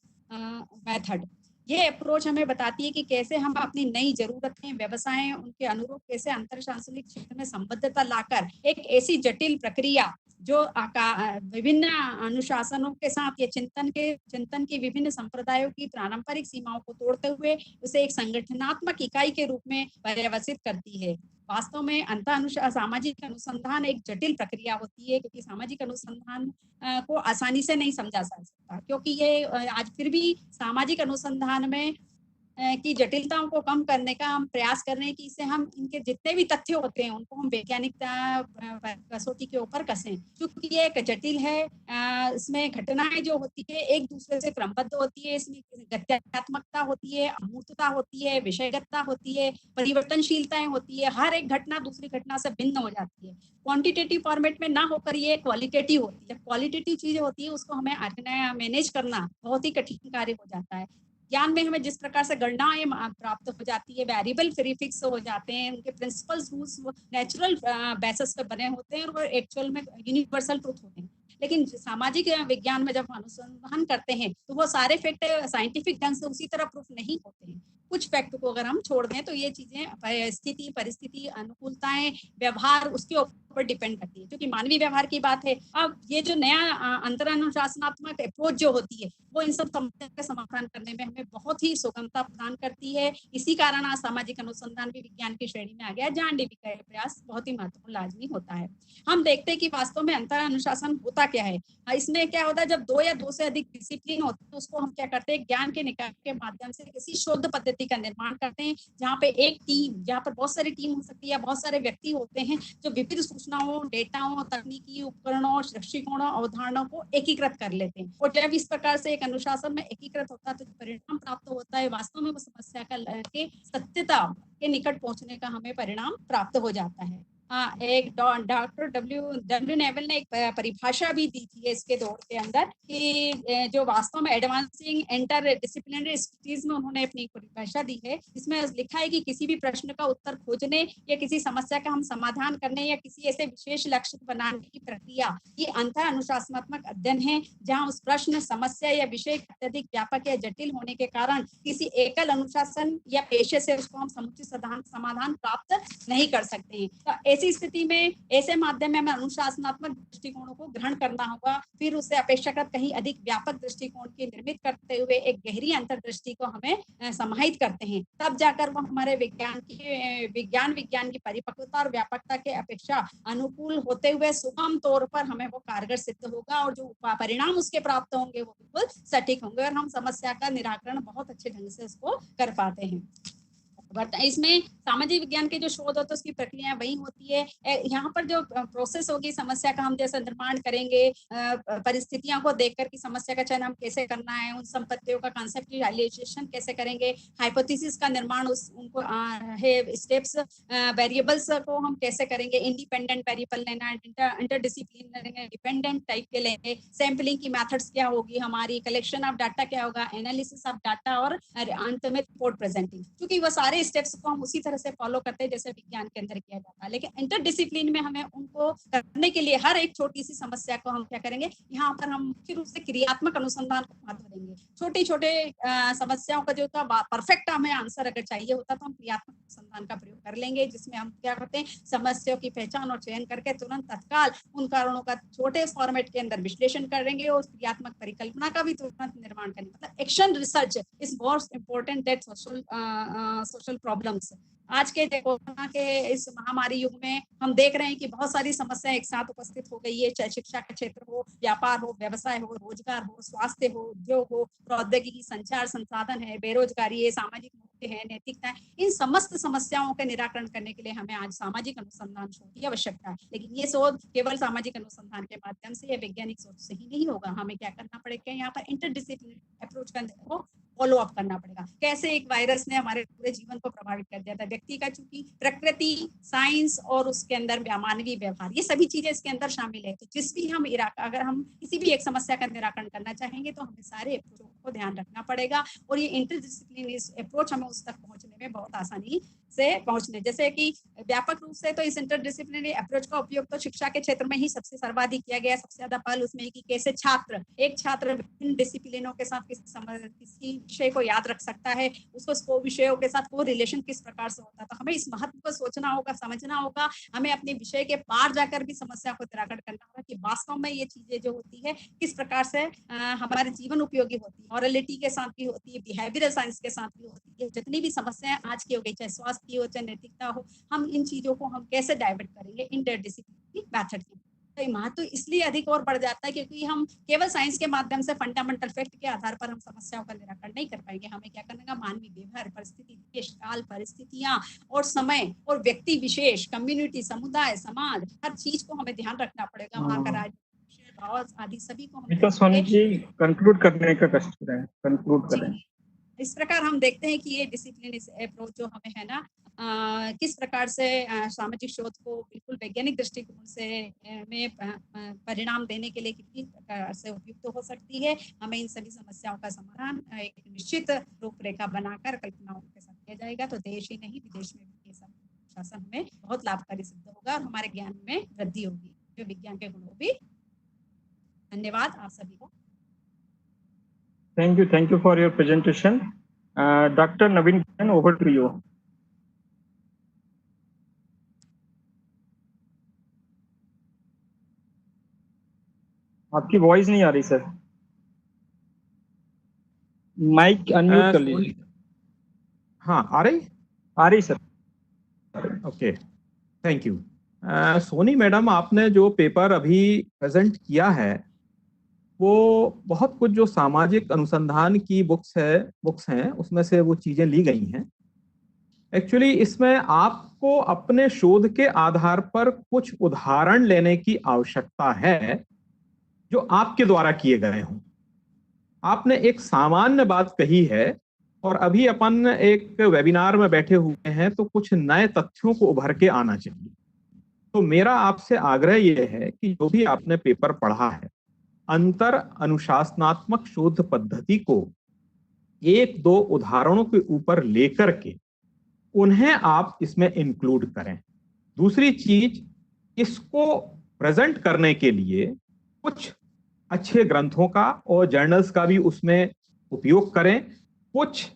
S6: मेथड। ये अप्रोच हमें बताती है कि कैसे हम अपनी नई जरूरतें, व्यवसाय, उनके अनुरूप कैसे अंतरशासनिक क्षेत्र में संबद्धता लाकर एक ऐसी जटिल प्रक्रिया जो विभिन्न अनुशासनों के साथ ये चिंतन की विभिन्न संप्रदायों की पारंपरिक सीमाओं को तोड़ते हुए उसे एक संगठनात्मक इकाई के रूप में पर्यवसित करती है। वास्तव में सामाजिक अनुसंधान एक जटिल प्रक्रिया होती है, क्योंकि सामाजिक अनुसंधान को आसानी से नहीं समझा जा सकता, क्योंकि ये आज फिर भी सामाजिक अनुसंधान में की जटिलताओं को कम करने का हम प्रयास कर रहे हैं कि इससे हम इनके जितने भी तथ्य होते हैं उनको हम वैज्ञानिक कसौटी के ऊपर कसें, क्योंकि ये एक जटिल है। इसमें घटनाएं जो होती है एक दूसरे से क्रमबद्ध होती है, इसमें गत्यात्मकता होती है, अमूर्तता होती है, विषयगतता होती है, परिवर्तनशीलताएं होती है। हर एक घटना दूसरी घटना से भिन्न हो जाती है। क्वांटिटेटिव फॉर्मेट में ना होकर ये क्वालिटेटिव होती है। क्वालिटेटिव चीज होती है उसको हमें मैनेज करना बहुत ही कठिन कार्य हो जाता है। ज्ञान में हमें जिस प्रकार से गणनाएं प्राप्त हो जाती है, वेरिएबल फिक्स हो जाते हैं, उनके प्रिंसिपल्स रूल्स नेचुरल बेसिस पे बने होते हैं और वो एक्चुअल में यूनिवर्सल ट्रूथ होते हैं। लेकिन सामाजिक विज्ञान में जब अनुसंधान करते हैं तो वो सारे फैक्ट साइंटिफिक ढंग से उसी तरह प्रूफ नहीं होते हैं। कुछ फैक्ट को अगर हम छोड़ दें तो ये चीजें स्थिति, परिस्थिति, अनुकूलताएं, व्यवहार उसके ऊपर डिपेंड करती है, क्योंकि मानवीय व्यवहार की बात है। अब ये जो नया अंतर अनुशासनात्मक अप्रोच जो होती है वो इन सब समस्या का समाधान करने में हमें बहुत ही सुगमता प्रदान करती है। इसी कारण आज सामाजिक अनुसंधान भी विज्ञान की श्रेणी में आ गया, जहाँ डीबी का प्रयास बहुत ही महत्वपूर्ण लाजमी होता है। हम देखते हैं कि वास्तव में अंतर अनुशासन होता क्या है। इसमें क्या होता है, जब दो या दो से अधिक डिसिप्लिन होते हैं तो उसको हम क्या करते हैं, ज्ञान के निकाय के माध्यम से किसी शोध पद्धति का निर्माण करते हैं, जहाँ पे एक टीम, जहाँ पर बहुत सारी टीम हो सकती है, बहुत सारे व्यक्ति होते हैं जो विभिन्न सूचनाओं, डेटाओं, तकनीकी उपकरणों, दृष्टिकोणों, अवधारणाओं को एकीकृत कर लेते हैं। और जब इस प्रकार से एक अनुशासन में एकीकृत होता है तो परिणाम प्राप्त होता है, वास्तव में वो समस्या का के सत्यता के निकट पहुंचने का हमें परिणाम प्राप्त हो जाता है। एक डॉक्टर डब्ल्यू नेवल ने एक परिभाषा भी दी थी इसके दौर के अंदर कि जो वास्तव में एडवांसिंग इंटर डिसिप्लिनरी स्टडीज में उन्होंने अपनी परिभाषा दी है, इसमें लिखा है कि किसी भी प्रश्न का उत्तर खोजने या किसी समस्या का हम समाधान करने या किसी ऐसे विशेष लक्ष्य बनाने की प्रक्रिया ये अंतर अनुशासनात्मक अध्ययन है, जहाँ उस प्रश्न, समस्या या विषय अत्यधिक व्यापक या जटिल होने के कारण किसी एकल अनुशासन या पेशे से उसको हम समुचित समाधान प्राप्त नहीं कर सकते हैं। तो ऐसी स्थिति में ऐसे माध्यम में हमें अनुशासनात्मक दृष्टिकोणों को ग्रहण करना होगा, फिर उससे अपेक्षाकृत कहीं अधिक व्यापक दृष्टिकोण की निर्मित करते हुए एक गहरी अंतर्दृष्टि को हमें समाहित करते हैं, तब जाकर वो हमारे विज्ञान की परिपक्वता और व्यापकता के अपेक्षा अनुकूल होते हुए सुगम तौर पर हमें वो कारगर सिद्ध होगा और जो परिणाम उसके प्राप्त होंगे वो बिल्कुल सटीक होंगे और हम समस्या का निराकरण बहुत अच्छे ढंग से उसको कर पाते हैं। इसमें सामाजिक विज्ञान के जो शोध होते हैं उसकी प्रक्रिया वही होती है। यहाँ पर जो प्रोसेस होगी समस्या का हम जैसे निर्माण करेंगे, परिस्थितियों को देखकर कि समस्या का चयन हम कैसे करना है, उन संपत्तियों का कॉन्सेप्चुअलाइजेशन कैसे करेंगे, हाइपोथेसिस का निर्माण उनको है, स्टेप्स वेरिएबल्स को हम कैसे करेंगे, इंडिपेंडेंट वेरिएबल लेना, इंटरडिसिप्लिनरी डिपेंडेंट टाइप के लेंगे, सैम्पलिंग की मेथड्स क्या होगी, हमारी कलेक्शन ऑफ डाटा क्या होगा, एनालिसिस ऑफ डाटा और अंत में रिपोर्ट प्रेजेंटिंग। क्योंकि वो सारे स्टेप्स को हम उसी तरह से फॉलो करते हैं जैसे विज्ञान के अंदर किया जाता है, लेकिन इंटरडिसिप्लिन में हमें उनको करने के लिए हर एक छोटी सी समस्या को हम क्या करेंगे, यहाँ पर हम मुख्य रूप से क्रियात्मक अनुसंधान को महत्व देंगे। छोटे छोटे समस्याओं का जो था परफेक्ट हमें आंसर अगर चाहिए होता तो हम क्रियात्मक अनुसंधान का प्रयोग कर लेंगे, जिसमें हम क्या करते हैं, समस्याओं की पहचान और चयन करके तुरंत तत्काल उन कारणों का छोटे फॉर्मेट के अंदर विश्लेषण करेंगे और क्रियात्मक परिकल्पना का भी तुरंत निर्माण करेंगे। मतलब action research is most important that social problems. आज के कोरोना के इस महामारी युग में हम देख रहे हैं कि बहुत सारी समस्याएं एक साथ उपस्थित हो गई है, चाहे शिक्षा का क्षेत्र हो, व्यापार हो, व्यवसाय हो, रोजगार हो, स्वास्थ्य हो, उद्योग हो, प्रौद्योगिकी, संचार संसाधन है, बेरोजगारी है, सामाजिक मुद्दे है, नैतिकता है। इन समस्त समस्याओं का निराकरण करने के लिए हमें आज सामाजिक अनुसंधान शोध की आवश्यकता है। लेकिन ये शोध केवल सामाजिक अनुसंधान के माध्यम से या वैज्ञानिक सोच से ही नहीं होगा। हमें क्या करना पड़ेगा, यहाँ पर इंटरडिसिप्लिनरी अप्रोच को फॉलो अप करना पड़ेगा। कैसे एक वायरस ने हमारे पूरे जीवन को प्रभावित कर दिया था, व्यक्ति का चूंकि प्रकृति, साइंस और उसके अंदर मानवीय व्यवहार ये सभी चीजें इसके अंदर शामिल है। तो जिस भी हम अगर हम किसी भी एक समस्या का निराकरण करना चाहेंगे तो हमें सारे अप्रोचों को ध्यान रखना पड़ेगा और ये इंटरडिसिप्लिनरी अप्रोच हमें उस तक पहुंचने में बहुत आसानी से पहुंचने, जैसे कि व्यापक रूप से तो इस इंटरडिसिप्लिनरी अप्रोच का उपयोग तो शिक्षा के क्षेत्र में ही सबसे सर्वाधिक किया गया। सबसे ज्यादा पहल उसमें कि कैसे एक छात्र विभिन्न डिसिप्लिनों के साथ किसी विषय को याद रख सकता है, उसको विषयों के साथ को रिलेशन किस प्रकार से होता है। तो हमें इस महत्व को सोचना होगा, समझना होगा। हमें अपने विषय के पार जाकर भी समस्या को निराकरण करना होगा कि वास्तव में ये चीजें जो होती है किस प्रकार से हमारे जीवन उपयोगी होती है, मॉरलिटी के साथ भी होती है, बिहेवियरल साइंस के साथ भी होती है। जितनी भी समस्याएं आज की हो गई, चाहे स्वास्थ्य की हो, चाहे नैतिकता हो, हम इन चीजों को हम कैसे डाइवर्ट करेंगे इंटरडिसिप्लिनरी मेथड की। तो महत्व इसलिए अधिक और बढ़ जाता है क्योंकि हम केवल साइंस के माध्यम से फंडामेंटल फैक्ट के आधार पर हम समस्याओं का निराकरण नहीं कर पाएंगे। हमें क्या करना है, मानवीय व्यवहार, परिस्थिति, देश काल, परिस्थितियां और समय और व्यक्ति विशेष, कम्युनिटी, समुदाय, समाज, हर चीज को हमें ध्यान रखना पड़ेगा। वहाँ का राज्य आदि सभी को हम
S3: सोनी जी कंक्लूड करने का कष्ट करें, कंक्लूड करें।
S6: इस प्रकार हम देखते हैं कि ये डिसिप्लिन अप्रोच जो हमें है ना, किस प्रकार से सामाजिक शोध को बिल्कुल वैज्ञानिक दृष्टिकोण से में परिणाम देने के लिए कितनी प्रकार से उपयुक्त हो सकती है। हमें इन सभी समस्याओं का समाधान एक निश्चित रूपरेखा बनाकर कल्पनाओं के साथ किया जाएगा तो देश ही नहीं विदेश में भी ये सब शासन में बहुत लाभकारी सिद्ध होगा और हमारे ज्ञान में वृद्धि होगी, जो विज्ञान के गुणों भी। धन्यवाद आप सभी को।
S3: Thank you for your presentation. Dr. Naveen, over to you. आपकी वॉइस नहीं आ रही सर, माइक अनम्यूट कर लीजिए।
S22: हाँ आ रही sir. Okay, thank you. Soni madam, आपने जो पेपर अभी प्रेजेंट किया है वो बहुत कुछ जो सामाजिक अनुसंधान की बुक्स हैं उसमें से वो चीजें ली गई हैं। एक्चुअली इसमें आपको अपने शोध के आधार पर कुछ उदाहरण लेने की आवश्यकता है जो आपके द्वारा किए गए हों। आपने एक सामान्य बात कही है और अभी अपन एक वेबिनार में बैठे हुए हैं तो कुछ नए तथ्यों को उभर के आना चाहिए।
S3: तो मेरा आपसे आग्रह यह है कि जो भी आपने पेपर पढ़ा है, अंतर अनुशासनात्मक शोध पद्धति को एक दो उदाहरणों के ऊपर लेकर के उन्हें आप इसमें इंक्लूड करें। दूसरी चीज, इसको प्रेजेंट करने के लिए कुछ अच्छे ग्रंथों का और जर्नल्स का भी उसमें उपयोग करें। कुछ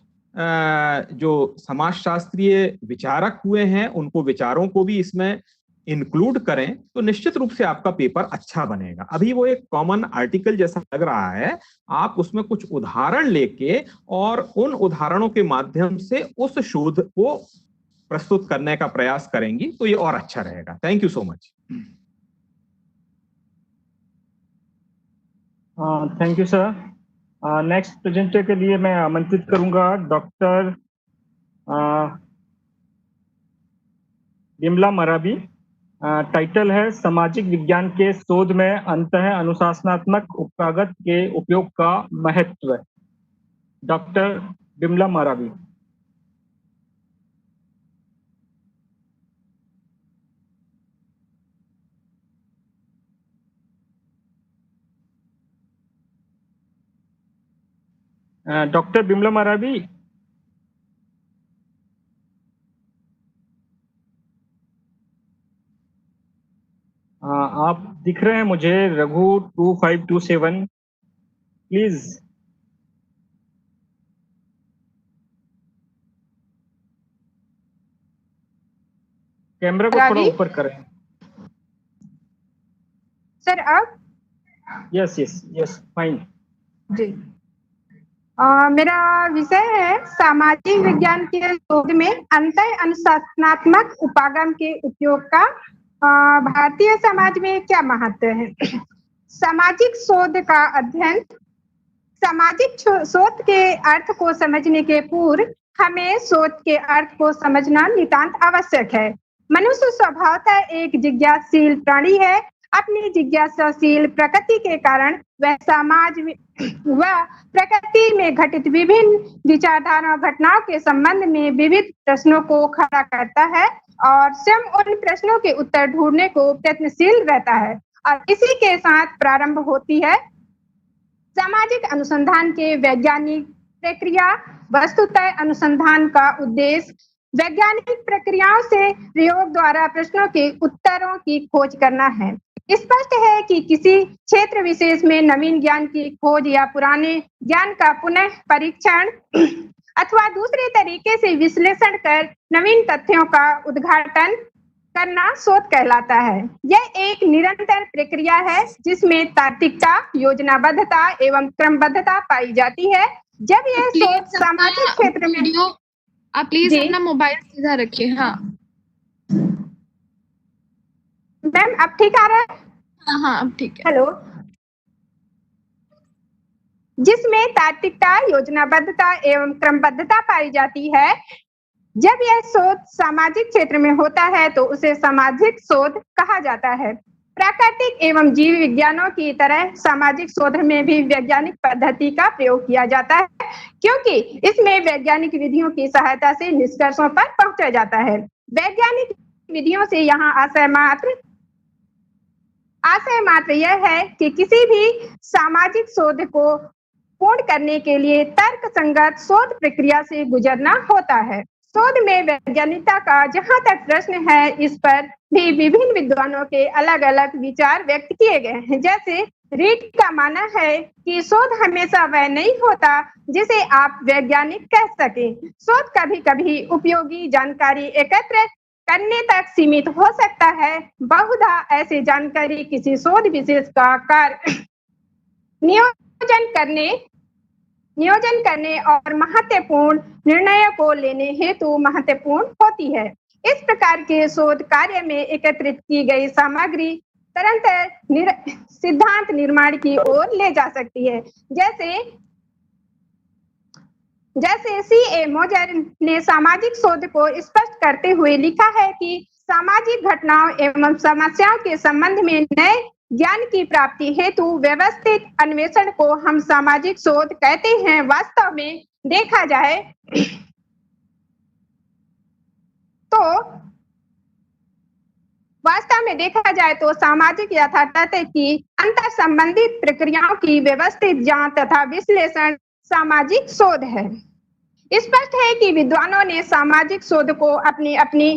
S3: जो समाजशास्त्रीय विचारक हुए हैं उनको विचारों को भी इसमें इंक्लूड करें, तो निश्चित रूप से आपका पेपर अच्छा बनेगा। अभी वो एक कॉमन आर्टिकल जैसा लग रहा है, आप उसमें कुछ उदाहरण लेके और उन उदाहरणों के माध्यम से उस शोध को प्रस्तुत करने का प्रयास करेंगी तो ये और अच्छा रहेगा। Thank you so much.
S1: Thank you sir. Next presenter के लिए मैं आमंत्रित करूंगा डॉक्टर बिमला मरावी। टाइटल है सामाजिक विज्ञान के शोध में अंतः अनुशासनात्मक उपकागज के उपयोग का महत्व। डॉक्टर बिमला मरावी। डॉक्टर बिमला मरावी, आप दिख रहे हैं मुझे। रघु 2527 प्लीज। कैमरा को थोड़ा ऊपर करें।
S7: सर अब?
S1: यस यस यस, फाइन
S7: जी। मेरा विषय है सामाजिक विज्ञान के शोध में अंतर अनुशासनात्मक उपागम के उपयोग का भारतीय समाज में क्या महत्व है। सामाजिक शोध का अध्ययन। सामाजिक शोध के अर्थ को समझने के पूर्व हमें शोध के अर्थ को समझना नितांत आवश्यक है। मनुष्य स्वभावतः एक जिज्ञासशील प्राणी है। अपनी जिज्ञासाशील प्रकृति के कारण वह समाज व प्रकृति में घटित विभिन्न विचारधारा घटनाओं के संबंध में विविध प्रश्नों को खड़ा करता है और स्वयं उन प्रश्नों के उत्तर ढूंढने को प्रयत्नशील रहता है। और इसी के साथ प्रारंभ होती है सामाजिक अनुसंधान के वैज्ञानिक प्रक्रिया। वस्तुतः अनुसंधान का उद्देश्य वैज्ञानिक प्रक्रियाओं से प्रयोग द्वारा प्रश्नों के उत्तरों की खोज करना है। स्पष्ट है कि किसी क्षेत्र विशेष में नवीन ज्ञान की खोज या पुराने ज्ञान का पुनः परीक्षण अथवा दूसरे तरीके से विश्लेषण कर नवीन तथ्यों का उद्घाटन करना शोध कहलाता है। यह एक निरंतर प्रक्रिया है जिसमें तार्किकता, योजनाबद्धता एवं क्रमबद्धता पाई जाती है। जब यह शोध सामाजिक क्षेत्र में
S5: आप प्लीज अपना मोबाइल सीधा रखिए। हाँ
S7: मैम, अब ठीक आ रहा है?
S5: हाँ अब ठीक है।
S7: हेलो। जिसमें तार्किकता, योजनाबद्धता एवं क्रमबद्धता पाई जाती है। जब यह शोध सामाजिक क्षेत्र में होता है तो उसे सामाजिक शोध कहा जाता है। प्राकृतिक एवं जीव विज्ञानों की तरह सामाजिक शोध में भी वैज्ञानिक पद्धति का प्रयोग किया जाता है, क्योंकि इसमें वैज्ञानिक विधियों की सहायता से निष्कर्षों पर पहुंचा जाता है। वैज्ञानिक विधियों से यहाँ आशय मात्र यह है कि किसी भी सामाजिक शोध को पूर्ण करने के लिए तर्क संगत शोध प्रक्रिया से गुजरना होता है। शोध में वैज्ञानिकता का जहां तक प्रश्न है, इस पर भी विभिन्न विद्वानों के अलग अलग विचार व्यक्त किए गए हैं। जैसे रीड का मानना है कि शोध हमेशा वह नहीं होता जिसे आप वैज्ञानिक कह सकें। शोध कभी कभी उपयोगी जानकारी एकत्र करने तक सीमित हो सकता है। बहुधा ऐसी जानकारी किसी शोध विशेष का कार्य नियोजन करने और महत्वपूर्ण निर्णयों को लेने हेतु महत्वपूर्ण होती है। इस प्रकार के शोध कार्य में एकत्रित की गई सामग्री तुरंत सिद्धांत निर्माण की ओर ले जा सकती है। जैसे C.A. मोजर ने सामाजिक शोध को स्पष्ट करते हुए लिखा है कि सामाजिक घटनाओं एवं समस्याओं के संबंध में नए ज्ञान की प्राप्ति हेतु व्यवस्थित अन्वेषण को हम सामाजिक शोध कहते हैं। वास्तव में देखा जाए तो वास्तव में देखा जाए तो सामाजिक यथार्थता की अंतर संबंधित प्रक्रियाओं की व्यवस्थित जांच तथा विश्लेषण सामाजिक शोध है। स्पष्ट है कि विद्वानों ने सामाजिक शोध को अपनी अपनी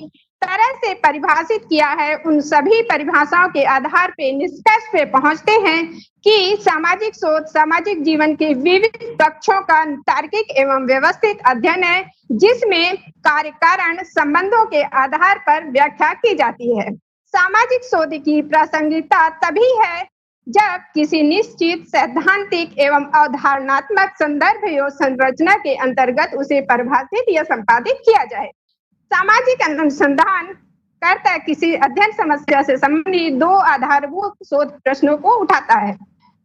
S7: तरह से परिभाषित किया है। उन सभी परिभाषाओं के आधार पर निष्कर्ष पे पहुंचते हैं कि सामाजिक शोध सामाजिक जीवन के विविध पक्षों का तार्किक एवं व्यवस्थित अध्ययन है, जिसमें कार्य कारण संबंधों के आधार पर व्याख्या की जाती है। सामाजिक शोध की प्रासंगिकता तभी है जब किसी निश्चित सैद्धांतिक एवं अवधारणात्मक संदर्भ या संरचना के अंतर्गत उसे परिभाषित या संपादित किया जाए। सामाजिक अनुसंधान करता किसी अध्ययन समस्या से संबंधित दो आधारभूत शोध प्रश्नों को उठाता है: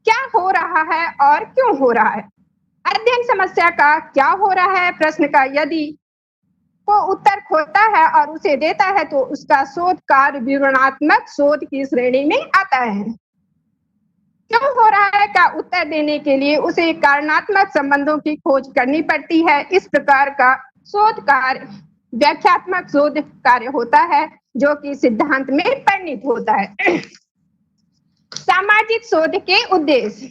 S7: क्या हो रहा है और क्यों हो रहा है। अध्ययन समस्या का क्या हो रहा है प्रश्न का यदि को उत्तर खोजता है और उसे देता है तो उसका शोध कार्य विवरणात्मक शोध की श्रेणी में आता है। क्यों हो रहा है का उत्तर देने के लिए उसे कारणात्मक संबंधों की खोज करनी पड़ती है। इस प्रकार का शोध कार्य व्याख्यात्मक शोध कार्य होता है जो कि सिद्धांत में परिणित होता है। सामाजिक शोध के उद्देश्य।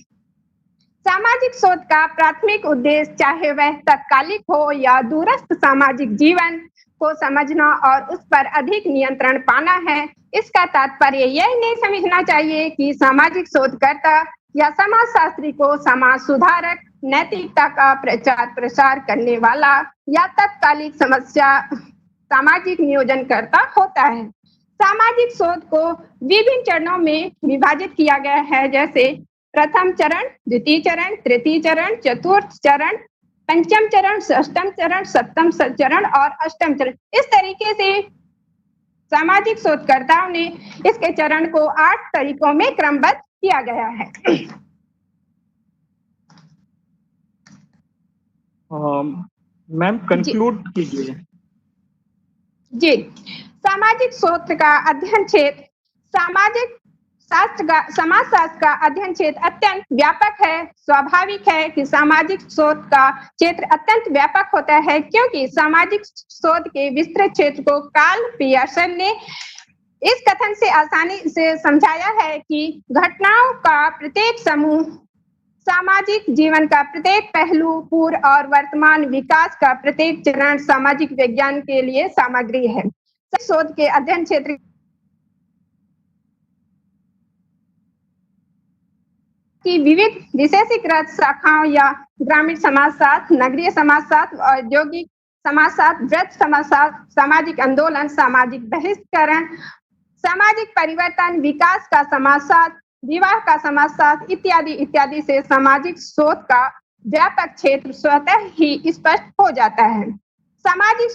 S7: सामाजिक शोध का प्राथमिक उद्देश्य, चाहे वह तत्कालिक हो या दूरस्थ सामाजिक जीवन को समझना और उस पर अधिक नियंत्रण पाना है। इसका तात्पर्य यह नहीं समझना चाहिए कि सामाजिक शोधकर्ता या समाजशास्त्री को समाज सुधारक, नैतिकता का प्रचार प्रसार करने वाला या तत्कालिक समस्या सामाजिक नियोजनकर्ता होता है। सामाजिक शोध को विभिन्न चरणों में विभाजित किया गया है, जैसे प्रथम चरण, द्वितीय चरण, तृतीय चरण, चतुर्थ चरण, पंचम चरण, षष्ठम चरण, सप्तम चरण और अष्टम चरण। इस तरीके से सामाजिक शोधकर्ताओं ने इसके चरण को 8 तरीकों में क्रमबद्ध किया गया है।
S3: मैम कंक्लूड कीजिए।
S7: जी, सामाजिक शोध का अध्ययन क्षेत्र समाजशास्त्र का अध्ययन क्षेत्र अत्यंत व्यापक है। स्वाभाविक है कि सामाजिक शोध का क्षेत्र अत्यंत व्यापक होता है, क्योंकि सामाजिक शोध के विस्तृत क्षेत्र को कार्ल पियर्सन ने इस कथन से आसानी से समझाया है कि घटनाओं का प्रत्येक समूह, सामाजिक जीवन का प्रत्येक पहलू, पूर्व और वर्तमान विकास का प्रत्येक चरण सामाजिक विज्ञान के लिए सामग्री है। शोध के अध्ययन क्षेत्र की विविध विशेषीकृत शाखाओं या ग्रामीण समाजशास्त्र, नगरीय समाजशास्त्र, औद्योगिक समाजशास्त्र, वृत्त समाजशास्त्र, सामाजिक आंदोलन, सामाजिक बहिष्करण, सामाजिक परिवर्तन, विकास का समाजशास्त्र, विवाह का समाजशास्त्र इत्यादि इत्यादि से सामाजिक शोध का व्यापक क्षेत्र स्वतः ही स्पष्ट हो जाता है। सामाजिक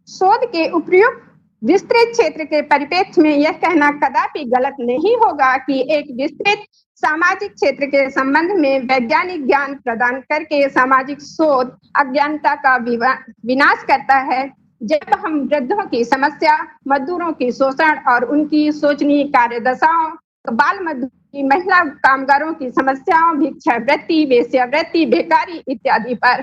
S7: शोध के उपयुक्त विस्तृत क्षेत्र के परिप्रेक्ष्य में यह कहना कदापि गलत नहीं होगा कि एक विस्तृत सामाजिक क्षेत्र के संबंध में वैज्ञानिक ज्ञान प्रदान करके सामाजिक शोध अज्ञानता का विनाश करता है। जब हम वृद्धों की समस्या, मजदूरों की शोषण और उनकी शोचनीय कार्यदशाओं, बाल मजदूरी, महिला कामगारों की समस्याओं, भिक्षावृत्ति, वेश्यावृत्ति, बेकारी इत्यादि पर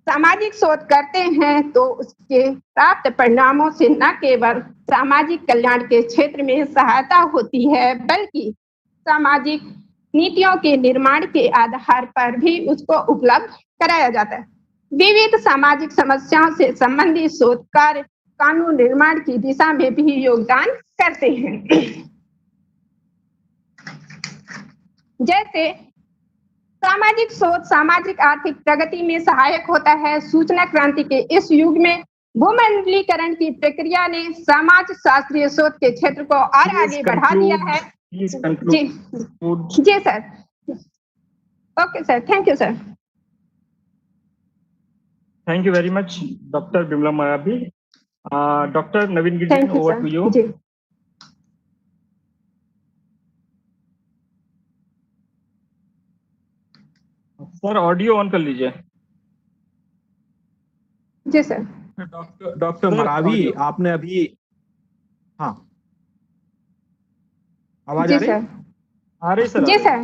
S7: सामाजिक शोध करते हैं तो उसके प्राप्त परिणामों से न केवल सामाजिक कल्याण के क्षेत्र में सहायता होती है, बल्कि सामाजिक नीतियों के निर्माण के आधार पर भी उसको उपलब्ध कराया जाता है। विविध सामाजिक समस्याओं से संबंधित शोध कार्य कानून निर्माण की दिशा में भी योगदान करते हैं। जैसे सामाजिक शोध सामाजिक आर्थिक प्रगति में सहायक होता है। सूचना क्रांति के इस युग में भूमंडलीकरण की प्रक्रिया ने समाज शास्त्रीय शोध के क्षेत्र को और आगे बढ़ा दिया है। जी sir. Okay sir, thank you sir.
S3: Thank you very much doctor Bimla Mayavi. Doctor Naveen Giri, over to you. Sir audio on कर लीजिए।
S7: जी सर।
S3: डॉक्टर मरावी, आपने अभी आवाज आ रही? आ रही सर?
S7: जी सर।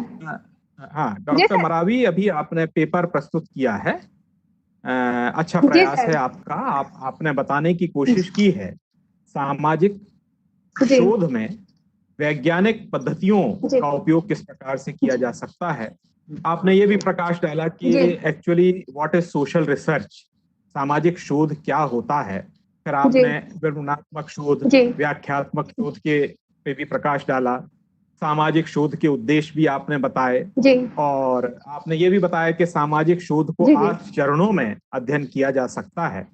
S3: हाँ डॉक्टर मरावी, अभी आपने पेपर प्रस्तुत किया है। अच्छा प्रयास है आपका। आपने बताने की कोशिश की है सामाजिक शोध में वैज्ञानिक पद्धतियों का उपयोग किस प्रकार से किया जा सकता है। आपने ये भी प्रकाश डाला कि actually what is social research, सामाजिक शोध क्या होता है। फिर आपने वर्णनात्मक शोध, व्याख्यात्मक शोध के पे भी प्रकाश डाला, सामाजिक शोध के उद्देश्य भी आपने बताए, और आपने ये भी बताया कि सामाजिक शोध को 8 चरणों में अध्ययन किया जा सकता है।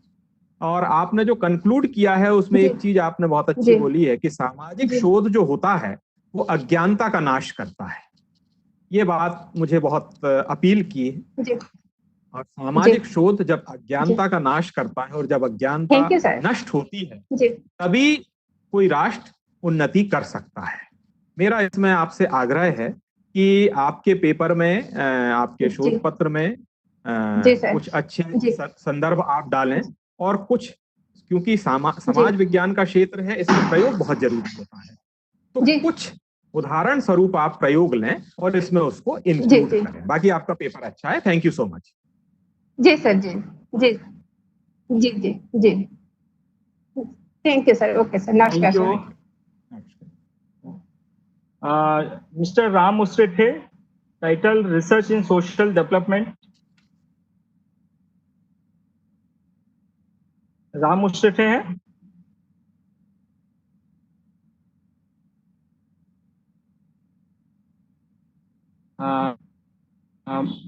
S3: और आपने जो कंक्लूड किया है उसमें एक चीज आपने बहुत अच्छी बोली है कि सामाजिक शोध जो होता है वो अज्ञानता का नाश करता है। ये बात मुझे बहुत अपील की है। और सामाजिक शोध जब अज्ञानता का नाश करता है और जब अज्ञानता नष्ट होती है तभी कोई राष्ट्र उन्नति कर सकता है। मेरा इसमें आपसे आग्रह है कि आपके पेपर में, आपके शोध पत्र में कुछ अच्छे संदर्भ आप डालें, और कुछ, क्योंकि समाज विज्ञान का क्षेत्र है, इसमें प्रयोग बहुत जरूरी होता है, तो कुछ उदाहरण स्वरूप आप प्रयोग लें और इसमें उसको इंक्लूड करें। बाकी आपका पेपर अच्छा है, थैंक यू सो मच।
S9: जी सर, जी जी जी जी जी, thank you sir. Okay sir, नमस्कार sir.
S1: Mister Ram Usrethe, title research in social development. Ram Usrethe हैं?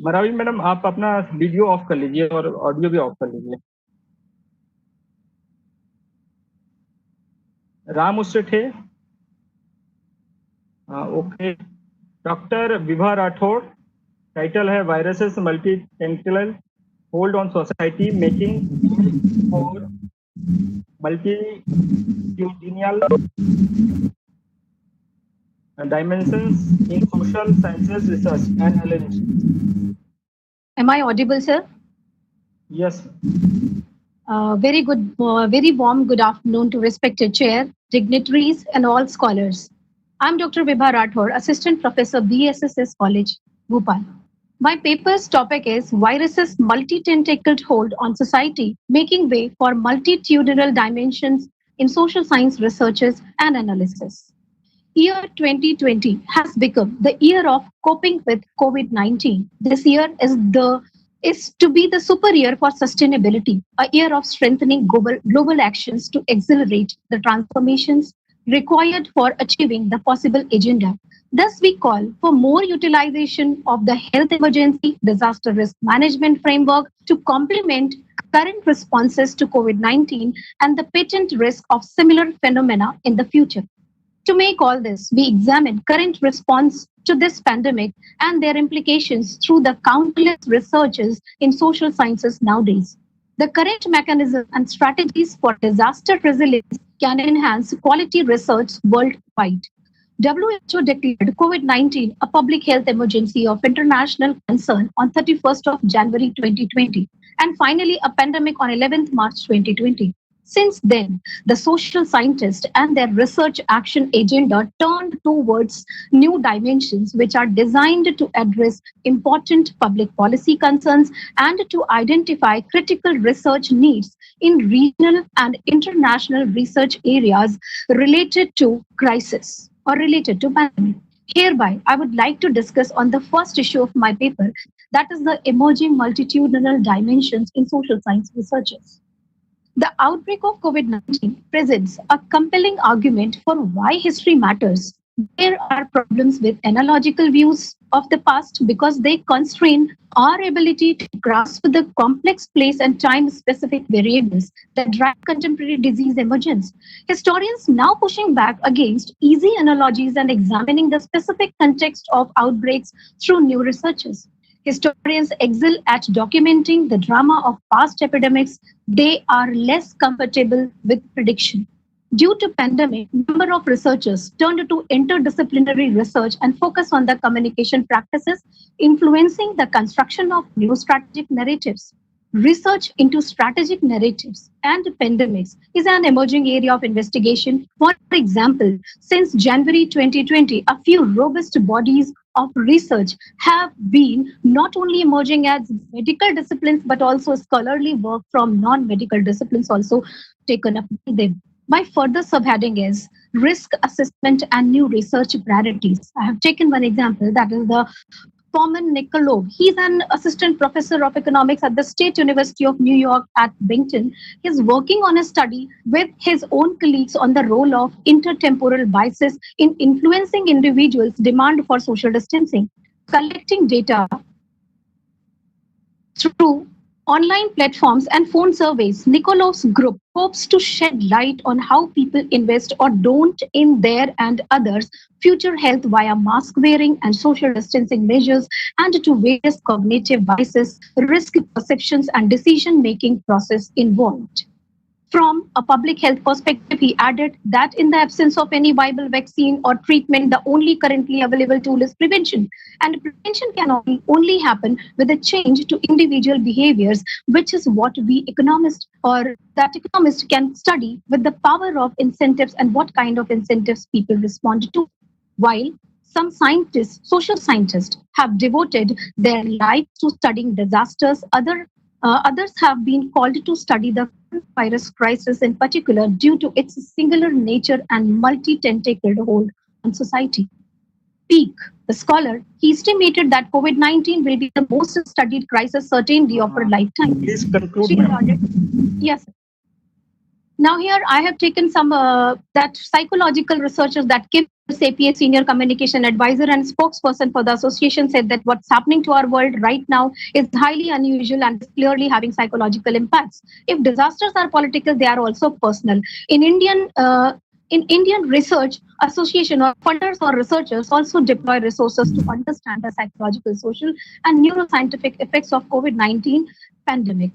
S1: मरावी मैडम, आप अपना वीडियो ऑफ कर लीजिए और ऑडियो भी ऑफ कर लीजिए। Ram Usrethe, okay. Doctor Vibha Rathod, title है viruses multitudinal hold on society making for multitudinal dimensions in social sciences research and analysis.
S9: Am I audible, sir?
S1: Yes.
S9: Very good, very warm good afternoon to respected chair, dignitaries, and all scholars. I'm Dr. Vibha Rathod, Assistant Professor, BSSS College, Bhopal. My paper's topic is Viruses Multi-Tentacled Hold on Society, Making Way for Multitudinal Dimensions in Social Science Researches and Analysis. Year 2020 has become the year of coping with COVID-19. This year is to be the super year for sustainability, a year of strengthening global actions to accelerate the transformations required for achieving the possible agenda. Thus, we call for more utilization of the health emergency disaster risk management framework to complement current responses to COVID-19 and the patent risk of similar phenomena in the future. To make all this, we examine current response to this pandemic and their implications through the countless researches in social sciences nowadays. The current mechanism and strategies for disaster resilience can enhance quality research worldwide. WHO declared COVID-19 a public health emergency of international concern on 31st of January 2020 and finally a pandemic on 11th March 2020. Since then, the social scientists and their research action agenda turned towards new dimensions which are designed to address important public policy concerns and to identify critical research needs in regional and international research areas related to crisis or related to pandemic. Hereby, I would like to discuss on the first issue of my paper, that is the emerging multitudinal dimensions in social science researches. The outbreak of COVID-19 presents a compelling argument for why history matters. There are problems with analogical views of the past because they constrain our ability to grasp the complex place and time-specific variables that drive contemporary disease emergence. Historians now pushing back against easy analogies and examining the specific context of outbreaks through new researches. Historians excel at documenting the drama of past epidemics. They are less comfortable with prediction. Due to pandemic, number of researchers turned to interdisciplinary research and focus on the communication practices influencing the construction of new strategic narratives. Research into strategic narratives and pandemics is an emerging area of investigation. For example, since January 2020, a few robust bodies of research have been not only emerging as medical disciplines, but also scholarly work from non-medical disciplines also taken up by them. My further subheading is risk assessment, and new research priorities. I have taken one example, that is the Common Nikolov. He's an assistant professor of economics at the State University of New York at Binghamton. He's working on a study with his own colleagues on the role of intertemporal biases in influencing individuals' demand for social distancing. Collecting data through online platforms and phone surveys, Nikolov's group hopes to shed light on how people invest or don't in their and others' future health via mask wearing and social distancing measures, and to various cognitive biases, risk perceptions, and decision making process involved. From a public health perspective, he added that in the absence of any viable vaccine or treatment, the only currently available tool is prevention. And prevention can only happen with a change to individual behaviors, which is what we economists or that economists can study with the power of incentives and what kind of incentives people respond to. While some scientists, social scientists, have devoted their lives to studying disasters, others have been called to study the virus crisis in particular due to its singular nature and multi-tentacled hold on society. Peak, the scholar, he estimated that COVID-19 will be the most studied crisis certainly of our lifetime.
S1: Please conclude.
S9: Yes. Now here I have taken some that psychological researchers that Kim Sapie, senior communication advisor and spokesperson for the association, said that what's happening to our world right now is highly unusual and is clearly having psychological impacts. If disasters are political, they are also personal. In Indian Research Association, or funders or researchers also deploy resources to understand the psychological, social, and neuroscientific effects of COVID-19 pandemic.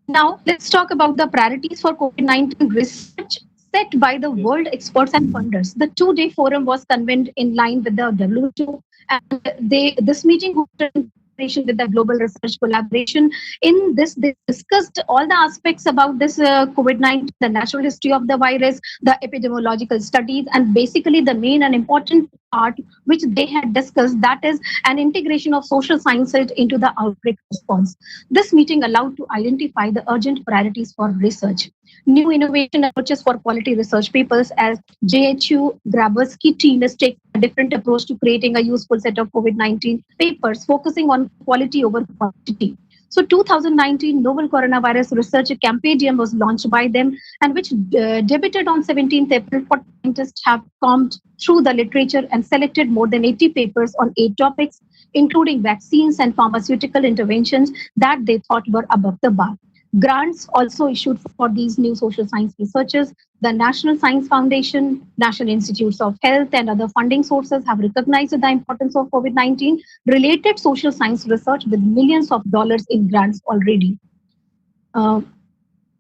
S9: Now, let's talk about the priorities for COVID-19 research set by the world experts and funders. The two-day forum was convened in line with the WHO, and this meeting hosted in collaboration with the Global Research Collaboration. In this, they discussed all the aspects about this COVID-19, the natural history of the virus, the epidemiological studies, and basically the main and important part which they had discussed, that is an integration of social sciences into the outbreak response. This meeting allowed to identify the urgent priorities for research. New innovation approaches for quality research papers, as JHU Grabersky team is taking a different approach to creating a useful set of COVID-19 papers, focusing on quality over quantity. So 2019 Novel Coronavirus Research Campaign was launched by them, and which debuted on 17th April. 40 scientists have combed through the literature and selected more than 80 papers on 8 topics, including vaccines and pharmaceutical interventions that they thought were above the bar. Grants also issued for these new social science researchers. The National Science Foundation, National Institutes of Health, and other funding sources have recognized the importance of COVID-19 related social science research with millions of dollars in grants already.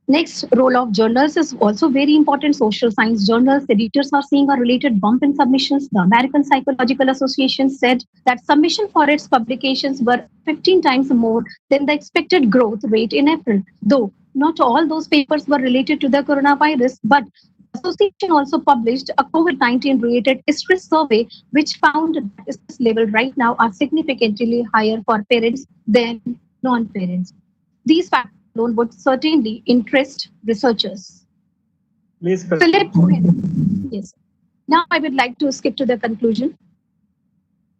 S9: Next, role of journals is also very important. Social science journals, editors are seeing a related bump in submissions. The American Psychological Association said that submission for its publications were 15 times more than the expected growth rate in April. Though not all those papers were related to the coronavirus, but the association also published a COVID-19 related stress survey, which found that stress levels right now are significantly higher for parents than non-parents. These factors alone would certainly interest researchers.
S1: Please.
S9: Philip, yes. Now I would like to skip to the conclusion.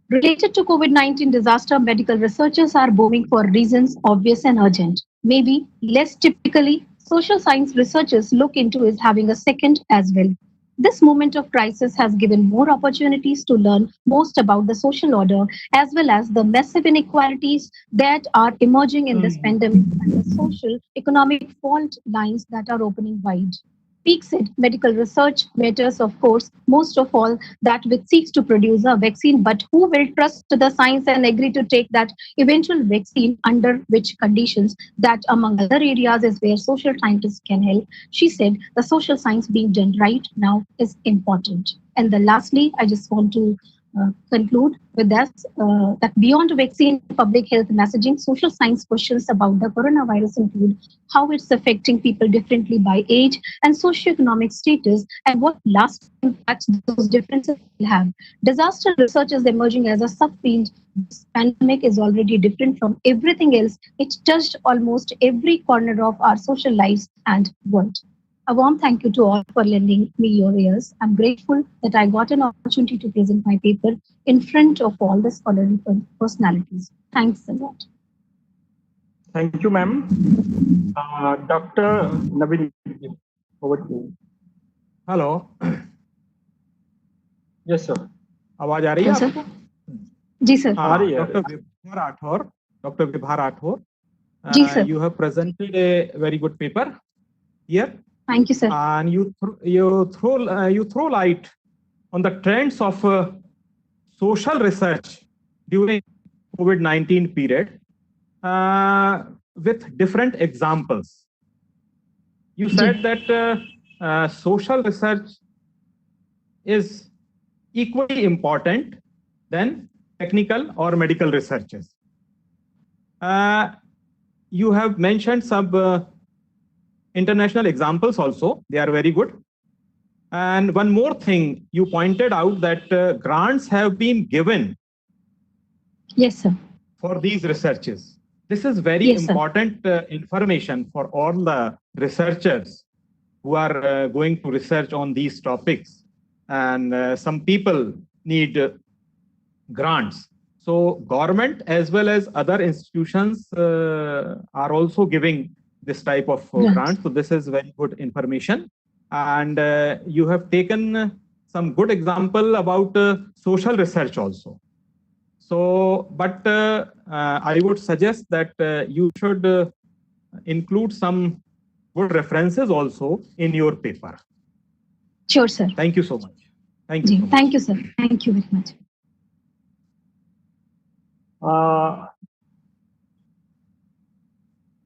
S9: Related to COVID-19 disaster, medical researchers are booming for reasons obvious and urgent. Maybe less typically, social science researchers look into is having a second as well. This moment of crisis has given more opportunities to learn most about the social order, as well as the massive inequalities that are emerging in this pandemic and the social economic fault lines that are opening wide. Peak said medical research matters, of course, most of all that which seeks to produce a vaccine, but who will trust the science and agree to take that eventual vaccine, under which conditions? That, among other areas, is where social scientists can help. She said the social science being done right now is important. And then lastly, I just want to conclude with this, that beyond vaccine public health messaging, social science questions about the coronavirus include how it's affecting people differently by age and socioeconomic status, and what lasting impacts those differences will have. Disaster research is emerging as a subfield. This pandemic is already different from everything else. It touched almost every corner of our social lives and world. A warm thank you to all for lending me your ears. I'm grateful that I got an opportunity to present my paper in front of all the scholarly personalities. Thanks a lot.
S1: Thank you, ma'am. Dr. Naveen, over to you.
S3: Hello,
S1: Yes, sir.
S3: आवाज आ रही है
S9: Yes, sir.
S3: आपको?
S9: जी sir.
S1: आ रही है,
S3: Dr. Vibha Rathore,
S9: ji sir.
S3: you have presented a very good paper here.
S9: Thank you, sir.
S3: And you throw light on the trends of social research during COVID-19 period with different examples. You said that social research is equally important than technical or medical researches. You have mentioned some international examples also. They are very good. And one more thing, you pointed out that grants have been given.
S9: Yes, sir.
S3: For these researches. This is very important information for all the researchers who are going to research on these topics. And some people need grants. So government as well as other institutions are also giving this type of grants. So this is very good information. And you have taken some good example about social research also. So, but I would suggest that you should include some good references also in your paper.
S9: Sure, sir.
S3: Thank you so much. Thank you.
S9: Thank you, sir. Thank you very much.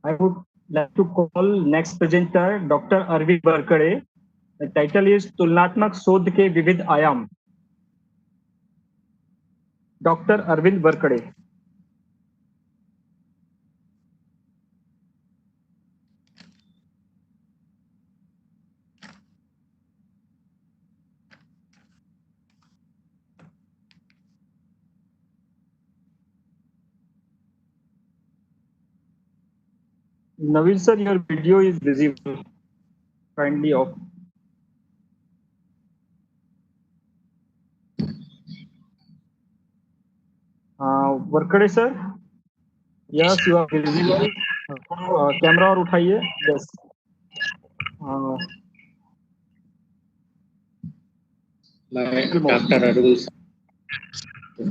S1: I would like to call next presenter Dr. Arvind Barkade. The title is तुलनात्मक शोध के विविध आयाम. Dr. Arvind Barkade. Naveen sir, your video is visible. Kindly off. Barkade sir, yes, you are visible. Camera और उठाइए. Yes.
S2: मैं doctor Arvind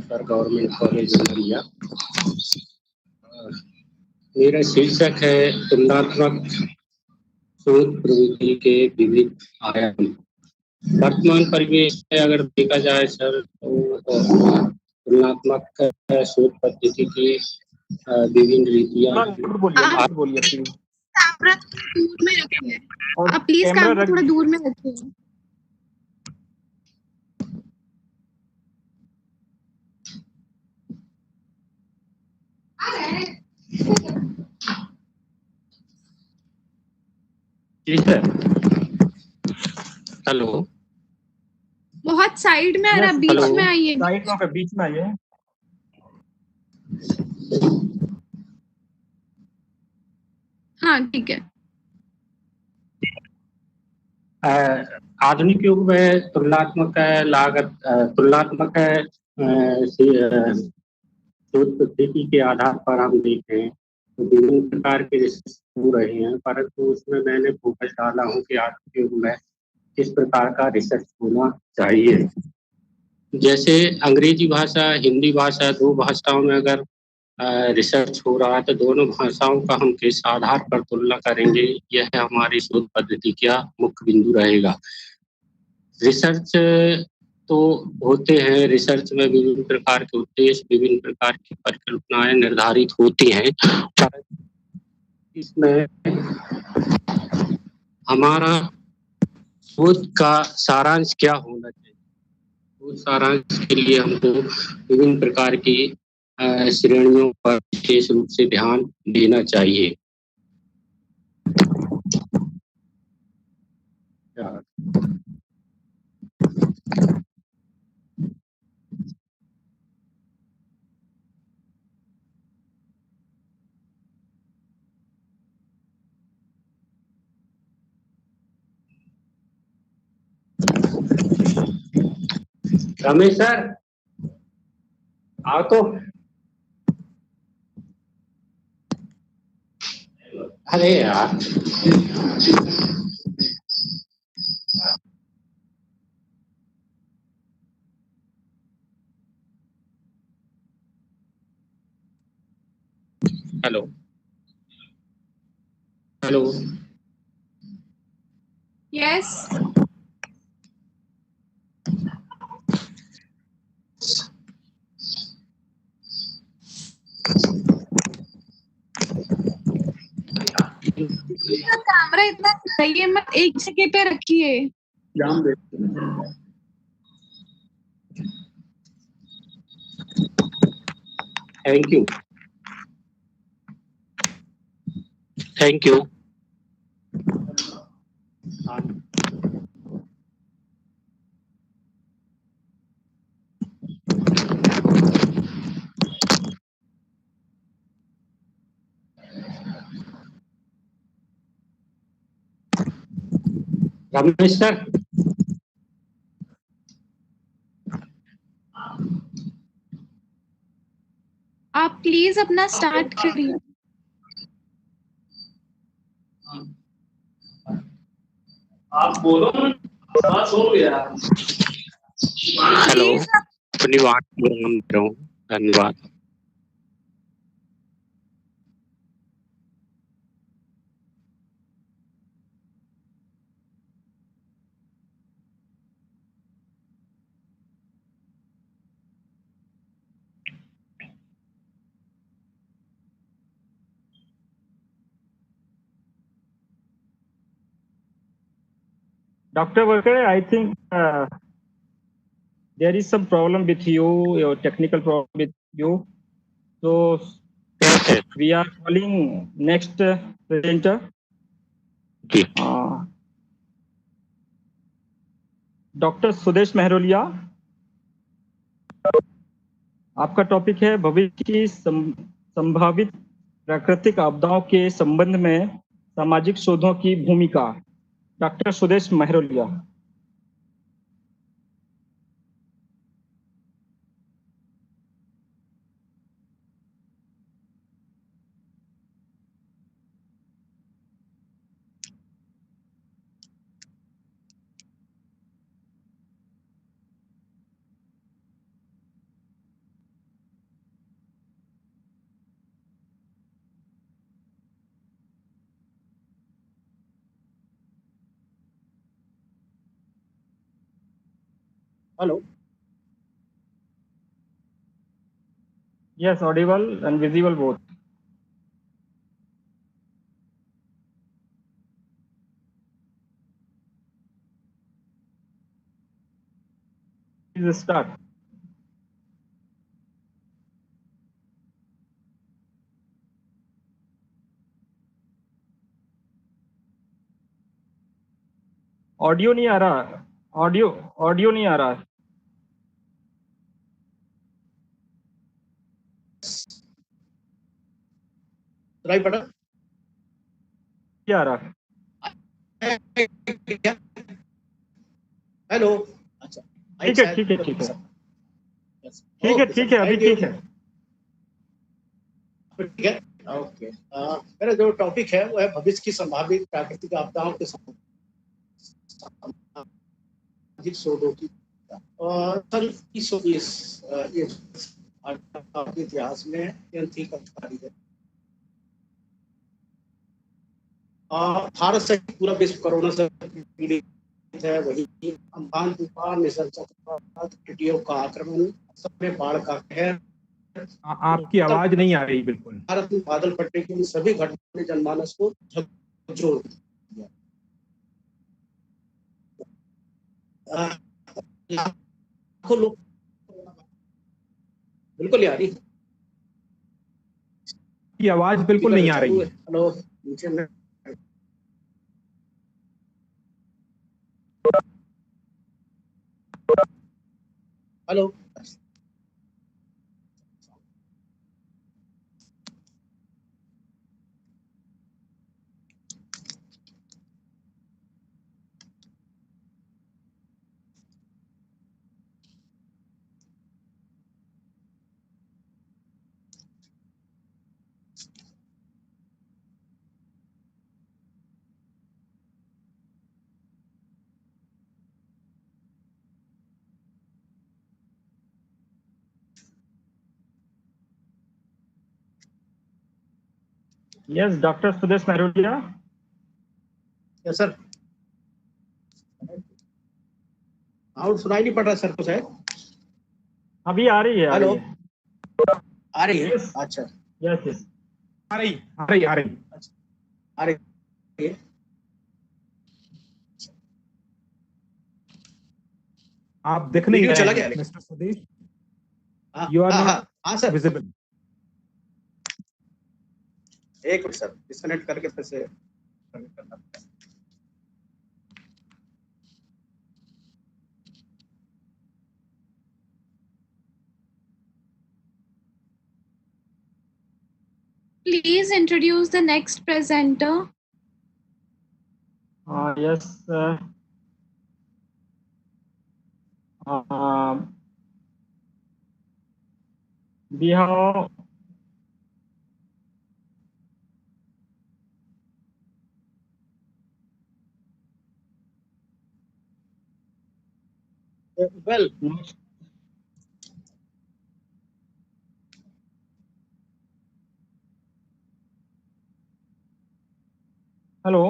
S2: sir government college Umaria. मेरा शीर्षक है तुलनात्मक शोध प्रवृत्ति के विविध आयाम. वर्तमान परिवेश में अगर देखा जाए सर तो तुलनात्मक शोध पद्धति की विभिन्न रीतियां.
S5: आप प्लीज कैमरा थोड़ा दूर में रखिए.
S2: जी सर. हेलो.
S5: बहुत साइड में आ रहा, बीच में आइए.
S1: साइड में, बीच में आइए.
S5: हाँ ठीक है.
S2: आधुनिक युग में तुलनात्मक लागत तुलनात्मक शोध पद्धति के आधार पर हम देखें तो विभिन्न प्रकार के रिसर्च हो रहे हैं, परंतु उसमें मैंने फोकस डाला हूँ कि आधुनिक युग में किस प्रकार का रिसर्च होना चाहिए. जैसे अंग्रेजी भाषा, हिंदी भाषा, दो भाषाओं में अगर रिसर्च हो रहा है तो दोनों भाषाओं का हम किस आधार पर तुलना करेंगे, यह हमारी शोध पद्धति का मुख्य बिंदु रहेगा. रिसर्च तो होते हैं, रिसर्च में विभिन्न प्रकार के उद्देश्य, विभिन्न प्रकार की परिकल्पनाएं निर्धारित होती हैं. इसमें हमारा शोध का सारांश क्या होना चाहिए, शोध सारांश के लिए हमको विभिन्न प्रकार की श्रेणियों पर विशेष रूप से ध्यान देना चाहिए. रमेश सर आओ तो। अरे यार हेलो हेलो
S5: Yes. कैमरा इतना चाहिए मत, एक जगह पे रखिए।
S2: Thank you thank you. Ramesh sir
S5: आप प्लीज अपना स्टार्ट करिए।
S20: आप बोलो बस हो गया।
S2: हेलो अपनी बात बोल रहा हूँ। धन्यवाद।
S1: Dr. Worker, I think there is some problem with you, your technical problem with you. So we are calling next presenter. Doctor Sudesh Mahrolia, आपका टॉपिक है भविष्य की संभावित प्राकृतिक आपदाओं के संबंध में सामाजिक शोधों की भूमिका। Doctor Sudesh Mahrolia.
S2: Hello
S1: Yes, audible and visible both. Please start. Audio नहीं आ रहा, ऑडियो नहीं आ रहा।
S2: सुनाई पड़ा?
S1: क्या आ रहा?
S2: हेलो अच्छा
S1: ठीक है ठीक है ठीक है ठीक है ठीक है अभी ठीक है
S2: ठीक है ओके। मेरा जो टॉपिक है वो है भविष्य की संभावित प्राकृतिक आपदाओं के सामाजिक शोधों की। और सन 1920 इतिहास में अत्यंत ही कठिनाई है। भारत से पूरा विश्व कोरोना से पीड़ित है। वही अम्फान तूफान, निसर्ग चक्रवात, टिड्डियों का आक्रमण, सबमें बाढ़ का कहर।
S3: आपकी आवाज नहीं आ रही बिल्कुल।
S2: भारत में बादल फटने की सभी घटनाओं ने जनमानस को झकझोर दिया। लाखों लोग बिल्कुल आ रही
S3: की आवाज बिल्कुल नहीं आ रही है।
S2: हेलो नीचे में hello
S1: Yes, Dr. Sudesh Marulia.
S10: Yes sir. Out सुनाई नहीं पड़ रहा सर को शायद।
S1: अभी आ रही है।
S10: हेलो, आ रही है।
S1: Yes.
S10: अच्छा,
S1: Yes, yes.
S3: आ रही आ रही आ रही
S10: आ रही है।
S3: आप दिख नहीं
S10: वीडियो
S3: रहे
S10: चला
S3: हैं
S10: गया
S3: मिस्टर सतीश,
S10: हाँ,
S3: यू आर
S10: हाँ,
S3: नॉट
S10: हाँ सर।
S3: विजिबल।
S10: एक मिनट सर, डिस्कनेक्ट करके फिर से connect करना पड़ेगा।
S5: Please introduce the next presenter.
S1: Yes. We have
S10: well,
S1: hello,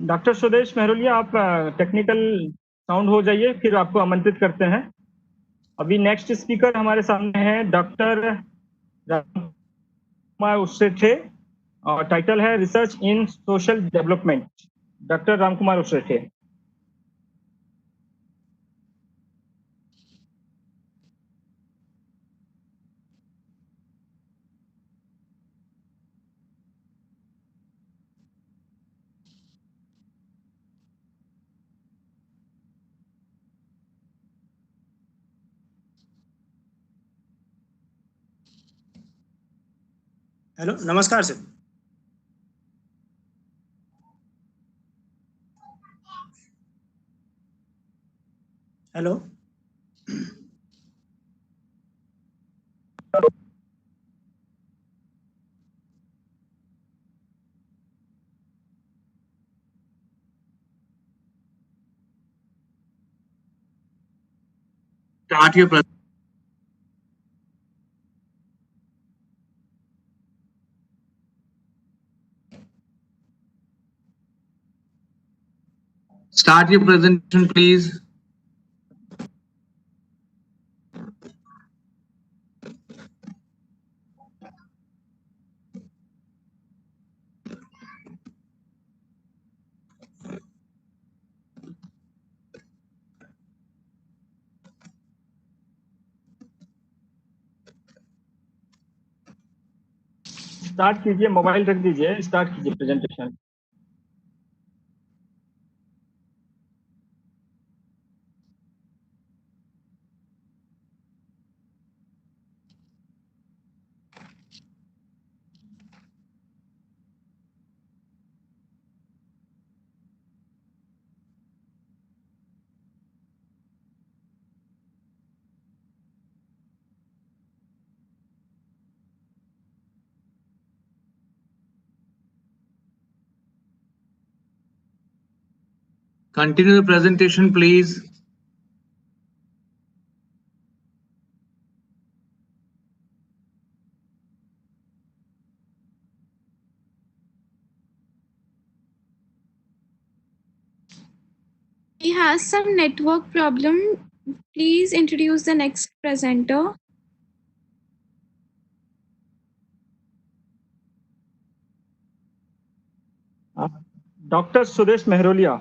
S1: doctor Sudesh Mehrolia, आप टेक्निकल साउंड हो जाइए, फिर आपको आमंत्रित करते हैं। अभी नेक्स्ट स्पीकर हमारे सामने है डॉक्टर रामकुमार उसेठे, और टाइटल है research in social development. Doctor Ramkumar Usethe.
S10: Hello, नमस्कार sir. Hello,
S20: Start your presentation. Start your presentation, please.
S1: Start कीजिए, मोबाइल रख दीजिए, स्टार्ट कीजिए presentation.
S20: Continue the presentation, please.
S5: He has some network problem. Please introduce the next presenter.
S1: Doctor Sudesh Mehrolia.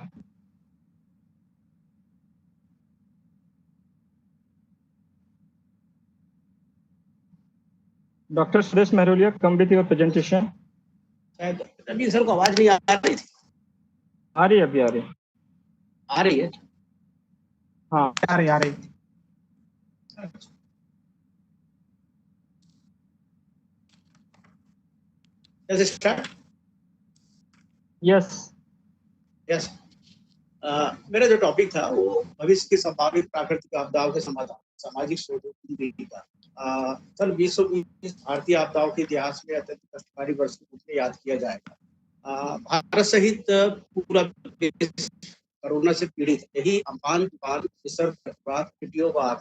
S1: Doctor Sudesh Mehrolia, come with your presentation.
S10: शायद Ravi sir को आवाज नहीं आ रही थी।
S1: आ रही है, अभी आ रही है।
S10: आ रही है।
S3: हाँ, आ रही आ रही।
S10: Let's start.
S1: यस।
S10: यस, मेरा जो टॉपिक था वो भविष्य की संभावित प्राकृतिक आपदाओं के समाधान, सामाजिक शोधों की विधि का। सन 2020 भारतीय आपदाओं के इतिहास में अत्यंत कष्टकारी वर्ष के रूप में याद किया जाएगा। भारत सहित पूरा देश कोरोना से पीड़ित, यही अम्फान, तूफान, निसर्ग चक्रवात, टिड्डियों, बाढ़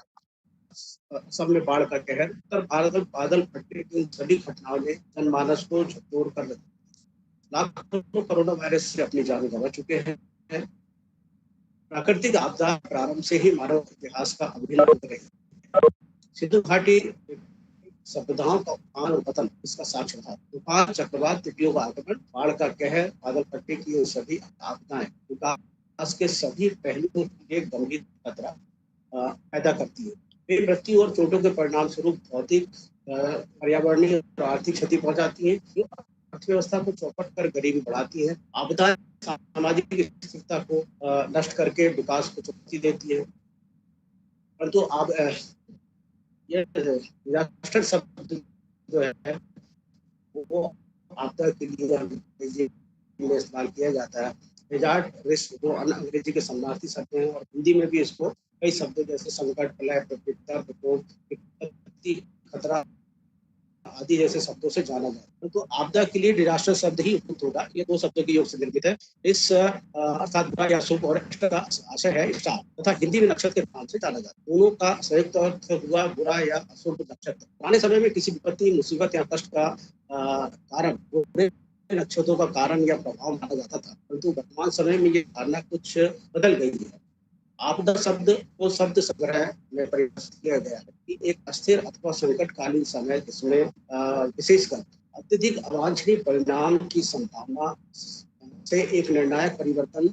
S10: असम में बाढ़ का कहर, उत्तर भारत में बादल फटने की सभी घटनाओं ने जनमानस को झकझोर कर रखा। लाखों कोरोना वायरस से अपनी जान गंवा चुके हैं। प्राकृतिक आपदा प्रारंभ से ही मानव इतिहास का अभिन्न अंग रही। सिंधु घाटी सभ्यताओं का उत्थान और पतन इसका साक्ष्य था। तूफान, चक्रवात, तितलियों का आगमन, बाढ़ का कहर, बादल फटने की ये सभी आपदाएं विकास के सभी पहलुओं के लिए गंभीर खतरा पैदा करती है। वे मृत्यु और चोटों के परिणाम स्वरूप भौतिक, पर्यावरणीय और आर्थिक क्षति पहुंचाती है, जो अर्थव्यवस्था को चौपट कर गरीबी बढ़ाती है। आपदा सामाजिक स्थिरता को नष्ट करके विकास को चुनौती देती है। परंतु अब ये डिजास्टर शब्द जो है वो आपदा के लिए अंग्रेजी में इस्तेमाल किया जाता है। डिजास्टर रिस्क जो अंग्रेजी के समानार्थी शब्द हैं, और हिंदी में भी इसको कई शब्द जैसे संकट, प्रलय, प्रतिकूलता, विकोप, विपत्ति, खतरा आदि जैसे शब्दों से जाना जाता है। तो आपदा के लिए डिजास्टर शब्द ही उपयुक्त होगा। ये दो शब्दों के योग से निर्मित है। इस अर्थात बुरा या शुभ, और का आशय है स्टार, तथा हिंदी में नक्षत्र के नाम से जाना जाता है। दोनों का संयुक्त अर्थ हुआ बुरा या अशुभ नक्षत्र। पुराने समय में किसी विपत्ति, मुसीबत या कष्ट का कारण बुरे नक्षत्रों का कारण या प्रभाव माना जाता था, परंतु वर्तमान समय में ये धारणा कुछ बदल गई है। आपदा शब्द को शब्द संग्रह में परिभाषित किया गया है कि एक अस्थिर अथवा संकटकालीन समय जिसमें विशेषकर अत्यधिक अवांछनीय परिणाम की संभावना से एक निर्णायक परिवर्तन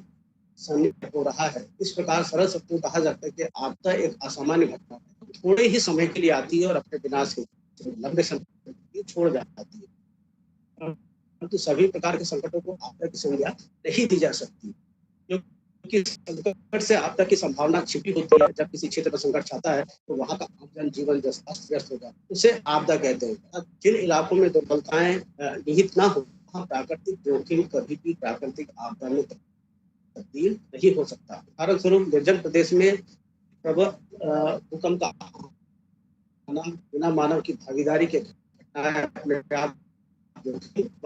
S10: सन्निहित हो रहा है। इस प्रकार सरल शब्दों में कहा जाता है कि आपदा एक असामान्य घटना है, थोड़े ही समय के लिए आती है और अपने विनाश के लंबे समय के लिए छोड़ जाती है। परंतु सभी प्रकार के संकटों को आपदा की संज्ञा नहीं दी जा सकती, क्योंकि संकट से आपदा की संभावना छिपी होती है। जब किसी क्षेत्र पर संकट छाता है तो वहां का आम जीवन अस्त व्यस्त हो जाता है, उसे आपदा कहते हैं। जिन इलाकों में दुर्बलताएं निहित न हो, वहाँ प्राकृतिक जोखिम कभी भी प्राकृतिक आपदा में तब्दील नहीं हो सकता। उदाहरण स्वरूप निर्जन प्रदेश में भूकंप का बिना मानव की भागीदारी के घटनाएं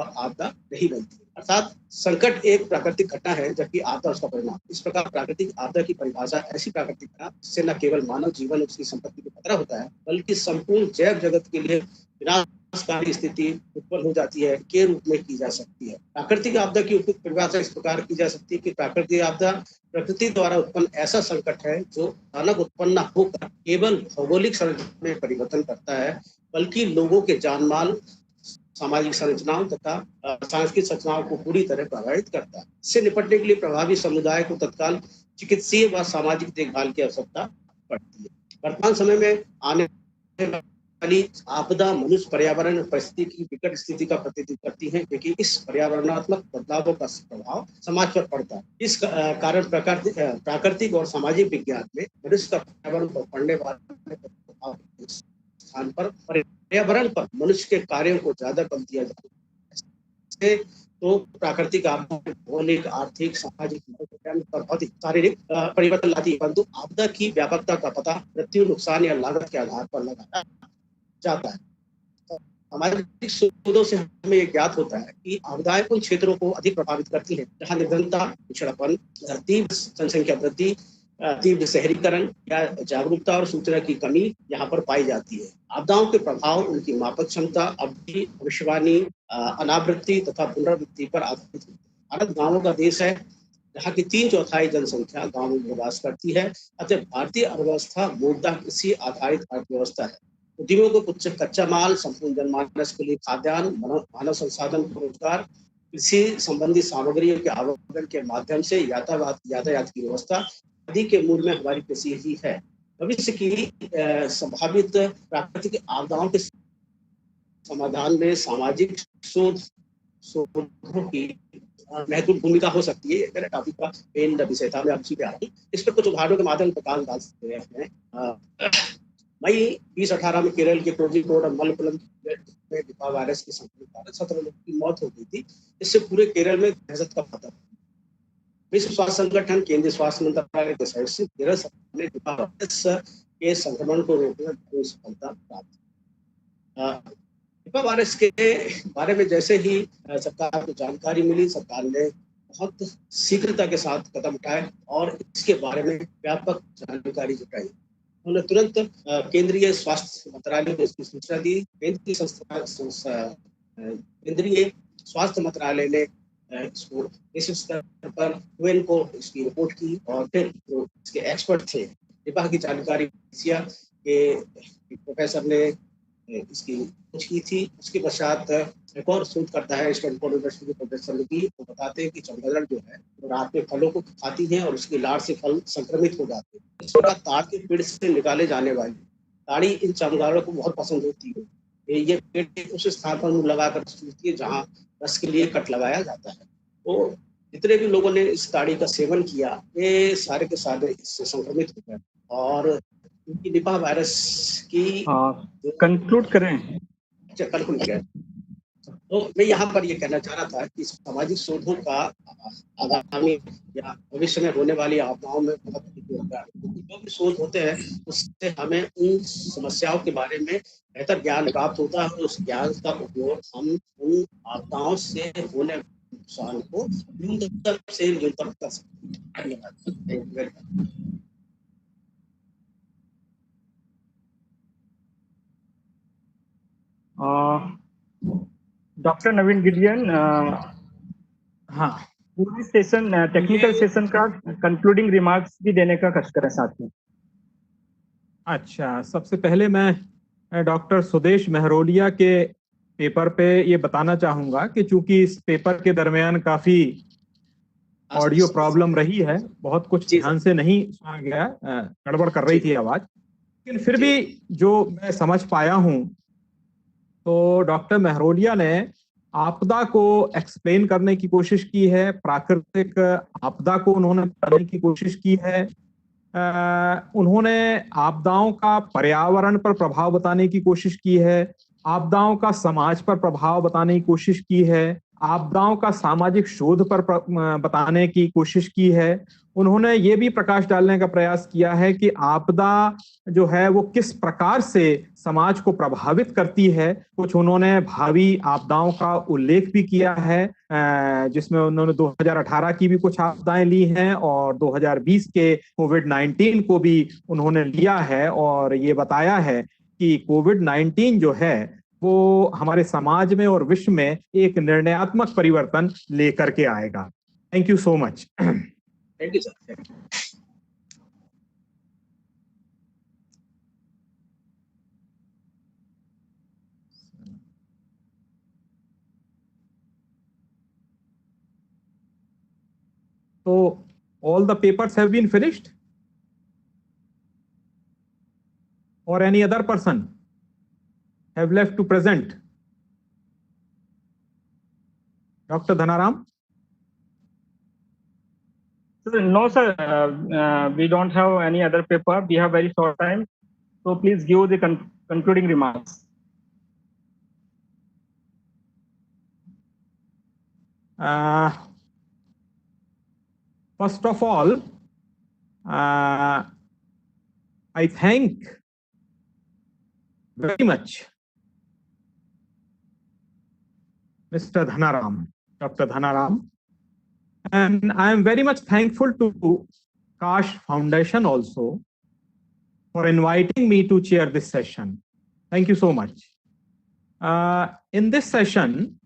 S10: आपदा नहीं बनती। अर्थात संकट एक प्राकृतिक घटना है, जबकि आपदा उसका परिणाम। इस प्रकार प्राकृतिक आपदा की परिभाषा ऐसी प्राकृतिक घटना जिससे न केवल मानव जीवन, उसकी संपत्ति को खतरा होता है, बल्कि संपूर्ण जैव जगत के लिए विनाशकारी स्थिति उत्पन्न हो जाती है के रूप में की जा सकती है। प्राकृतिक आपदा की उपयुक्त परिभाषा इस प्रकार की जा सकती है कि प्राकृतिक आपदा प्रकृति द्वारा उत्पन्न ऐसा संकट है जो अचानक उत्पन्न न होकर केवल भौगोलिक संरचना में परिवर्तन करता है, बल्कि लोगों के जानमाल, सामाजिक संरचनाओं तथा सांस्कृतिक संरचनाओं को पूरी तरह प्रभावित करता है। इससे निपटने के लिए प्रभावी समुदाय को तत्काल चिकित्सीय व सामाजिक देखभाल की आवश्यकता पड़ती है। वर्तमान समय में आने वाली आपदा मनुष्य, पर्यावरण और परिस्थिति की विकट स्थिति का प्रतिनिधित्व करती है, क्योंकि इस पर्यावरणात्मक बदलावों का प्रभाव समाज पर पड़ता है। इस कारण प्राकृतिक और सामाजिक विज्ञान में मनुष्य का पर्यावरण पर पड़ने वाले प्रभाव स्थान पर पर्यावरण पर मनुष्य के कार्यों को ज्यादा बल दिया जाता है। तो प्राकृतिक आपदा भौगोलिक, आर्थिक, सामाजिक, भौतिक, शारीरिक परिवर्तन लाती है, परंतु आपदा की व्यापकता का पता मृत्यु, नुकसान या लागत के आधार पर लगाया जाता है। सामाजिक शोधों से हमें यह ज्ञात होता है कि आपदाएं उन क्षेत्रों को अधिक प्रभावित करती हैं जहां निर्धनता, पिछड़ापन, तीव्र जनसंख्या वृद्धि, तीव्र शहरीकरण या जागरूकता और सूचना की कमी यहाँ पर पाई जाती है। आपदाओं के प्रभाव उनकी मापक क्षमता, अवधि, भविष्यवाणी, अनावृत्ति तथा पुनरावृत्ति पर आधारित है। भारत गांवों का देश है, जहाँ की 3/4 जनसंख्या गाँव में निवास करती है। अतः भारतीय अर्थव्यवस्था मूलतः कृषि आधारित अर्थव्यवस्था है। उद्यमों को कुछ कच्चा माल, संपूर्ण जनमानस के लिए खाद्यान्न, मानव संसाधन को रोजगार, कृषि संबंधी सामग्रियों के आवागमन के माध्यम से यातायात की व्यवस्था आदि के मूल में हमारी कृषि ही है। भविष्य की संभावित प्राकृतिक आपदाओं के समाधान में सामाजिक शोधों की महत्वपूर्ण भूमिका हो सकती है। मेरे टॉपिक का मेन विषय था, मैं अब इसी पे आ रहा हूँ। इस पर कुछ उदाहरणों के माध्यम प्रकाश डाल सकते हैं। मई 2018 में केरल के कोझिकोड और मलप्पुरम में निपा वायरस के संक्रमण के कारण 17 लोगों की मौत हो गई थी। इससे पूरे केरल में दहशत का खतरा। विश्व स्वास्थ्य संगठन, केंद्रीय स्वास्थ्य मंत्रालय के सहयोग से केरल सरकार ने निपा वायरस के संक्रमण को रोकने में सफलता प्राप्त। निपा वायरस के बारे में जैसे ही सरकार को जानकारी मिली, सरकार ने बहुत शीघ्रता के साथ कदम उठाए और इसके बारे में व्यापक जानकारी जुटाई। उन्होंने तुरंत केंद्रीय स्वास्थ्य मंत्रालय को इसकी सूचना दी। केंद्रीय स्वास्थ्य मंत्रालय ने इसको इस स्तर पर UN को इसकी रिपोर्ट की और फिर जो इसके एक्सपर्ट थे निपाह की जानकारी के प्रोफेसर ने इसकी खोज की थी। उसके पश्चात एक और शोधकर्ता है स्टैनफोर्ड यूनिवर्सिटी के प्रोफेसर लगी, वो बताते हैं कि चमगादड़ जो है वो रात में फलों को खाती है और उसकी लार से फल संक्रमित हो जाते हैं। इस प्रकार ताड़ के पेड़ से निकाले जाने वाली ताड़ी इन चमगादड़ों को बहुत पसंद होती है। ये पेड़ उस स्थान पर मुंह लगाकर सूखती है जहाँ रस के लिए कट लगाया जाता है। तो जितने भी लोगों ने इस ताड़ी का सेवन किया ये सारे के सारे इससे संक्रमित हो गए और उनकी निपाह वायरस की
S1: कंक्लूड करें।
S10: अच्छा, कंक्लूड करें। तो मैं यहाँ पर ये कहना चाह रहा था कि सामाजिक शोधों का आगामी या भविष्य में होने वाली आपदाओं में बहुत अधिक योगदान है, क्योंकि जो भी शोध होते हैं उससे हमें उन समस्याओं के बारे में बेहतर ज्ञान प्राप्त होता है और उस ज्ञान का उपयोग हम उन आपदाओं से होने नुकसान को न्यूनतम से न्यूनतम कर सकते हैं। धन्यवाद।
S1: डॉक्टर नवीन गिडियन, हाँ, पूरी सेशन टेक्निकल सेशन का कंक्लूडिंग रिमार्क्स भी देने का कष्ट करें साथ में।
S3: अच्छा, सबसे पहले मैं डॉक्टर सुदेश महरोलिया के पेपर पे ये बताना चाहूंगा कि चूंकि इस पेपर के दरमियान काफी ऑडियो प्रॉब्लम रही है, बहुत कुछ ध्यान से नहीं सुना गया, गड़बड़ कर रही थी आवाज, लेकिन फिर भी जो मैं समझ पाया हूं तो डॉक्टर महरोलिया ने आपदा को एक्सप्लेन करने की कोशिश की है, प्राकृतिक आपदा को उन्होंने बताने की कोशिश की है, उन्होंने आपदाओं का पर्यावरण पर प्रभाव बताने की कोशिश की है, आपदाओं का समाज पर प्रभाव बताने की कोशिश की है, आपदाओं का सामाजिक शोध पर बताने की कोशिश की है। उन्होंने ये भी प्रकाश डालने का प्रयास किया है कि आपदा जो है वो किस प्रकार से समाज को प्रभावित करती है। कुछ उन्होंने भावी आपदाओं का उल्लेख भी किया है, जिसमें उन्होंने 2018 की भी कुछ आपदाएं ली हैं और 2020 के कोविड-19 को भी उन्होंने लिया है और ये बताया है कि कोविड-19 जो है वो हमारे समाज में और विश्व में एक निर्णयात्मक परिवर्तन लेकर के आएगा। Thank you so much.
S10: Thank you sir.
S3: So all the papers have been finished, or any other person have left to present? Dr. Dhanaram?
S1: No, sir. We don't have any other paper. We have very short time. So please give the concluding remarks.
S3: First of all, I thank very much Mr. Dhanaram, Dr. Dhanaram, and I am very much thankful to Kaash Foundation also for inviting me to chair this session. Thank you so much. In this session,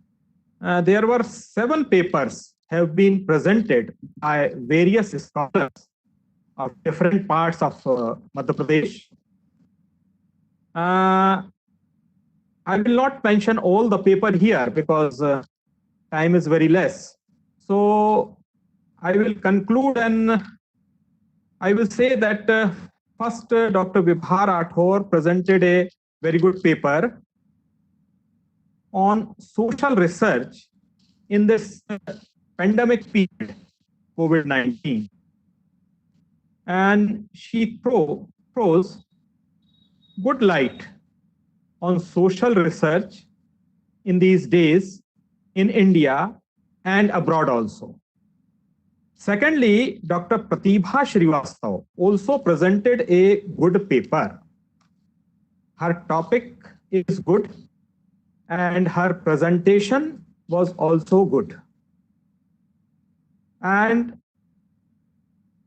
S3: there were 7 papers have been presented by various scholars of different parts of Madhya Pradesh. I will not mention all the paper here because time is very less. So I will conclude and I will say that first Dr. Vibha Rathore presented a very good paper on social research in this pandemic period, COVID-19. And she throws good light on social research in these days in India and abroad also. Secondly, Dr. Pratibha Srivastav also presented a good paper. Her topic is good and her presentation was also good. And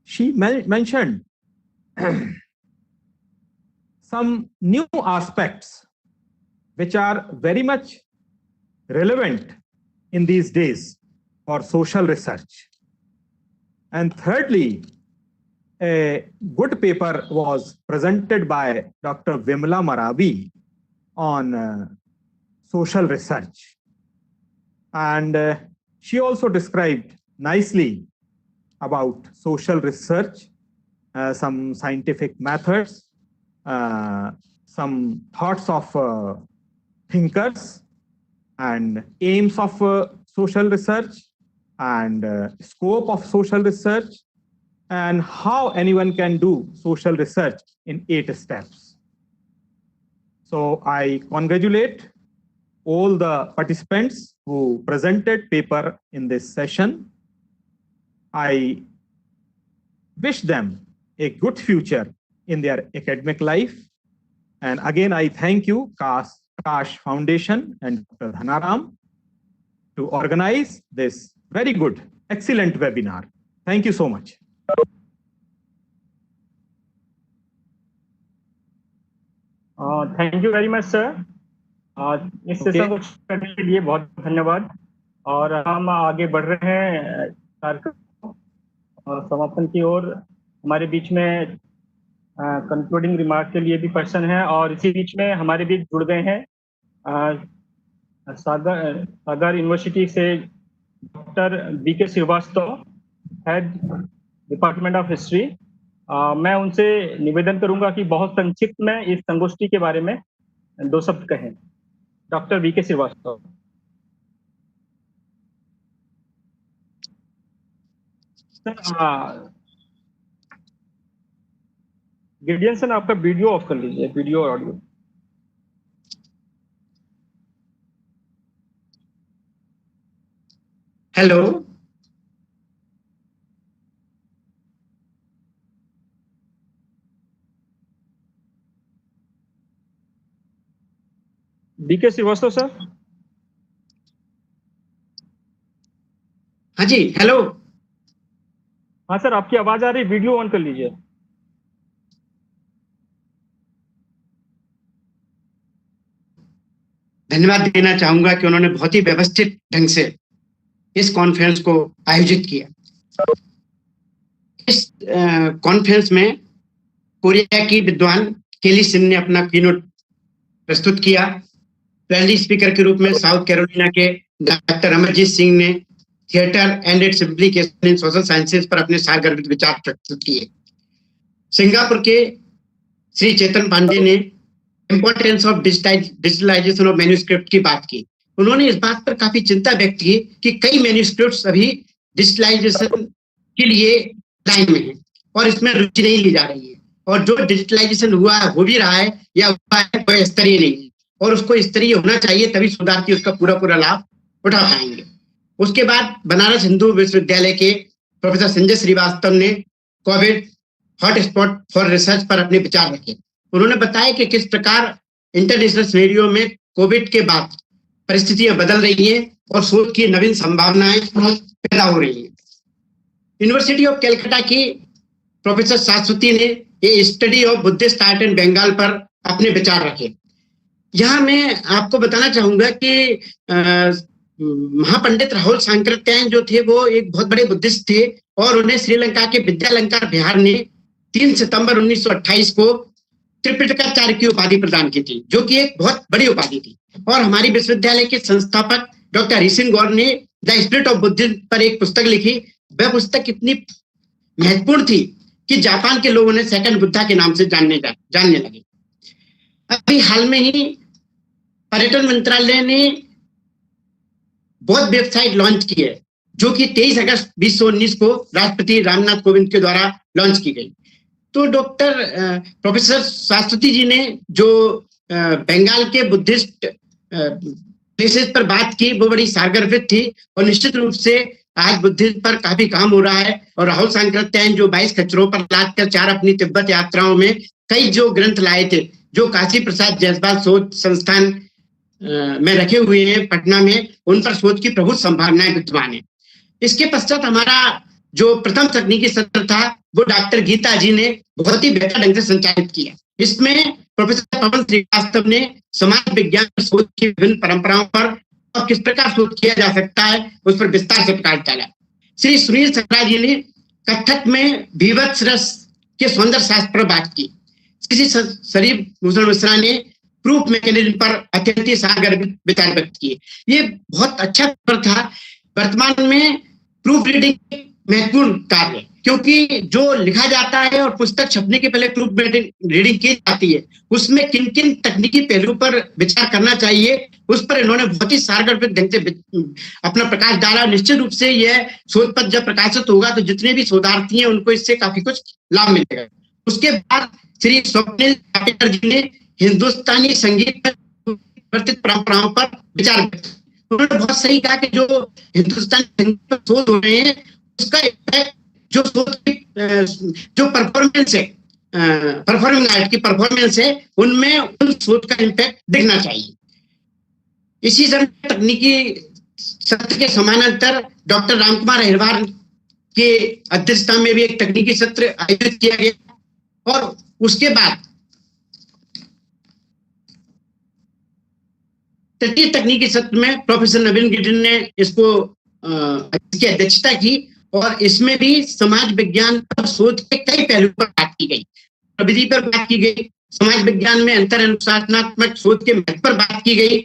S3: she mentioned some new aspects which are very much relevant in these days for social research. And thirdly, a good paper was presented by Dr. Vimla Marabi on social research. And she also described nicely about social research, some scientific methods, some thoughts of thinkers, and aims of social research, and scope of social research, and how anyone can do social research in 8 steps. So I congratulate all the participants who presented paper in this session. I wish them a good future in their academic life. And again, I thank you, Kaash Foundation and Dr. Dhanaram, to organize this very good, excellent webinar. Thank you so much.
S1: Thank you very much sir. इस session को करने के लिए बहुत धन्यवाद। और हम आगे बढ़ रहे हैं कार्यक्रम समापन की ओर। हमारे बीच में कंक्लूडिंग रिमार्क के लिए भी पर्सन है, और इसी बीच में हमारे बीच जुड़ गए हैं सागर यूनिवर्सिटी से doctor B K Srivastava, head department of history. मैं उनसे निवेदन करूंगा कि बहुत संक्षिप्त में इस संगोष्ठी के बारे में 2 शब्द कहें। Doctor B K Srivastava. Gideon sir, आपका वीडियो ऑफ कर लीजिए, वीडियो और audio.
S14: Hello,
S1: B K Srivastava sir.
S14: हाँ जी, हेलो।
S1: हाँ सर, आपकी आवाज आ रही, वीडियो ऑन कर लीजिए।
S14: धन्यवाद देना चाहूंगा कि उन्होंने बहुत ही व्यवस्थित ढंग से इस कॉन्फ्रेंस को आयोजित किया। इस कॉन्फ्रेंस में कोरिया की विद्वान केली सिंह ने अपना कीनोट प्रस्तुत किया। पहली स्पीकर के रूप में साउथ कैरोलिना के डॉक्टर अमरजीत सिंह ने theatre and it's implication in social sciences पर अपने सारगर्भित विचार प्रस्तुत किए। सिंगापुर के श्री चेतन पांडे ने importance of digitalization of manuscript की बात की। उन्होंने इस बात पर काफी चिंता व्यक्त की कि कई मैन्यूस्क्रिप्ट्स अभी डिजिटलाइजेशन के लिए लाइन में हैं और इसमें रुचि नहीं ली जा रही है, और जो डिजिटलाइजेशन हुआ है, हो भी रहा है या हुआ है, वह स्तरीय नहीं है, और उसको स्तरीय होना चाहिए, तभी शोधार्थी उसका पूरा लाभ उठा पाएंगे। उसके बाद बनारस हिंदू विश्वविद्यालय के प्रोफेसर संजय श्रीवास्तव ने कोविड हॉटस्पॉट फॉर रिसर्च पर अपने विचार रखे। उन्होंने बताया कि किस प्रकार इंटरनेशनल सिनेरियो में कोविड के बाद परिस्थितियां बदल रही हैं और शोध की नवीन संभावनाएं पैदा हो रही हैं। यूनिवर्सिटी ऑफ कलकत्ता की प्रोफेसर शाश्वती ने ये study of Buddhist art and Bengal पर अपने विचार रखे। यहाँ मैं आपको बताना चाहूंगा कि महापंडित राहुल सांकृत्यायन जो थे वो एक बहुत बड़े बुद्धिस्ट थे, और उन्हें श्रीलंका के विद्यालंकार बिहार ने 3 सितंबर 1928 को त्रिपिटकाचार्य की उपाधि प्रदान की थी, जो कि एक बहुत बड़ी उपाधि थी। और हमारी विश्वविद्यालय के संस्थापक डॉक्टर हरि सिंह गौर ने द स्पिरिट ऑफ बुद्धिज्म पर एक पुस्तक लिखी। वह पुस्तक इतनी महत्वपूर्ण थी कि जापान के लोग उन्हें सेकंड बुद्धा के नाम से जानने लगे। अभी हाल में ही पर्यटन मंत्रालय ने बौद्ध वेबसाइट लॉन्च की है, जो कि 23 अगस्त 2019 को राष्ट्रपति रामनाथ कोविंद के द्वारा लॉन्च की गई। तो डॉक्टर प्रोफेसर शाश्वती जी ने जो बंगाल के बुद्धिस्ट प्लेसेस पर बात की, वो बड़ी सारगर्भित थी, और निश्चित रूप से आज बुद्धिज्म पर काफी काम हो रहा है। और राहुल सांकृत्यायन जो 22 खच्चरों पर लाद कर 4 अपनी तिब्बत यात्राओं में कई जो ग्रंथ लाए थे, जो काशी प्रसाद जायसवाल शोध संस्थान में रखे हुए हैं पटना में, उन पर शोध की प्रभुत संभावनाएं विद्यमान है। इसके पश्चात हमारा जो प्रथम तकनीकी सत्र था वो डॉक्टर गीता जी ने बहुत ही बेहतर ढंग से संचालित किया। इसमें प्रोफेसर पवन श्रीवास्तव ने समाज विज्ञान शोध की विभिन्न परंपराओं पर और किस प्रकार शोध किया जा सकता है उस पर विस्तार से प्रकाश डाला। श्री सुनील सकरा जी ने कथक में भीवत्स रस के सौंदर्य शास्त्र पर बात की। श्री शरीफ भूषण मिश्रा ने प्रूफ मैकेनिज्म पर अत्यंत सागर विचार व्यक्त किए। ये बहुत अच्छा पेपर था। वर्तमान में प्रूफ रीडिंग महत्वपूर्ण कार्य, क्योंकि जो लिखा जाता है और पुस्तक छपने के पहले प्रूफ रीडिंग की जाती है, उसमें किन किन तकनीकी पहलू पर विचार करना चाहिए उस पर इन्होंने बहुत ही सारगर ढंग से अपना प्रकाश डाला। निश्चित रूप से यह शोध पत्र जब प्रकाशित होगा तो जितने भी शोधार्थी हैं उनको इससे काफी कुछ लाभ मिलेगा। उसके बाद श्री स्वप्निल पाटेकर जी ने हिंदुस्तानी संगीत परिवर्तित परंपराओं पर विचार किया। उन्होंने बहुत सही कहा कि जो हिंदुस्तानी संगीत पर शोध हो रहे हैं उसका इम्पैक्ट जो शोध जो परफॉर्मेंस है, परफॉर्मिंग आर्ट की परफॉर्मेंस है, उनमें उन शोध का इम्पैक्ट दिखना चाहिए। इसी समय तकनीकी सत्र के समानांतर डॉक्टर रामकुमार अहिरवार के अध्यक्षता में भी एक तकनीकी सत्र आयोजित किया गया और उसके बाद तृतीय तकनीकी सत्र में प्रोफेसर नवीन गिरिन ने इसको इसकी अध्यक्षता की और इसमें भी समाज विज्ञान पर शोध के कई पहलुओं पर बात की गई। प्रविधि पर बात की गई, समाज विज्ञान में अंतर अनुशासनात्मक शोध के महत्व पर बात की गई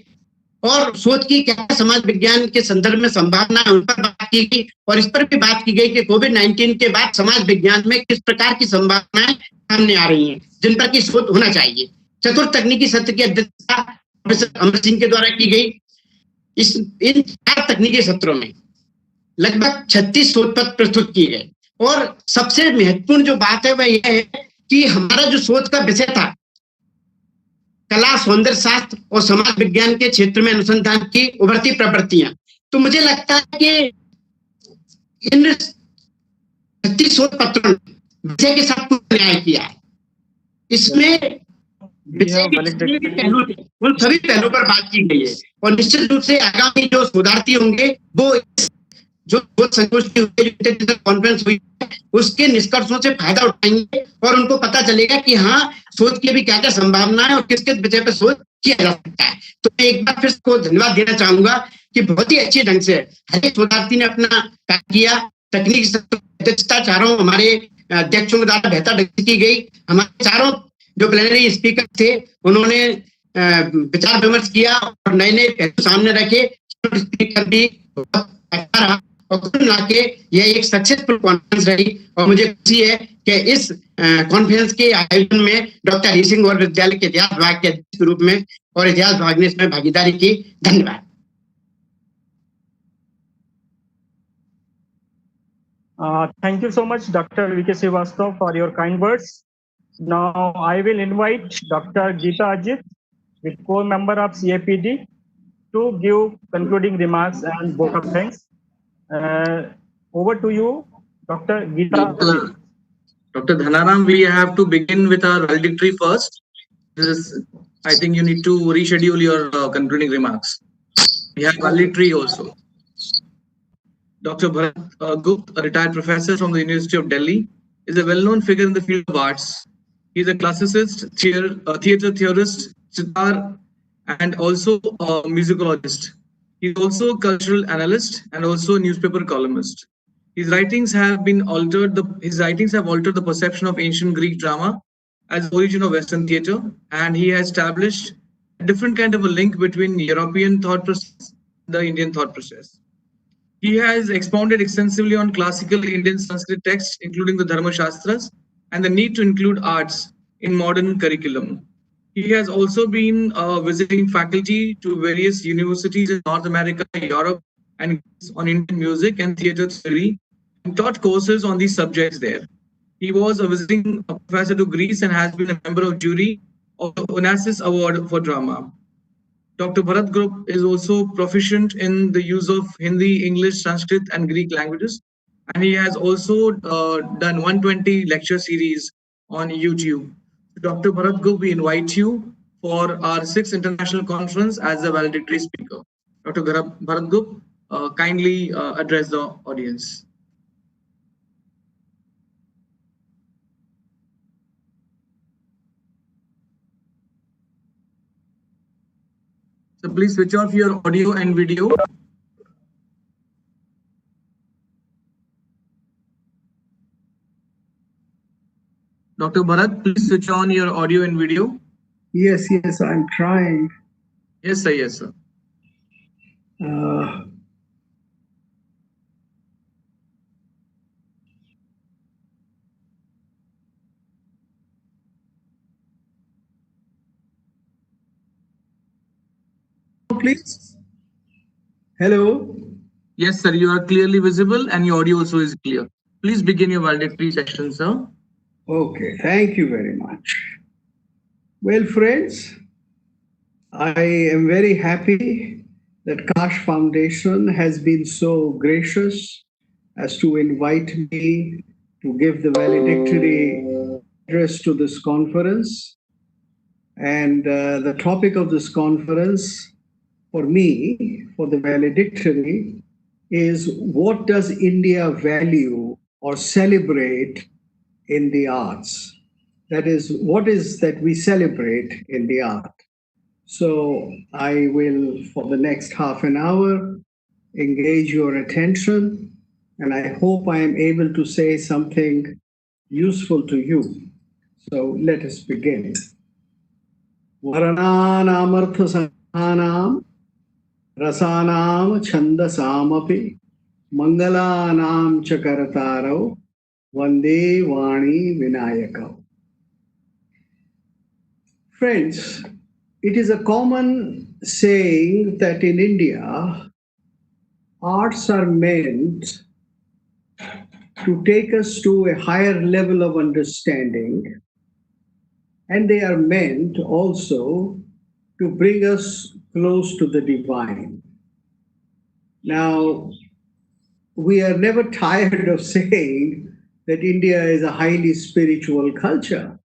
S14: और शोध की क्या समाज विज्ञान के संदर्भ में संभावना है उन पर बात की गई और इस पर भी बात की गई कि कोविड-19 के बाद समाज विज्ञान में किस प्रकार की संभावनाएं सामने आ रही हैं जिन पर की शोध होना चाहिए। चतुर्थ तकनीकी सत्र की अध्यक्षता प्रोफेसर अमर सिंह के द्वारा की गई। इन 4 तकनीकी सत्रों में लगभग 36 शोध पत्र प्रस्तुत किए गए और सबसे महत्वपूर्ण जो बात है वह यह है कि हमारा जो शोध का विषय था कला, सौंदर्य शास्त्र और समाज विज्ञान के क्षेत्र में अनुसंधान की उभरती प्रवृत्तियां, तो मुझे लगता है कि इन 36 शोध पत्रों ने विषय के साथ न्याय किया है। इसमें विषय के जितने भी पहलू थे उन सभी पहलुओं पर बात की गई है और निश्चित रूप से आगामी जो शोधार्थी होंगे वो जो संगोष्ठी कॉन्फ्रेंस हुई है उसके निष्कर्षों से फायदा उठाएंगे और उनको पता चलेगा कि हाँ शोध की भी क्या क्या संभावना है और किस किस विषय पर शोध किया जा सकता है। तो मैं एक बार फिर को धन्यवाद देना चाहूंगा कि बहुत ही अच्छे ढंग से हर एक शोधार्थी ने अपना कार्य किया। तकनीकी अध्यक्षता चारों हमारे अध्यक्षों के द्वारा बेहतर ढंग से की गई। हमारे चारों जो प्लेनरी स्पीकर थे उन्होंने विचार विमर्श किया और नए नए पहलू सामने रखे। स्पीकर भी अच्छा रहा और कुल मिला के यह एक सक्सेसफुल कॉन्फ्रेंस रही और मुझे खुशी है कि इस कॉन्फ्रेंस के आयोजन में डॉक्टर हरि सिंह और विद्यालय के इतिहास विभाग के अध्यक्ष के रूप में और इतिहास विभाग ने इसमें भागीदारी की। धन्यवाद।
S1: Thank you so much, Dr. V.K. Srivastava, for your kind words. Now I will invite Dr. Geeta Ajit, with core member of CAPD, to give concluding remarks and vote of thanks. Over to you, Dr. Geeta Ajit.
S15: Dr. Dhanaram, we have to begin with our valedictory first. I think you need to reschedule your concluding remarks. We have valedictory also. Dr. Bharat Gupta, a retired professor from the University of Delhi, is a well-known figure in the field of arts. He is a classicist, theatre theorist, sitar, and also a musicologist. He is also a cultural analyst and also a newspaper columnist. His writings have altered the perception of ancient Greek drama as the origin of Western theatre, and he has established a different kind of a link between European thought process and the Indian thought process. He has expounded extensively on classical Indian Sanskrit texts, including the Dharma Shastras, and the need to include arts in modern curriculum. He has also been visiting faculty to various universities in North America, Europe, and on Indian music and theatre theory, and taught courses on these subjects there. He was a visiting professor to Greece and has been a member of jury of the Onassis Award for Drama. Dr. Bharat Gupta is also proficient in the use of Hindi, English, Sanskrit, and Greek languages, and he has also done 120 lecture series on YouTube. Dr. Bharat Gupta, we invite you for our 6th international conference as a valedictory speaker. Dr. Bharat Gupta, kindly address the audience. So please switch off your audio and video. Dr. Bharat, please switch on your audio and video.
S16: Yes, I'm trying.
S15: Yes, sir. Yes, sir.
S16: Please. Hello.
S15: Yes, sir. You are clearly visible and your audio also is clear. Please begin your valedictory session, sir.
S16: Okay, thank you very much. Well, friends, I am very happy that Kaash Foundation has been so gracious as to invite me to give the valedictory address to this conference. And the topic of this conference for me, for the valedictory, is what does India value or celebrate in the arts? That is, what is that we celebrate in the art? So I will, for the next half an hour, engage your attention, and I hope I am able to say something useful to you. So let us begin. Varananamarthasanam rasanam chandasamapi mangalanam chakarataro vande vani vinayakam. Friends, it is a common saying that in India, arts are meant to take us to a higher level of understanding, and they are meant also to bring us close to the divine. Now, we are never tired of saying that India is a highly spiritual culture,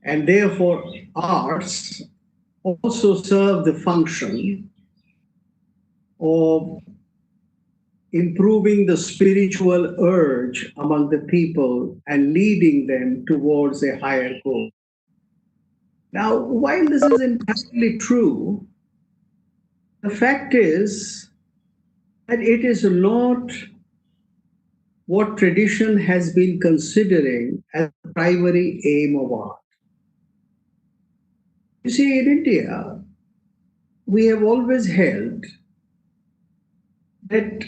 S16: and therefore arts also serve the function of improving the spiritual urge among the people and leading them towards a higher goal. Now, while this is entirely true, the fact is that it is not what tradition has been considering as the primary aim of art. You see, in India, we have always held that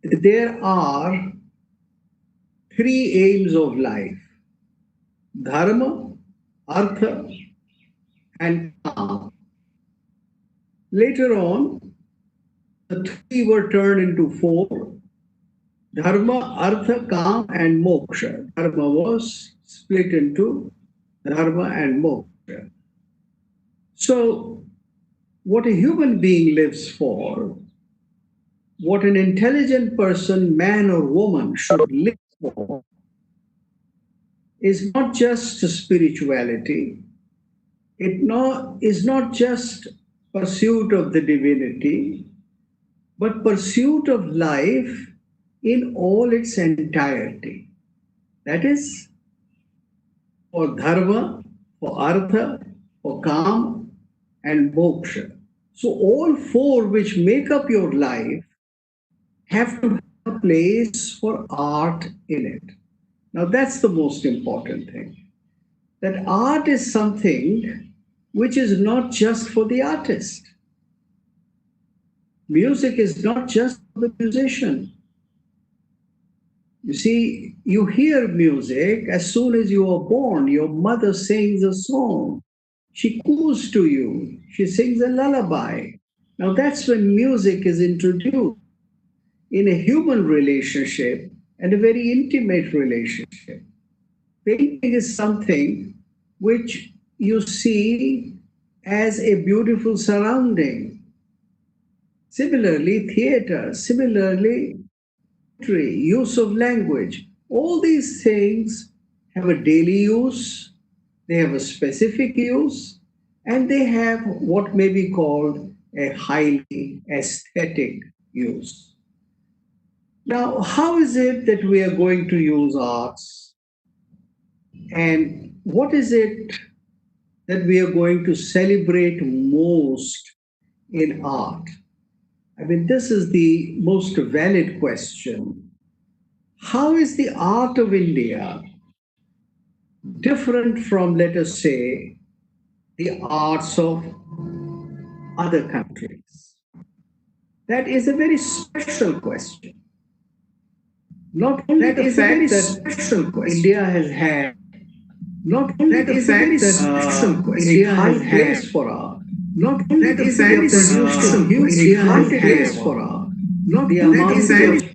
S16: there are three aims of life: dharma, artha, and kam. Later on, the three were turned into four: dharma, artha, kam, and moksha. Dharma was split into dharma and moksha. So, what a human being lives for, what an intelligent person, man or woman, should live for, is not just spirituality. It is not just pursuit of the divinity, but pursuit of life in all its entirety. That is, for dharma, for artha, for kam, and moksha. So all four which make up your life have to have a place for art in it. Now that's the most important thing. That art is something which is not just for the artist. Music is not just for the musician. You see, you hear music as soon as you are born. Your mother sings a song. She coos to you. She sings a lullaby. Now that's when music is introduced in a human relationship and a very intimate relationship. Painting is something which you see as a beautiful surrounding. Similarly, theater, similarly, poetry, use of language, all these things have a daily use, they have a specific use, and they have what may be called a highly aesthetic use. Now, how is it that we are going to use arts? And what is it that we are going to celebrate most in art? I mean, this is the most valid question. How is the art of India different from, let us say, the arts of other countries? That is a very special question. Not only the fact that India has had, not only the fact that India has had for art, not only the fact that India has had for art, not the amount of the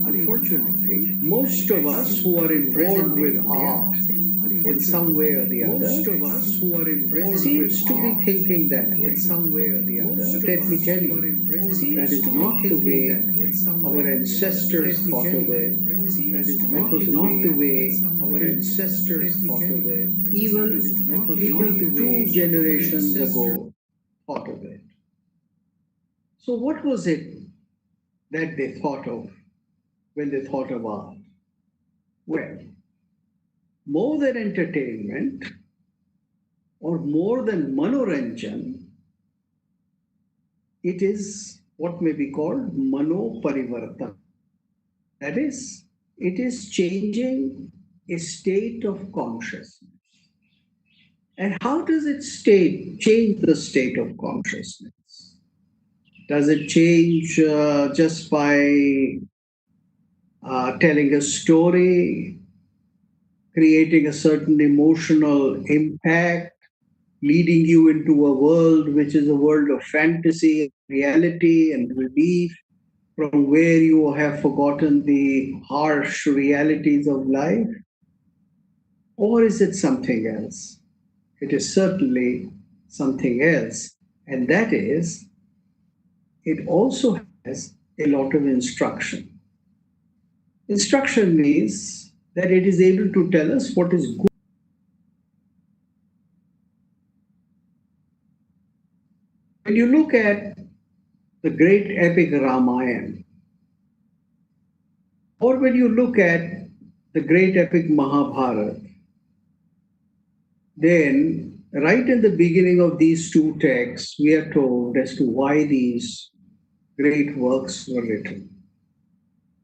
S16: unfortunately, most of us who are involved with art in some way or the other, seems to be thinking that way in some way or the other. But let me tell you, that is not the way our ancestors thought of it. That was not the way our ancestors thought of it. Even people 2 generations ago thought of it. So what was it that they thought of when they thought of art? Well, more than entertainment or more than manoranjan, it is what may be called mano parivartan. That is, it is changing a state of consciousness. And how does it change the state of consciousness? Does it change just by telling a story, creating a certain emotional impact, leading you into a world which is a world of fantasy, reality, and relief, from where you have forgotten the harsh realities of life? Or is it something else? It is certainly something else, and that is, it also has a lot of instruction. Instruction means that it is able to tell us what is good. When you look at the great epic Ramayana, or when you look at the great epic Mahabharata, then right in the beginning of these 2 texts, we are told as to why these great works were written.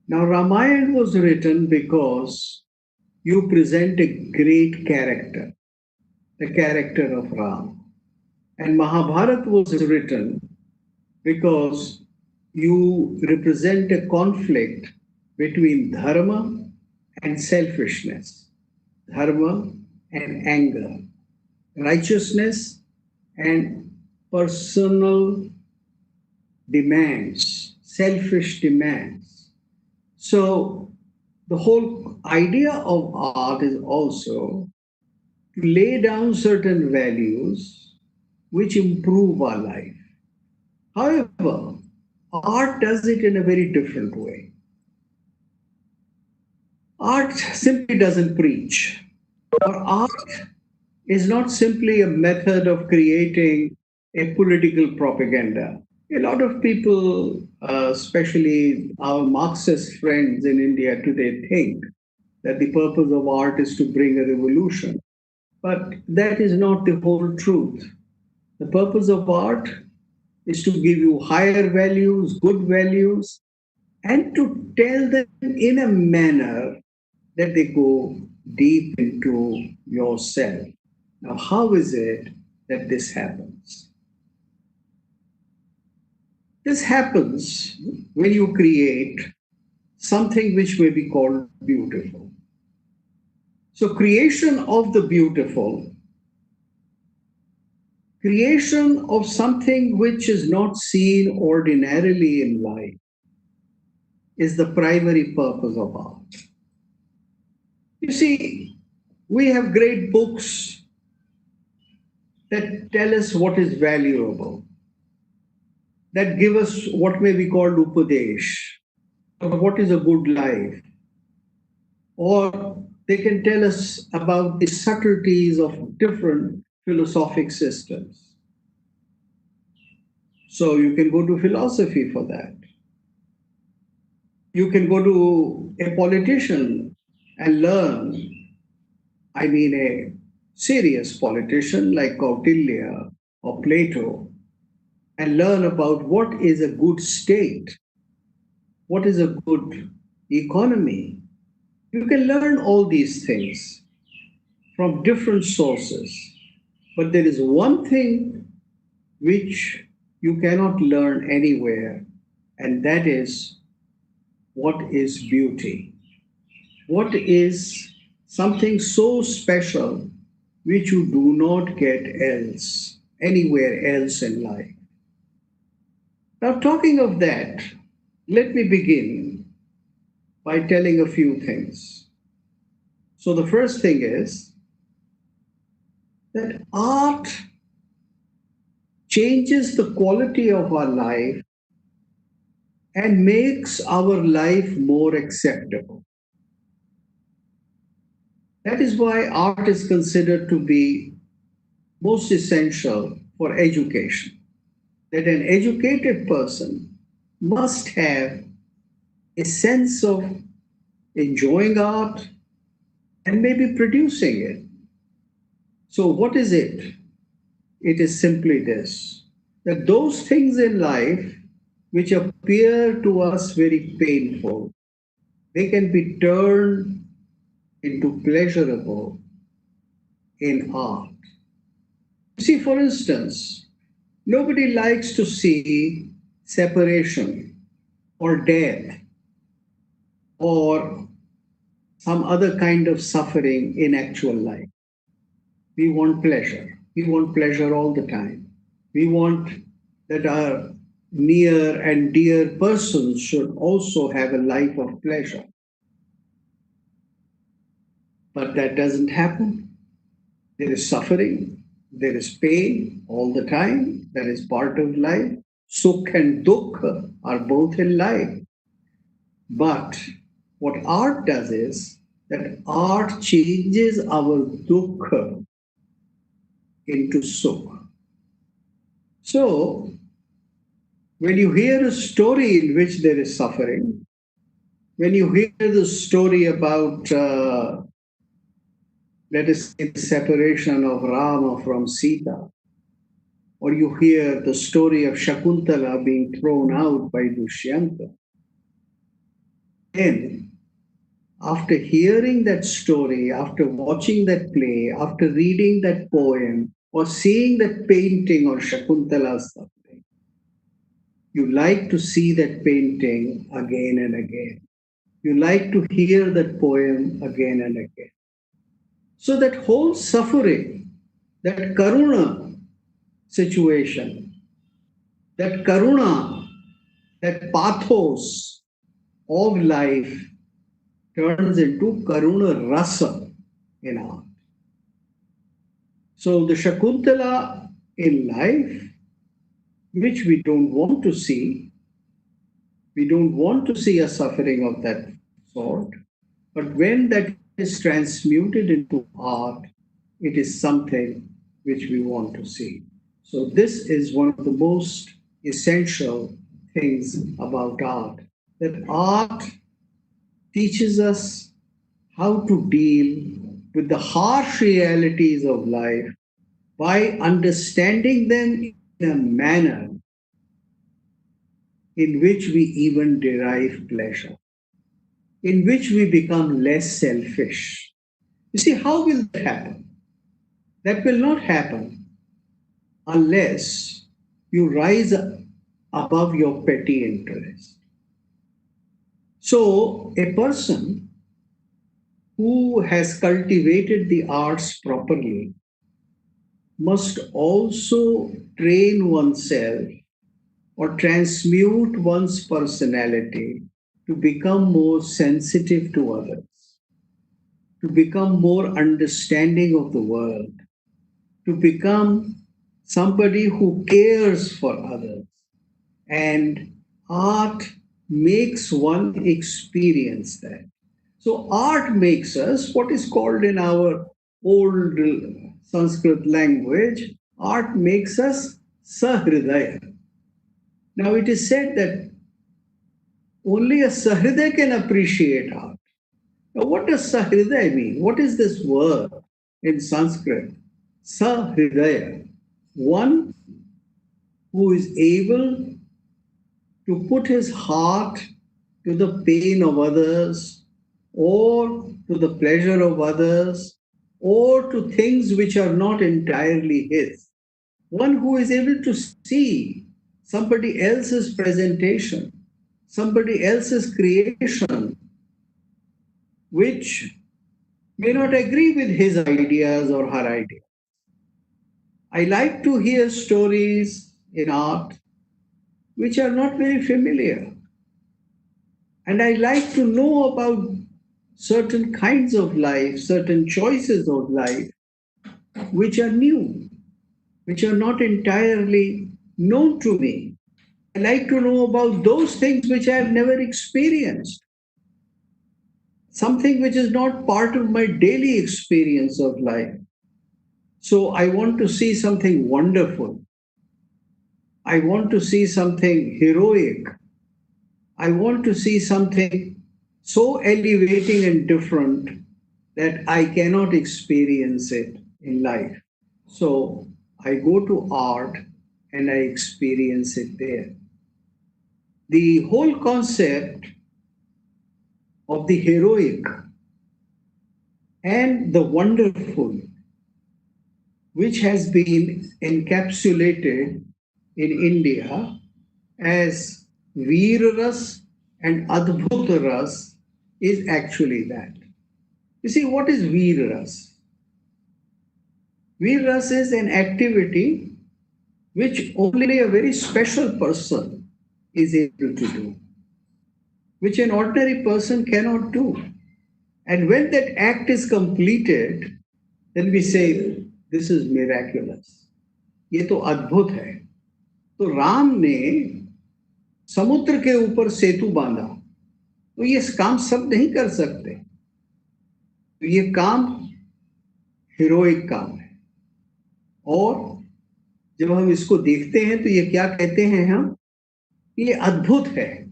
S16: Now, Ramayana was written because you present a great character, the character of Ram. And Mahabharata was written because you represent a conflict between dharma and selfishness, dharma and anger, righteousness and personal demands, selfish demands. So the whole idea of art is also to lay down certain values which improve our life. However, art does it in a very different way. Art simply doesn't preach, or art is not simply a method of creating a political propaganda. A lot of people, especially our Marxist friends in India today, think that the purpose of art is to bring a revolution. But that is not the whole truth. The purpose of art is to give you higher values, good values, and to tell them in a manner that they go deep into yourself. Now, how is it that this happens? This happens when you create something which may be called beautiful. So, creation of the beautiful, creation of something which is not seen ordinarily in life, is the primary purpose of art. You see, we have great books that tell us what is valuable, that give us what may be called upadesh, or what is a good life, or they can tell us about the subtleties of different philosophic systems. So you can go to philosophy for that. You can go to a politician and learn, I mean a serious politician like Kautilya or Plato, and learn about what is a good state, what is a good economy. You can learn all these things from different sources, but there is one thing which you cannot learn anywhere, and that is what is beauty. What is something so special which you do not get else, anywhere else in life. Now, talking of that, let me begin by telling a few things. So the first thing is that art changes the quality of our life and makes our life more acceptable. That is why art is considered to be most essential for education. That an educated person must have a sense of enjoying art and maybe producing it. So, what is it? It is simply this, that those things in life which appear to us very painful, they can be turned into pleasurable in art. See, for instance, nobody likes to see separation or death or some other kind of suffering in actual life. We want pleasure. We want pleasure all the time. We want that our near and dear persons should also have a life of pleasure. But that doesn't happen. There is suffering, there is pain all the time. That is part of life. Sukh and dukh are both in life. But what art does is that art changes our dukh into sukh. So, when you hear a story in which there is suffering, when you hear the story about, let us say, the separation of Rama from Sita, or you hear the story of Shakuntala being thrown out by Dushyanta, then after hearing that story, after watching that play, after reading that poem, or seeing that painting or Shakuntala's suffering, you like to see that painting again and again. You like to hear that poem again and again. So that whole suffering, that karuna situation, that karuna, that pathos of life turns into karuna rasa in art. So the Shakuntala in life, which we don't want to see, we don't want to see a suffering of that sort, but when that is transmuted into art, it is something which we want to see. So this is one of the most essential things about art, that art teaches us how to deal with the harsh realities of life by understanding them in a manner in which we even derive pleasure, in which we become less selfish. You see, how will that happen? That will not happen unless you rise above your petty interest. So, a person who has cultivated the arts properly must also train oneself or transmute one's personality to become more sensitive to others, to become more understanding of the world, to become somebody who cares for others. And art makes one experience that. So art makes us what is called in our old Sanskrit language, art makes us sahridaya. Now it is said that only a sahridaya can appreciate art. Now what does sahridaya mean? What is this word in Sanskrit? Sahridaya. One who is able to put his heart to the pain of others, or to the pleasure of others, or to things which are not entirely his. One who is able to see somebody else's presentation, somebody else's creation, which may not agree with his ideas or her ideas. I like to hear stories in art which are not very familiar. And I like to know about certain kinds of life, certain choices of life, which are new, which are not entirely known to me. I like to know about those things which I have never experienced, something which is not part of my daily experience of life. So I want to see something wonderful. I want to see something heroic. I want to see something so elevating and different that I cannot experience it in life. So I go to art and I experience it there. The whole concept of the heroic and the wonderful, which has been encapsulated in India as Veeraras and Adbhutaras, is actually that. You see, what is Veeraras? Veeraras is an activity which only a very special person is able to do, which an ordinary person cannot do. And when that act is completed, then we say, this is miraculous. ये तो अद्भुत है. तो राम ने समुद्र के ऊपर सेतु बांधा, तो ये काम सब नहीं कर सकते. तो ये काम हीरोइक काम है. और जब हम इसको देखते हैं तो ये क्या कहते हैं हम? ये अद्भुत है.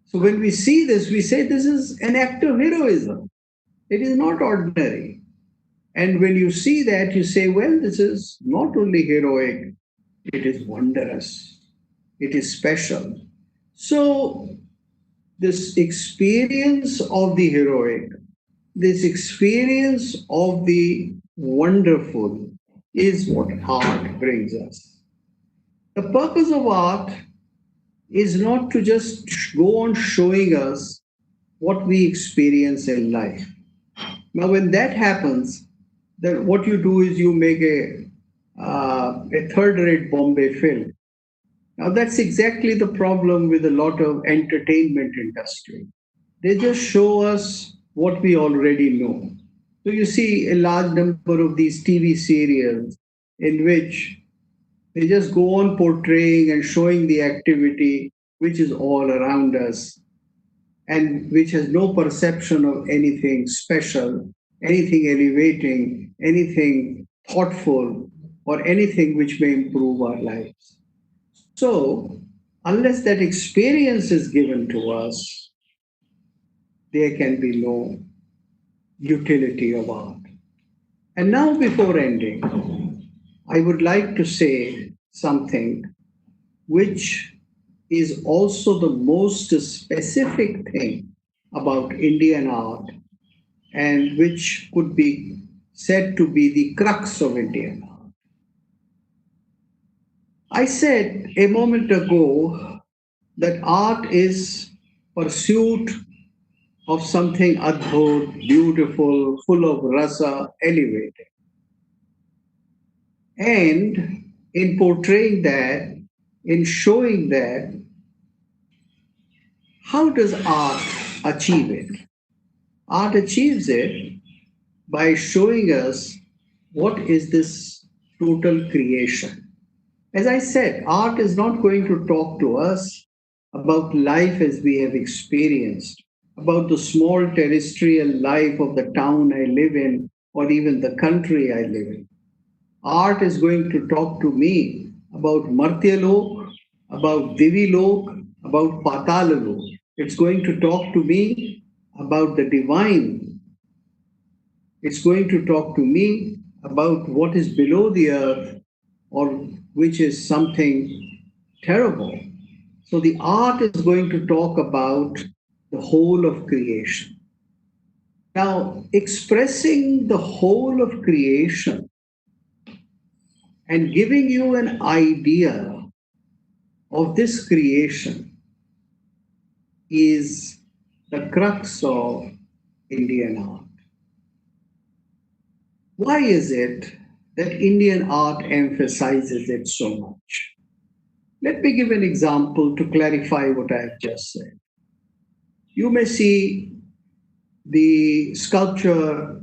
S16: So when we see this, we say this is an act of heroism. It is not ordinary. And when you see that, you say, well, this is not only heroic, it is wondrous. It is special. So this experience of the heroic, this experience of the wonderful is what art brings us. The purpose of art is not to just go on showing us what we experience in life. Now, when that happens, then what you do is you make a third-rate Bombay film. Now, that's exactly the problem with a lot of entertainment industry. They just show us what we already know. So you see a large number of these TV serials in which they just go on portraying and showing the activity which is all around us and which has no perception of anything special, anything elevating, anything thoughtful, or anything which may improve our lives. So, unless that experience is given to us, there can be no utility of art. And now, before ending, I would like to say something which is also the most specific thing about Indian art and which could be said to be the crux of Indian art. I said a moment ago that art is pursuit of something adbhut, beautiful, full of rasa, elevated. And in portraying that, in showing that, how does art achieve it? Art achieves it by showing us what is this total creation. As I said, art is not going to talk to us about life as we have experienced, about the small terrestrial life of the town I live in, or even the country I live in. Art is going to talk to me about Martyalok, about Divilok, about Patalok. It's going to talk to me about the divine. It's going to talk to me about what is below the earth or which is something terrible. So the art is going to talk about the whole of creation. Now, expressing the whole of creation and giving you an idea of this creation is the crux of Indian art. Why is it that Indian art emphasizes it so much? Let me give an example to clarify what I have just said. you may see the sculpture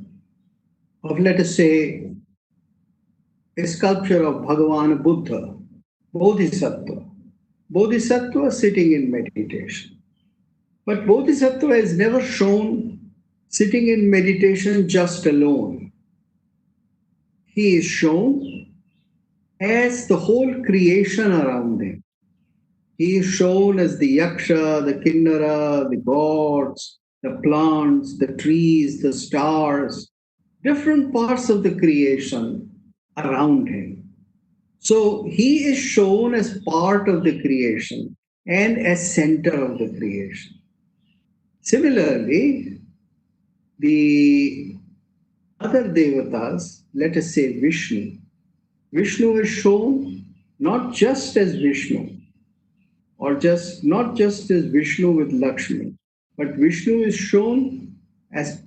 S16: of, let us say, a sculpture of Bhagavan Buddha, Bodhisattva. Bodhisattva sitting in meditation. But Bodhisattva is never shown sitting in meditation just alone. He is shown as the whole creation around him. He is shown as the yaksha, the kinnara, the gods, the plants, the trees, the stars, different parts of the creation around him. So he is shown as part of the creation and as center of the creation. Similarly, the other devatas, let us say Vishnu. Vishnu is shown not just as Vishnu, or not just as Vishnu with Lakshmi, but Vishnu is shown as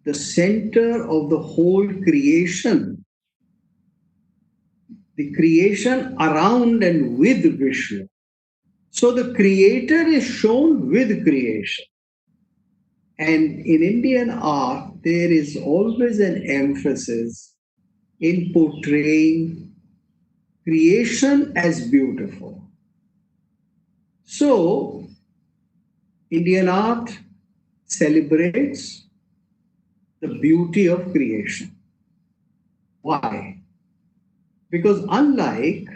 S16: the center of the whole creation. The creation around and with Vishnu. So the creator is shown with creation. And in Indian art, there is always an emphasis in portraying creation as beautiful. So, Indian art celebrates the beauty of creation. Why? Because unlike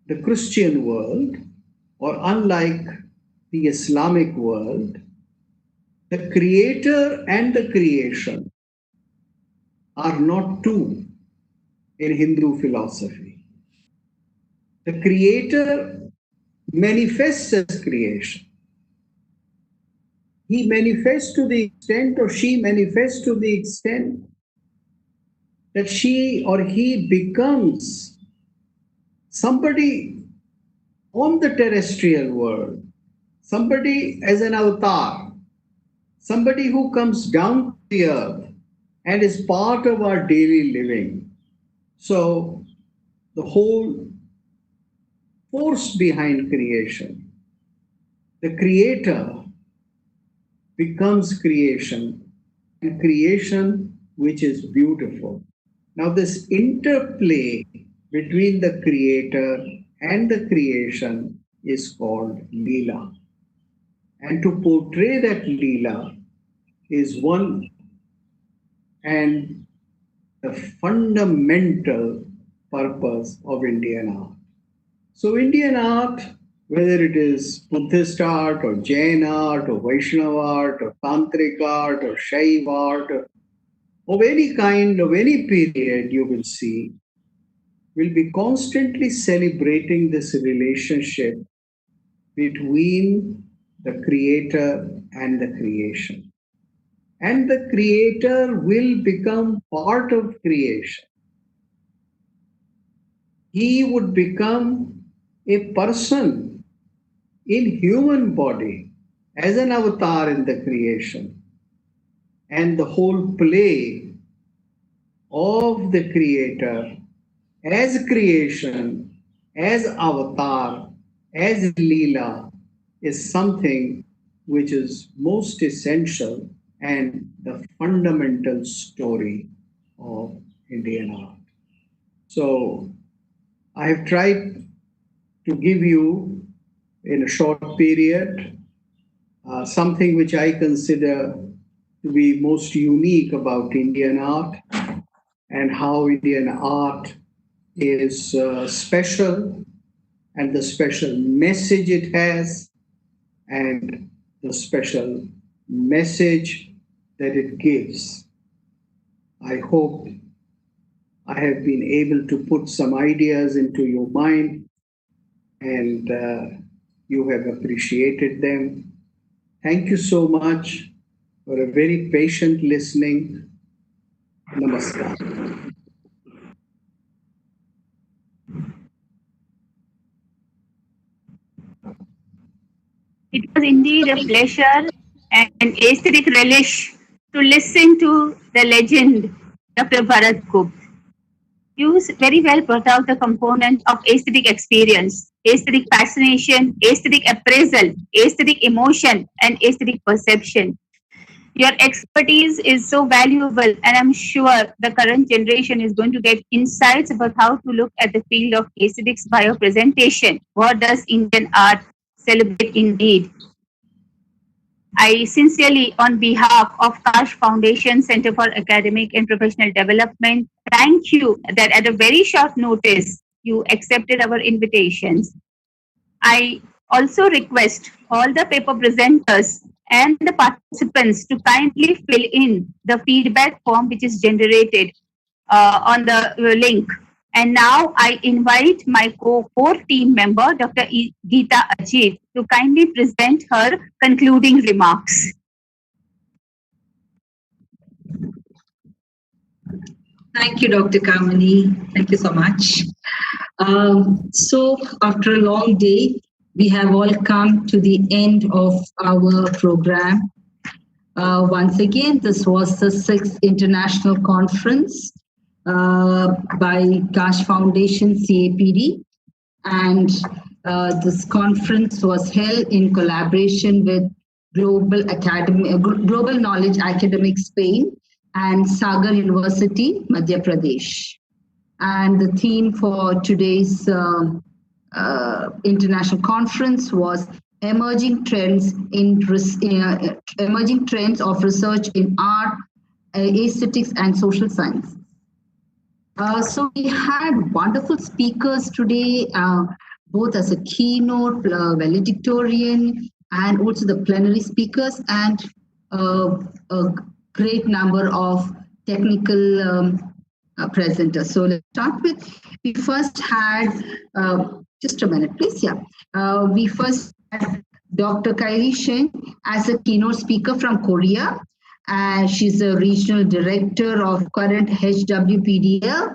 S16: the Christian world, or unlike the Islamic world, the creator and the creation are not two in Hindu philosophy. The creator manifests as creation. He manifests to the extent, or she manifests to the extent, that she or he becomes somebody on the terrestrial world, somebody as an avatar, somebody who comes down to the earth and is part of our daily living. So the whole force behind creation, the creator becomes creation, and creation which is beautiful. Now this interplay between the creator and the creation is called Leela. And to portray that Leela is one and the fundamental purpose of Indian art. So Indian art, whether it is Buddhist art or Jain art or Vaishnava art or Tantric art or Shaiva art or of any kind, of any period, you will see, will be constantly celebrating this relationship between the creator and the creation. And the creator will become part of creation. He would become a person in human body as an avatar in the creation. And the whole play of the creator as creation, as avatar, as Leela is something which is most essential and the fundamental story of Indian art. So I have tried to give you in a short period something which I consider to be most unique about Indian art and how Indian art is special, and the special message it has, and the special message that it gives. I hope I have been able to put some ideas into your mind, and you have appreciated them. Thank you so much for a very patient listening. Namaskar.
S17: It was indeed a pleasure and aesthetic relish to listen to the legend, Dr. Bharat Gupta. You very well brought out the component of aesthetic experience, aesthetic fascination, aesthetic appraisal, aesthetic emotion, and aesthetic perception. Your expertise is so valuable, and I'm sure the current generation is going to get insights about how to look at the field of aesthetics by your presentation. What does Indian art celebrate indeed? I sincerely, on behalf of Kaash Foundation Center for Academic and Professional Development, thank you that at a very short notice, you accepted our invitations. I also request all the paper presenters and the participants to kindly fill in the feedback form which is generated on the link. And now I invite my core team member, Dr. Geeta Ajit, to kindly present her concluding remarks.
S11: Thank you, Dr. Kamini. Thank you so much. So after a long day, we have all come to the end of our program. Once again, this was the 6th International Conference by Kaash Foundation CAPD. And this conference was held in collaboration with Global Knowledge Academic Spain and Sagar University, Madhya Pradesh. And the theme for today's international conference was emerging trends of research in art, aesthetics, and social science. So we had wonderful speakers today, both as a keynote, valedictorian, and also the plenary speakers, and a great number of technical presenters. So let's start with, we first had, just a minute, please, yeah. We first had Dr. Kairi Shen as a keynote speaker from Korea. She's a regional director of current HWPDL.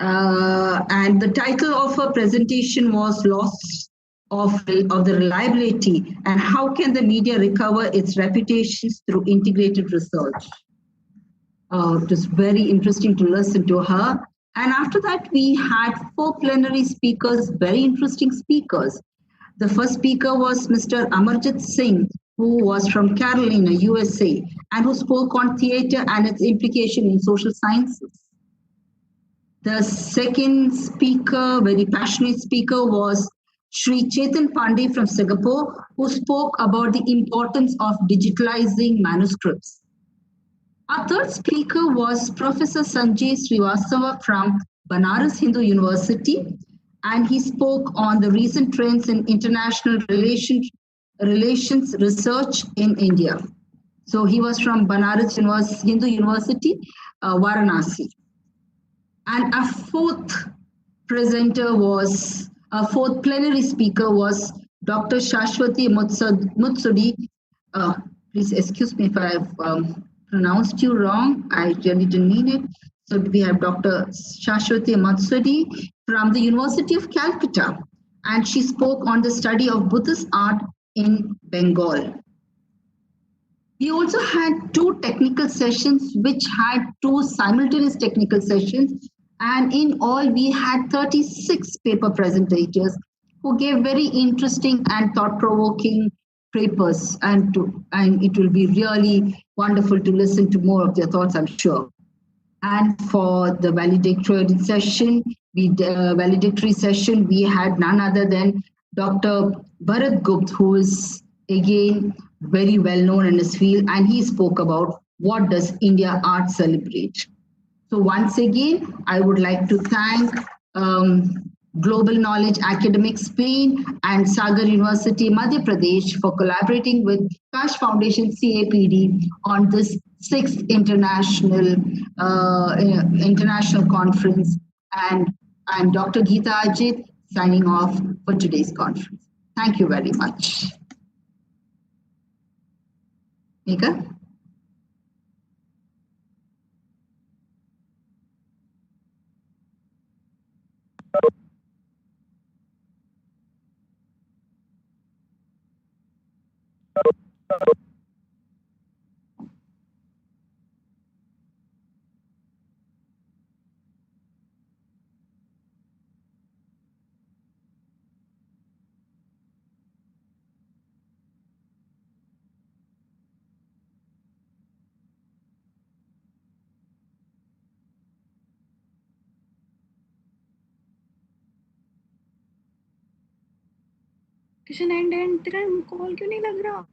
S11: And the title of her presentation was Loss of the Reliability and How Can the Media Recover Its Reputations Through Integrated Research. It was very interesting to listen to her. And after that, we had 4 plenary speakers, very interesting speakers. The first speaker was Mr. Amarjit Singh, who was from Carolina, USA, and who spoke on theater and its implication in social sciences. The second speaker, very passionate speaker, was Sri Chetan Pandey from Singapore, who spoke about the importance of digitalizing manuscripts. Our third speaker was Professor Sanjay Srivastava from Banaras Hindu University, and he spoke on the recent trends in international relations research in India. So he was from Banaras Hindu University, Varanasi. And our fourth plenary speaker was Dr. Shashwati Mutsudi. Please excuse me if I've pronounced you wrong. I really didn't mean it. So we have Dr. Shashwati Matsudi from the University of Calcutta, and she spoke on the study of Buddhist art in Bengal. We also had 2 technical sessions, which had 2 simultaneous technical sessions, and in all we had 36 paper presentators who gave very interesting and thought-provoking papers, and it will be really wonderful to listen to more of their thoughts, I'm sure. And for the valedictory session, we had none other than Dr. Bharat Gupta, who is again very well known in his field, and he spoke about what does India art celebrate. So once again, I would like to thank Global Knowledge Academic Spain and Sagar University, Madhya Pradesh for collaborating with Kaash Foundation CAPD on this 6th international conference. And I'm Dr. Geeta Ajit signing off for today's conference. Thank you very much. Mika?
S5: Kishan and तेरा call क्यों नहीं लग रहा?